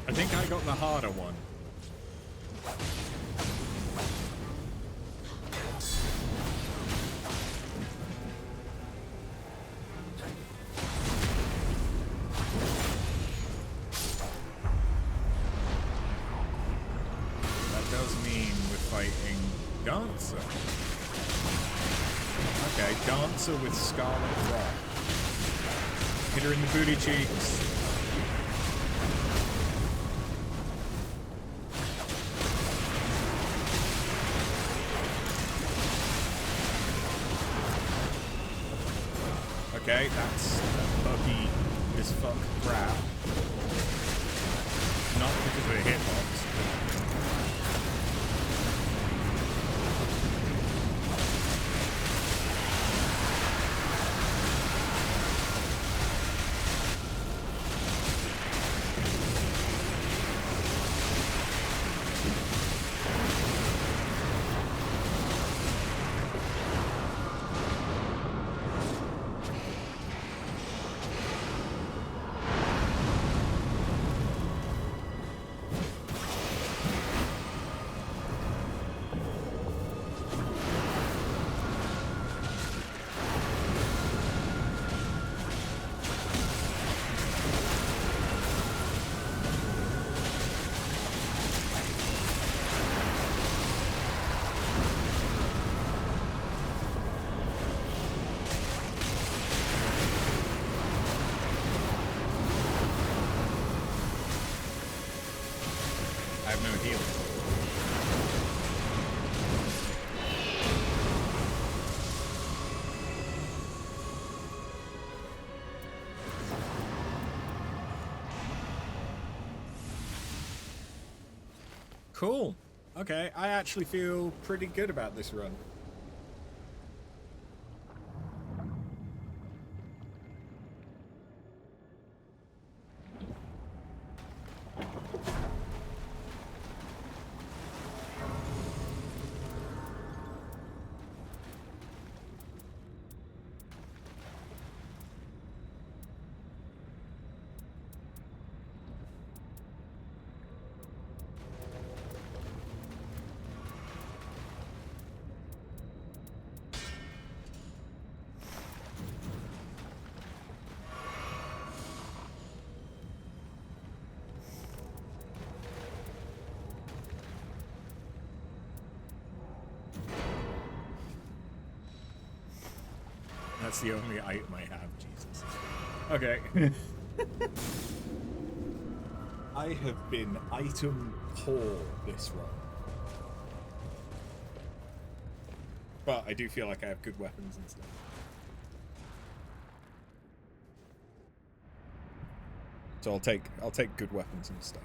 I think I got the harder one. Dancer. Okay, Dancer with Scarlet Rock. Hit her in the booty cheeks. Okay, that's a buggy as fuck grab. Not because of the hitbox. I have no healing. Cool. Okay, I actually feel pretty good about this run. That's the only item I have, Jesus. Okay. I have been item poor this run. But I do feel like I have good weapons and stuff. So I'll take good weapons and stuff.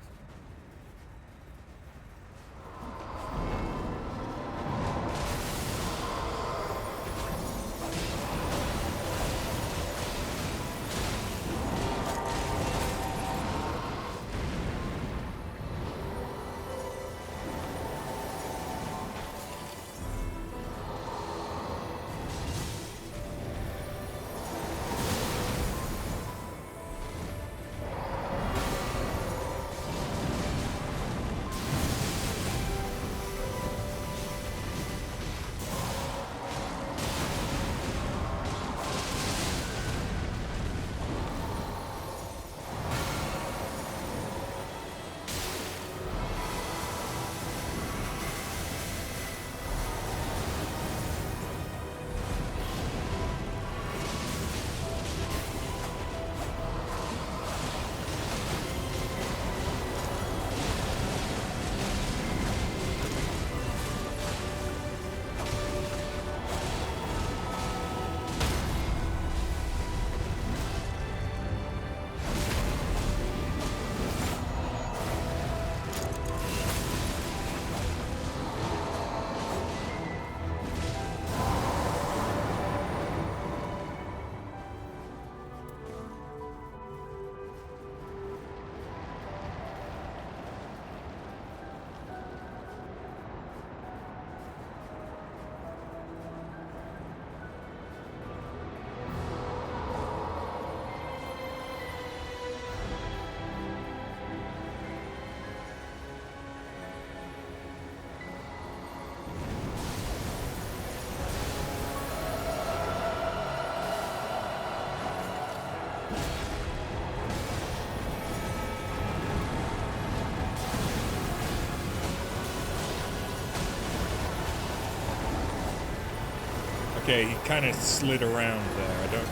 Okay, he kind of slid around there. I don't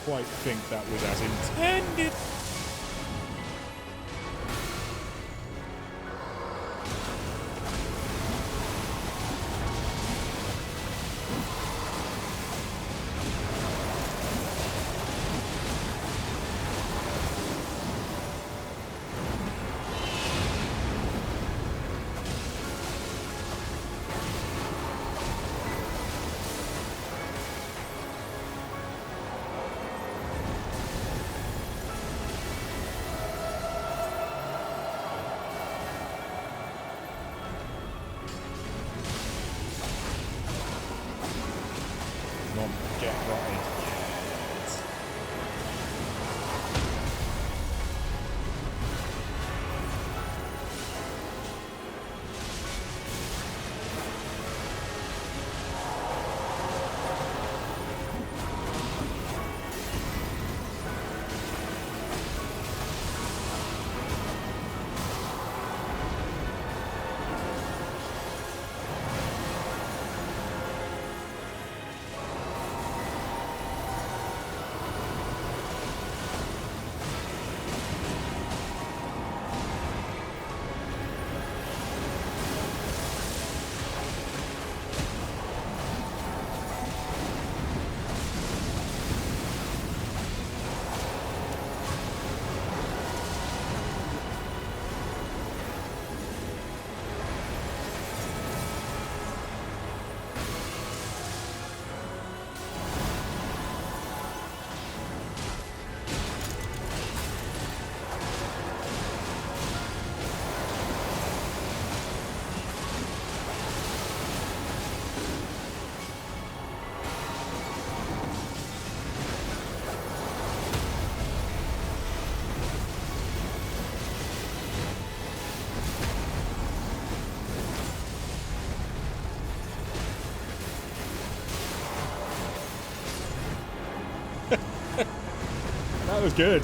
quite think that was as intended. Not get right. That was good.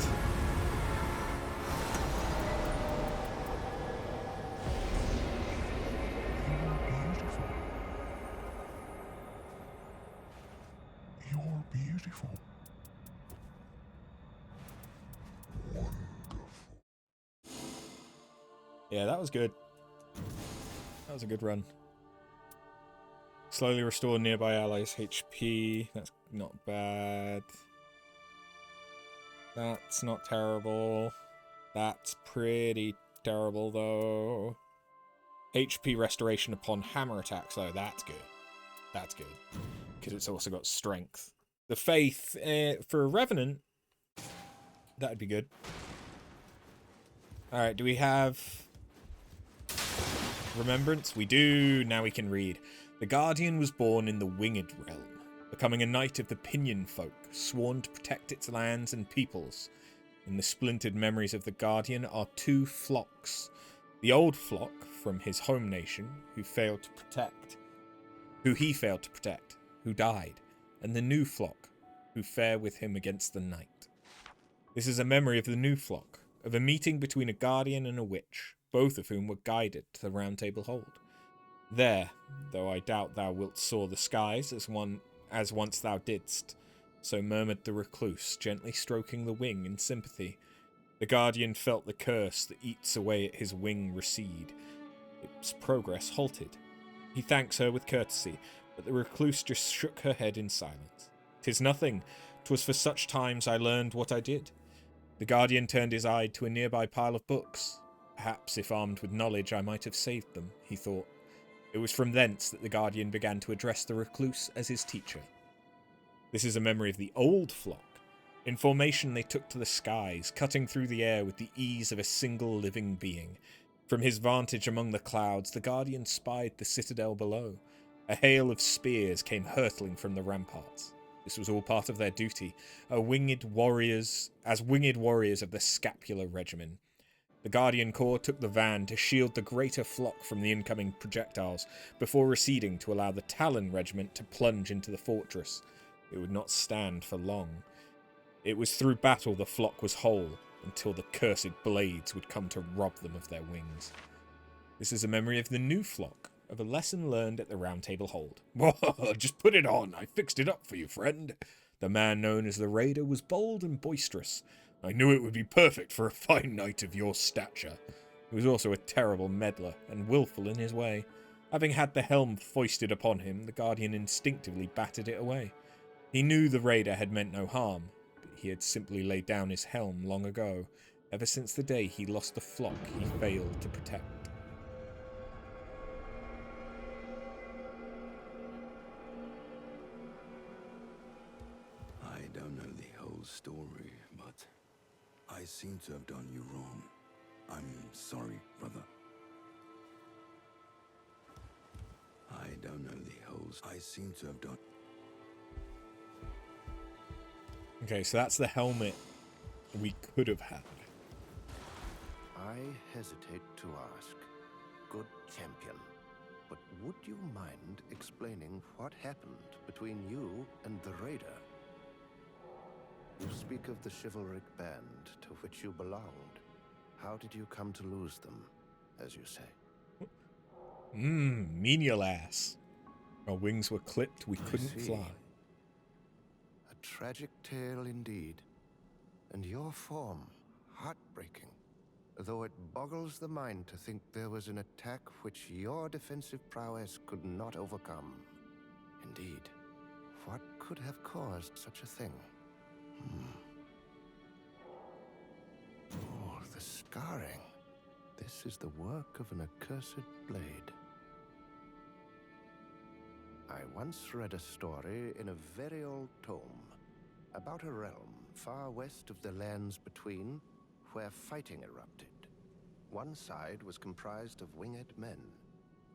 You're beautiful. Yeah, that was good. That was a good run. Slowly restore nearby allies' HP. That's not bad. That's not terrible. That's pretty terrible, though. HP restoration upon hammer attacks, though. That's good. That's good. Because it's also got strength. The faith, for a Revenant, that'd be good. Alright, do we have Remembrance? We do. Now we can read. The Guardian was born in the Winged Realm, becoming a knight of the Pinion Folk, sworn to protect its lands and peoples. In the splintered memories of the Guardian are two flocks. The old flock from his home nation, who he failed to protect, who died, and the new flock, who fare with him against the night. This is a memory of the new flock, of a meeting between a Guardian and a witch, both of whom were guided to the Round Table Hold. There, though I doubt thou wilt soar the skies as once thou didst, so murmured the recluse, gently stroking the wing in sympathy. The Guardian felt the curse that eats away at his wing recede. Its progress halted. He thanks her with courtesy, but the recluse just shook her head in silence. "'Tis nothing. 'Twas for such times I learned what I did." The Guardian turned his eye to a nearby pile of books. Perhaps if armed with knowledge I might have saved them, he thought. It was from thence that the Guardian began to address the recluse as his teacher. This is a memory of the old flock. In formation they took to the skies, cutting through the air with the ease of a single living being. From his vantage among the clouds, the Guardian spied the citadel below. A hail of spears came hurtling from the ramparts. This was all part of their duty, as winged warriors of the Scapular Regimen. The Guardian Corps took the van to shield the greater flock from the incoming projectiles, before receding to allow the Talon Regiment to plunge into the fortress. It would not stand for long. It was through battle the flock was whole, until the cursed blades would come to rob them of their wings. This is a memory of the new flock, of a lesson learned at the Round Table Hold. Whoa, just put it on. I fixed it up for you, friend. The man known as the Raider was bold and boisterous. I knew it would be perfect for a fine knight of your stature. He was also a terrible meddler and willful in his way. Having had the helm foisted upon him, the Guardian instinctively battered it away. He knew the Raider had meant no harm, but he had simply laid down his helm long ago, ever since the day he lost the flock he failed to protect. I don't know the whole story, but I seem to have done you wrong. I'm sorry, brother. I don't know the whole... I seem to have done... Okay, so that's the helmet we could have had. I hesitate to ask, good champion, but would you mind explaining what happened between you and the Raider? You speak of the chivalric band to which you belonged. How did you come to lose them, as you say? Menial ass. Our wings were clipped, we couldn't fly. A tragic tale indeed. And your form, heartbreaking. Though it boggles the mind to think there was an attack which your defensive prowess could not overcome. Indeed, what could have caused such a thing? Oh, the scarring. This is the work of an accursed blade. I once read a story in a very old tome about a realm far west of the lands between where fighting erupted. One side was comprised of winged men.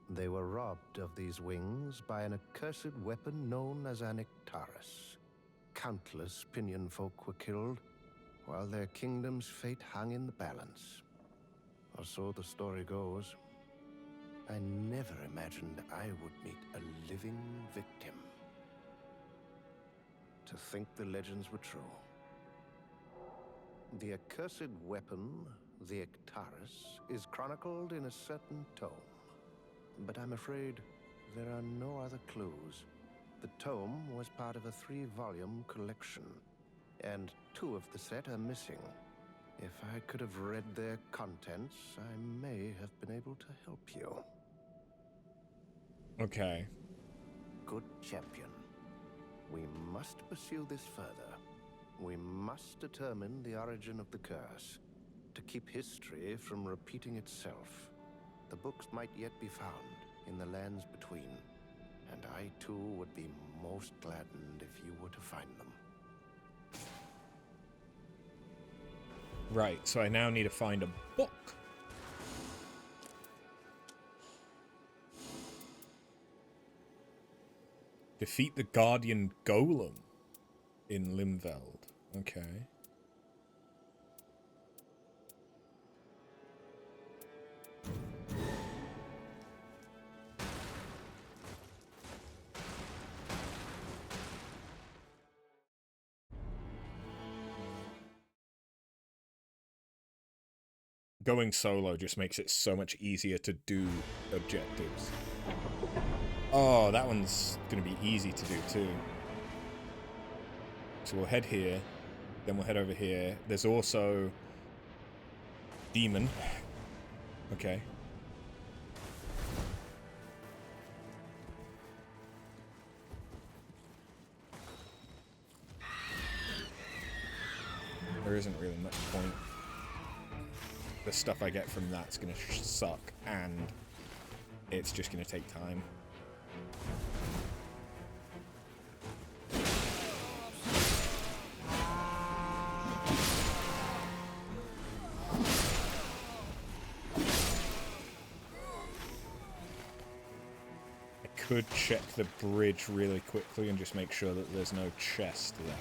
They were robbed of these wings by an accursed weapon known as an Ictarus. Countless pinion folk were killed, while their kingdom's fate hung in the balance. Or so the story goes. I never imagined I would meet a living victim. To think the legends were true. The accursed weapon, the Ictarus, is chronicled in a certain tome. But I'm afraid there are no other clues. The tome was part of a 3-volume collection, and 2 of the set are missing. If I could have read their contents, I may have been able to help you. Okay. Good champion. We must pursue this further. We must determine the origin of the curse, to keep history from repeating itself. The books might yet be found in the lands between, and I too would be most gladdened if you were to find them. Right, so I now need to find a book. Defeat the Guardian Golem in Limveld. Okay. Going solo just makes it so much easier to do objectives. Oh, that one's going to be easy to do too. So we'll head here, then we'll head over here. There's also Demon. Okay. There isn't really much point. The stuff I get from that's going to suck, and it's just going to take time. I could check the bridge really quickly and just make sure that there's no chest there.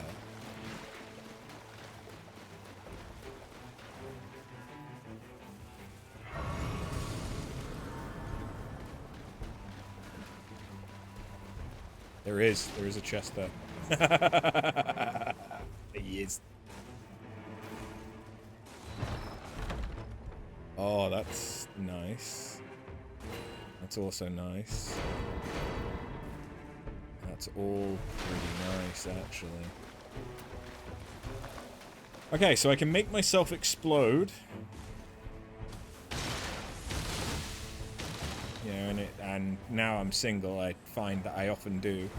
There is a chest there. He is. Oh, that's nice. That's also nice. That's all pretty nice, actually. Okay, so I can make myself explode. You know, and now I'm single, I find that I often do.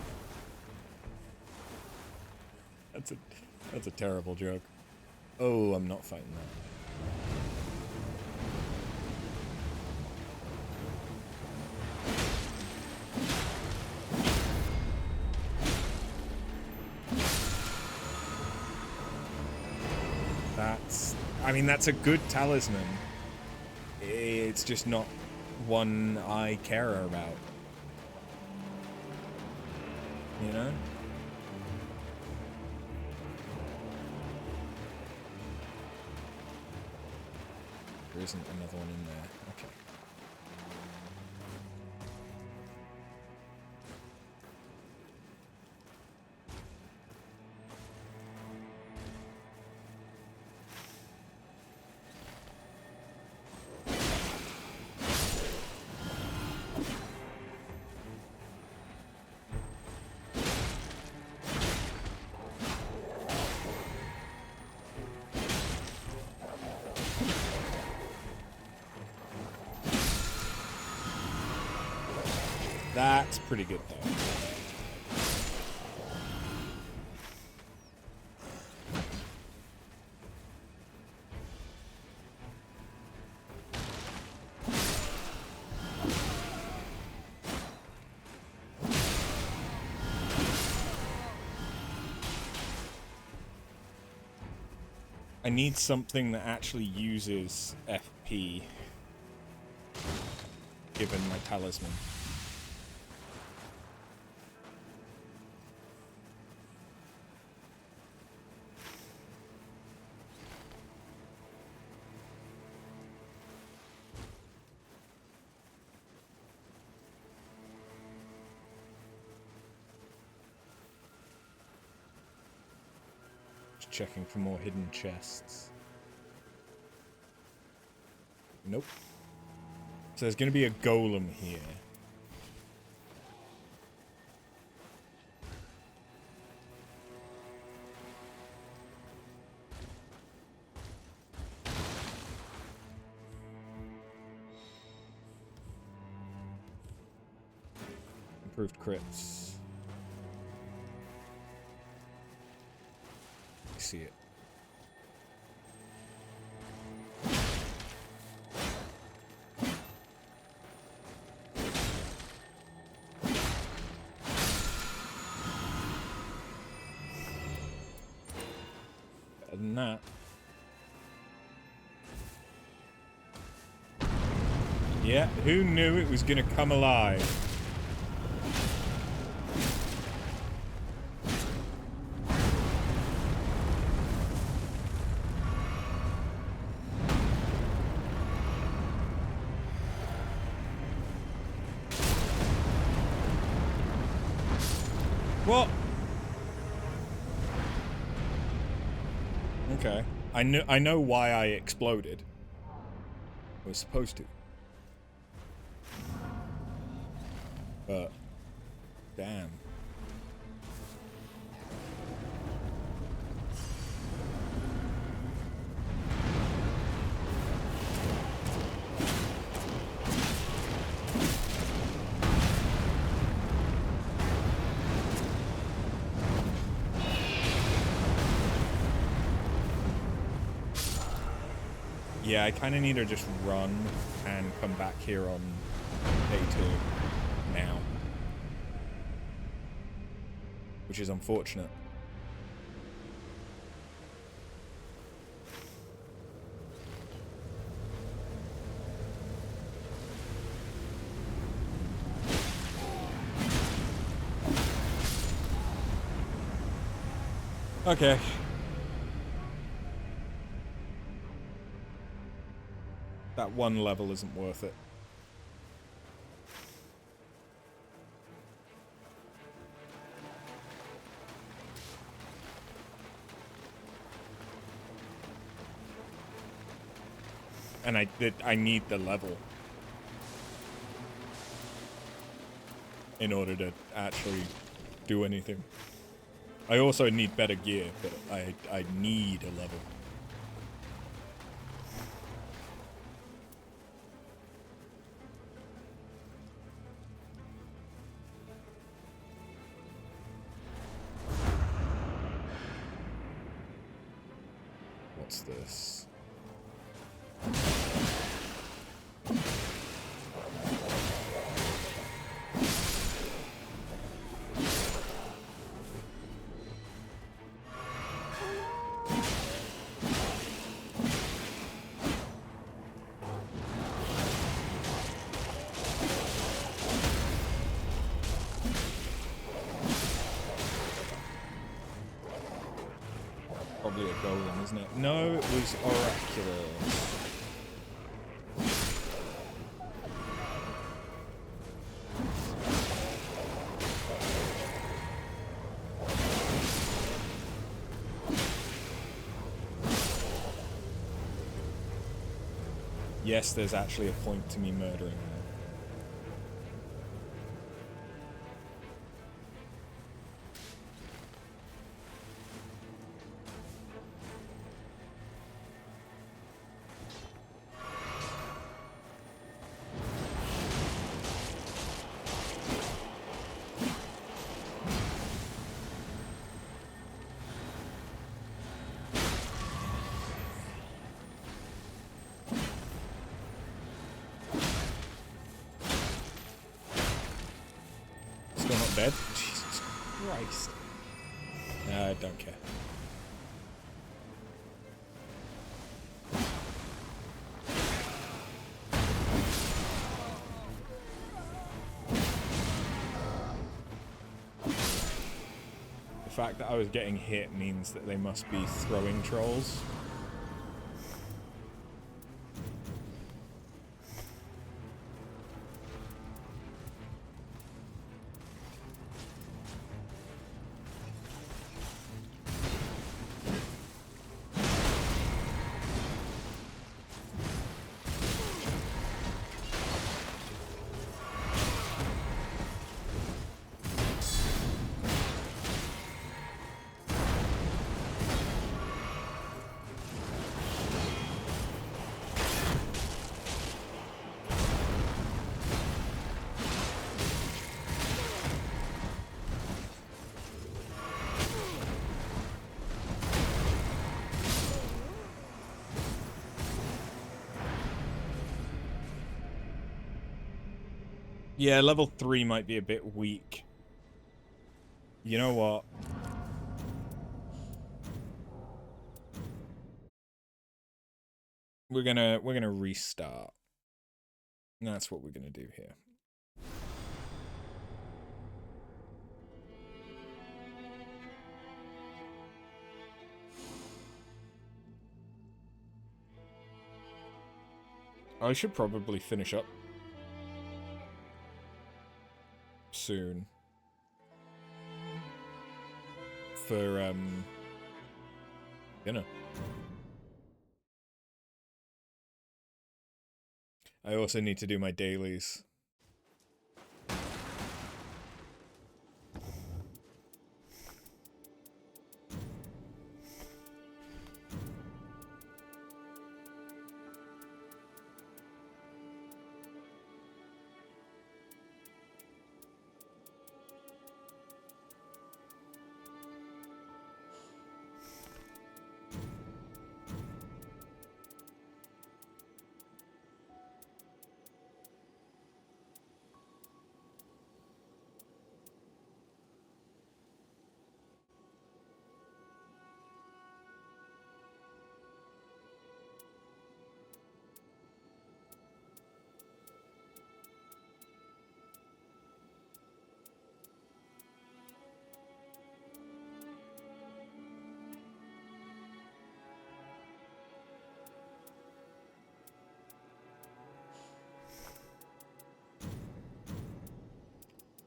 That's a terrible joke. Oh, I'm not fighting that. I mean, that's a good talisman. It's just not one I care about. You know? There isn't another one in there. Okay. That's pretty good, though. I need something that actually uses FP, given my talisman. Checking for more hidden chests. Nope. So there's going to be a golem here. Improved crits. See it. Better than that. Yeah, who knew it was gonna come alive? What? Okay. I know why I exploded. I was supposed to. But damn. Yeah, I kind of need to just run and come back here on day 2 now. Which is unfortunate. Okay. That one level isn't worth it. And I need the level. in order to actually do anything. I also need better gear, but I need a level. What's this? Probably a golem, isn't it? No, it was oracular. Yes, there's actually a point to me murdering her. Still not dead? Jesus Christ. I don't care. The fact that I was getting hit means that they must be throwing trolls. Yeah, level 3 might be a bit weak. You know what? We're gonna restart. That's what we're gonna do here. I should probably finish up soon for dinner. I also need to do my dailies.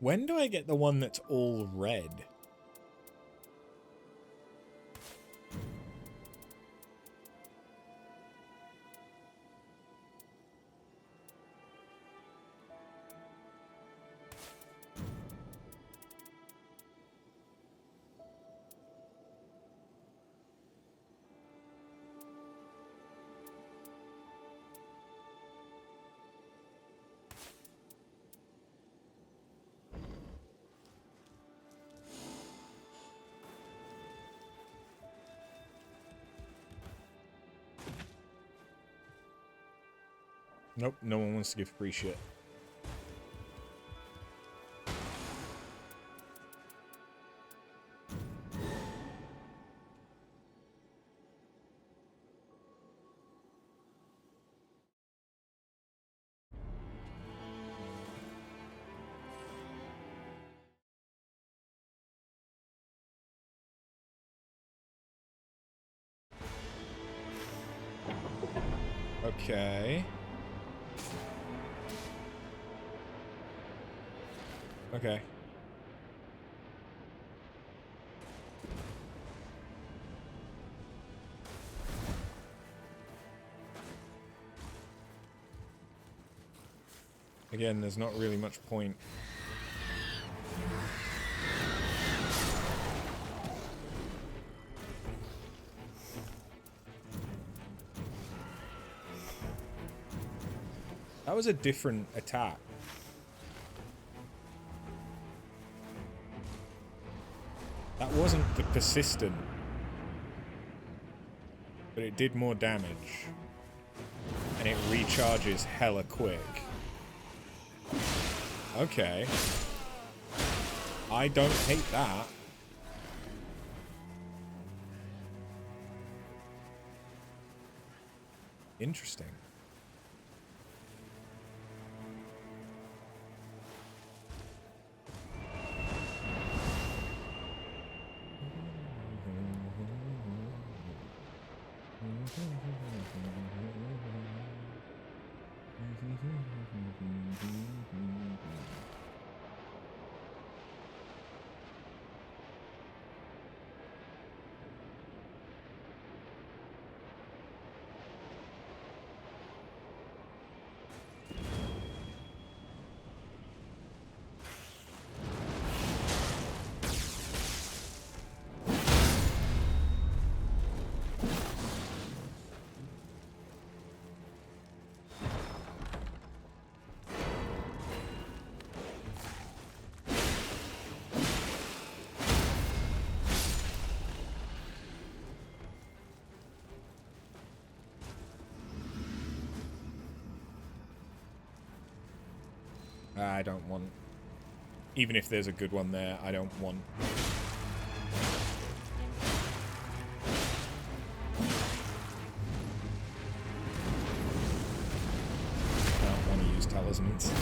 When do I get the one that's all red? Nope, no one wants to give free shit. Okay. Okay. Again, there's not really much point. That was a different attack. That wasn't the persistent. But it did more damage. And it recharges hella quick. Okay. I don't hate that. Interesting. I don't want... Even if there's a good one there, I don't want... I don't want to use talismans.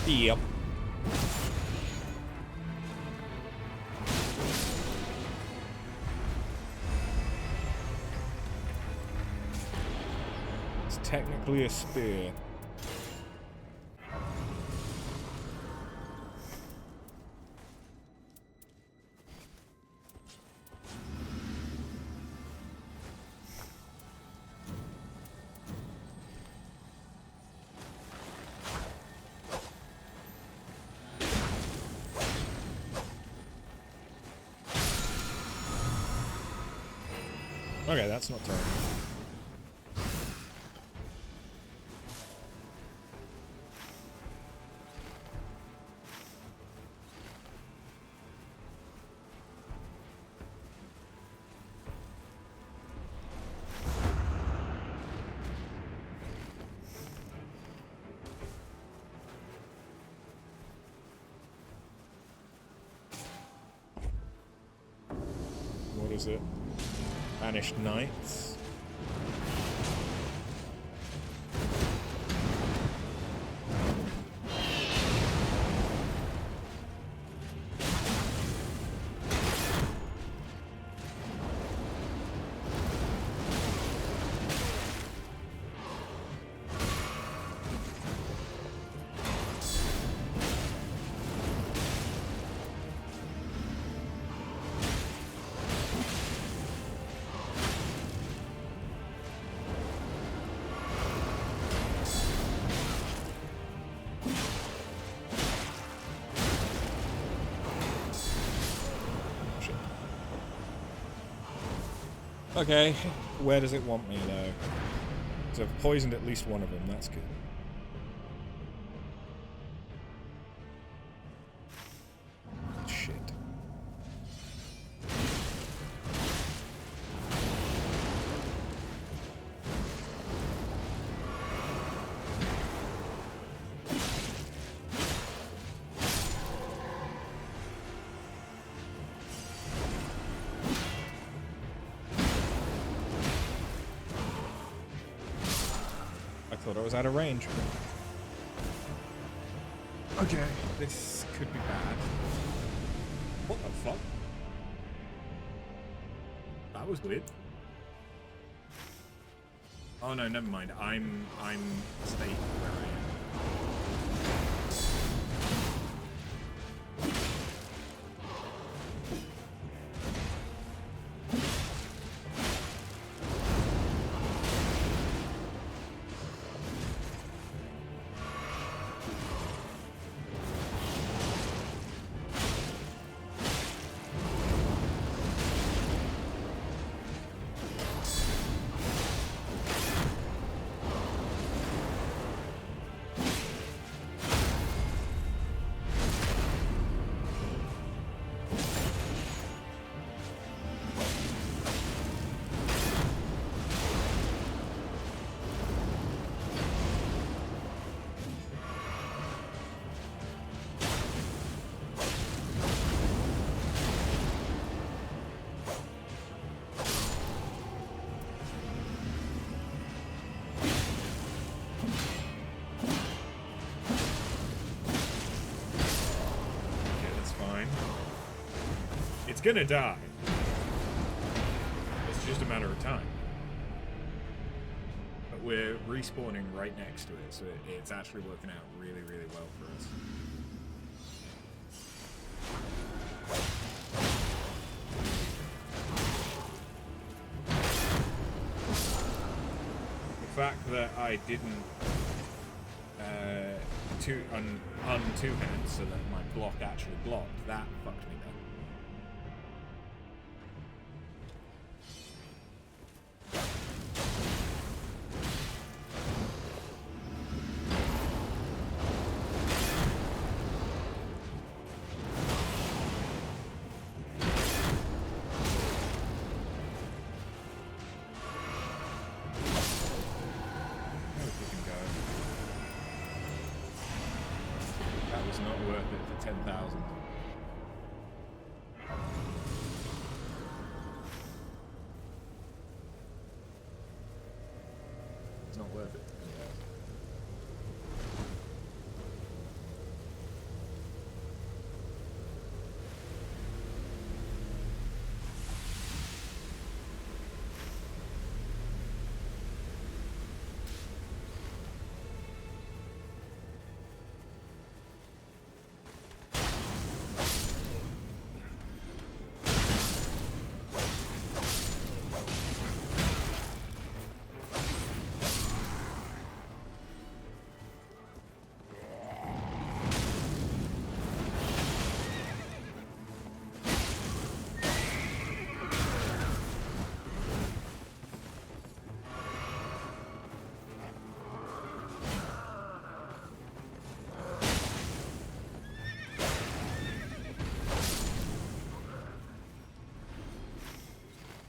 Yep. It's technically a spear. Okay, that's not terrible. What is it? Banished Knights. Okay, where does it want me though? So I've poisoned at least one of them, that's good. Shit. I thought I was out of range. Okay, this could be bad. What the fuck? That was weird. Oh no, never mind. I'm staying where I am. It's gonna die. It's just a matter of time. But we're respawning right next to it, so it's actually working out really, really well for us. The fact that I didn't un-two-hand so that my block actually blocked, that fucked me then. Not worth it for 10,000. It's not worth it.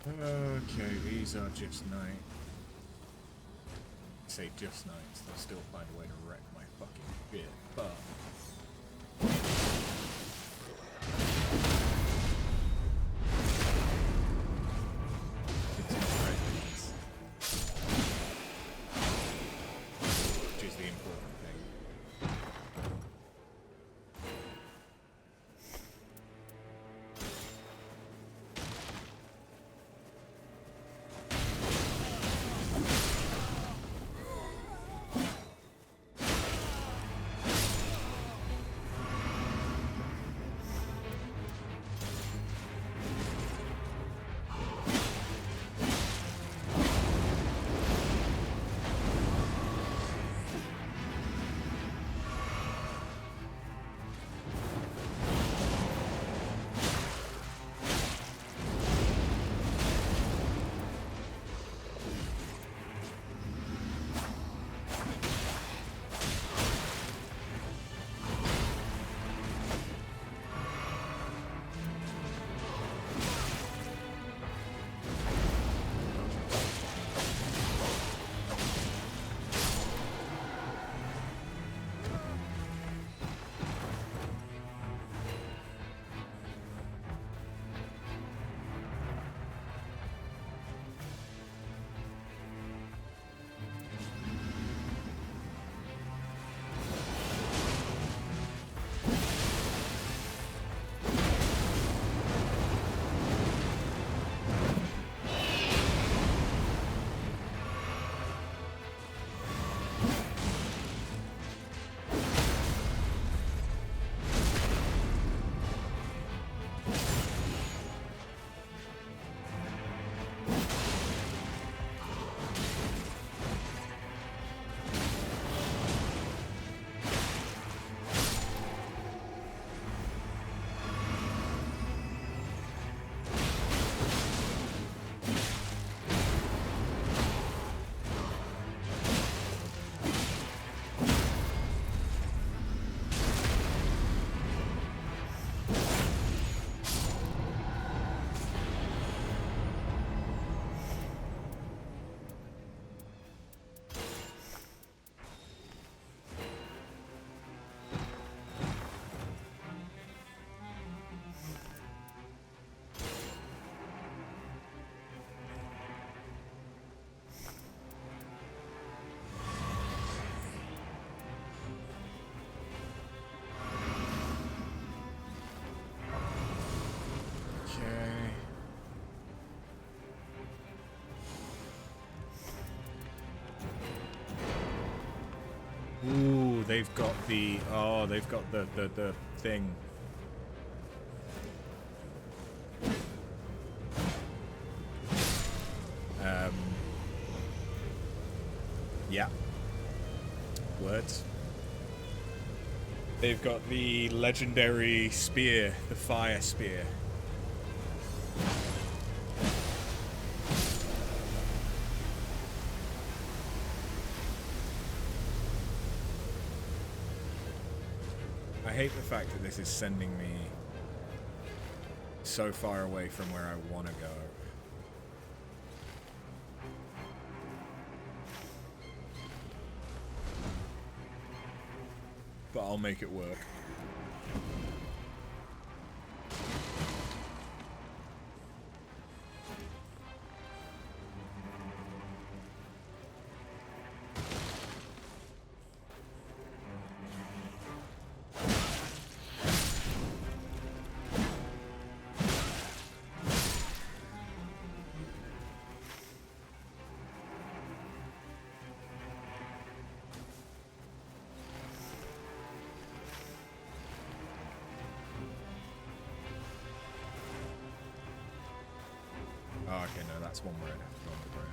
Okay, these are just knights. I say just knights, they'll still find a way to wreck my fucking shit, but... it's impressive. Which is the important thing. Ooh, they've got the... Oh, they've got the thing. Yeah. Words. They've got the legendary spear, the fire spear. I hate the fact that this is sending me so far away from where I want to go. But I'll make it work. Oh, okay, no, that's one where I'd have to go on the ground.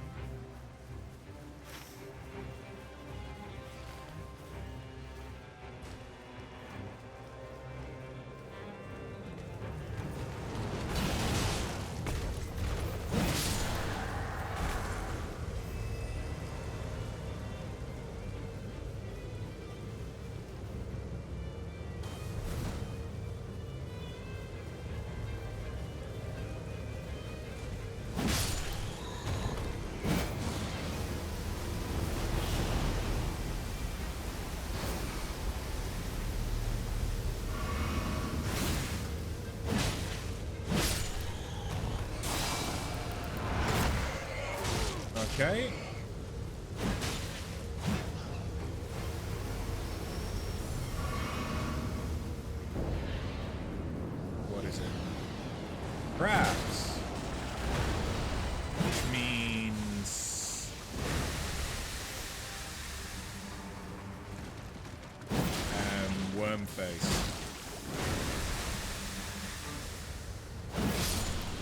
Okay. What is it? Crabs. Which means... worm face.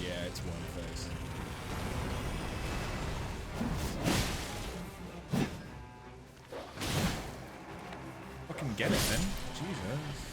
Yeah, it's worm face. Fucking get it then. Jesus.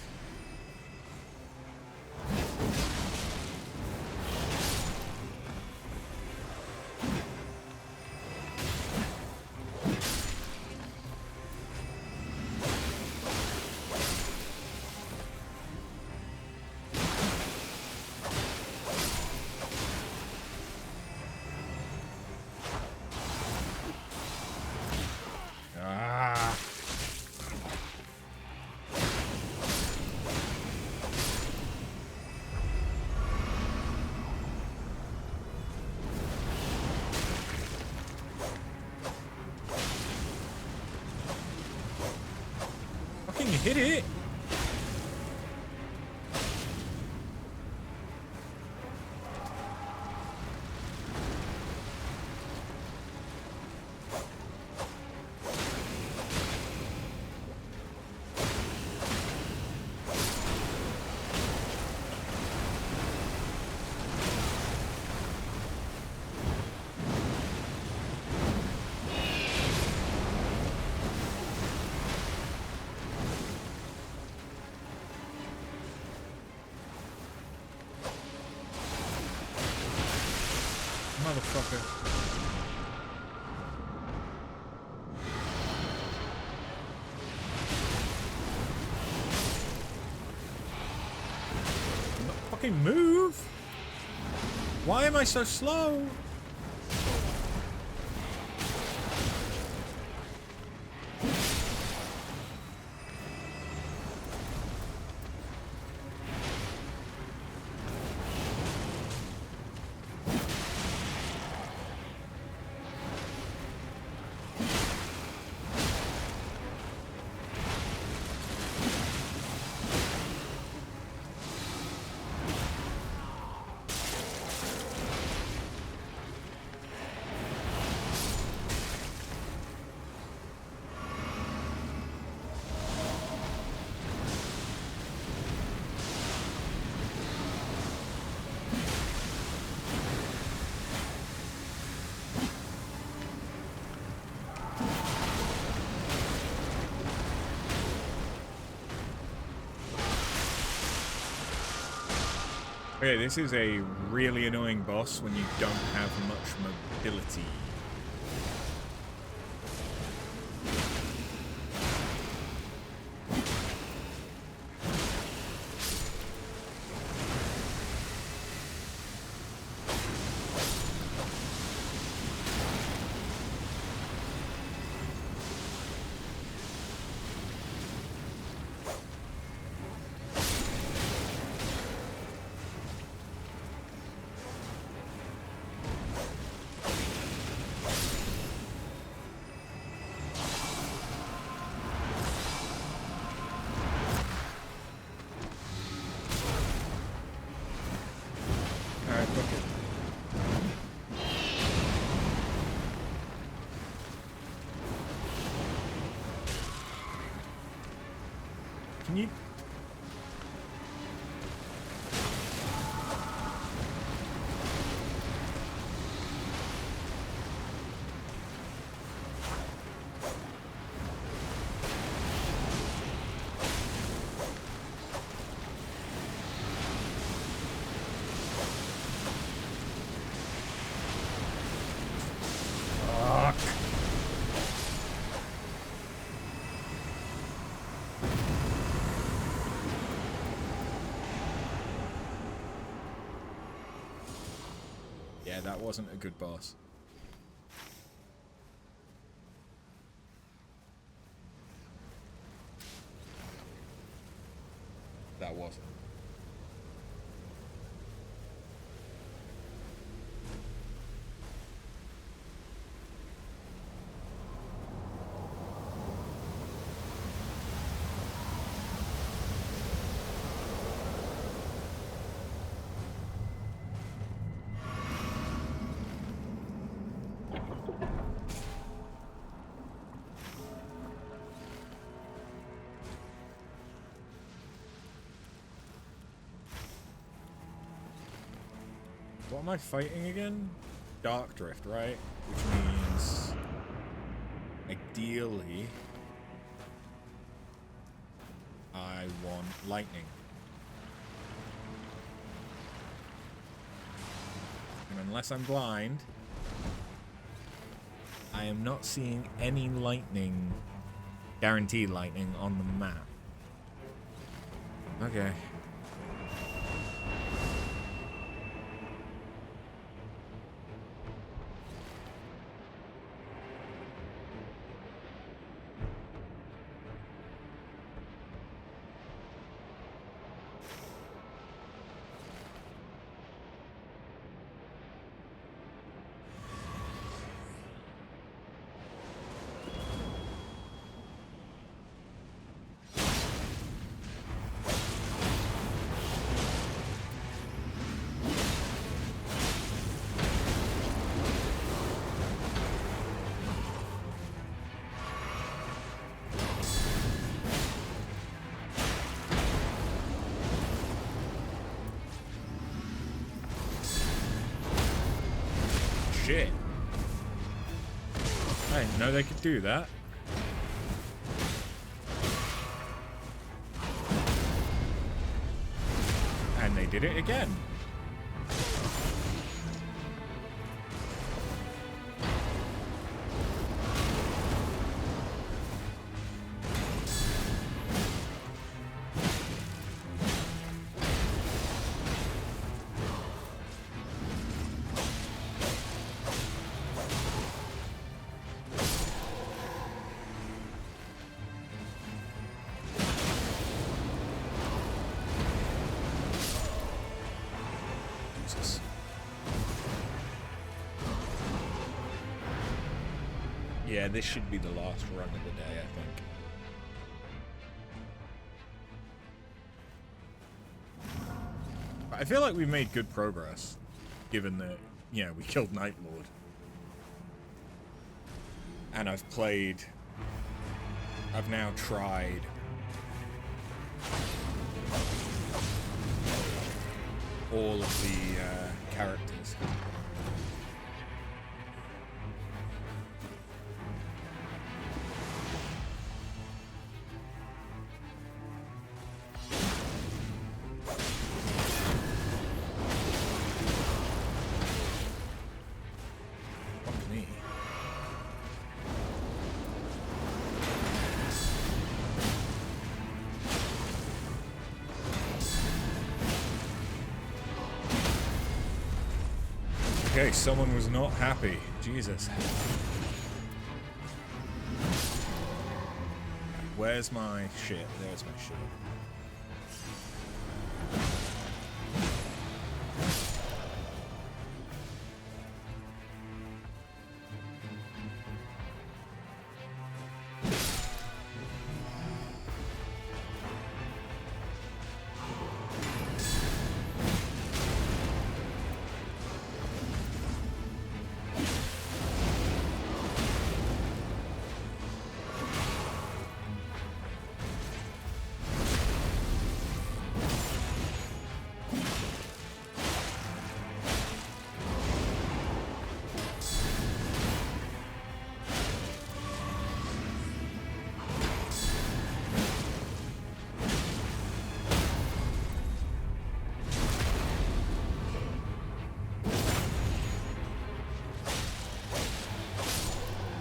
Hit it! Motherfucker. Fucking move! Why am I so slow? Okay, this is a really annoying boss when you don't have much mobility. Can you... Yeah, that wasn't a good boss. That wasn't. What am I fighting again? Dark Drift, right? Which means... ideally... I want lightning. And unless I'm blind... I am not seeing any lightning... guaranteed lightning on the map. Okay. Shit. I didn't know they could do that. And they did it again. Yeah, this should be the last run of the day, I think. I feel like we've made good progress, given that, you know, we killed Nightlord. And I've now tried all of the characters. Okay, someone was not happy. Jesus. Where's my shit? There's my shit.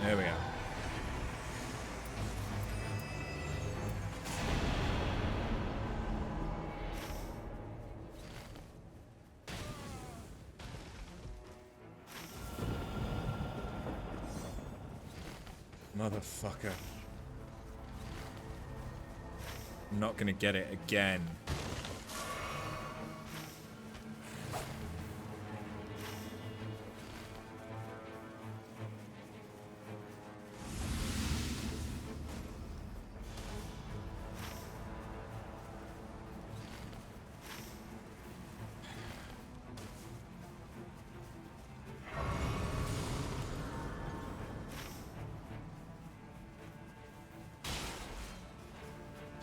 There we go. Motherfucker. I'm not gonna get it again.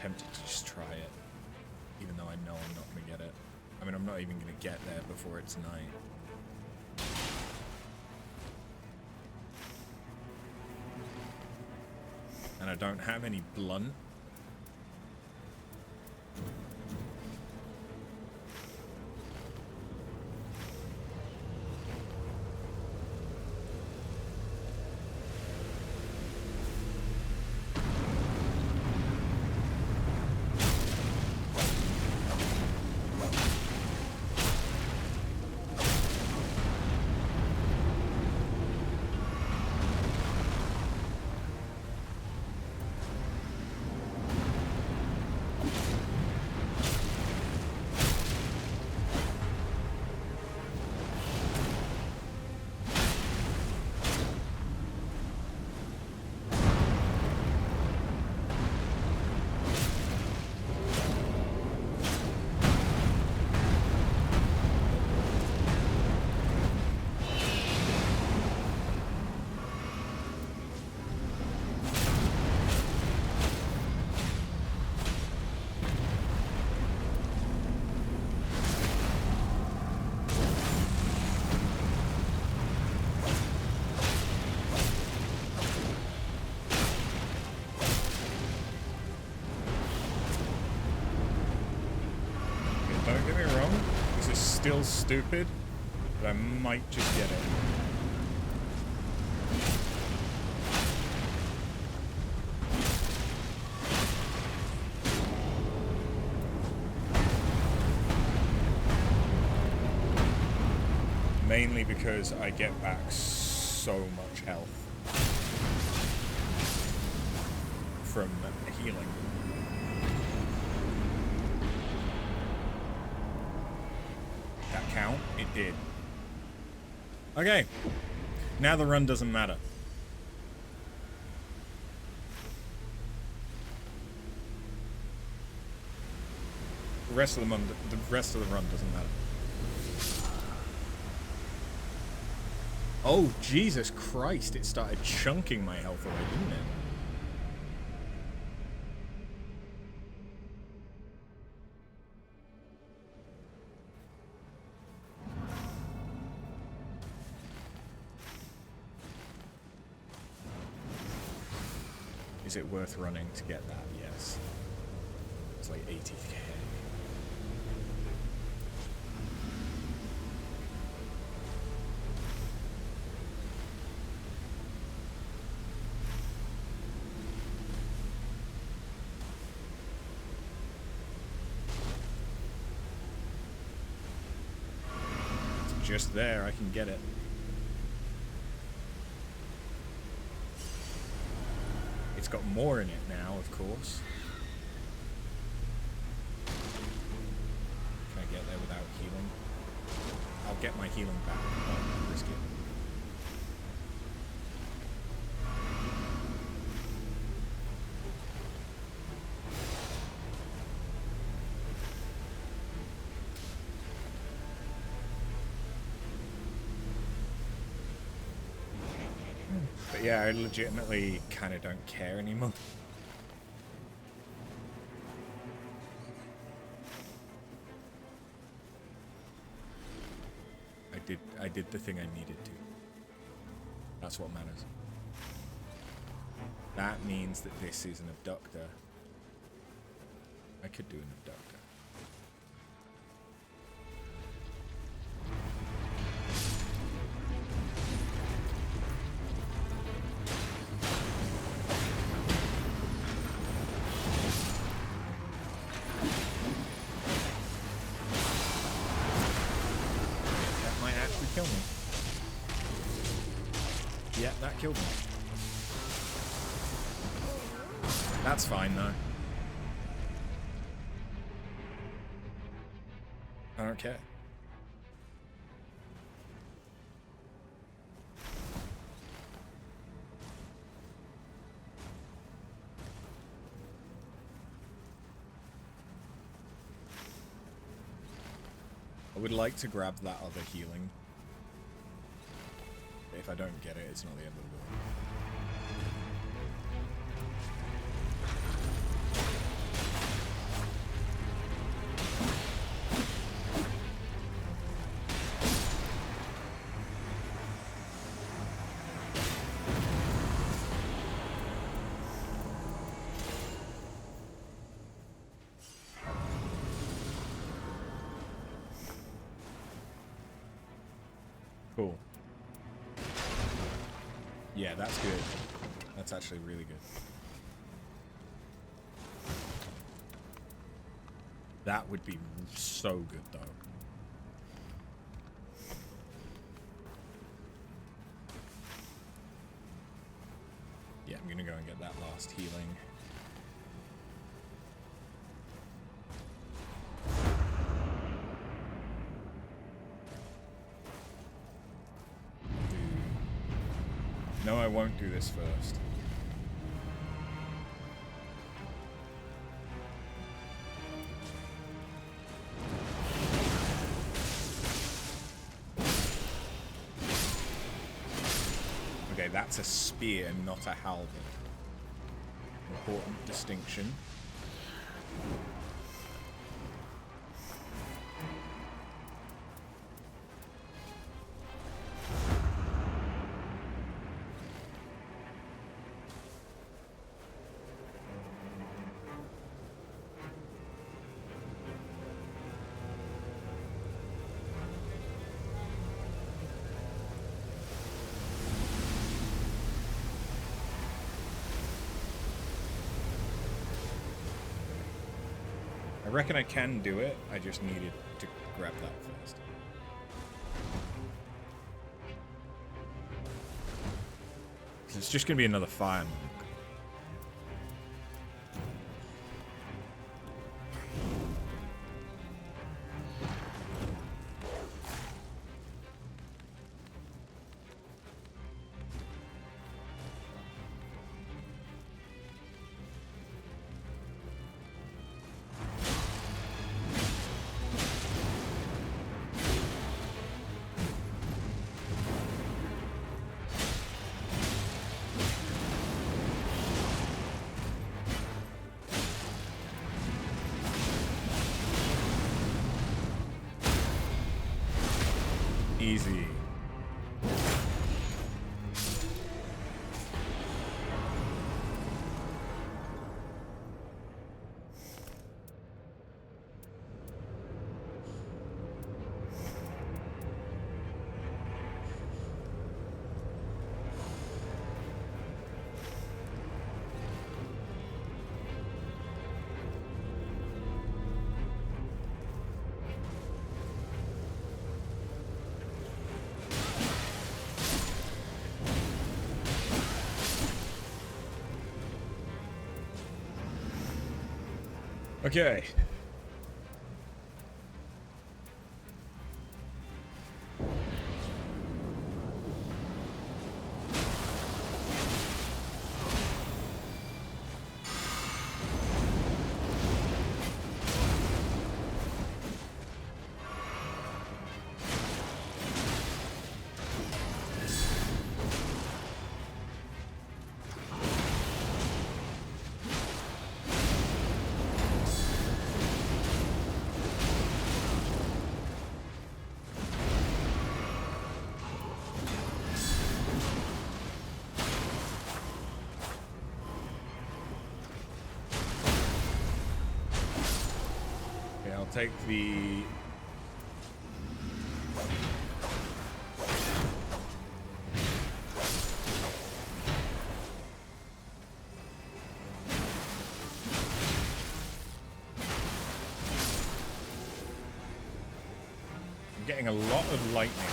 Tempted to just try it, even though I know I'm not going to get it. I mean, I'm not even going to get there before it's night. And I don't have any blunt. Don't get me wrong, this is still stupid, but I might just get it. Mainly because I get back so much health from healing. That count? It did. Okay. Now the run doesn't matter. The rest of the run doesn't matter. Oh, Jesus Christ, it started chunking my health away, didn't it? Is it worth running to get that? Yes. It's like 80k. It's just there, I can get it. It's got more in it now, of course. Can I get there without healing? I'll get my healing back. I'll risk it. But yeah, I legitimately kind of don't care anymore. I did the thing I needed to. That's what matters. That means that this is an abductor. I could do an abductor. Kill me. Yeah, that killed me. That's fine though. I don't care. I would like to grab that other healing. If I don't get it, it's not the end of the world. Cool. Yeah, that's good. That's actually really good. That would be so good, though. Yeah, I'm gonna go and get that last healing. No, I won't do this first. Okay, that's a spear, not a halberd. Important distinction. I reckon I can do it, I just needed to grab that first. It's just gonna be another fire monk. Easy. Okay. Okay, I'll take the... I'm getting a lot of lightning.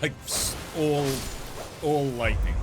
Like, all lightning.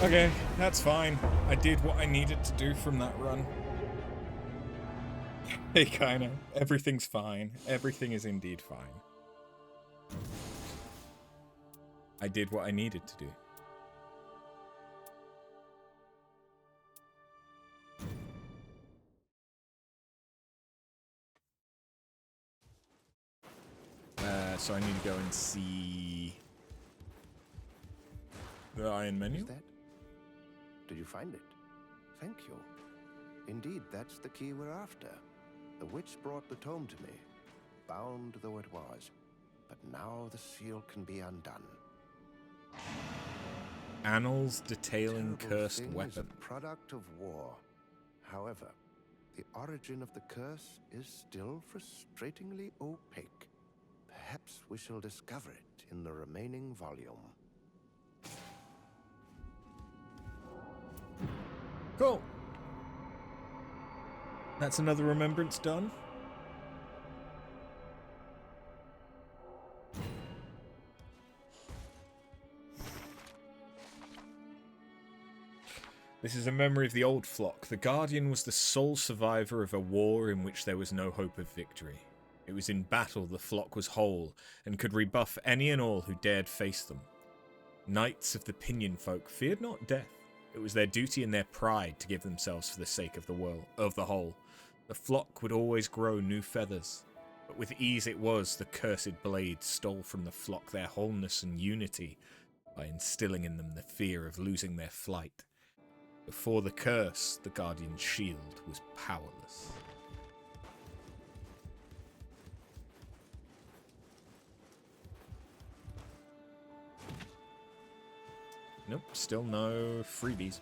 Okay, that's fine. I did what I needed to do from that run. Hey, kinda. Everything's fine. Everything is indeed fine. I did what I needed to do. So I need to go and see the iron menu. Is that? Did you find it? Thank you. Indeed, that's the key we're after. The witch brought the tome to me, bound though it was. But now the seal can be undone. Annals detailing Terrible cursed thing weapon. is a product of war. However, the origin of the curse is still frustratingly opaque. Perhaps we shall discover it in the remaining volume. Cool. That's another remembrance done. This is a memory of the old flock. The Guardian was the sole survivor of a war in which there was no hope of victory. It was in battle the flock was whole, and could rebuff any and all who dared face them. Knights of the Pinion Folk feared not death. It was their duty and their pride to give themselves for the sake of the world, of the whole. The flock would always grow new feathers, but with ease it was the cursed blade stole from the flock their wholeness and unity by instilling in them the fear of losing their flight. Before the curse, the Guardian's shield was powerless. Nope, still no freebies.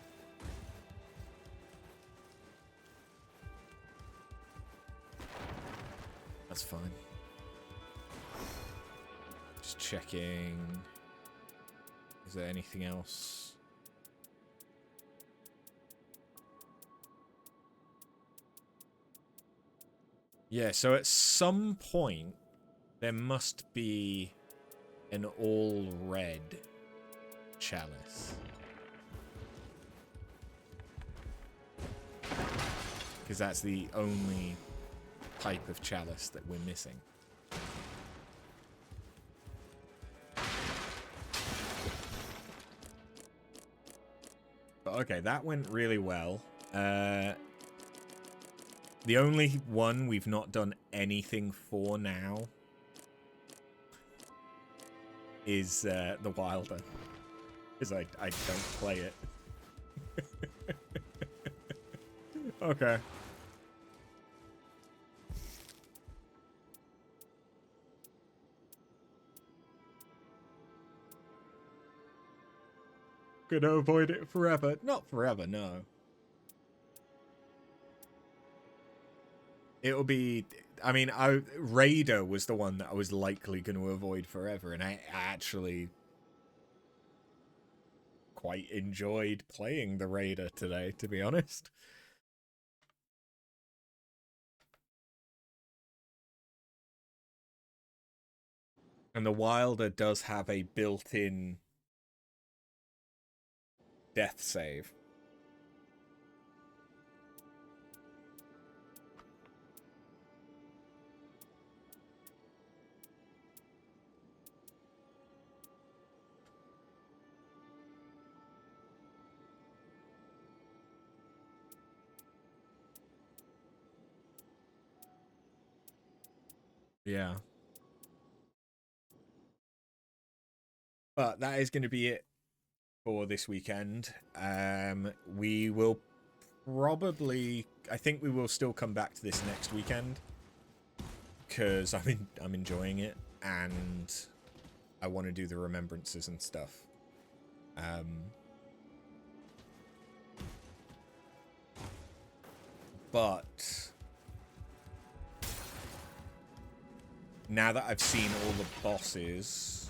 That's fine. Just checking. Is there anything else? Yeah, so at some point, there must be an all-red chalice. Because that's the only type of chalice that we're missing. But okay, that went really well. The only one we've not done anything for now is the Wilder. Because I don't play it. Okay. Gonna avoid it forever. Not forever, no. It'll be... I mean, Raider was the one that I was likely going to avoid forever, and I actually quite enjoyed playing the Raider today, to be honest. And the Wilder does have a built-in death save. Yeah. But that is going to be it for this weekend. We will probably... I think we will still come back to this next weekend. Because I'm enjoying it. And I want to do the remembrances and stuff. But now that I've seen all the bosses,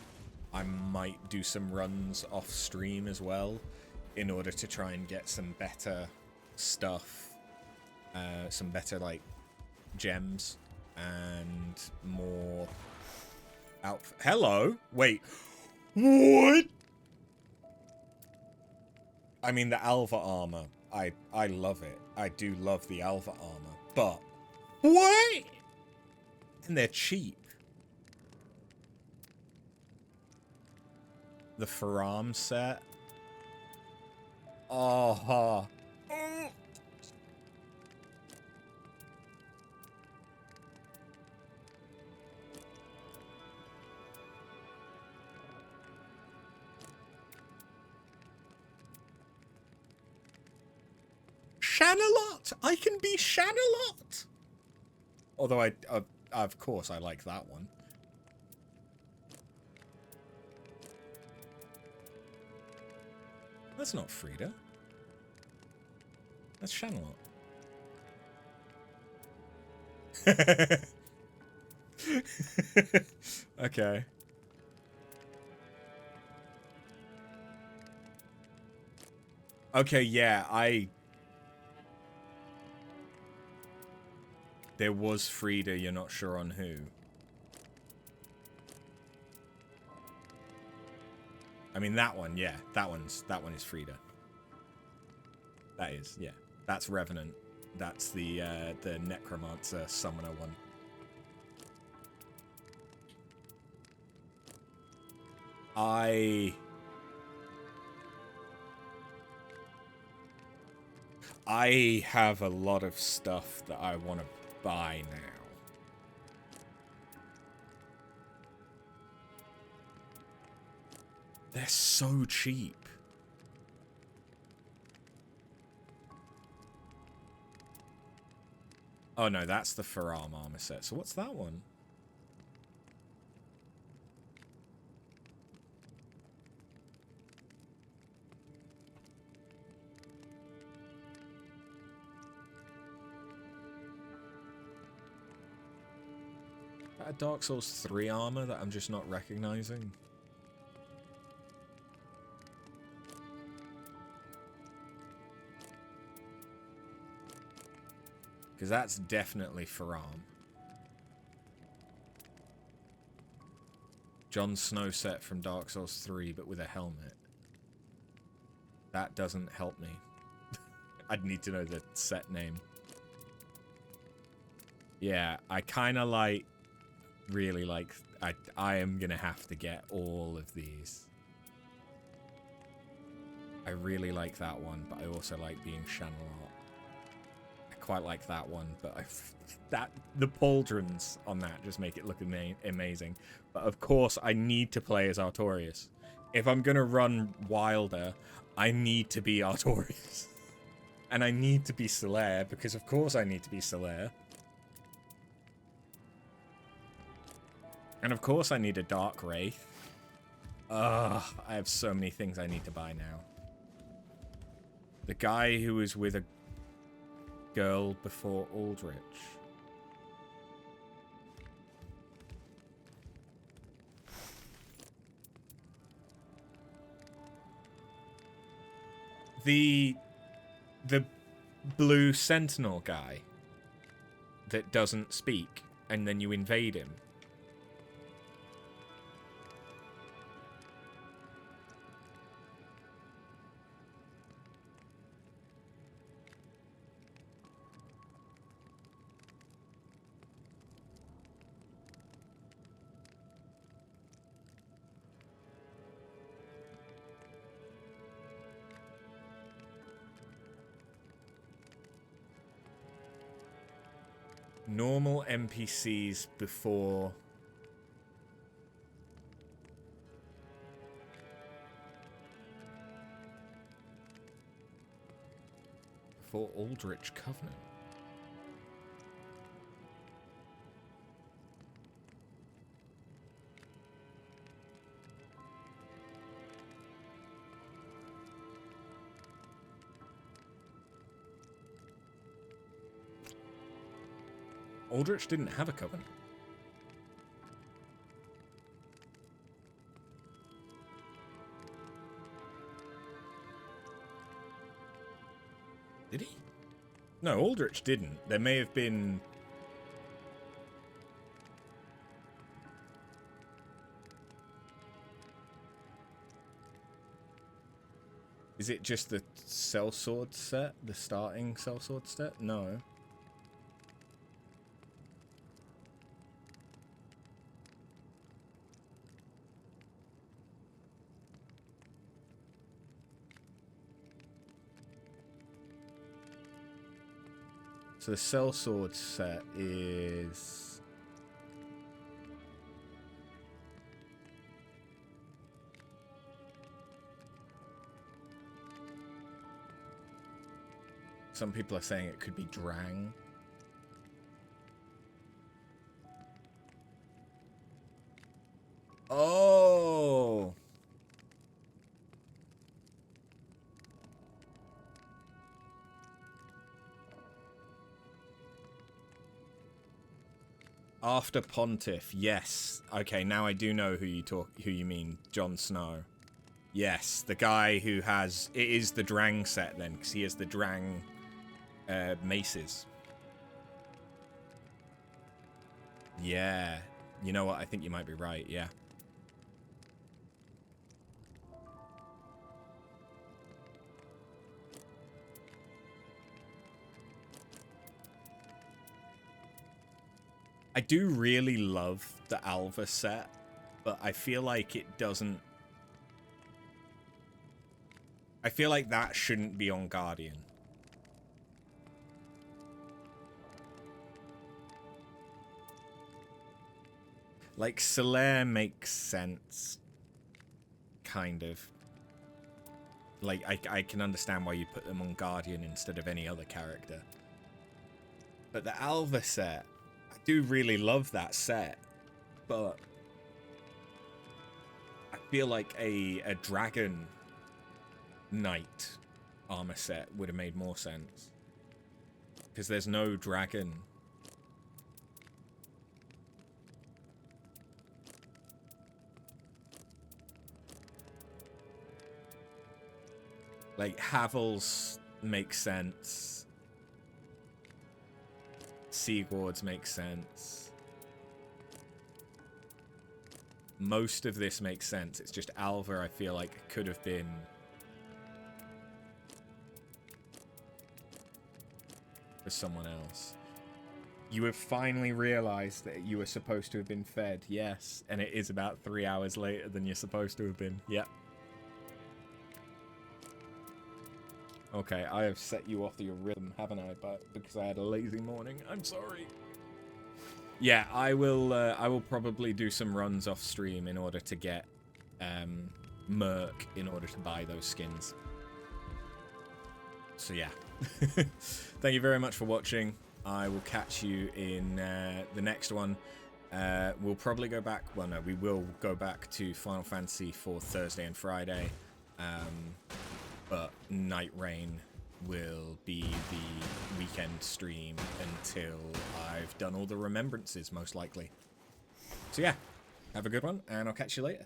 I might do some runs off stream as well in order to try and get some better stuff, some better like gems and more Hello? Wait. What? I mean, the Alva armor. I love it. I do love the Alva armor. But what? And they're cheap. The Faram set. Oh. Shanalot! I can be Shanalot! Although I of course I like that one. That's not Frida. That's Shanalot. Okay. Okay, yeah, there was Frida, you're not sure on who. I mean, that one, yeah. That one is Frida. That is, yeah. That's Revenant. That's the Necromancer Summoner one. I have a lot of stuff that I want to buy now. They're so cheap. Oh no, that's the Faram armor set. So what's that one? A Dark Souls 3 armor that I'm just not recognizing. Because that's definitely Faram. Jon Snow set from Dark Souls 3, but with a helmet. That doesn't help me. I'd need to know the set name. Yeah, I kind of like... Really like... I am going to have to get all of these. I really like that one, but I also like being Shanalot. I quite like that one, but the pauldrons on that just make it look amazing. But of course, I need to play as Artorias. If I'm gonna run Wilder, I need to be Artorias. And I need to be Solaire, because of course I need to be Solaire. And of course I need a Dark Wraith. Ugh, I have so many things I need to buy now. The guy who was with a girl before Aldrich. The blue sentinel guy that doesn't speak, and then you invade him. Normal NPCs before... Before Aldrich Covenant. Aldrich didn't have a covenant. Did he? No, Aldrich didn't. There may have been... Is it just the sellsword set? The starting sellsword set? No. So the sellsword set is... Some people are saying it could be Drang. Oh! After Pontiff, yes. Okay, now I do know who you mean. Jon Snow. Yes, the guy who has... It is the Drang set then, because he has the Drang maces. Yeah. You know what? I think you might be right, yeah. I do really love the Alva set, but I feel like it doesn't... I feel like that shouldn't be on Guardian. Like, Solaire makes sense. Kind of. Like, I can understand why you put them on Guardian instead of any other character. But the Alva set... I do really love that set, but I feel like a Dragon Knight armor set would have made more sense. Because there's no dragon. Like, Havel's makes sense. Sigurd's makes sense. Most of this makes sense. It's just Alva, I feel like, could have been... for someone else. You have finally realized that you were supposed to have been fed. Yes, and it is about 3 hours later than you're supposed to have been. Yep. Okay, I have set you off your rhythm, haven't I? Because I had a lazy morning. I'm sorry. Yeah, I will probably do some runs off stream in order to get Merc in order to buy those skins. So yeah. Thank you very much for watching. I will catch you in the next one. We'll probably go back... Well, no, we will go back to Final Fantasy for Thursday and Friday. But Nightreign will be the weekend stream until I've done all the remembrances, most likely. So yeah, have a good one, and I'll catch you later.